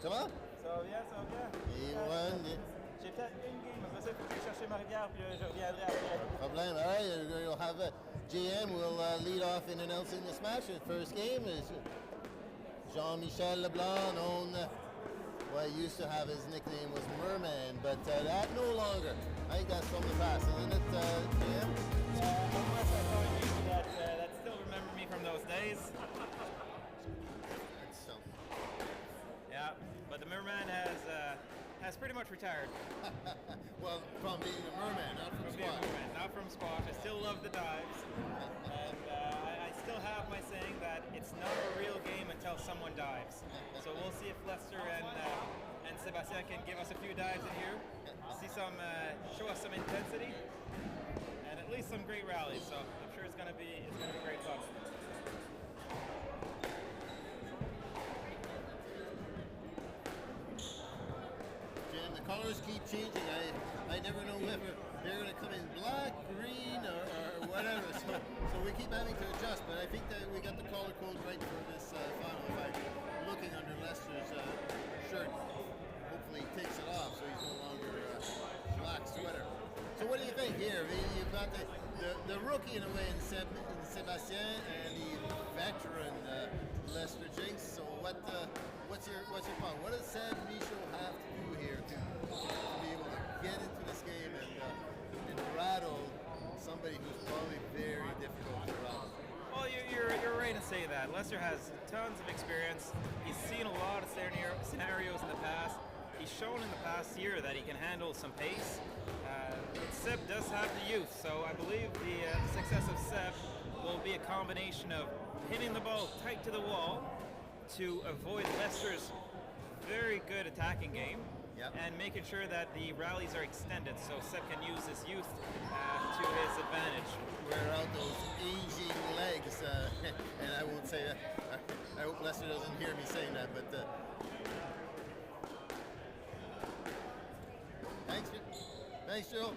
Ça va? Ça va bien, ça va bien. Et one. J'ai peut-être une game, après ça, il faut que je chercher Marie-Pierre, puis je reviendrai après. Problem. All right, you'll have JM will lead off in announcing this match. The first game is Jean-Michel Leblanc, known, well, he used to have his nickname was Merman, but that no longer. I think that's from the past, isn't it, JM? Unless I find you that still remember me from those days. Yeah, but the Merman has pretty much retired. Well, from being a merman, not from squash. Not from squash. I still love the dives, and I still have my saying that it's not a real game until someone dives. So we'll see if Lester and Sebastien can give us a few dives in here, show us some intensity, and at least some great rallies. So I'm sure it's gonna be great fun. Jim, the colors keep changing. I never know whether they're going to come in black, green, or whatever. So we keep having to adjust. But I think that we got the color code right for this final. If I'm looking under Lester's shirt, hopefully he takes it off so he's no longer black sweater. So what do you think here? You've got the rookie in a way in Sebastien and the veteran Lester Jinx. So what's your thought? What does Seb Michaud have to do here to be able to get into this game and rattle somebody who's probably very difficult to rattle? Well, you're right to say that. Lester has tons of experience. He's seen a lot of scenarios in the past. He's shown in the past year that he can handle some pace. Seb does have the youth, so I believe the success of Seb will be a combination of hitting the ball tight to the wall to avoid Lester's very good attacking game, and making sure that the rallies are extended so Seb can use his youth to his advantage. Wear out those aging legs, and I won't say that. I hope Lester doesn't hear me saying that, but thanks, Joe.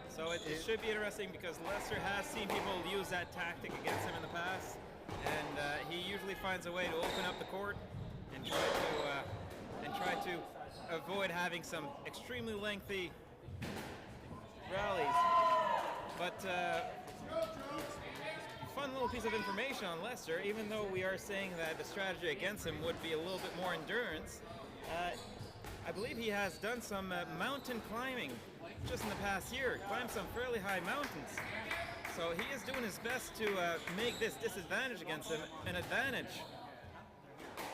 So it should be interesting because Lester has seen people use that tactic against him in the past, and he usually finds a way to open up the court and try to avoid having some extremely lengthy rallies. But fun little piece of information on Lester, even though we are saying that the strategy against him would be a little bit more endurance, I believe he has done some mountain climbing just in the past year, climbed some fairly high mountains. So he is doing his best to make this disadvantage against him an advantage.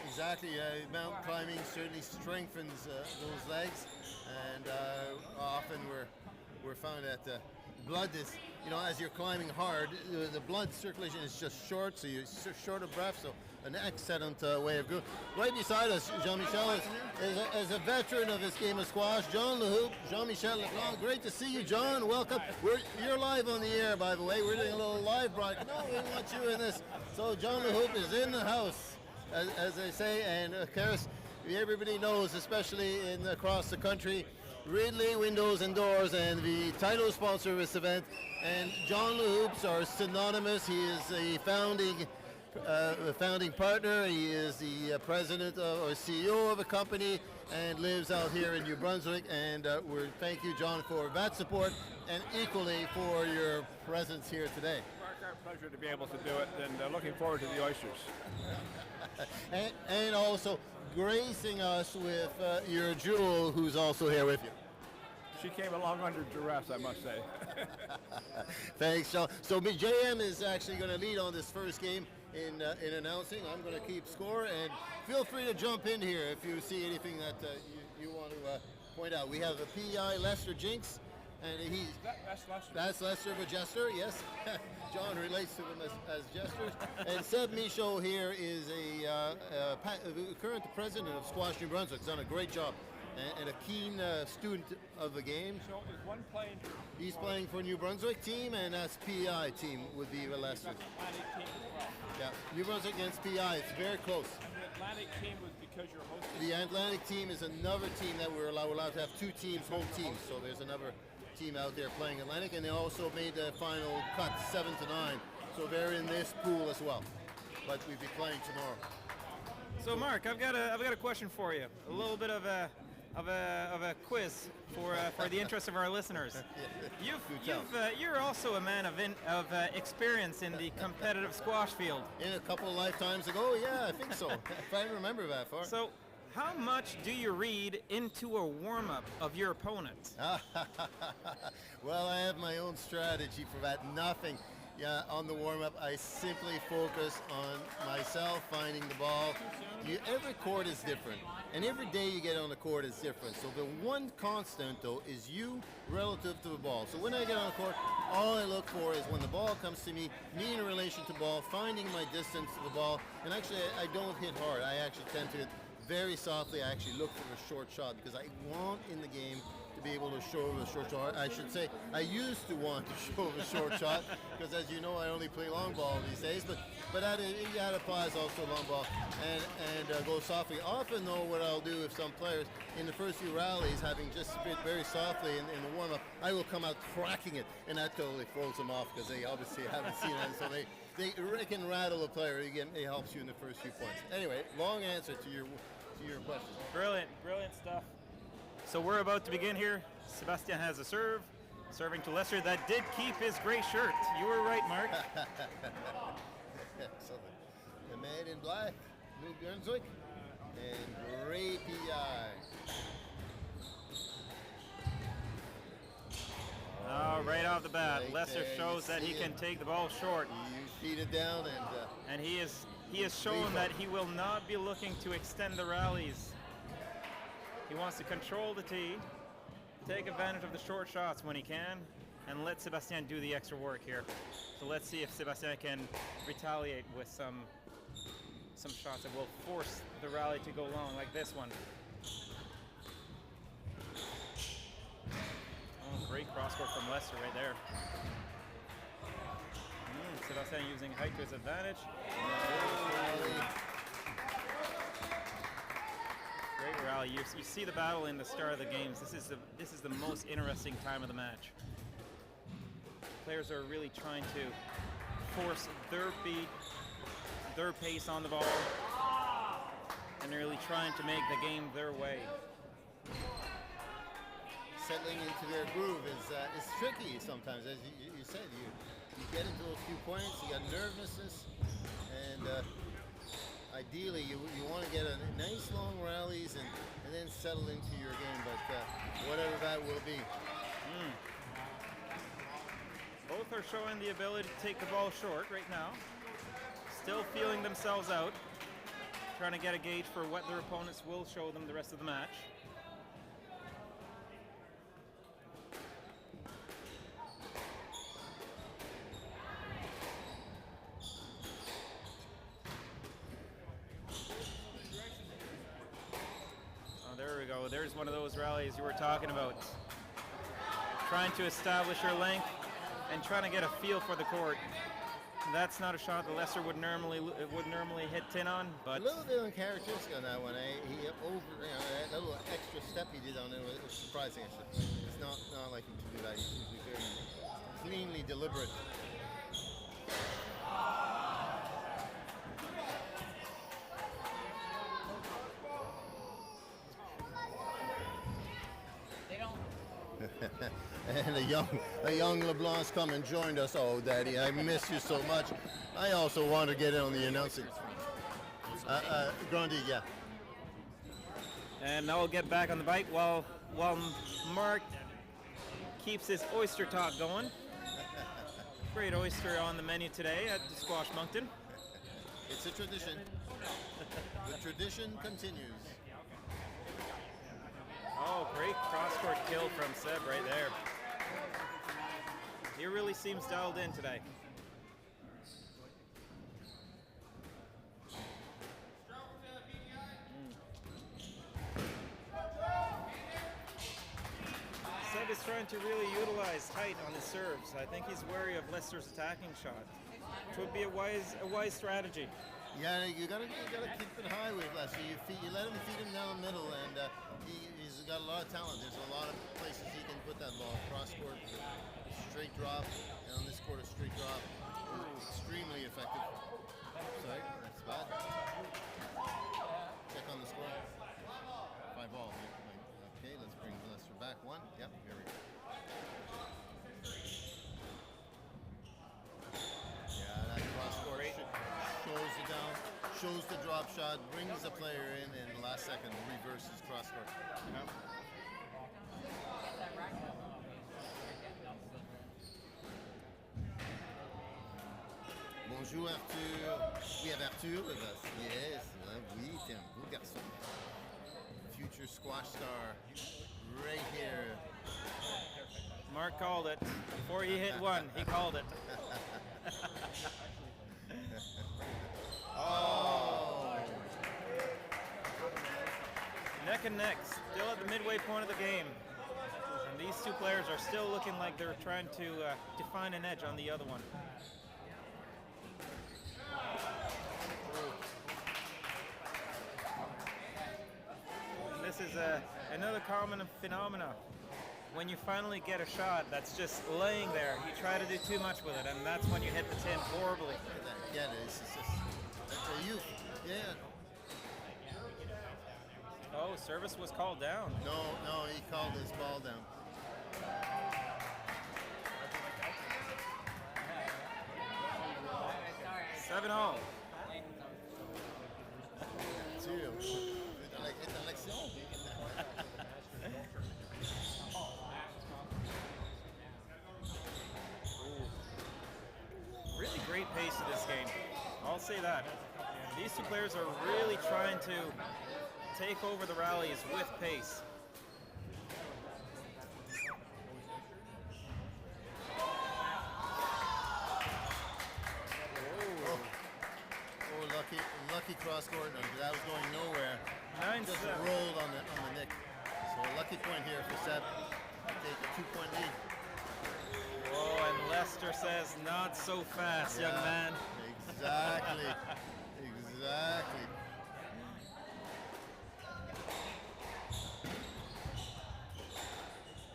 Exactly, mountain climbing certainly strengthens those legs, and often we're found that blood is, as you're climbing hard, the blood circulation is just short, so you're short of breath, so an excellent way of going. Right beside us, Jean-Michel is a veteran of this game of squash. John LeHoop, Jean-Michel Leclerc. Great to see you, John. Welcome. You're live on the air, by the way. We're doing a little live broadcast. No, we want you in this. So John LeHoop is in the house, as they say, and of course, everybody knows, especially across the country, Ridley Windows and Doors and the title sponsor of this event. And John LeHoops are synonymous. He is a founding partner. He is the president or CEO of a company and lives out here in New Brunswick. And we thank you, John, for that support and equally for your presence here today. Mark, our pleasure to be able to do it, and looking forward to the oysters. and also gracing us with your Jewel, who's also here with you. She came along under duress, I must say. Thanks, Sean. So JM is actually going to lead on this first game in announcing. I'm going to keep score, and feel free to jump in here if you see anything that you want to point out. We have a PI, Lester Jinx, and that's Lester, the jester, yes. John relates to them as jesters. And Seb Michaud here is a current president of Squash New Brunswick. He's done a great job and a keen student of the game. So is one playing? He's playing for New Brunswick team, and that's PI team would be the Lester. Yeah, New Brunswick against PI. It's very close. And the Atlantic team was because you're hosting? The Atlantic team is another team that we're allowed to have two teams, home teams. So there's another team out there playing Atlantic, and they also made the final cut 7-9. So they're in this pool as well. But we'll be playing tomorrow. So Mark, I've got a question for you. A little bit of a quiz for the interest of our listeners. You're also a man of experience in the competitive squash field. In a couple of lifetimes ago, yeah, I think so. If I remember that far. So, how much do you read into a warm-up of your opponent? Well, I have my own strategy for that. Nothing. Yeah, on the warm-up, I simply focus on myself finding the ball. Every court is different, and every day you get on the court is different. So the one constant, though, is you relative to the ball. So when I get on the court, all I look for is when the ball comes to me in relation to ball, finding my distance to the ball. And actually, I don't hit hard. I actually tend to hit very softly. I actually look for a short shot because I want in the game to be able to show a short shot. I should say I used to want to show a short shot because, as you know, I only play long ball these days. But that applies also long ball and go softly. Often, though, what I'll do if some players in the first few rallies, having just spit very softly in the warm up, I will come out cracking it, and that totally throws them off because they obviously haven't seen it. So they can rattle a player. Again, it helps you in the first few points. Anyway, long answer to your question. Brilliant stuff. So we're about to begin here. Sebastian has a serve, serving to Lester. That did keep his gray shirt. You were right, Mark. Excellent. The man in black, New Brunswick, and gray PI. Right off the bat, Right Lester there, shows that he can take the ball short. You feed it down, and he has shown that he will not be looking to extend the rallies. He wants to control the tee, take advantage of the short shots when he can, and let Sebastian do the extra work here. So let's see if Sebastian can retaliate with some shots that will force the rally to go long, like this one. Oh, great cross-court from Lester right there. Sebastian using height to his advantage. Great rally. You see the battle in the start of the games. This is the most interesting time of the match. Players are really trying to force their beat, their pace on the ball, and they're really trying to make the game their way. Settling into their groove is tricky sometimes, as you said. You get into a few points, you got nervousness, and ideally you want to get a nice long rallies and then settle into your game, but whatever that will be. Both are showing the ability to take the ball short right now. Still feeling themselves out, trying to get a gauge for what their opponents will show them the rest of the match. There we go. There's one of those rallies you were talking about. Trying to establish your length and trying to get a feel for the court. That's not a shot that Lester would normally hit 10 on, but a little bit uncharacteristic on that one. He that little extra step he did on it was surprising. Actually, it's not like him to do that. He's usually very cleanly deliberate. And a young LeBlanc's come and joined us. Oh, Daddy, I miss you so much. I also want to get in on the announcing. Grundy, yeah. And now we'll get back on the bike while Mark keeps his oyster talk going. Great oyster on the menu today at the Squash Moncton. It's a tradition. The tradition continues. Oh, great cross-court kill from Seb right there. He really seems dialed in today. Seb is trying to really utilize height on his serves. I think he's wary of Lester's attacking shot, which would be a wise strategy. Yeah, you gotta keep it high with Lester. You let him feed him down the middle, and he's got a lot of talent. There's a lot of places he can put that ball. Cross court, straight drop, and on this court a straight drop. Extremely effective. Sorry, that's bad. Check on the score. 5-all. Okay, let's bring Lester back. 1. Yep, here we go. Yeah, that cross court shows it down, shows the drop shot, brings the player in, and the last second reverses cross court. Yep. Bonjour Arthur. We have Arthur with us. Yes, oui, t'es un beau garçon. Future squash star, right here. Mark called it. Before he hit one, he called it. Oh! Neck and neck, still at the midway point of the game. And these two players are still looking like they're trying to find an edge on the other one. And this is another common phenomenon. When you finally get a shot that's just laying there, you try to do too much with it, and that's when you hit the tin horribly. Yeah, it's just for you. Yeah. Oh, service was called down. No, he called his ball down. Seven all. Really great pace to this game. I'll say that. These two players are really trying to take over the rallies with pace. Lucky cross court, and that was going nowhere. Just 9-7. rolled on the neck. So a lucky point here for Seb. Take a 2-point lead. Oh, and Lester says, not so fast, young man. Exactly. Exactly.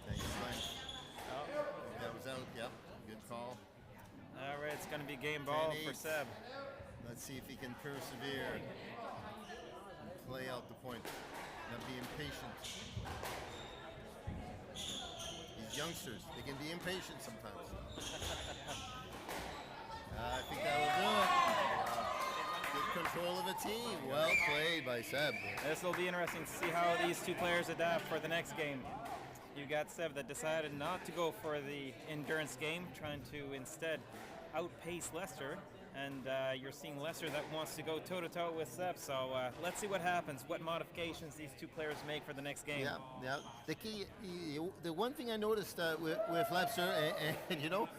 Thanks, Frank. Oh. That was out. Yep. Good call. All right, it's going to be game ball for 10-8. Seb. Let's see if he can persevere and play out the point. Not be impatient. These youngsters, they can be impatient sometimes. I think that will do it. Good control of a team. Well played by Seb. This will be interesting to see how these two players adapt for the next game. You got Seb that decided not to go for the endurance game, trying to instead outpace Lester. And you're seeing Lester that wants to go toe-to-toe with Seb. So let's see what happens, what modifications these two players make for the next game. Yeah. The key, the one thing I noticed with Lester, and you know,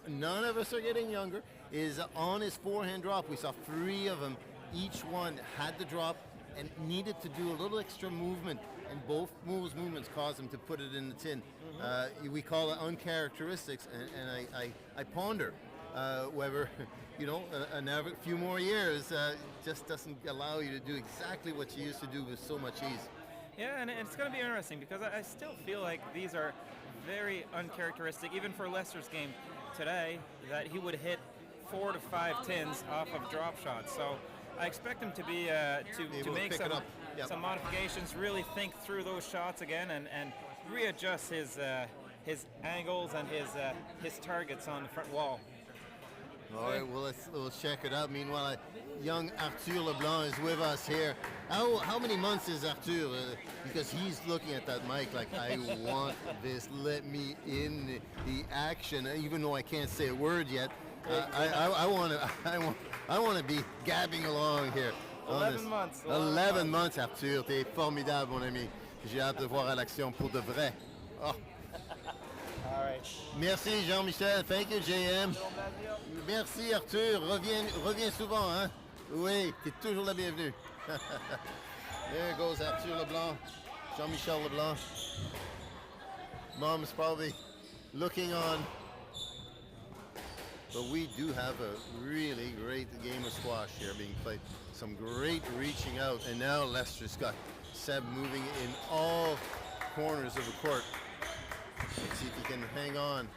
none of us are getting younger, is on his forehand drop. We saw 3 of them. Each one had the drop and needed to do a little extra movement, and both movements caused him to put it in the tin. We call it uncharacteristics, and I ponder whether, you know, a few more years just doesn't allow you to do exactly what you used to do with so much ease. Yeah, and it's going to be interesting because I still feel like these are very uncharacteristic, even for Lester's game today, that he would hit 4 to 5 tins off of drop shots. So I expect him to be to make some modifications, really think through those shots again, and readjust his angles and his targets on the front wall. All right, well, we'll check it out. Meanwhile, young Arthur Leblanc is with us here. How many months is Arthur? Because he's looking at that mic like, I want this. Let me in the action. Even though I can't say a word yet, I want to be gabbing along here. 11 months. 11 months, Arthur. T'es formidable, mon ami. J'ai hâte de voir à l'action pour de vrai. Oh. All right. Merci Jean-Michel, thank you JM. Merci Arthur, reviens souvent, hein? Oui, t'es toujours la bienvenue. There goes Arthur Leblanc, Jean-Michel Leblanc. Mom's probably looking on. But we do have a really great game of squash here being played. Some great reaching out, and now Lester's got Seb moving in all corners of the court. Let's see if he can hang on.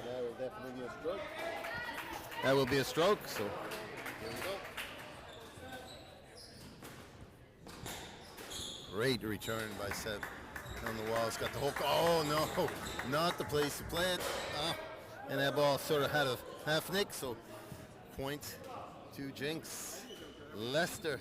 That will definitely be a stroke. That will be a stroke, so here we go. Great return by Seb on the wall. It's got the hook. Oh no, not the place to play it. And that ball sort of had a half nick, so point to Jinx. Leicester.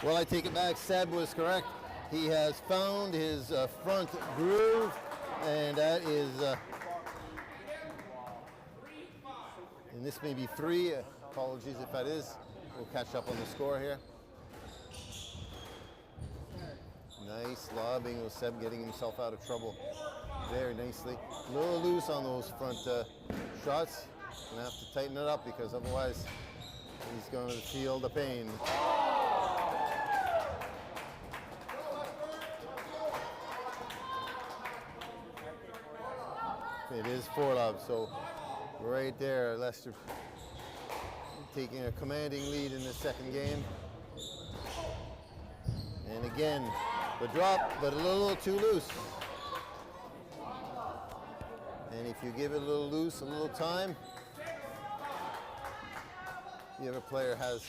Well, I take it back. Seb was correct. He has found his front groove, and that is, and this may be 3. Apologies if that is. We'll catch up on the score here. Nice lobbing with Seb getting himself out of trouble very nicely. A little loose on those front shots. Gonna have to tighten it up because otherwise he's going to feel the pain. It is 4 love, so right there, Leicester taking a commanding lead in the second game. And again, the drop, but a little too loose. And if you give it a little loose, a little time, the other player has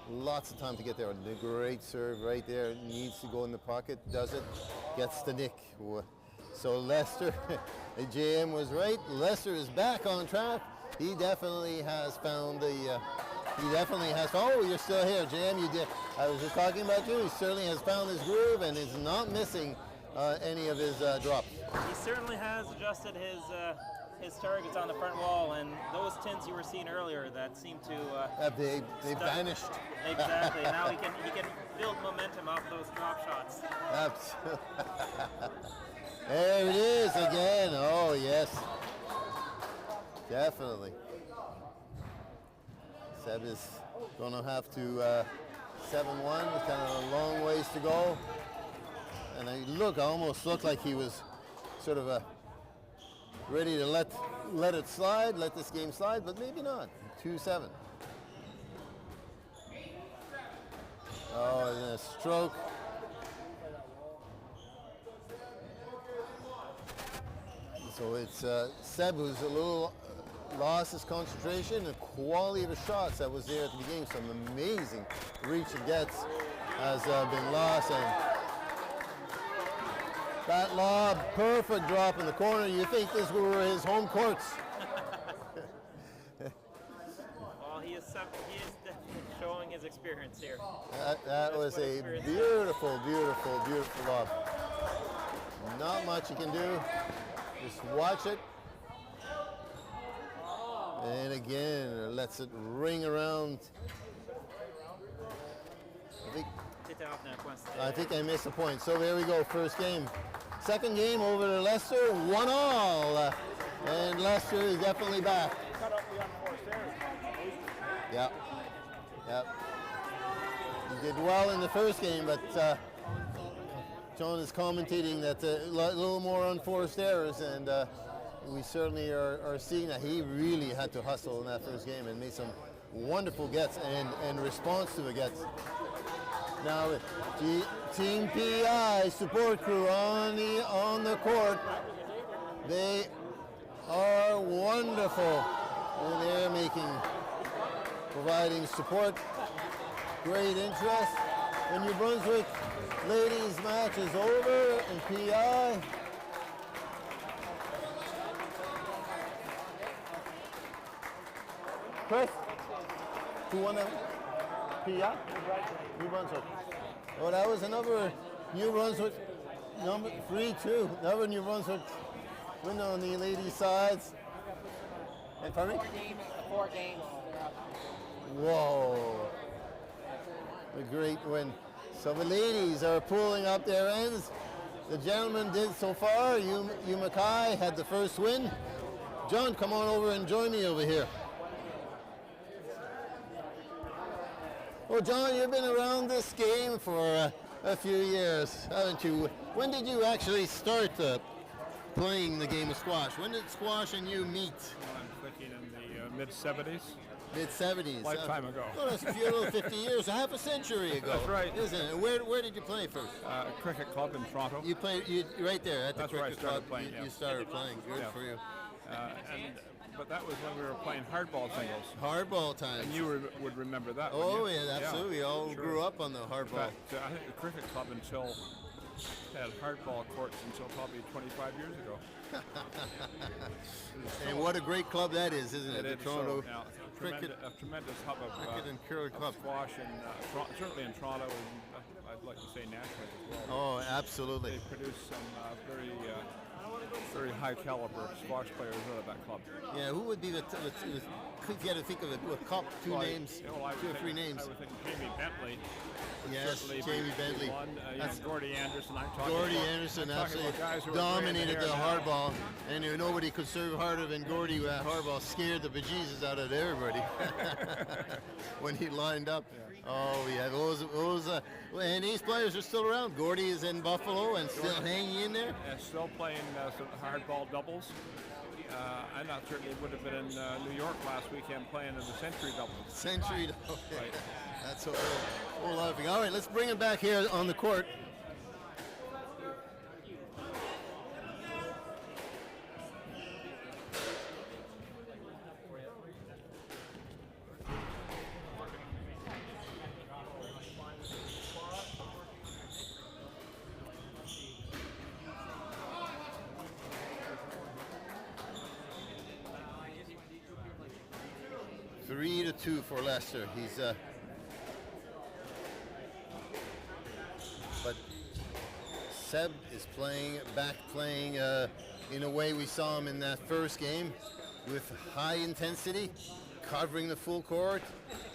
lots of time to get there. The great serve right there, needs to go in the pocket, does it, gets the nick. So Leicester, the JM was right. Leicester is back on track. He definitely has found the, oh, you're still here, JM, you did. I was just talking about you. He certainly has found his groove and is not missing any of his drops. He certainly has adjusted his targets on the front wall, and those tints you were seeing earlier that seem to they vanished. Exactly. Now he can build momentum off those drop shots. Absolutely. There it is again. Oh yes, definitely. Seb is going to have to 7-1. Kind of a long ways to go. And I almost looked like he was sort of ready to let it slide, let this game slide, but maybe not. 2-7. Oh, and a stroke. So it's Seb who's a little lost his concentration and quality of the shots that was there at the beginning. Some amazing reach and gets has been lost. And that lob, perfect drop in the corner. You think this were his home courts. Well, he is definitely showing his experience here. That was a beautiful, beautiful, beautiful lob. Not much you can do. Just watch it. And again, lets it ring around. I think I missed a point. So there we go, first game. Second game over to Leicester, 1-1. And Leicester is definitely back. Yep. He did well in the first game, but John is commentating that a little more unforced errors, and we certainly are seeing that he really had to hustle in that first game and made some wonderful gets and response to the gets. Now, the Team PI support crew on the court, they are wonderful, and they're providing support, great interest. The New Brunswick ladies match is over in PI. Chris, who won that? PI? New Brunswick. Oh, that was another New Brunswick, number 3-2. Another New Brunswick win on the ladies' sides. And pardon me? 4 games. Whoa. A great win. So the ladies are pulling up their ends. The gentlemen did so far. You Mackay had the first win. John, come on over and join me over here. Well, John, you've been around this game for a few years, haven't you? When did you actually start playing the game of squash? When did squash and you meet? I'm thinking in the mid-70s. Mid-70s. Lifetime ago. Well, that's a few little 50 years, half a century ago. That's right. Isn't it? Where did you play first? Cricket club in Toronto. You played right there at the That's where I cricket started club. playing, yeah. You started playing. Good Yeah. for you. But that was when we were playing hardball singles. Hardball times. And you would remember that. Oh, wouldn't you? yeah, absolutely. We all sure. grew up on the In hardball. fact, I think the cricket club had hardball courts until probably 25 years ago. And what a great club that is, isn't it? It The is Toronto cricket, a tremendous hub of cricket and curling club. squash, and certainly in Toronto, and I'd like to say nationally as well. Oh, absolutely. They produce some very high caliber squash players out of that club. Yeah, who would be the if you had to think of it, two names, two or three names. I would think Jamie Bentley. Yes, certainly Jamie Bentley. One, That's Gordie Anderson. Gordie Anderson absolutely dominated the hardball, and nobody could serve harder than Gordie. Hardball scared the bejesus out of everybody when he lined up. Yeah. Oh yeah, those and these players are still around. Gordie is in Buffalo and still hanging in there. And still playing some hardball doubles. I not certainly would have been in New York last weekend playing in the Century doubles. Century doubles. Right. That's a whole lot of things. All right, let's bring it back here on the court. Three to two for Leicester. He's but Seb is playing in a way we saw him in that first game, with high intensity, covering the full court,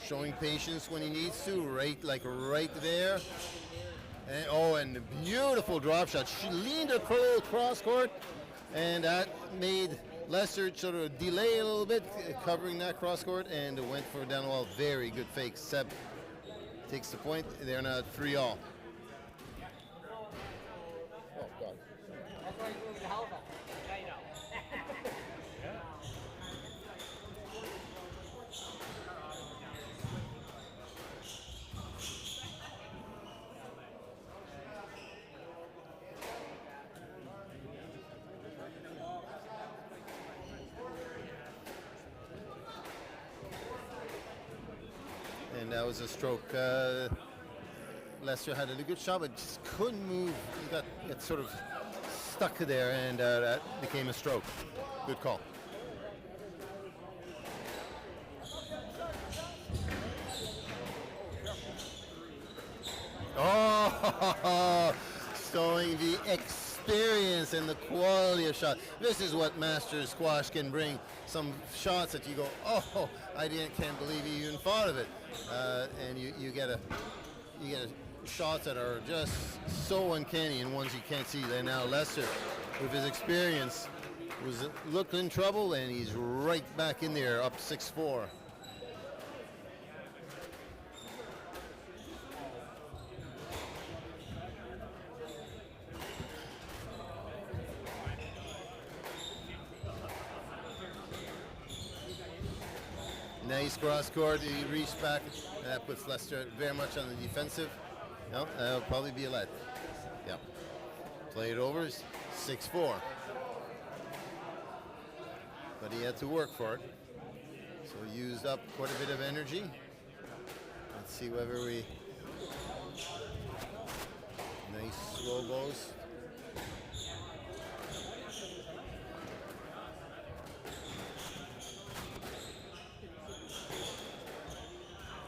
showing patience when he needs to, right there. And a beautiful drop shot. She leaned across court, and that made Leicester sort of delay a little bit, covering that cross court, and went for down the wall. Very good fake. Seb takes the point. They're now 3-all. Oh, God. That's why he's moving to Halifax. Now you know. And that was a stroke. Leicester had a good shot, but just couldn't move. He got sort of stuck there, and that became a stroke. Good call. Oh, showing the experience and the quality of shot. This is what Master Squash can bring. Some shots that you go, oh, can't believe he even thought of it. And you get shots that are just so uncanny, and ones you can't see. And now Leicester, with his experience, looked in trouble, and he's right back in there, up 6-4. Nice cross court. He reached back. That puts Leicester very much on the defensive. No, that'll probably be a let. Yep. Play it over. 6-4. But he had to work for it. So he used up quite a bit of energy. Let's see whether we. Nice slow blows.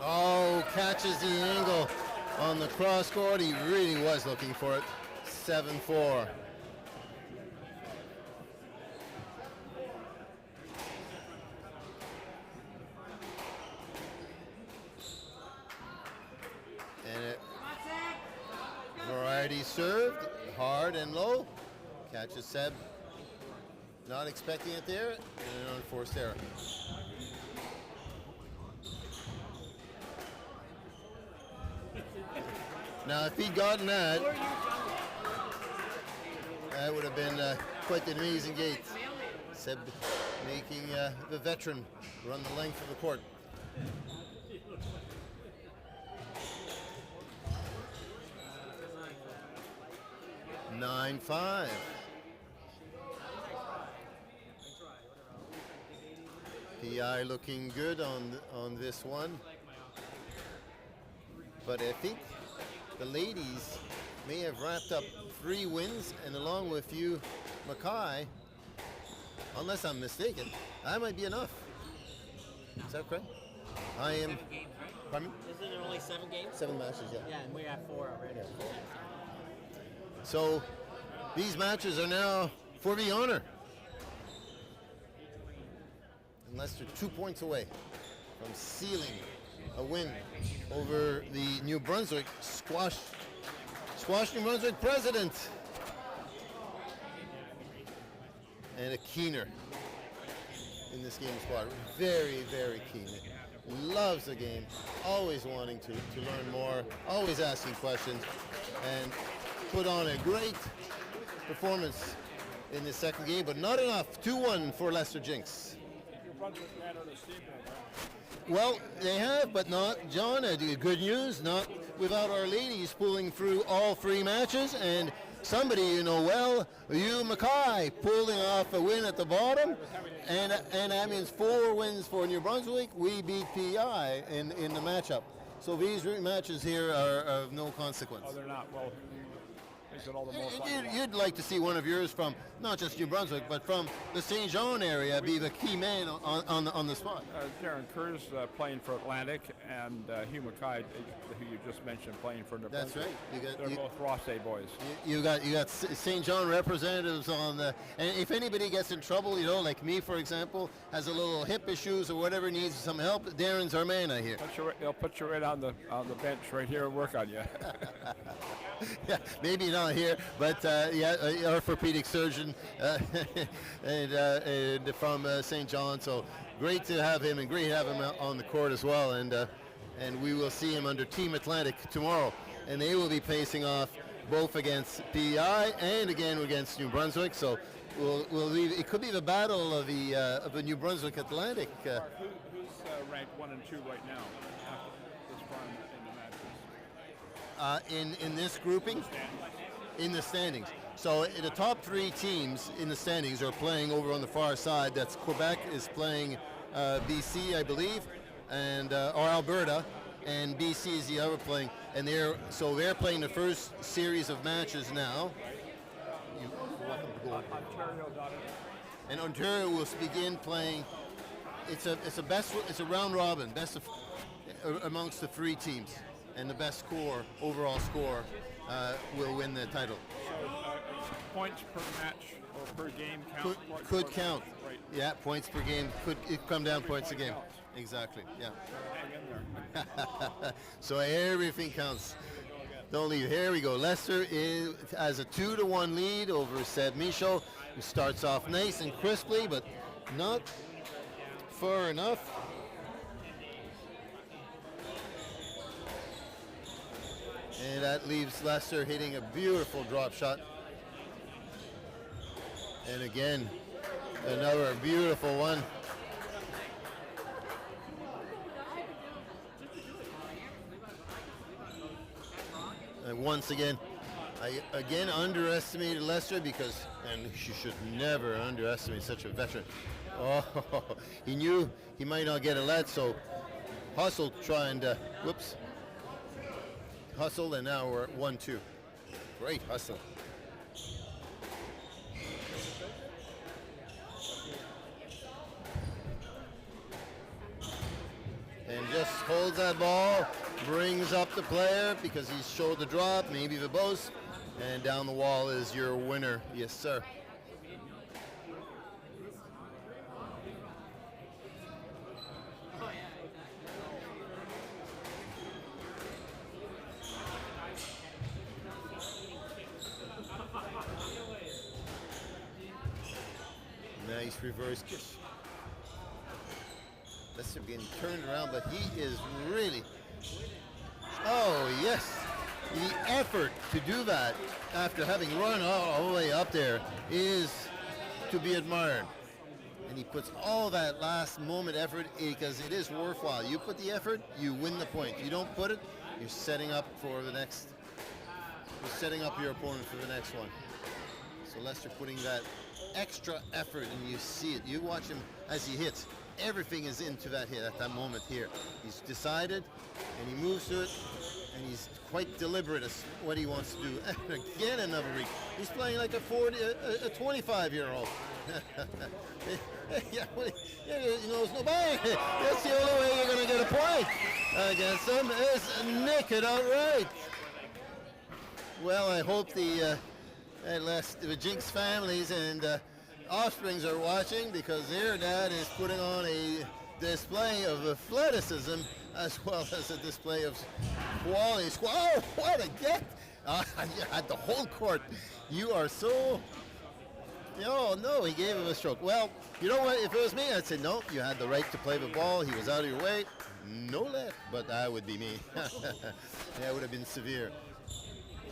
Oh, catches the angle on the cross court. He really was looking for it. 7-4. And it, variety served, hard and low. Catches Seb. Not expecting it there, and an unforced error. Now, if he'd gotten that, that would have been quite an amazing gate. Seb making the veteran run the length of the court. 9-5. PI looking good on this one, but I think the ladies may have wrapped up 3 wins, and along with you, Mackay, unless I'm mistaken, that might be enough. Is that correct? I am. 7 games, right? Pardon me? Isn't there only 7 games? 7 matches, yeah. Yeah, and we have 4 already. So these matches are now for the honor. And Leicester 2 points away from sealing a win over the New Brunswick Squash New Brunswick president. And a keener in this game squad. Very, very keen. Loves the game, always wanting to learn more, always asking questions, and put on a great performance in the second game, but not enough. 2-1 for Leicester Jinx. Well, they have, but not, John, good news, not without our ladies pulling through all 3 matches, and somebody you know well, you Mackay, pulling off a win at the bottom, and that means 4 wins for New Brunswick. We beat PI in the matchup. So these matches here are of no consequence. Oh, they're not. Well, makes it all the more fun. You'd like to see one of yours from not just New Brunswick, but from the St. John area be the key man on the spot. Darren Kerr's playing for Atlantic, and Hugh Mackay, who you just mentioned, playing for New That's Brunswick. right. They're both Rossay boys. You got St. John representatives on the, and if anybody gets in trouble, like me, for example, has a little hip issues or whatever, needs some help, Darren's our man, I hear. They'll put you right on the bench right here and work on you. Yeah, maybe not here, but orthopedic surgeon and from St. John. So great to have him, and great to have him on the court as well. And we will see him under Team Atlantic tomorrow, and they will be facing off both against PEI and again against New Brunswick. So we'll leave. It could be the battle of the New Brunswick Atlantic. Who's ranked 1 and 2 right now after this far in the matches? In this grouping, in the standings. So the top 3 teams in the standings are playing over on the far side. That's Quebec is playing BC, I believe, and or Alberta, and BC is the other playing. And they're playing the first series of matches now. And Ontario will begin playing. It's a round robin, best of amongst the 3 teams, and the best overall score will win the title. So, points per match or per game count? Could count. Right. Yeah, points per game could come down points a game. Counts. Exactly. Yeah. Hang in there. So everything counts. Don't leave. Here we go. Leicester has a 2-1 lead over Seb Michaud, who starts off nice and crisply, but not far enough. And that leaves Leicester hitting a beautiful drop shot. And again, another beautiful one. And once again, I again underestimated Leicester and you should never underestimate such a veteran. Oh, he knew he might not get a lead, so hustle, try and, hustle, and now we're at 1-2. Great hustle. And just holds that ball, brings up the player because he showed the drop, maybe the boast, and down the wall is your winner. Yes, sir. Nice reverse kick. Leicester getting turned around, but he is really, oh yes, the effort to do that after having run all the way up there is to be admired. and he puts all that last moment effort because it is worthwhile. You put the effort, you win the point. You don't put it, you're setting up for the next. You're setting up your opponent for the next one. So Lester putting that extra effort, and you see it. You watch him as he hits. Everything is into that hit at that moment here. He's decided, and he moves to it, and he's quite deliberate as what he wants to do. And again, another reach. He's playing like a 25-year-old. Yeah, he knows nobody. That's the only way you're going to get a point against him is nick it outright. Well, I hope the Jinx families and offsprings are watching, because their dad is putting on a display of athleticism as well as a display of quality. Oh, what a get! At the whole court, you are so... Oh, no, he gave him a stroke. Well, you know what? If it was me, I'd say, no, you had the right to play the ball. He was out of your way. No let, but that would be me. That would have been severe.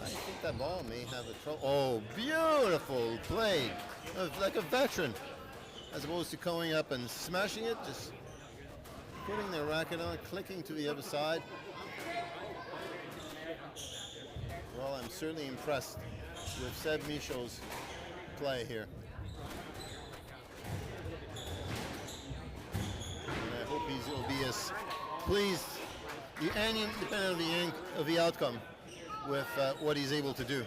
I think that ball may have a trouble. Oh, beautiful play. Like a veteran. As opposed to coming up and smashing it, just putting the racket on, clicking to the other side. Well, I'm certainly impressed with Seb Michaud's play here. And I hope he'll be as pleased, and independent of the outcome, with what he's able to do.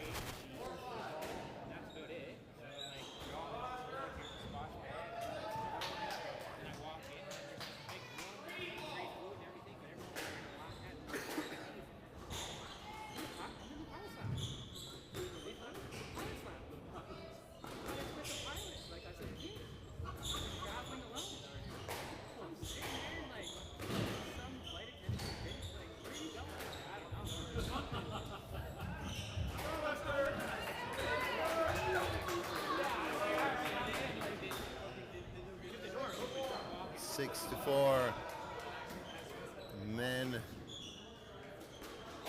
Men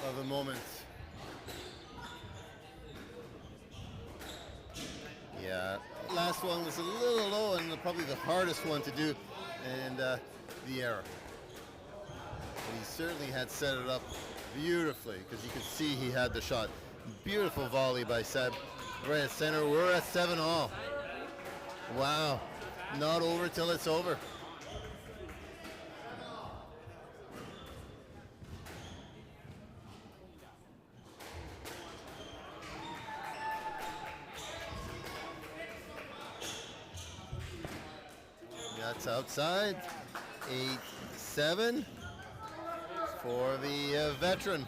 of the moment. Yeah, last one was a little low and probably the hardest one to do, and the error. But he certainly had set it up beautifully, because you could see he had the shot. Beautiful volley by Seb. Right at center. We're at 7-all. Wow. Not over till it's over. That's outside. 8-7 for the veteran.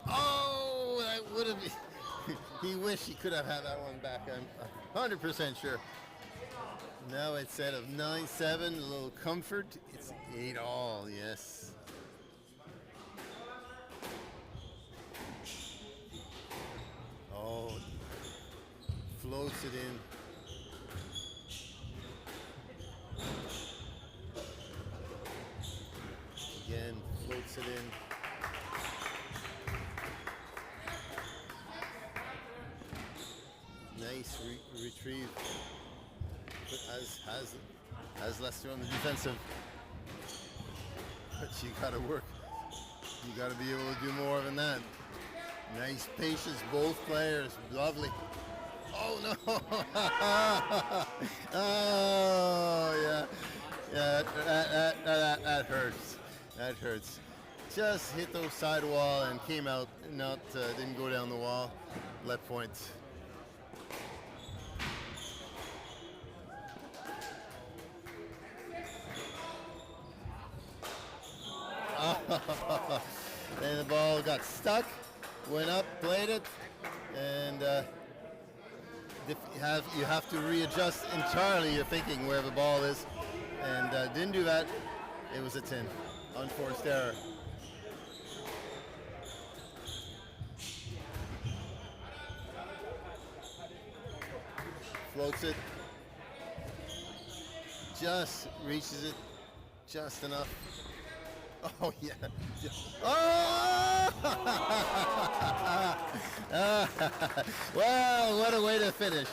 Oh, that would have been... He wished he could have had that one back. I'm 100% sure. Now instead of 9-7, a little comfort, it's 8-all, yes. Oh, floats it in. Again, floats it in. Nice retrieve. But has Lester on the defensive. But you gotta work. You gotta be able to do more than that. Nice patience, both players. Lovely. Oh no! Oh yeah, yeah. That hurts. That hurts. Just hit the side wall and came out. Didn't go down the wall. Left point. Then the ball got stuck. Went up, played it, and you have to readjust entirely your thinking where the ball is, and didn't do that. It was a 10, unforced error. Floats it, just reaches it, just enough. Oh, yeah. Oh! Well, what a way to finish.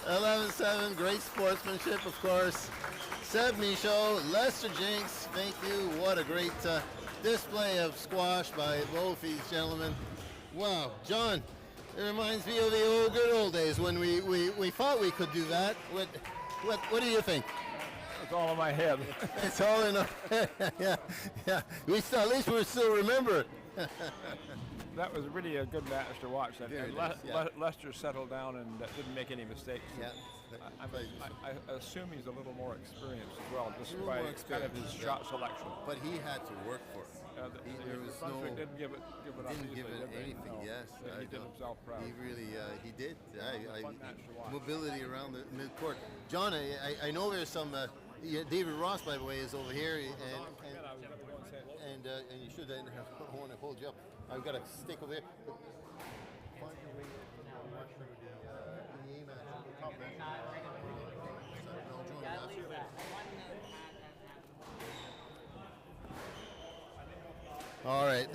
11-7, great sportsmanship, of course. Seb Michaud, Lester Jinks, thank you. What a great display of squash by both these gentlemen. Wow, John, it reminds me of the good old days when we thought we could do that. What do you think? It's all in my head. It's all in our head. Yeah, yeah. At least we still remember it. That was really a good match to watch. And Lester settled down and didn't make any mistakes. Yeah. I assume he's a little more experienced as well, just by kind of his shot selection. But he had to work for it. Brunswick didn't give it up. Didn't give it anything. No. Yes, He did himself proud. He really he did. Fun match to watch. Mobility around the midcourt. John, I know there's some. David Ross, by the way, is over here, and you should. I want to hold you up. I've got a stick over here. Find your way to watch through the EA match, the top match. All right.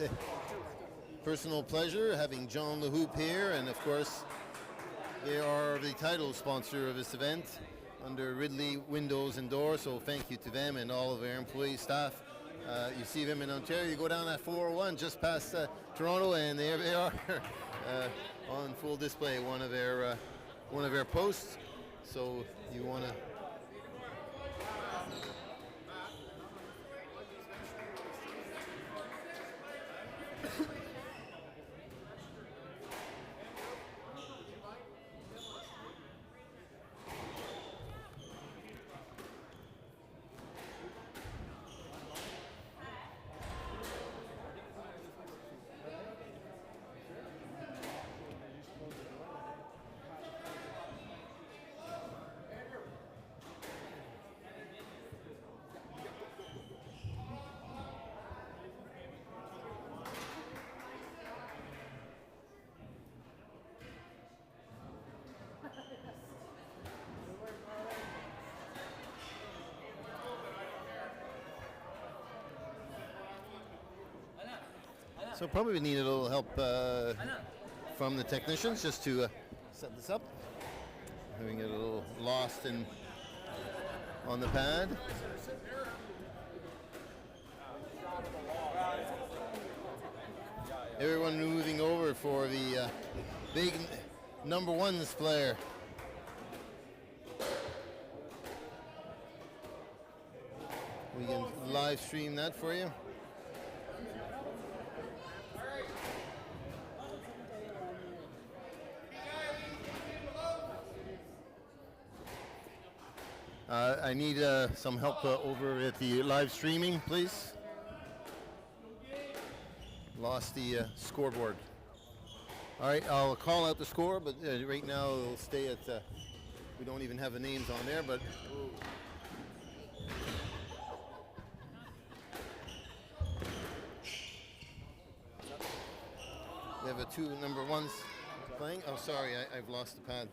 Personal pleasure having John LaHoop here, and of course, they are the title sponsor of this event under Ridley Windows and Doors, so thank you to them and all of their employees, staff. You see them in Ontario, you go down that 401 just past Toronto, and there they are on full display, one of their posts. So you want to. So probably need a little help from the technicians just to set this up. Having it a little lost on the pad. Everyone moving over for the big number ones player. We can live stream that for you. I need some help over at the live streaming, please. Lost the scoreboard. All right, I'll call out the score, but right now it'll stay at, we don't even have the names on there, but. We have two number ones playing. Oh, sorry, I've lost the pad.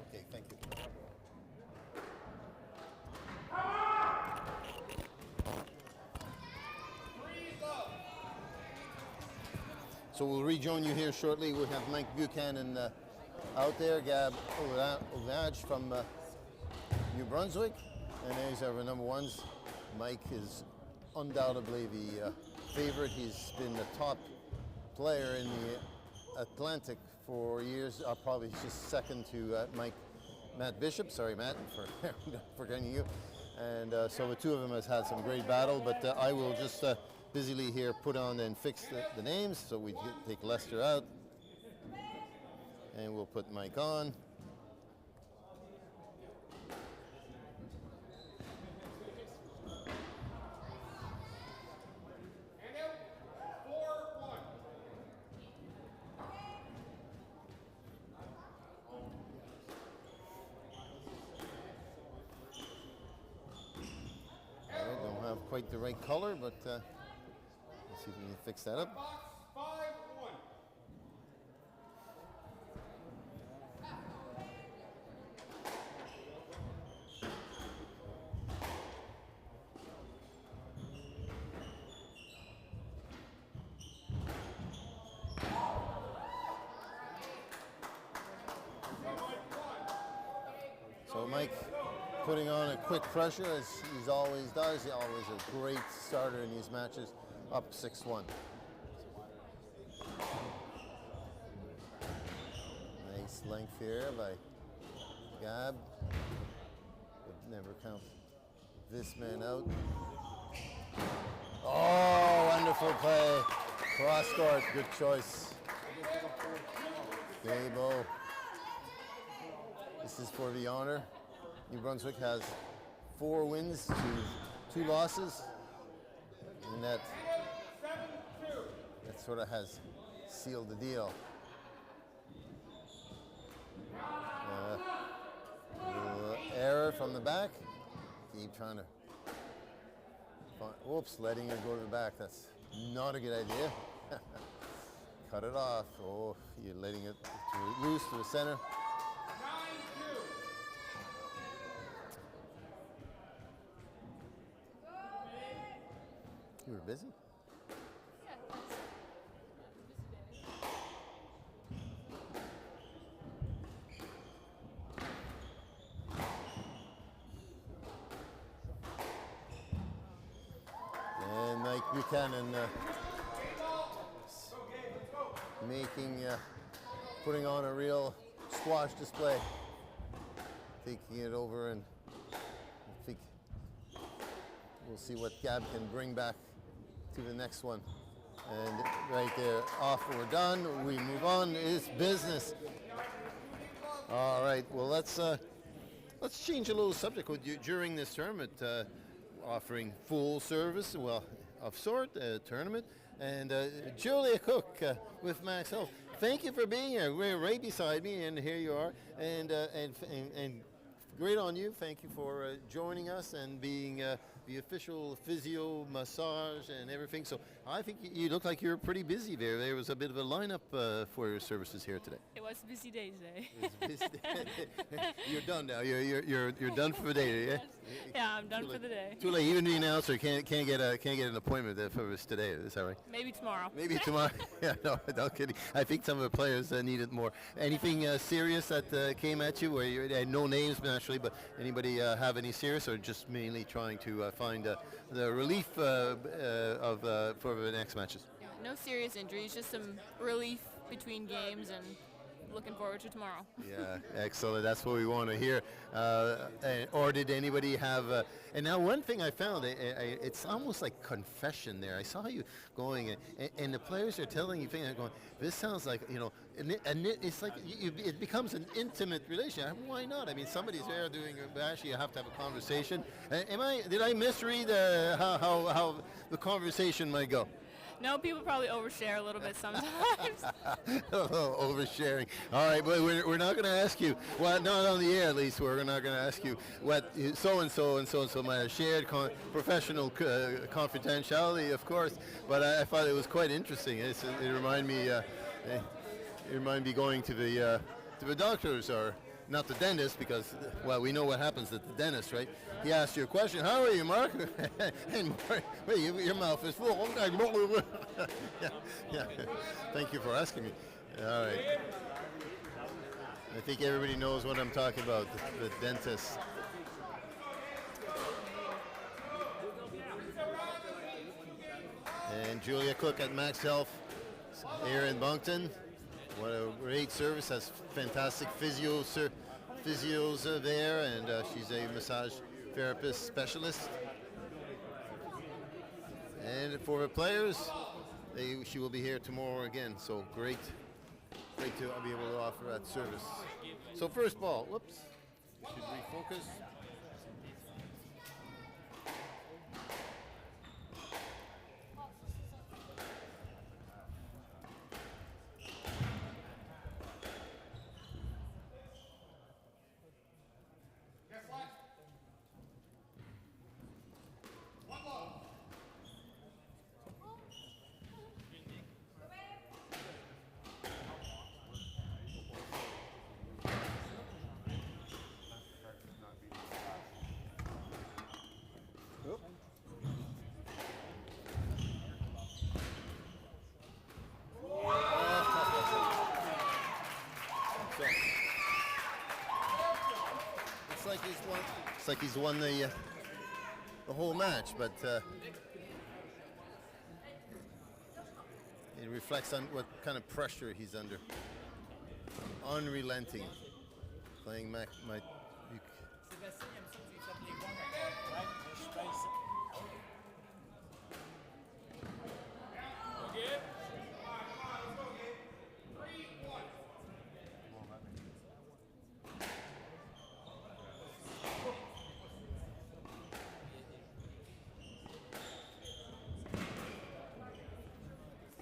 Okay, thank you. So we'll rejoin you here shortly. We'll have Mike Buchanan out there, Gab Ovage from New Brunswick, and there's our number ones. Mike is undoubtedly the favorite. He's been the top player in the Atlantic for years, probably just second to Matt Bishop. Sorry, Matt, for forgetting you. And so the two of them has had some great battle, but I will just busily here put on and fix the names. So we take Lester out, and we'll put Mike on. All quite the right color, but let's see if we can fix that up. Box 5-1. So Mike putting on a quick pressure as he always does. He's always a great starter in these matches. Up 6-1. Nice length here by Gab. Would never count this man out. Oh, wonderful play. Cross court, good choice. Gabo. This is for the honor. New Brunswick has 4 wins to 2 losses, and that sort of has sealed the deal. Little error from the back. Keep trying to find, whoops, letting it go to the back. That's not a good idea. Cut it off. Oh, you're letting it loose to the center. You were busy? And Mike Buchanan putting on a real squash display. Taking it over, and I think we'll see what Gab can bring back to the next one. And right there, off, we're done. We move on. It's business. All right. Well, let's change a little subject. During this tournament, offering full service, well, of sort, tournament, and Julia Cook with Max Health. Thank you for being here. We're right beside me, and here you are. And great on you. Thank you for joining us and being the official physio, massage, and everything. So I think you look like you're pretty busy there. There was a bit of a lineup for your services here today. It was a busy day today. You're done now. You're done for the day, yeah? Yeah, I'm done for the day. Too late. Even the announcer can't get an appointment for us today. Is that right? Maybe tomorrow. Maybe tomorrow. Yeah, no kidding. I think some of the players need it more. Anything serious that came at you? Where you had no names naturally, but anybody have any serious, or just mainly trying to find the relief for the next matches? Yeah, no serious injuries, just some relief between games, and looking forward to tomorrow. Yeah, excellent. That's what we want to hear. Or did anybody have? And now one thing I found, it's almost like confession there. I saw you going, and the players are telling you things. Going, this sounds like it's like it becomes an intimate relationship. Why not? I mean, somebody's there doing. Actually, you have to have a conversation. Did I misread how the conversation might go? No, people probably overshare a little bit sometimes. Oversharing. All right, but we're not going to ask you, well, not on the air at least, we're not going to ask you what so-and-so and so-and-so might have shared, professional confidentiality, of course, but I thought it was quite interesting. It reminded me going to the doctors, or not the dentist, because, well, we know what happens at the dentist, right? He asks you a question, how are you, Mark? And Mark, wait, your mouth is full. Yeah. Thank you for asking me. All right. I think everybody knows what I'm talking about, the dentist. And Julia Cook at Max Health here in Moncton. What a great service. Has fantastic physios there, and she's a massage therapist specialist. And for the players, she will be here tomorrow again. So great to be able to offer that service. So first ball, whoops, should refocus. looks like he's won the whole match, but it reflects on what kind of pressure he's under. Unrelenting. Playing Mac.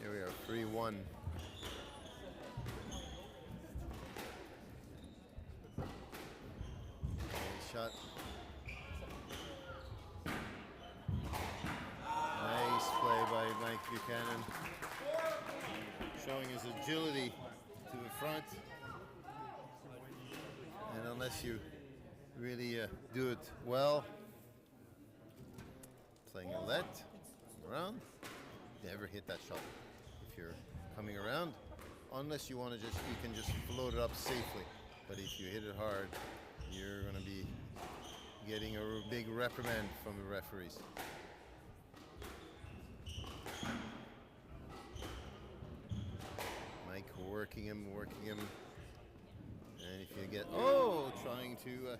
Here we are, 3-1. Shot. Nice play by Mike Buchanan. Showing his agility to the front. And unless you really do it well, playing a let, around, never hit that shot. If you're coming around, unless you want to you can just float it up safely. But if you hit it hard, you're going to be getting a big reprimand from the referees. Mike working him. And if you get, trying to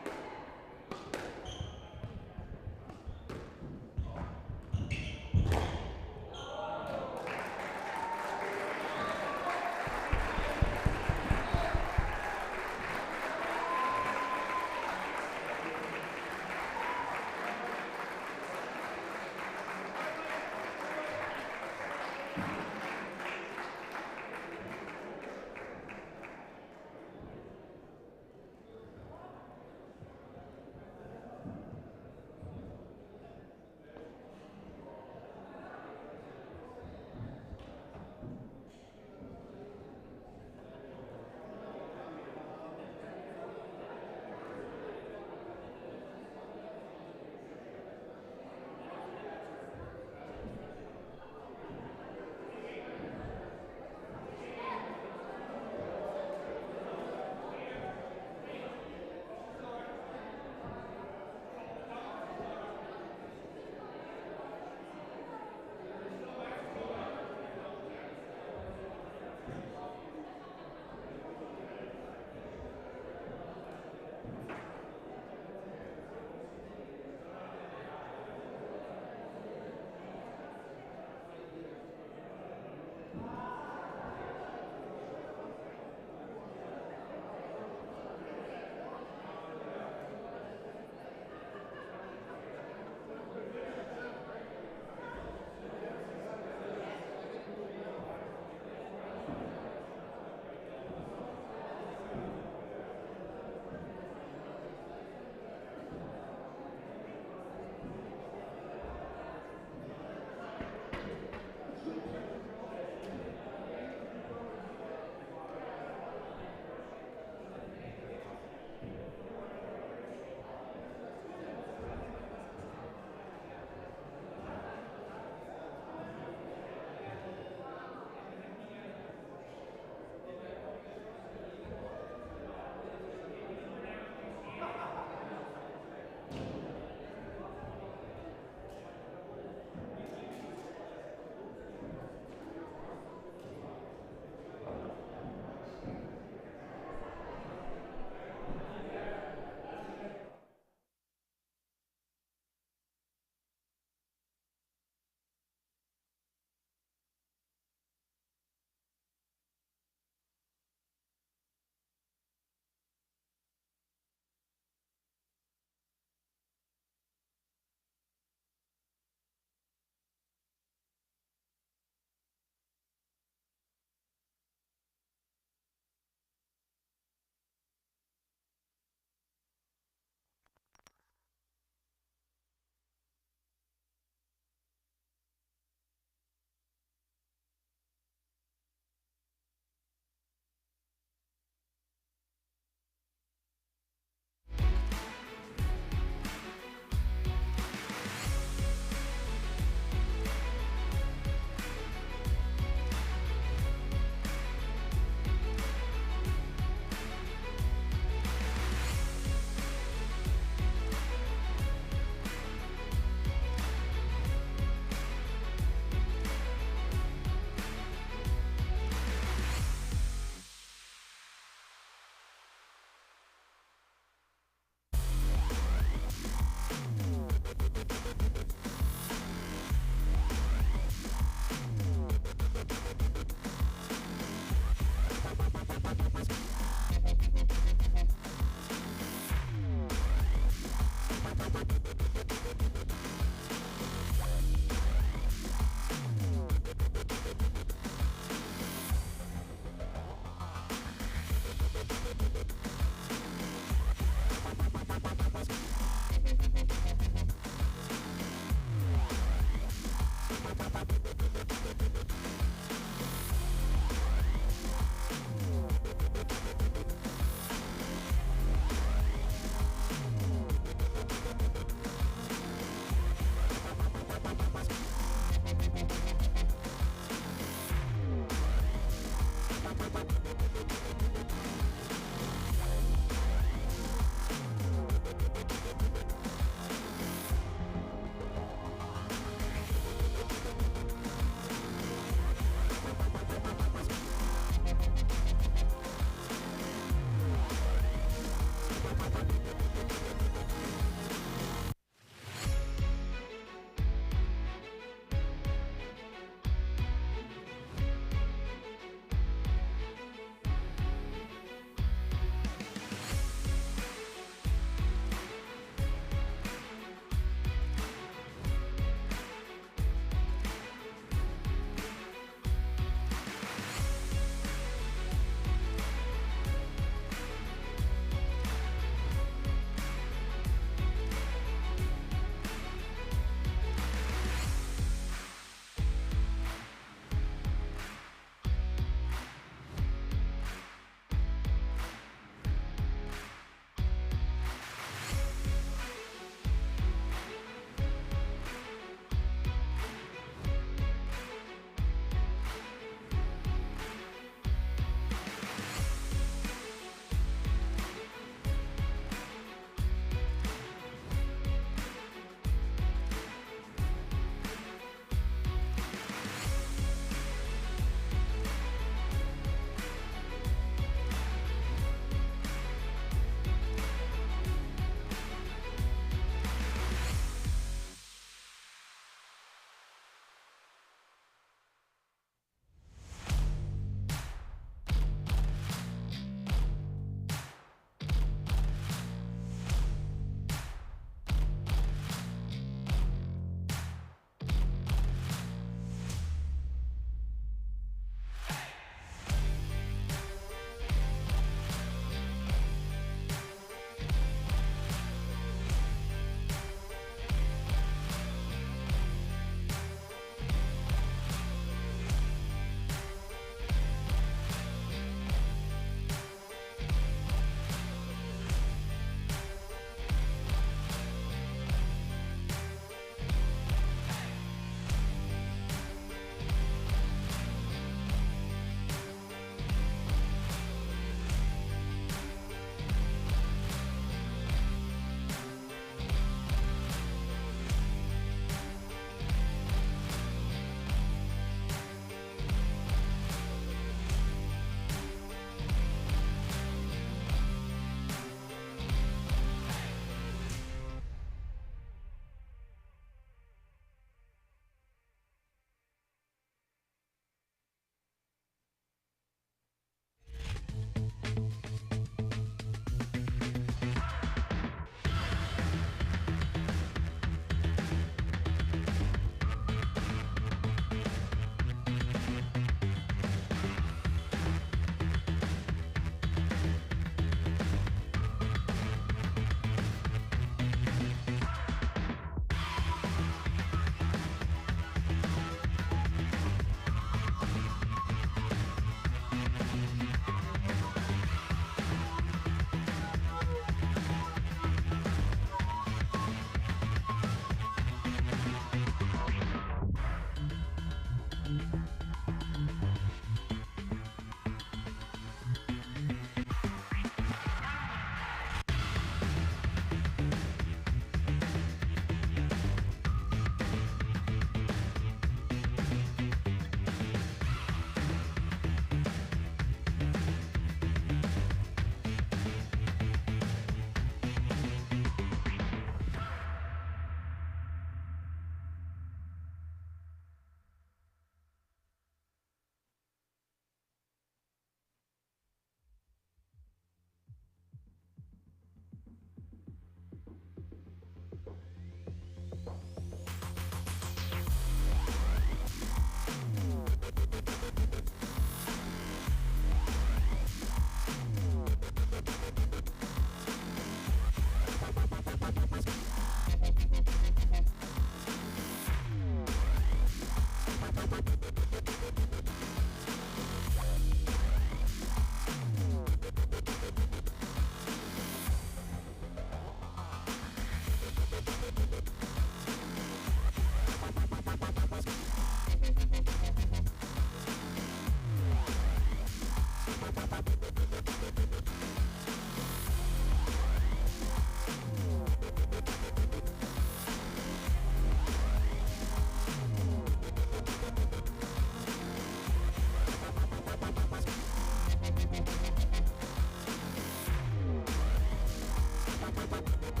Bye.